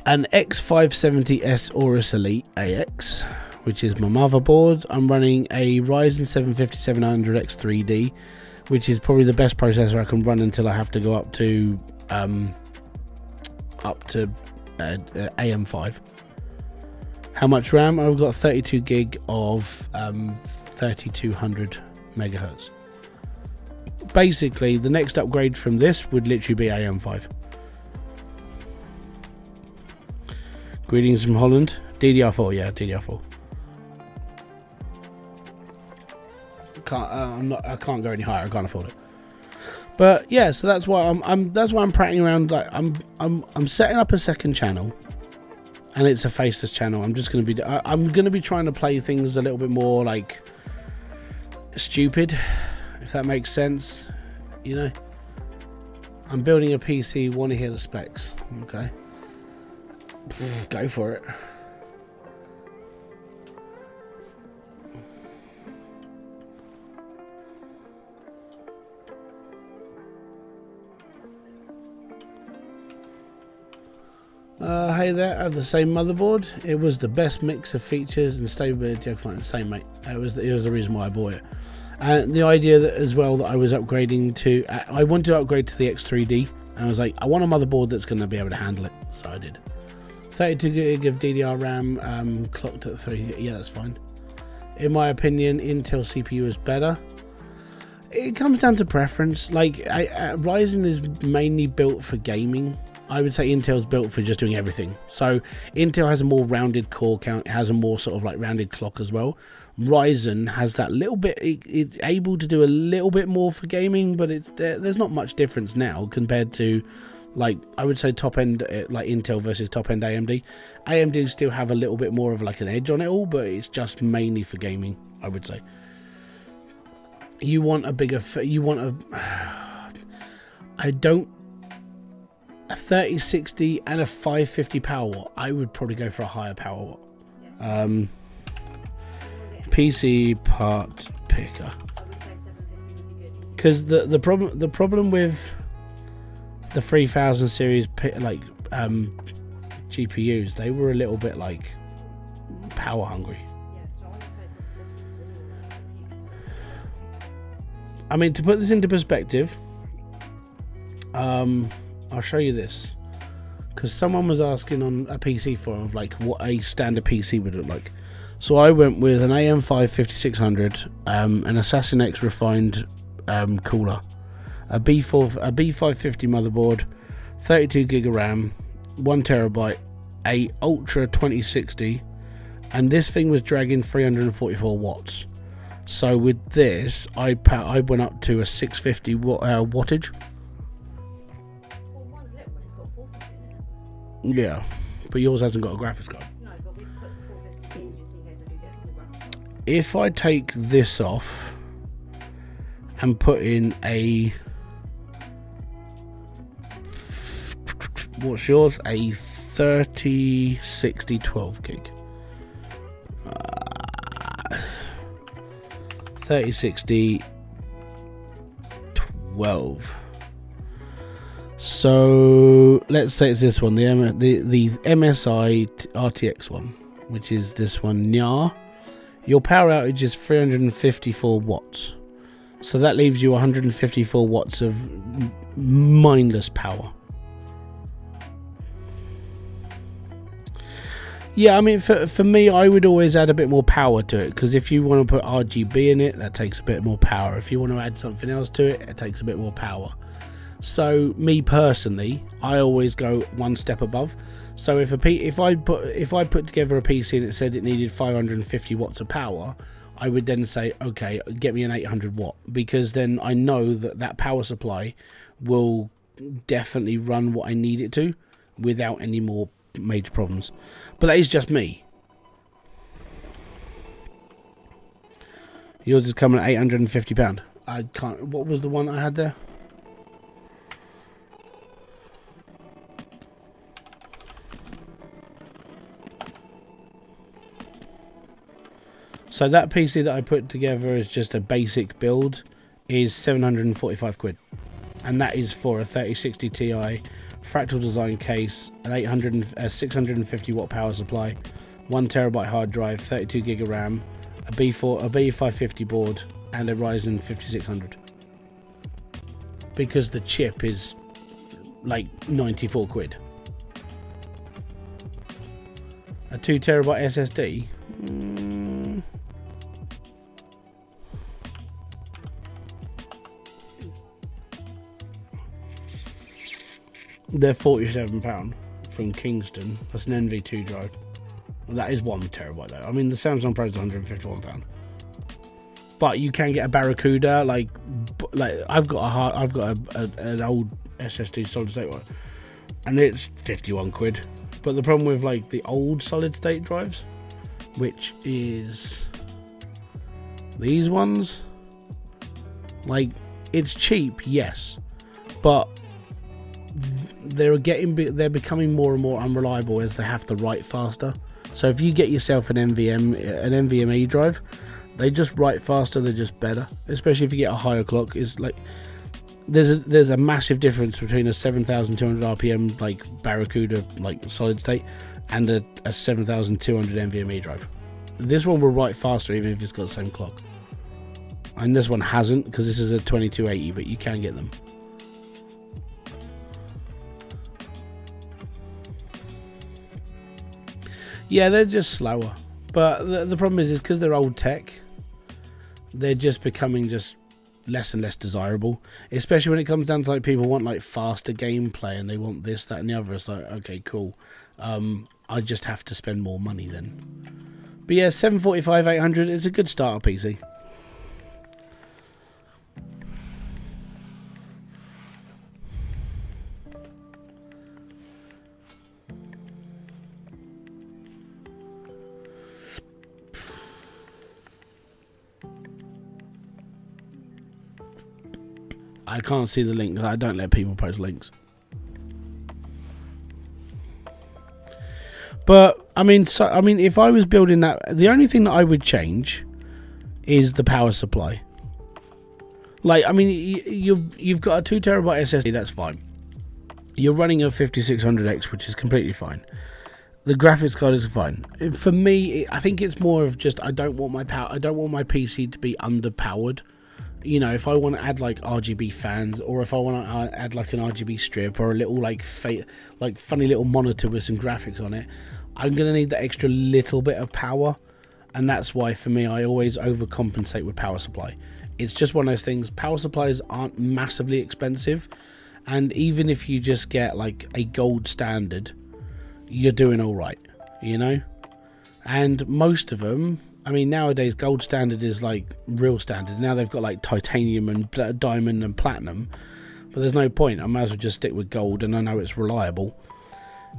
Speaker 1: an X570S Aorus Elite AX, which is my motherboard. I'm running a Ryzen 7 5700X 3D, which is probably the best processor I can run until I have to go up to AM5. How much RAM? I've got 32 gig of 3200 megahertz. Basically, the next upgrade from this would literally be AM5. Greetings from Holland. DDR4, yeah, DDR4. I can't go any higher. I can't afford it. But yeah, so that's why I'm prattling around. Like I'm setting up a second channel, and it's a faceless channel. I'm gonna be trying to play things a little bit more like stupid, if that makes sense. You know, I'm building a PC. Want to hear the specs? Okay, go for it. Hey there, I have the same motherboard. It was the best mix of features and stability. I find the same, mate. It was the reason why I bought it. And the idea that as well that I was upgrading to, I wanted to upgrade to the X3D, and I was like, I want a motherboard that's going to be able to handle it. So I did. 32 gig of DDR RAM, clocked at 3. Yeah, that's fine. In my opinion, Intel CPU is better. It comes down to preference. Like Ryzen is mainly built for gaming. I would say Intel's built for just doing everything. So Intel has a more rounded core count, it has a more sort of like rounded clock as well. Ryzen has that little bit, it's able to do a little bit more for gaming, but there's not much difference now compared to, like, I would say top end like Intel versus top end AMD. AMD still have a little bit more of like an edge on it all, but it's just mainly for gaming, I would say. You want a bigger, a 3060 and a 550 power watt. I would probably go for a higher power watt. PC part picker. Because the problem with the 3000 series GPUs, they were a little bit like power hungry. I mean, to put this into perspective, I'll show you this, because someone was asking on a PC forum of like what a standard PC would look like. So I went with an AM5 5600, an Assassin X refined cooler, a B550 motherboard, 32 gig of RAM, 1 terabyte, a Ultra 2060, and this thing was dragging 344 watts. So with this, I went up to a 650 wattage. Yeah, but yours hasn't got a graphics card.
Speaker 6: No, but we put 450 in just in case I do get some graphics card.
Speaker 1: If I take this off and put in a, what's yours? A 3060 12 gig. 3060 12. So let's say it's this one, the MSI RTX one, which is this one. Your power outage is 354 watts. So that leaves you 154 watts of mindless power. Yeah, I mean, for me, I would always add a bit more power to it, because if you want to put RGB in it, that takes a bit more power. If you want to add something else to it, it takes a bit more power. So me personally, I always go one step above. So if I put together a PC and it said it needed 550 watts of power, I would then say, okay, get me an 800 watt, because then I know that power supply will definitely run what I need it to without any more major problems. But that is just me. Yours is coming at £850. I can't. What was the one I had there? So that PC that I put together is just a basic build. is 745 quid. And that is for a 3060 Ti, fractal design case, an 650 watt power supply, 1 terabyte hard drive, 32 gig of RAM, a B550 board, and a Ryzen 5600. Because the chip is like 94 quid. A 2 terabyte SSD. They're £47 from Kingston. That's an NV2 drive. Well, that is 1 terabyte though. I mean, the Samsung Pro is £151. But you can get a Barracuda. Like I've got an old SSD solid state one, and it's 51 quid. But the problem with like the old solid state drives, which is these ones, like it's cheap, yes, but they're becoming more and more unreliable as they have to write faster. So if you get yourself an NVMe drive, they just write faster, they're just better. Especially if you get a higher clock. It's like there's a massive difference between a 7,200 RPM like Barracuda like solid state and a 7,200 NVMe drive. This one will write faster even if it's got the same clock. And this one hasn't, because this is a 2280, but you can get them. Yeah, they're just slower. But the problem is because they're old tech, they're just becoming just less and less desirable. Especially when it comes down to like people want like faster gameplay and they want this, that and the other. It's like, okay, cool. I just have to spend more money then. But yeah, 745, 800 is a good starter PC. I can't see the link. I don't let people post links. But I mean, if I was building that, the only thing that I would change is the power supply. Like, I mean, you've got a 2 terabyte SSD. That's fine. You're running a 5600X, which is completely fine. The graphics card is fine. For me, I think it's more of just I don't want my PC to be underpowered. You know, if I want to add like RGB fans, or if I want to add like an RGB strip or a little like funny little monitor with some graphics on it, I'm gonna need that extra little bit of power, and that's why for me I always overcompensate with power supply. It's just one of those things. Power supplies aren't massively expensive, and even if you just get like a gold standard, you're doing all right, you know. And most of them, I mean, nowadays gold standard is like real standard. Now they've got like titanium and diamond and platinum, but there's no point. I might as well just stick with gold, and I know it's reliable.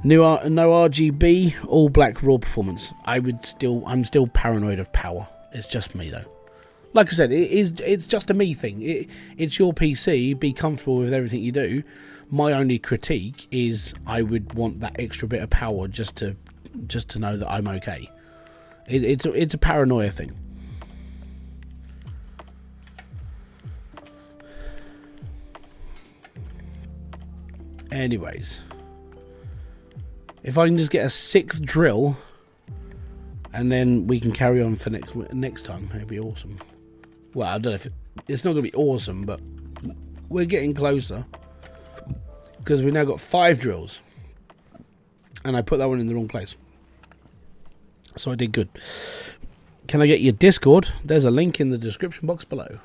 Speaker 1: No RGB, all black raw performance. I'm still paranoid of power. It's just me though. Like I said, it's just a me thing. It's your PC. Be comfortable with everything you do. My only critique is I would want that extra bit of power just to know that I'm okay. It's a paranoia thing. Anyways, if I can just get a 6th drill, and then we can carry on for next time, it'd be awesome. Well, I don't know if it's not going to be awesome, but we're getting closer, because we now got 5 drills, and I put that one in the wrong place. So I did good. Can I get your Discord? There's a link in the description box below.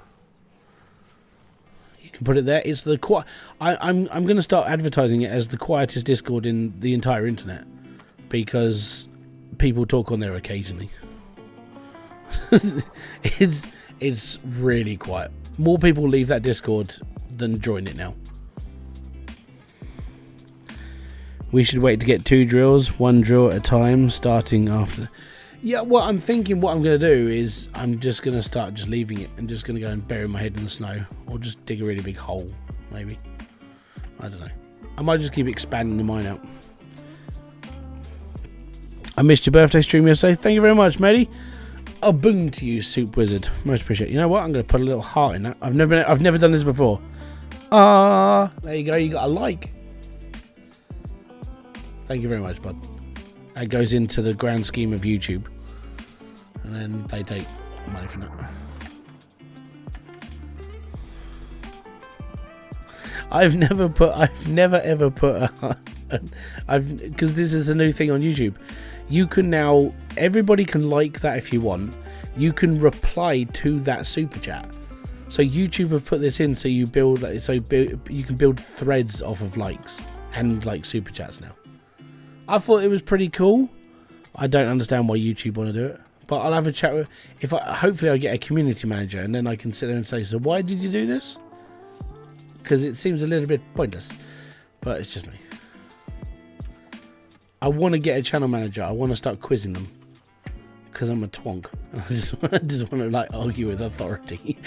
Speaker 1: You can put it there. It's the I'm going to start advertising it as the quietest Discord in the entire internet, because people talk on there occasionally. It's really quiet. More people leave that Discord than join it now. We should wait to get 2 drills, 1 drill at a time, starting after. Yeah, well, I'm thinking what I'm going to do is I'm just going to start just leaving it and just going to go and bury my head in the snow, or just dig a really big hole, maybe. I don't know. I might just keep expanding the mine out. I missed your birthday stream yesterday. Thank you very much, matey. A boon to you, Soup Wizard. Most appreciated. You know what? I'm going to put a little heart in that. I've never done this before. There you go. You got a like. Thank you very much, bud. That goes into the grand scheme of YouTube, and then they take money from that. I've never ever put because this is a new thing on YouTube. You can now, everybody can like that if you want. You can reply to that super chat. So YouTube have put this in, so you you can build threads off of likes and like super chats now. I thought it was pretty cool. I don't understand why YouTube want to do it, but I'll have a chat with. Hopefully I get a community manager, and then I can sit there and say, so why did you do this? Because it seems a little bit pointless, but it's just me. I want to get a channel manager. I want to start quizzing them because I'm a twonk. I just want to like argue with authority.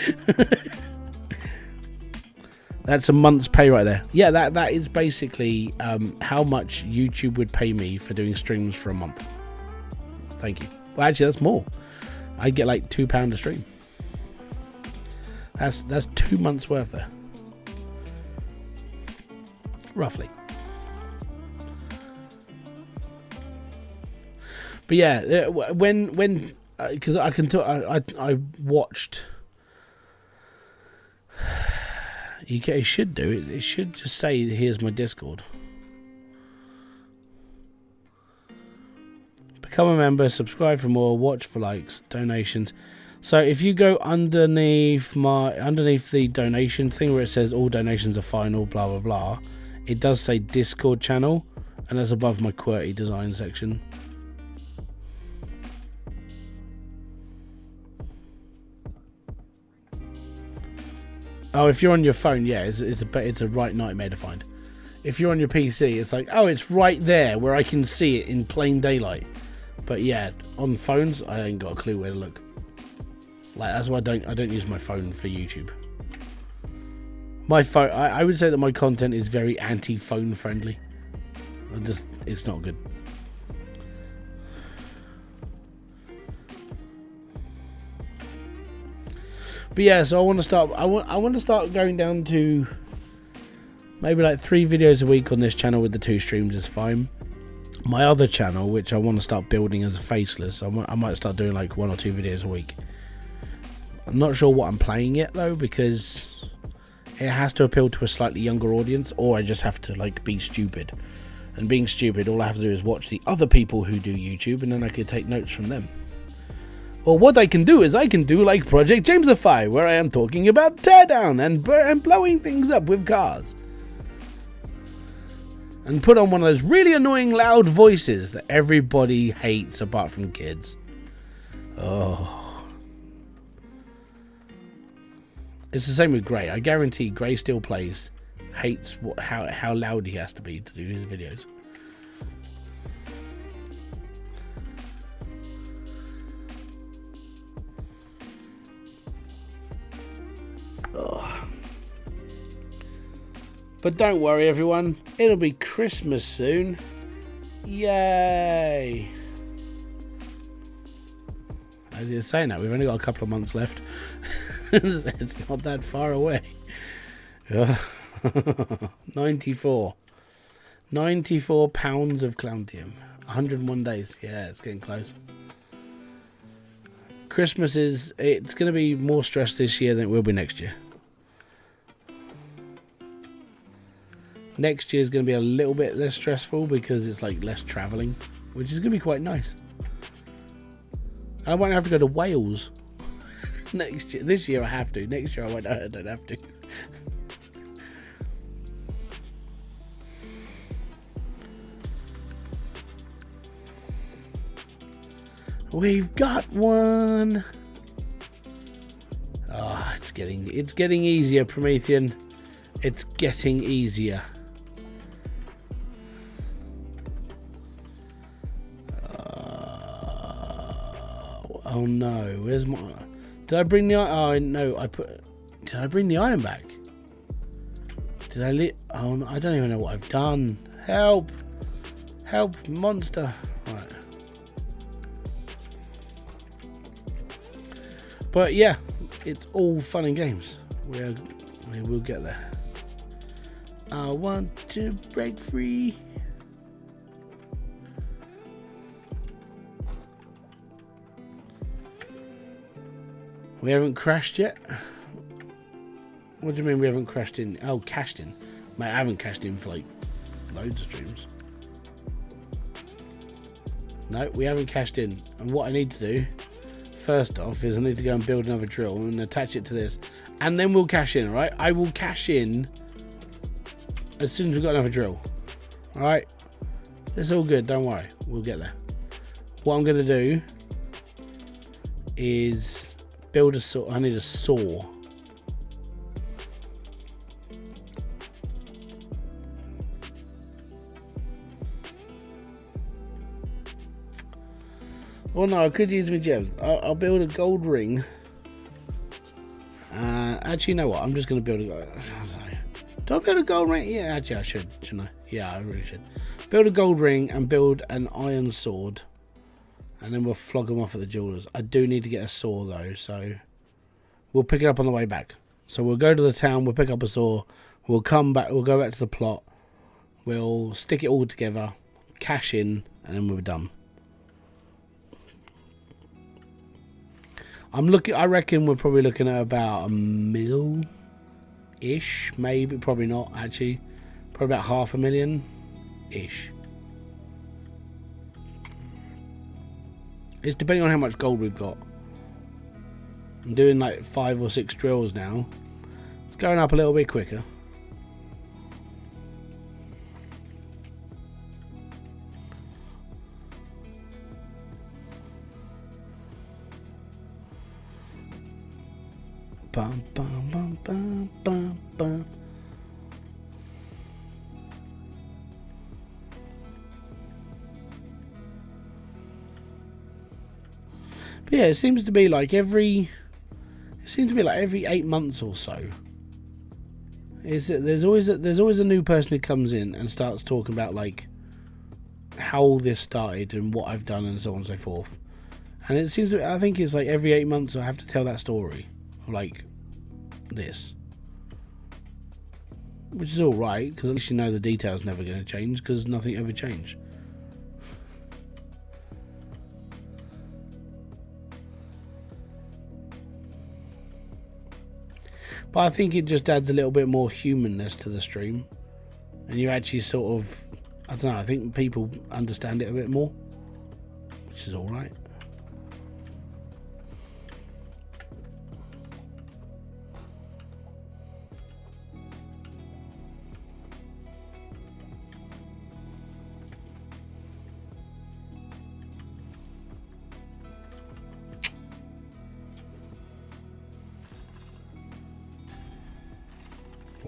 Speaker 1: That's a month's pay right there. Yeah, that is basically how much YouTube would pay me for doing streams for a month. Thank you. Well, actually, that's more. I'd get like £2 a stream. That's 2 months worth there, roughly. But yeah, when because I can talk, I watched. It should do it. It should just say, "Here's my Discord." Become a member, subscribe for more, watch for likes, donations. So if you go underneath the donation thing where it says all donations are final, blah blah blah, it does say Discord channel, and that's above my QWERTY design section. Oh, if you're on your phone, yeah, it's a right nightmare to find. If you're on your PC, it's like, oh, it's right there where I can see it in plain daylight. But yeah, on phones, I ain't got a clue where to look. Like, that's why I don't use my phone for YouTube. My phone, I would say that my content is very anti-phone friendly. It's not good. But yeah, so I want to start going down to maybe like 3 videos a week on this channel. With the 2 streams is fine. My other channel, which I want to start building as a faceless, I might start doing like 1 or 2 videos a week. I'm not sure what I'm playing yet though, because it has to appeal to a slightly younger audience, or I just have to like be stupid. And being stupid, all I have to do is watch the other people who do YouTube, and then I can take notes from them. Or what I can do is I can do like Project Jamesify, where I am talking about teardown and blowing things up with cars. And put on one of those really annoying loud voices that everybody hates apart from kids. Oh. It's the same with Gray. I guarantee Gray still plays, hates how loud he has to be to do his videos. Ugh. But don't worry everyone, it'll be Christmas soon. Yay! As you're saying that, we've only got a couple of months left. It's not that far away. 94 pounds of Clowntium. 101 days. Yeah, it's getting close. Christmas it's going to be more stressed this year than it will be next year. Next year is going to be a little bit less stressful because it's like less travelling, which is going to be quite nice. I won't have to go to Wales next year. This year I have to. Next year I don't have to. We've got one. Oh, it's getting easier, Promethean. It's getting easier. Oh no, where's my... Did I bring the... Oh no, Did I bring the iron back? Did I Oh no, I don't even know what I've done. Help! Help, monster. Right. But yeah, it's all fun and games. We will get there. I want to break free. We haven't crashed yet. What do you mean we haven't crashed in? Oh, cashed in. Mate, I haven't cashed in for like loads of streams. No, we haven't cashed in. And what I need to do, first off, is I need to go and build another drill and attach it to this. And then we'll cash in, alright? I will cash in as soon as we've got another drill. Alright? It's all good, don't worry. We'll get there. What I'm going to do is build a saw. I need a saw. Well, no, I could use my gems. I'll build a gold ring. Actually, you know what? I'm just going to build a... Do I build a gold ring? Yeah, actually, I should, shouldn't I? Yeah, I really should. Build a gold ring and build an iron sword. And then we'll flog them off at the jewelers. I do need to get a saw, though, so... We'll pick it up on the way back. So we'll go to the town, we'll pick up a saw. We'll come back, we'll go back to the plot. We'll stick it all together. Cash in, and then we're done. I reckon we're probably looking at about $1 million-ish, maybe, probably not, actually. Probably about $500,000-ish. It's depending on how much gold we've got. I'm doing like 5 or 6 drills now. It's going up a little bit quicker. Bum, bum, bum, bum, bum, bum. But yeah, it seems to be like every 8 months or so. Is that there's always a new person who comes in and starts talking about like how all this started and what I've done and so on and so forth. And it seems to, I think it's like every 8 months I have to tell that story. Like this, which is all right, because at least you know the details never going to change, because nothing ever changed. But I think it just adds a little bit more humanness to the stream, and you actually sort of, I don't know, I think people understand it a bit more, which is all right.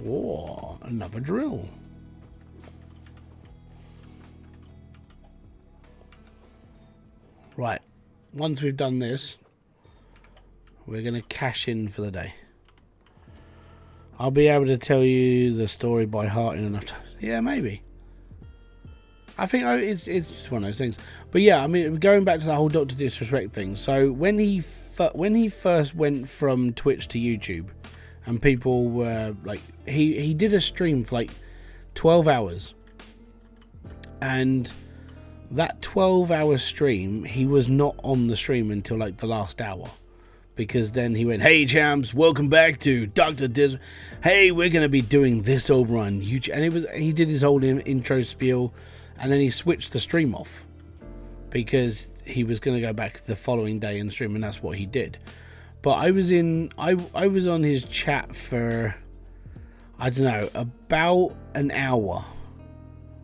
Speaker 1: Oh, another drill. Right, once we've done this, we're going to cash in for the day. I'll be able to tell you the story by heart in enough time. Yeah, maybe. I think it's just one of those things. But yeah, I mean, going back to that whole Dr. Disrespect thing. So when he first went from Twitch to YouTube, and people were like, he did a stream for like 12 hours. And that 12-hour stream, he was not on the stream until like the last hour. Because then he went, hey champs, welcome back to Dr. Dis. Hey, we're going to be doing this over on YouTube. And he did his whole intro spiel. And then he switched the stream off. Because he was going to go back the following day and stream. And that's what he did. But I was on his chat for, I don't know, about an hour.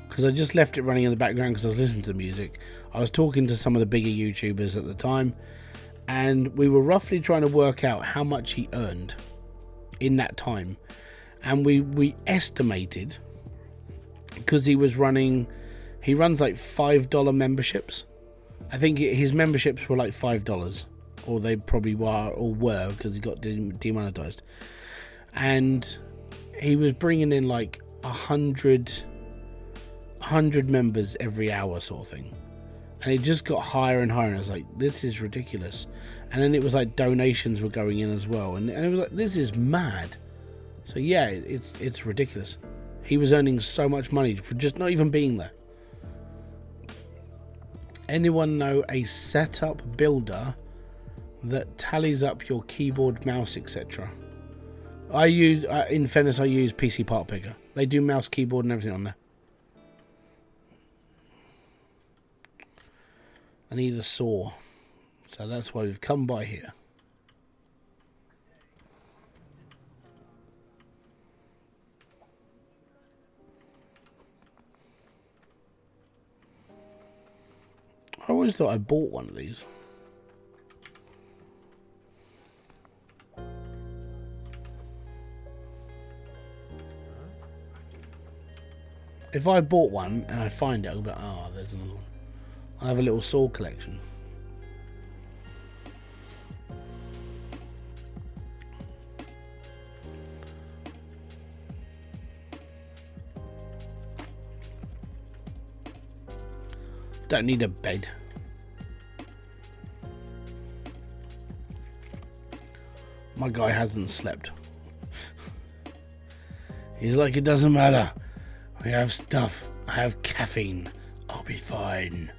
Speaker 1: Because I just left it running in the background because I was listening to the music. I was talking to some of the bigger YouTubers at the time. And we were roughly trying to work out how much he earned in that time. And we estimated, because he runs like $5 memberships. I think his memberships were like $5. Or they probably were because he got demonetized. And he was bringing in like 100 members every hour sort of thing. And it just got higher and higher, and I was like, this is ridiculous. And then it was like donations were going in as well, and it was like, this is mad. So yeah, it's ridiculous. He was earning so much money for just not even being there. Anyone know a setup builder that tallies up your keyboard, mouse, etc.? I use, in fairness, I use PC Part Picker. They do mouse, keyboard, and everything on there. I need a saw, so that's why we've come by here. I always thought I bought one of these. If I bought one and I find it, I'll be like, oh, there's another one. I'll have a little saw collection. Don't need a bed. My guy hasn't slept. He's like, it doesn't matter. We have stuff. I have caffeine. I'll be fine.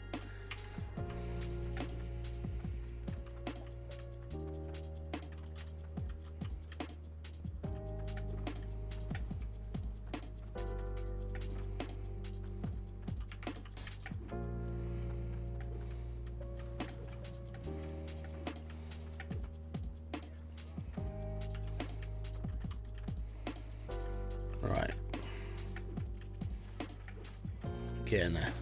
Speaker 1: Right. Get in there.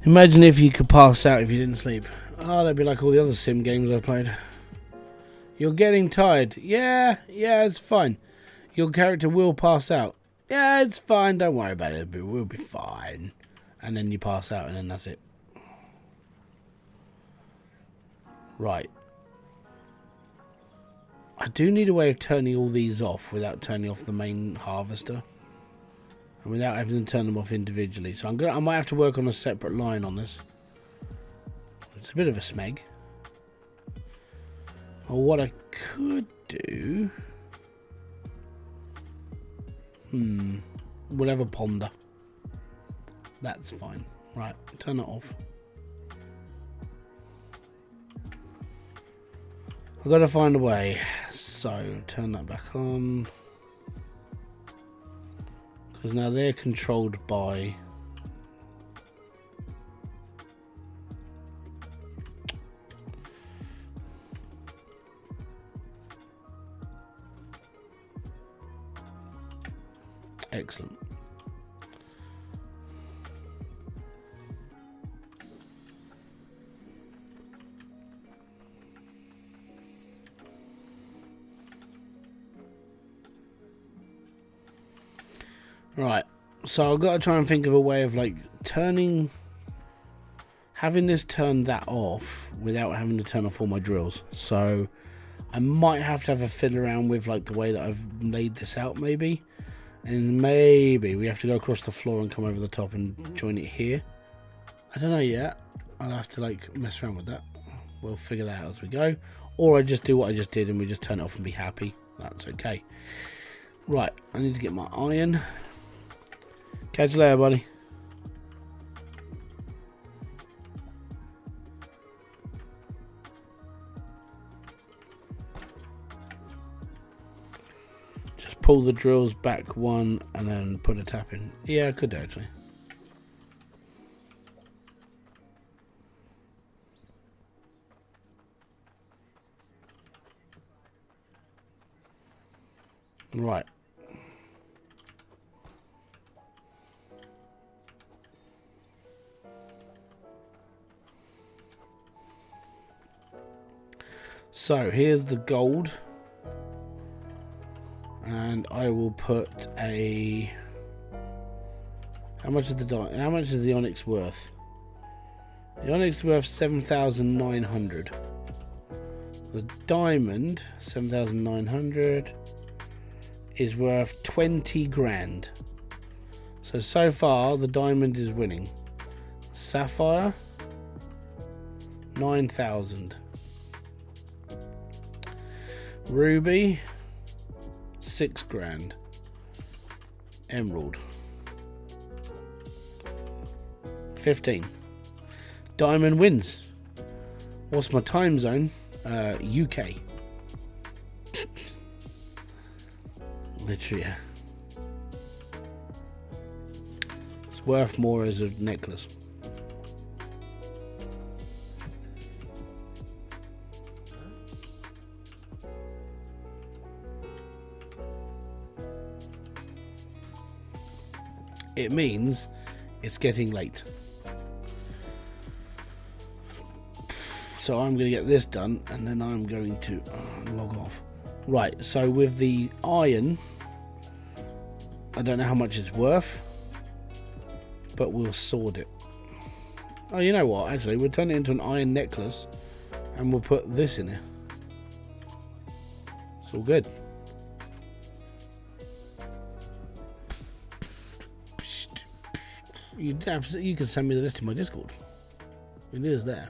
Speaker 1: Imagine if you could pass out if you didn't sleep. Oh, that'd be like all the other sim games I played. You're getting tired. Yeah, it's fine. Your character will pass out. Yeah, it's fine. Don't worry about it. We'll be fine. And then you pass out, and then that's it. Right. I do need a way of turning all these off without turning off the main harvester. And without having to turn them off individually. So I might have to work on a separate line on this. It's a bit of a smeg. Or what I could do... We'll have a ponder. That's fine. Right, turn it off. I've got to find a way. So, turn that back on. Because now they're controlled by... Excellent. Right, so I've got to try and think of a way of like having this turn that off without having to turn off all my drills. So I might have to have a fiddle around with like the way that I've laid this out maybe. And maybe we have to go across the floor and come over the top and join it here. I don't know yet. I'll have to like mess around with that. We'll figure that out as we go. Or I just do what I just did and we just turn it off and be happy. That's okay. Right, I need to get my iron. Catch you later, buddy. Pull the drills back one and then put a tap in. Yeah, I could do actually. Right. So here's the gold. And I will put a How much is the onyx worth? The onyx is worth 7,900. The diamond, 7,900, is worth 20 grand. So far the diamond is winning. Sapphire, 9,000. Ruby, 6 grand. Emerald, 15. Diamond wins. What's my time zone? UK. Literally, yeah. It's worth more as a necklace. It means it's getting late. So I'm going to get this done and then I'm going to log off. Right, so with the iron, I don't know how much it's worth, but we'll sort it. Oh, you know what? Actually, we'll turn it into an iron necklace and we'll put this in here. It's all good. You can send me the list in my Discord. It is there.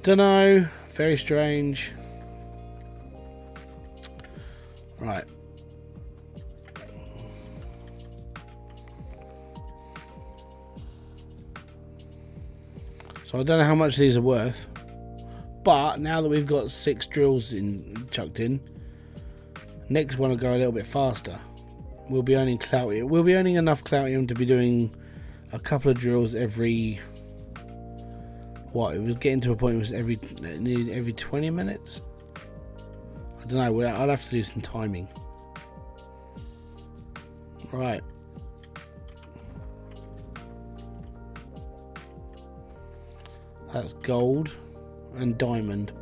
Speaker 1: Dunno, very strange. Right. So I don't know how much these are worth, but now that we've got 6 drills chucked in, next one will go a little bit faster. We'll be earning cloutium. We'll be earning enough cloutium to be doing a couple of drills every. What, we'll get into a point where it's every 20 minutes? I don't know, I'll have to do some timing. Right. That's gold and diamond.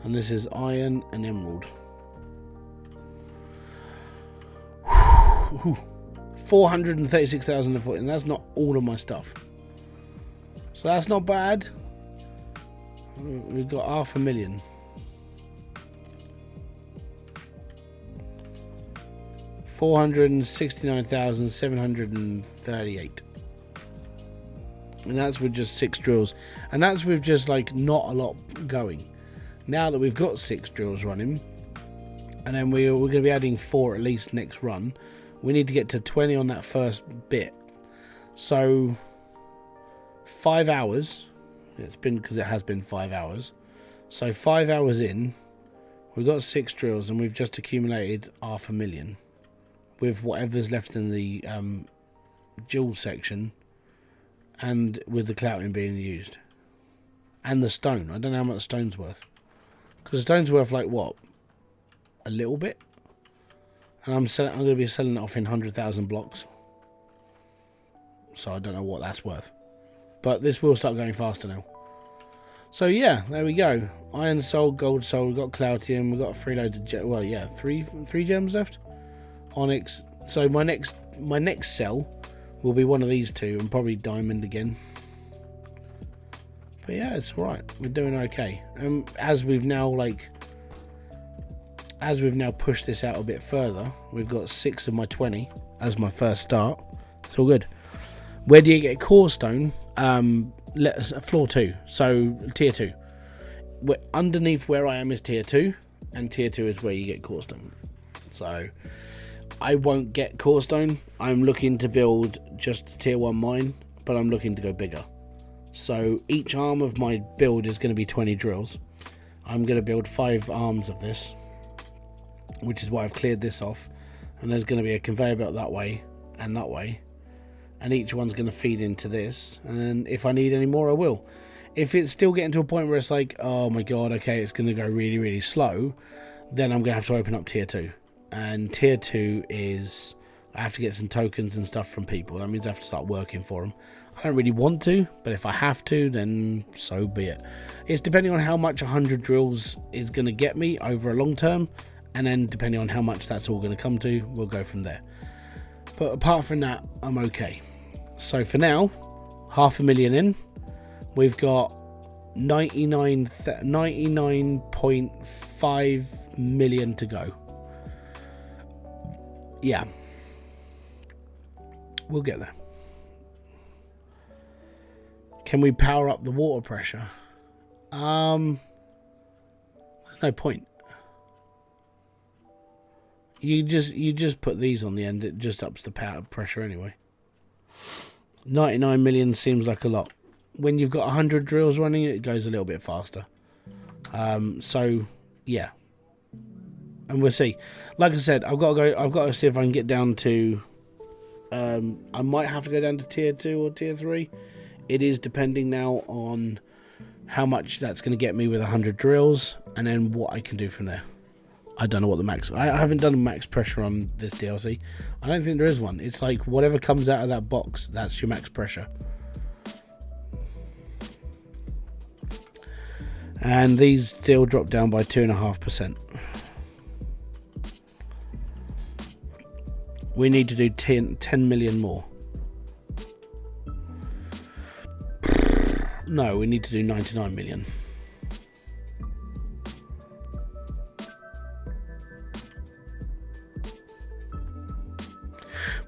Speaker 1: And this is iron and emerald. 436,000 a foot, and that's not all of my stuff. So that's not bad. We've got 500,000. $469,738. And that's with just 6 drills. And that's with just like not a lot going. Now that we've got 6 drills running, and then we're going to be adding 4 at least next run, we need to get to 20 on that first bit. So 5 hours. It's been, because it has been 5 hours. So 5 hours in, we've got 6 drills and we've just accumulated 500,000 with whatever's left in the jewel section, and with the cloutium being used, and the stone. I don't know how much the stone's worth, because the stone's worth like what, a little bit. And I'm going to be selling it off in 100,000 blocks. So I don't know what that's worth. But this will start going faster now. So yeah, there we go. Iron sold, gold sold, we've got cloutium, we've got 3 loads of gems. Well, yeah, three gems left. Onyx. So my next sell will be one of these 2, and probably diamond again. But yeah, it's alright. We're doing okay. As we've now pushed this out a bit further, we've got 6 of my 20 as my first start. It's all good. Where do you get core stone? Floor 2, so tier 2. Underneath where I am is tier 2, and tier 2 is where you get core stone. So I won't get core stone. I'm looking to build just a tier 1 mine, but I'm looking to go bigger. So each arm of my build is going to be 20 drills. I'm going to build 5 arms of this, which is why I've cleared this off. and there's going to be a conveyor belt that way and that way, and each one's going to feed into this, and if I need any more I will. If it's still getting to a point where it's like, oh my god, okay, it's going to go really, really slow, then I'm going to have to open up tier 2. And tier 2 is, I have to get some tokens and stuff from people. That means I have to start working for them. I don't really want to, but if I have to, then so be it. It's depending on how much 100 drills is going to get me over a long term, and then depending on how much that's all going to come to, we'll go from there. But apart from that, I'm okay. So for now, 500,000 in. We've got 99.5 million to go. Yeah. We'll get there. Can we power up the water pressure? There's no point. You just put these on the end. It just ups the power pressure anyway. 99 million seems like a lot. When you've got 100 drills running, it goes a little bit faster. So yeah, and we'll see. Like I said, I've got to see if I can get down to. I might have to go down to tier 2 or tier 3. It is depending now on how much that's going to get me with 100 drills, and then what I can do from there. I don't know what the max. I haven't done a max pressure on this DLC. I don't think there is one. It's like whatever comes out of that box, that's your max pressure. And these still drop down by 2.5%. We need to do 10 million more. No, we need to do 99 million.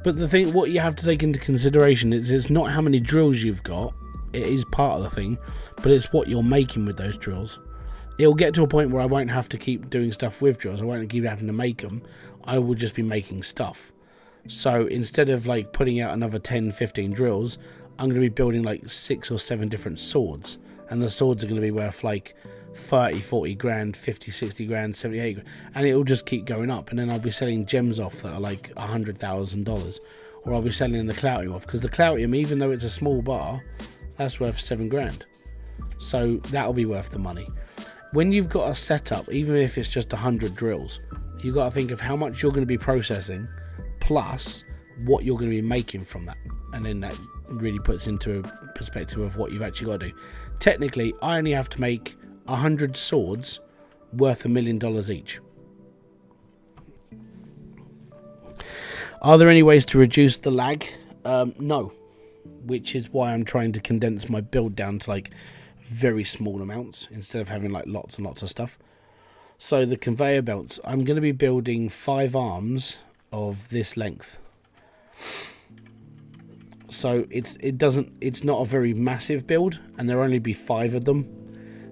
Speaker 1: But the thing, what you have to take into consideration is it's not how many drills you've got. It is part of the thing, but it's what you're making with those drills. It'll get to a point where I won't have to keep doing stuff with drills. I won't keep having to make them. I will just be making stuff. So instead of like putting out another 10, 15 drills, I'm going to be building like 6 or 7 different swords. And the swords are going to be worth like 30, 40 grand, 50, 60 grand, 78 grand. And it will just keep going up. And then I'll be selling gems off that are like $100,000. Or I'll be selling the Cloutium off. Because the Cloutium, even though it's a small bar, that's worth 7 grand. So that'll be worth the money. When you've got a setup, even if it's just 100 drills, you've got to think of how much you're going to be processing, plus what you're going to be making from that. And then that really puts into a perspective of what you've actually got to do. Technically, I only have to make 100 swords worth $1 million each. Are there any ways to reduce the lag? No. Which is why I'm trying to condense my build down to like very small amounts instead of having like lots and lots of stuff. So the conveyor belts, I'm going to be building 5 arms of this length. So it's not a very massive build, and there'll only be 5 of them.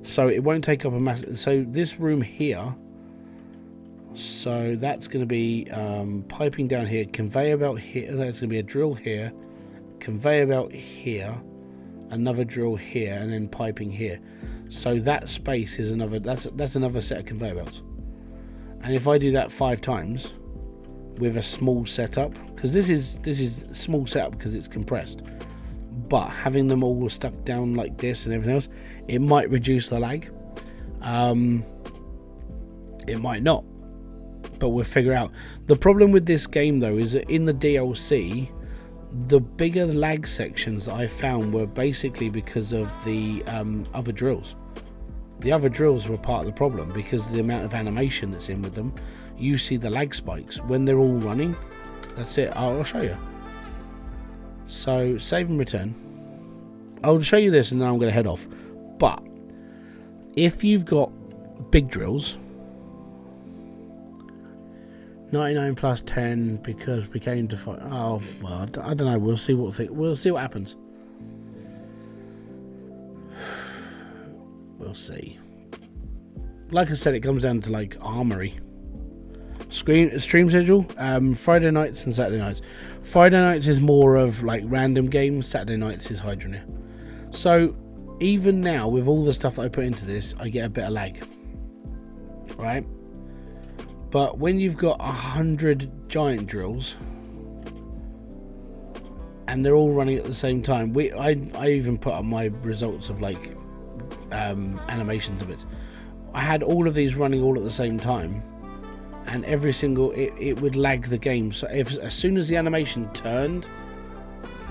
Speaker 1: So it won't take up a massive. So this room here. So that's going to be piping down here, conveyor belt here. That's going to be a drill here, conveyor belt here, another drill here, and then piping here. So that space is another. That's another set of conveyor belts. And if I do that 5 times with a small setup, because this is small setup because it's compressed, but having them all stuck down like this and everything else, it might reduce the lag. It might not, but we'll figure out. The problem with this game though is that in the DLC, the bigger lag sections that I found were basically because of the other drills. The other drills were part of the problem because of the amount of animation that's in with them. You see the lag spikes when they're all running. That's it. I'll show you. So save and return. I'll show you this and then I'm going to head off. But if you've got big drills, 99 plus 10 because we came to fight. Oh well, I don't know. We'll see what happens. We'll see. Like I said, it comes down to like armory. Stream schedule, Friday nights and Saturday nights. Friday nights is more of like random games. Saturday nights is Hydroneer. So even now with all the stuff that I put into this, I get a bit of lag, right? But when you've got 100 giant drills and they're all running at the same time, I even put up my results of like animations of it. I had all of these running all at the same time, and every single it would lag the game. So as soon as the animation turned,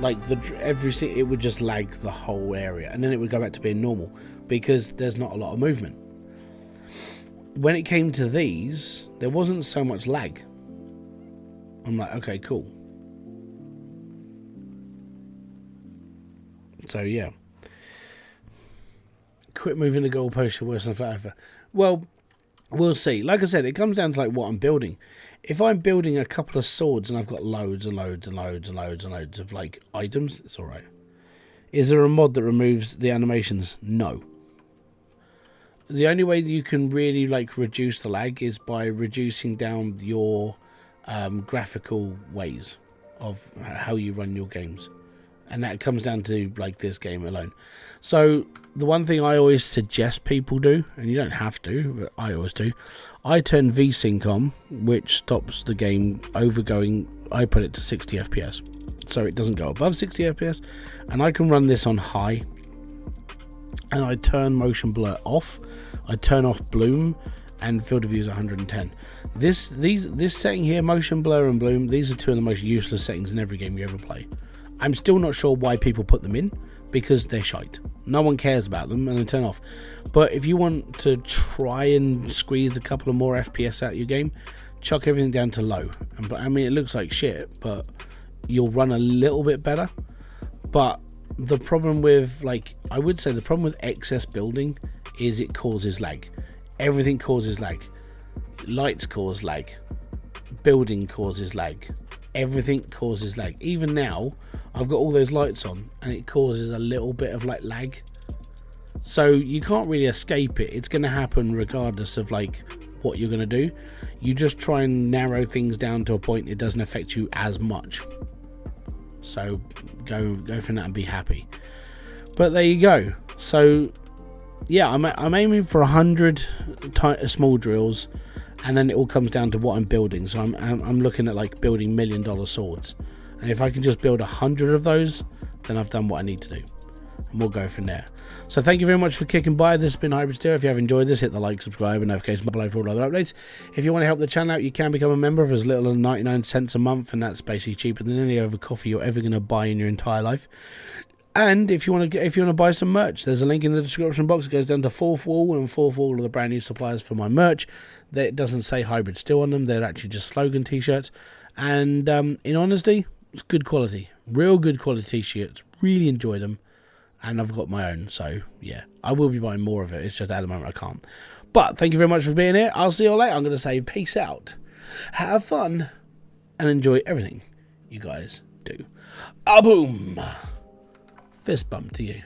Speaker 1: like it would just lag the whole area, and then it would go back to being normal because there's not a lot of movement. When it came to these, there wasn't so much lag. I'm like, okay, cool. So yeah, quit moving the goalpost, you're worse than forever. Well, we'll see. Like I said, it comes down to like what I'm building. If I'm building a couple of swords and I've got loads and loads and loads and loads and loads of like items, it's all right. Is there a mod that removes the animations? No. The only way that you can really like reduce the lag is by reducing down your graphical ways of how you run your games. And that comes down to like this game alone. So the one thing I always suggest people do, and you don't have to, but I always do, I turn VSync on, which stops the game overgoing. I put it to 60 FPS, so it doesn't go above 60 FPS, and I can run this on high. And I turn motion blur off, I turn off bloom, and field of view is 110. This setting here, motion blur and bloom, these are two of the most useless settings in every game you ever play. I'm still not sure why people put them in, because they're shite. No one cares about them, and they turn off. But if you want to try and squeeze a couple of more FPS out of your game, chuck everything down to low. And I mean, it looks like shit, but you'll run a little bit better. But the problem with, like, I would say the problem with excess building is it causes lag. Everything causes lag. Lights cause lag. Building causes lag. Everything causes lag. Even now, I've got all those lights on and it causes a little bit of like lag. So you can't really escape it. It's going to happen regardless of like what you're going to do. You just try and narrow things down to a point it doesn't affect you as much. So go from that and be happy. But there you go. So yeah, I'm aiming for 100 small drills, and then it all comes down to what I'm building. So I'm looking at like building $1 million swords, and if I can just build 100 of those, then I've done what I need to do, and we'll go from there. So thank you very much for kicking by. This has been Hybridsteel. If you have enjoyed this, hit the like, subscribe, and notification below for all other updates. If you want to help the channel out, you can become a member of as little as 99 cents a month, and that's basically cheaper than any other coffee you're ever going to buy in your entire life. And if you want to buy some merch, there's a link in the description box. It goes down to Fourth Wall, and Fourth Wall are the brand new suppliers for my merch. It doesn't say Hybridsteel on them. They're actually just slogan t-shirts. And in honesty, it's good quality. Real good quality t-shirts. Really enjoy them. And I've got my own. So, yeah. I will be buying more of it. It's just at the moment I can't. But thank you very much for being here. I'll see you all later. I'm going to say peace out. Have fun. And enjoy everything you guys do. A boom. Fist bump to you.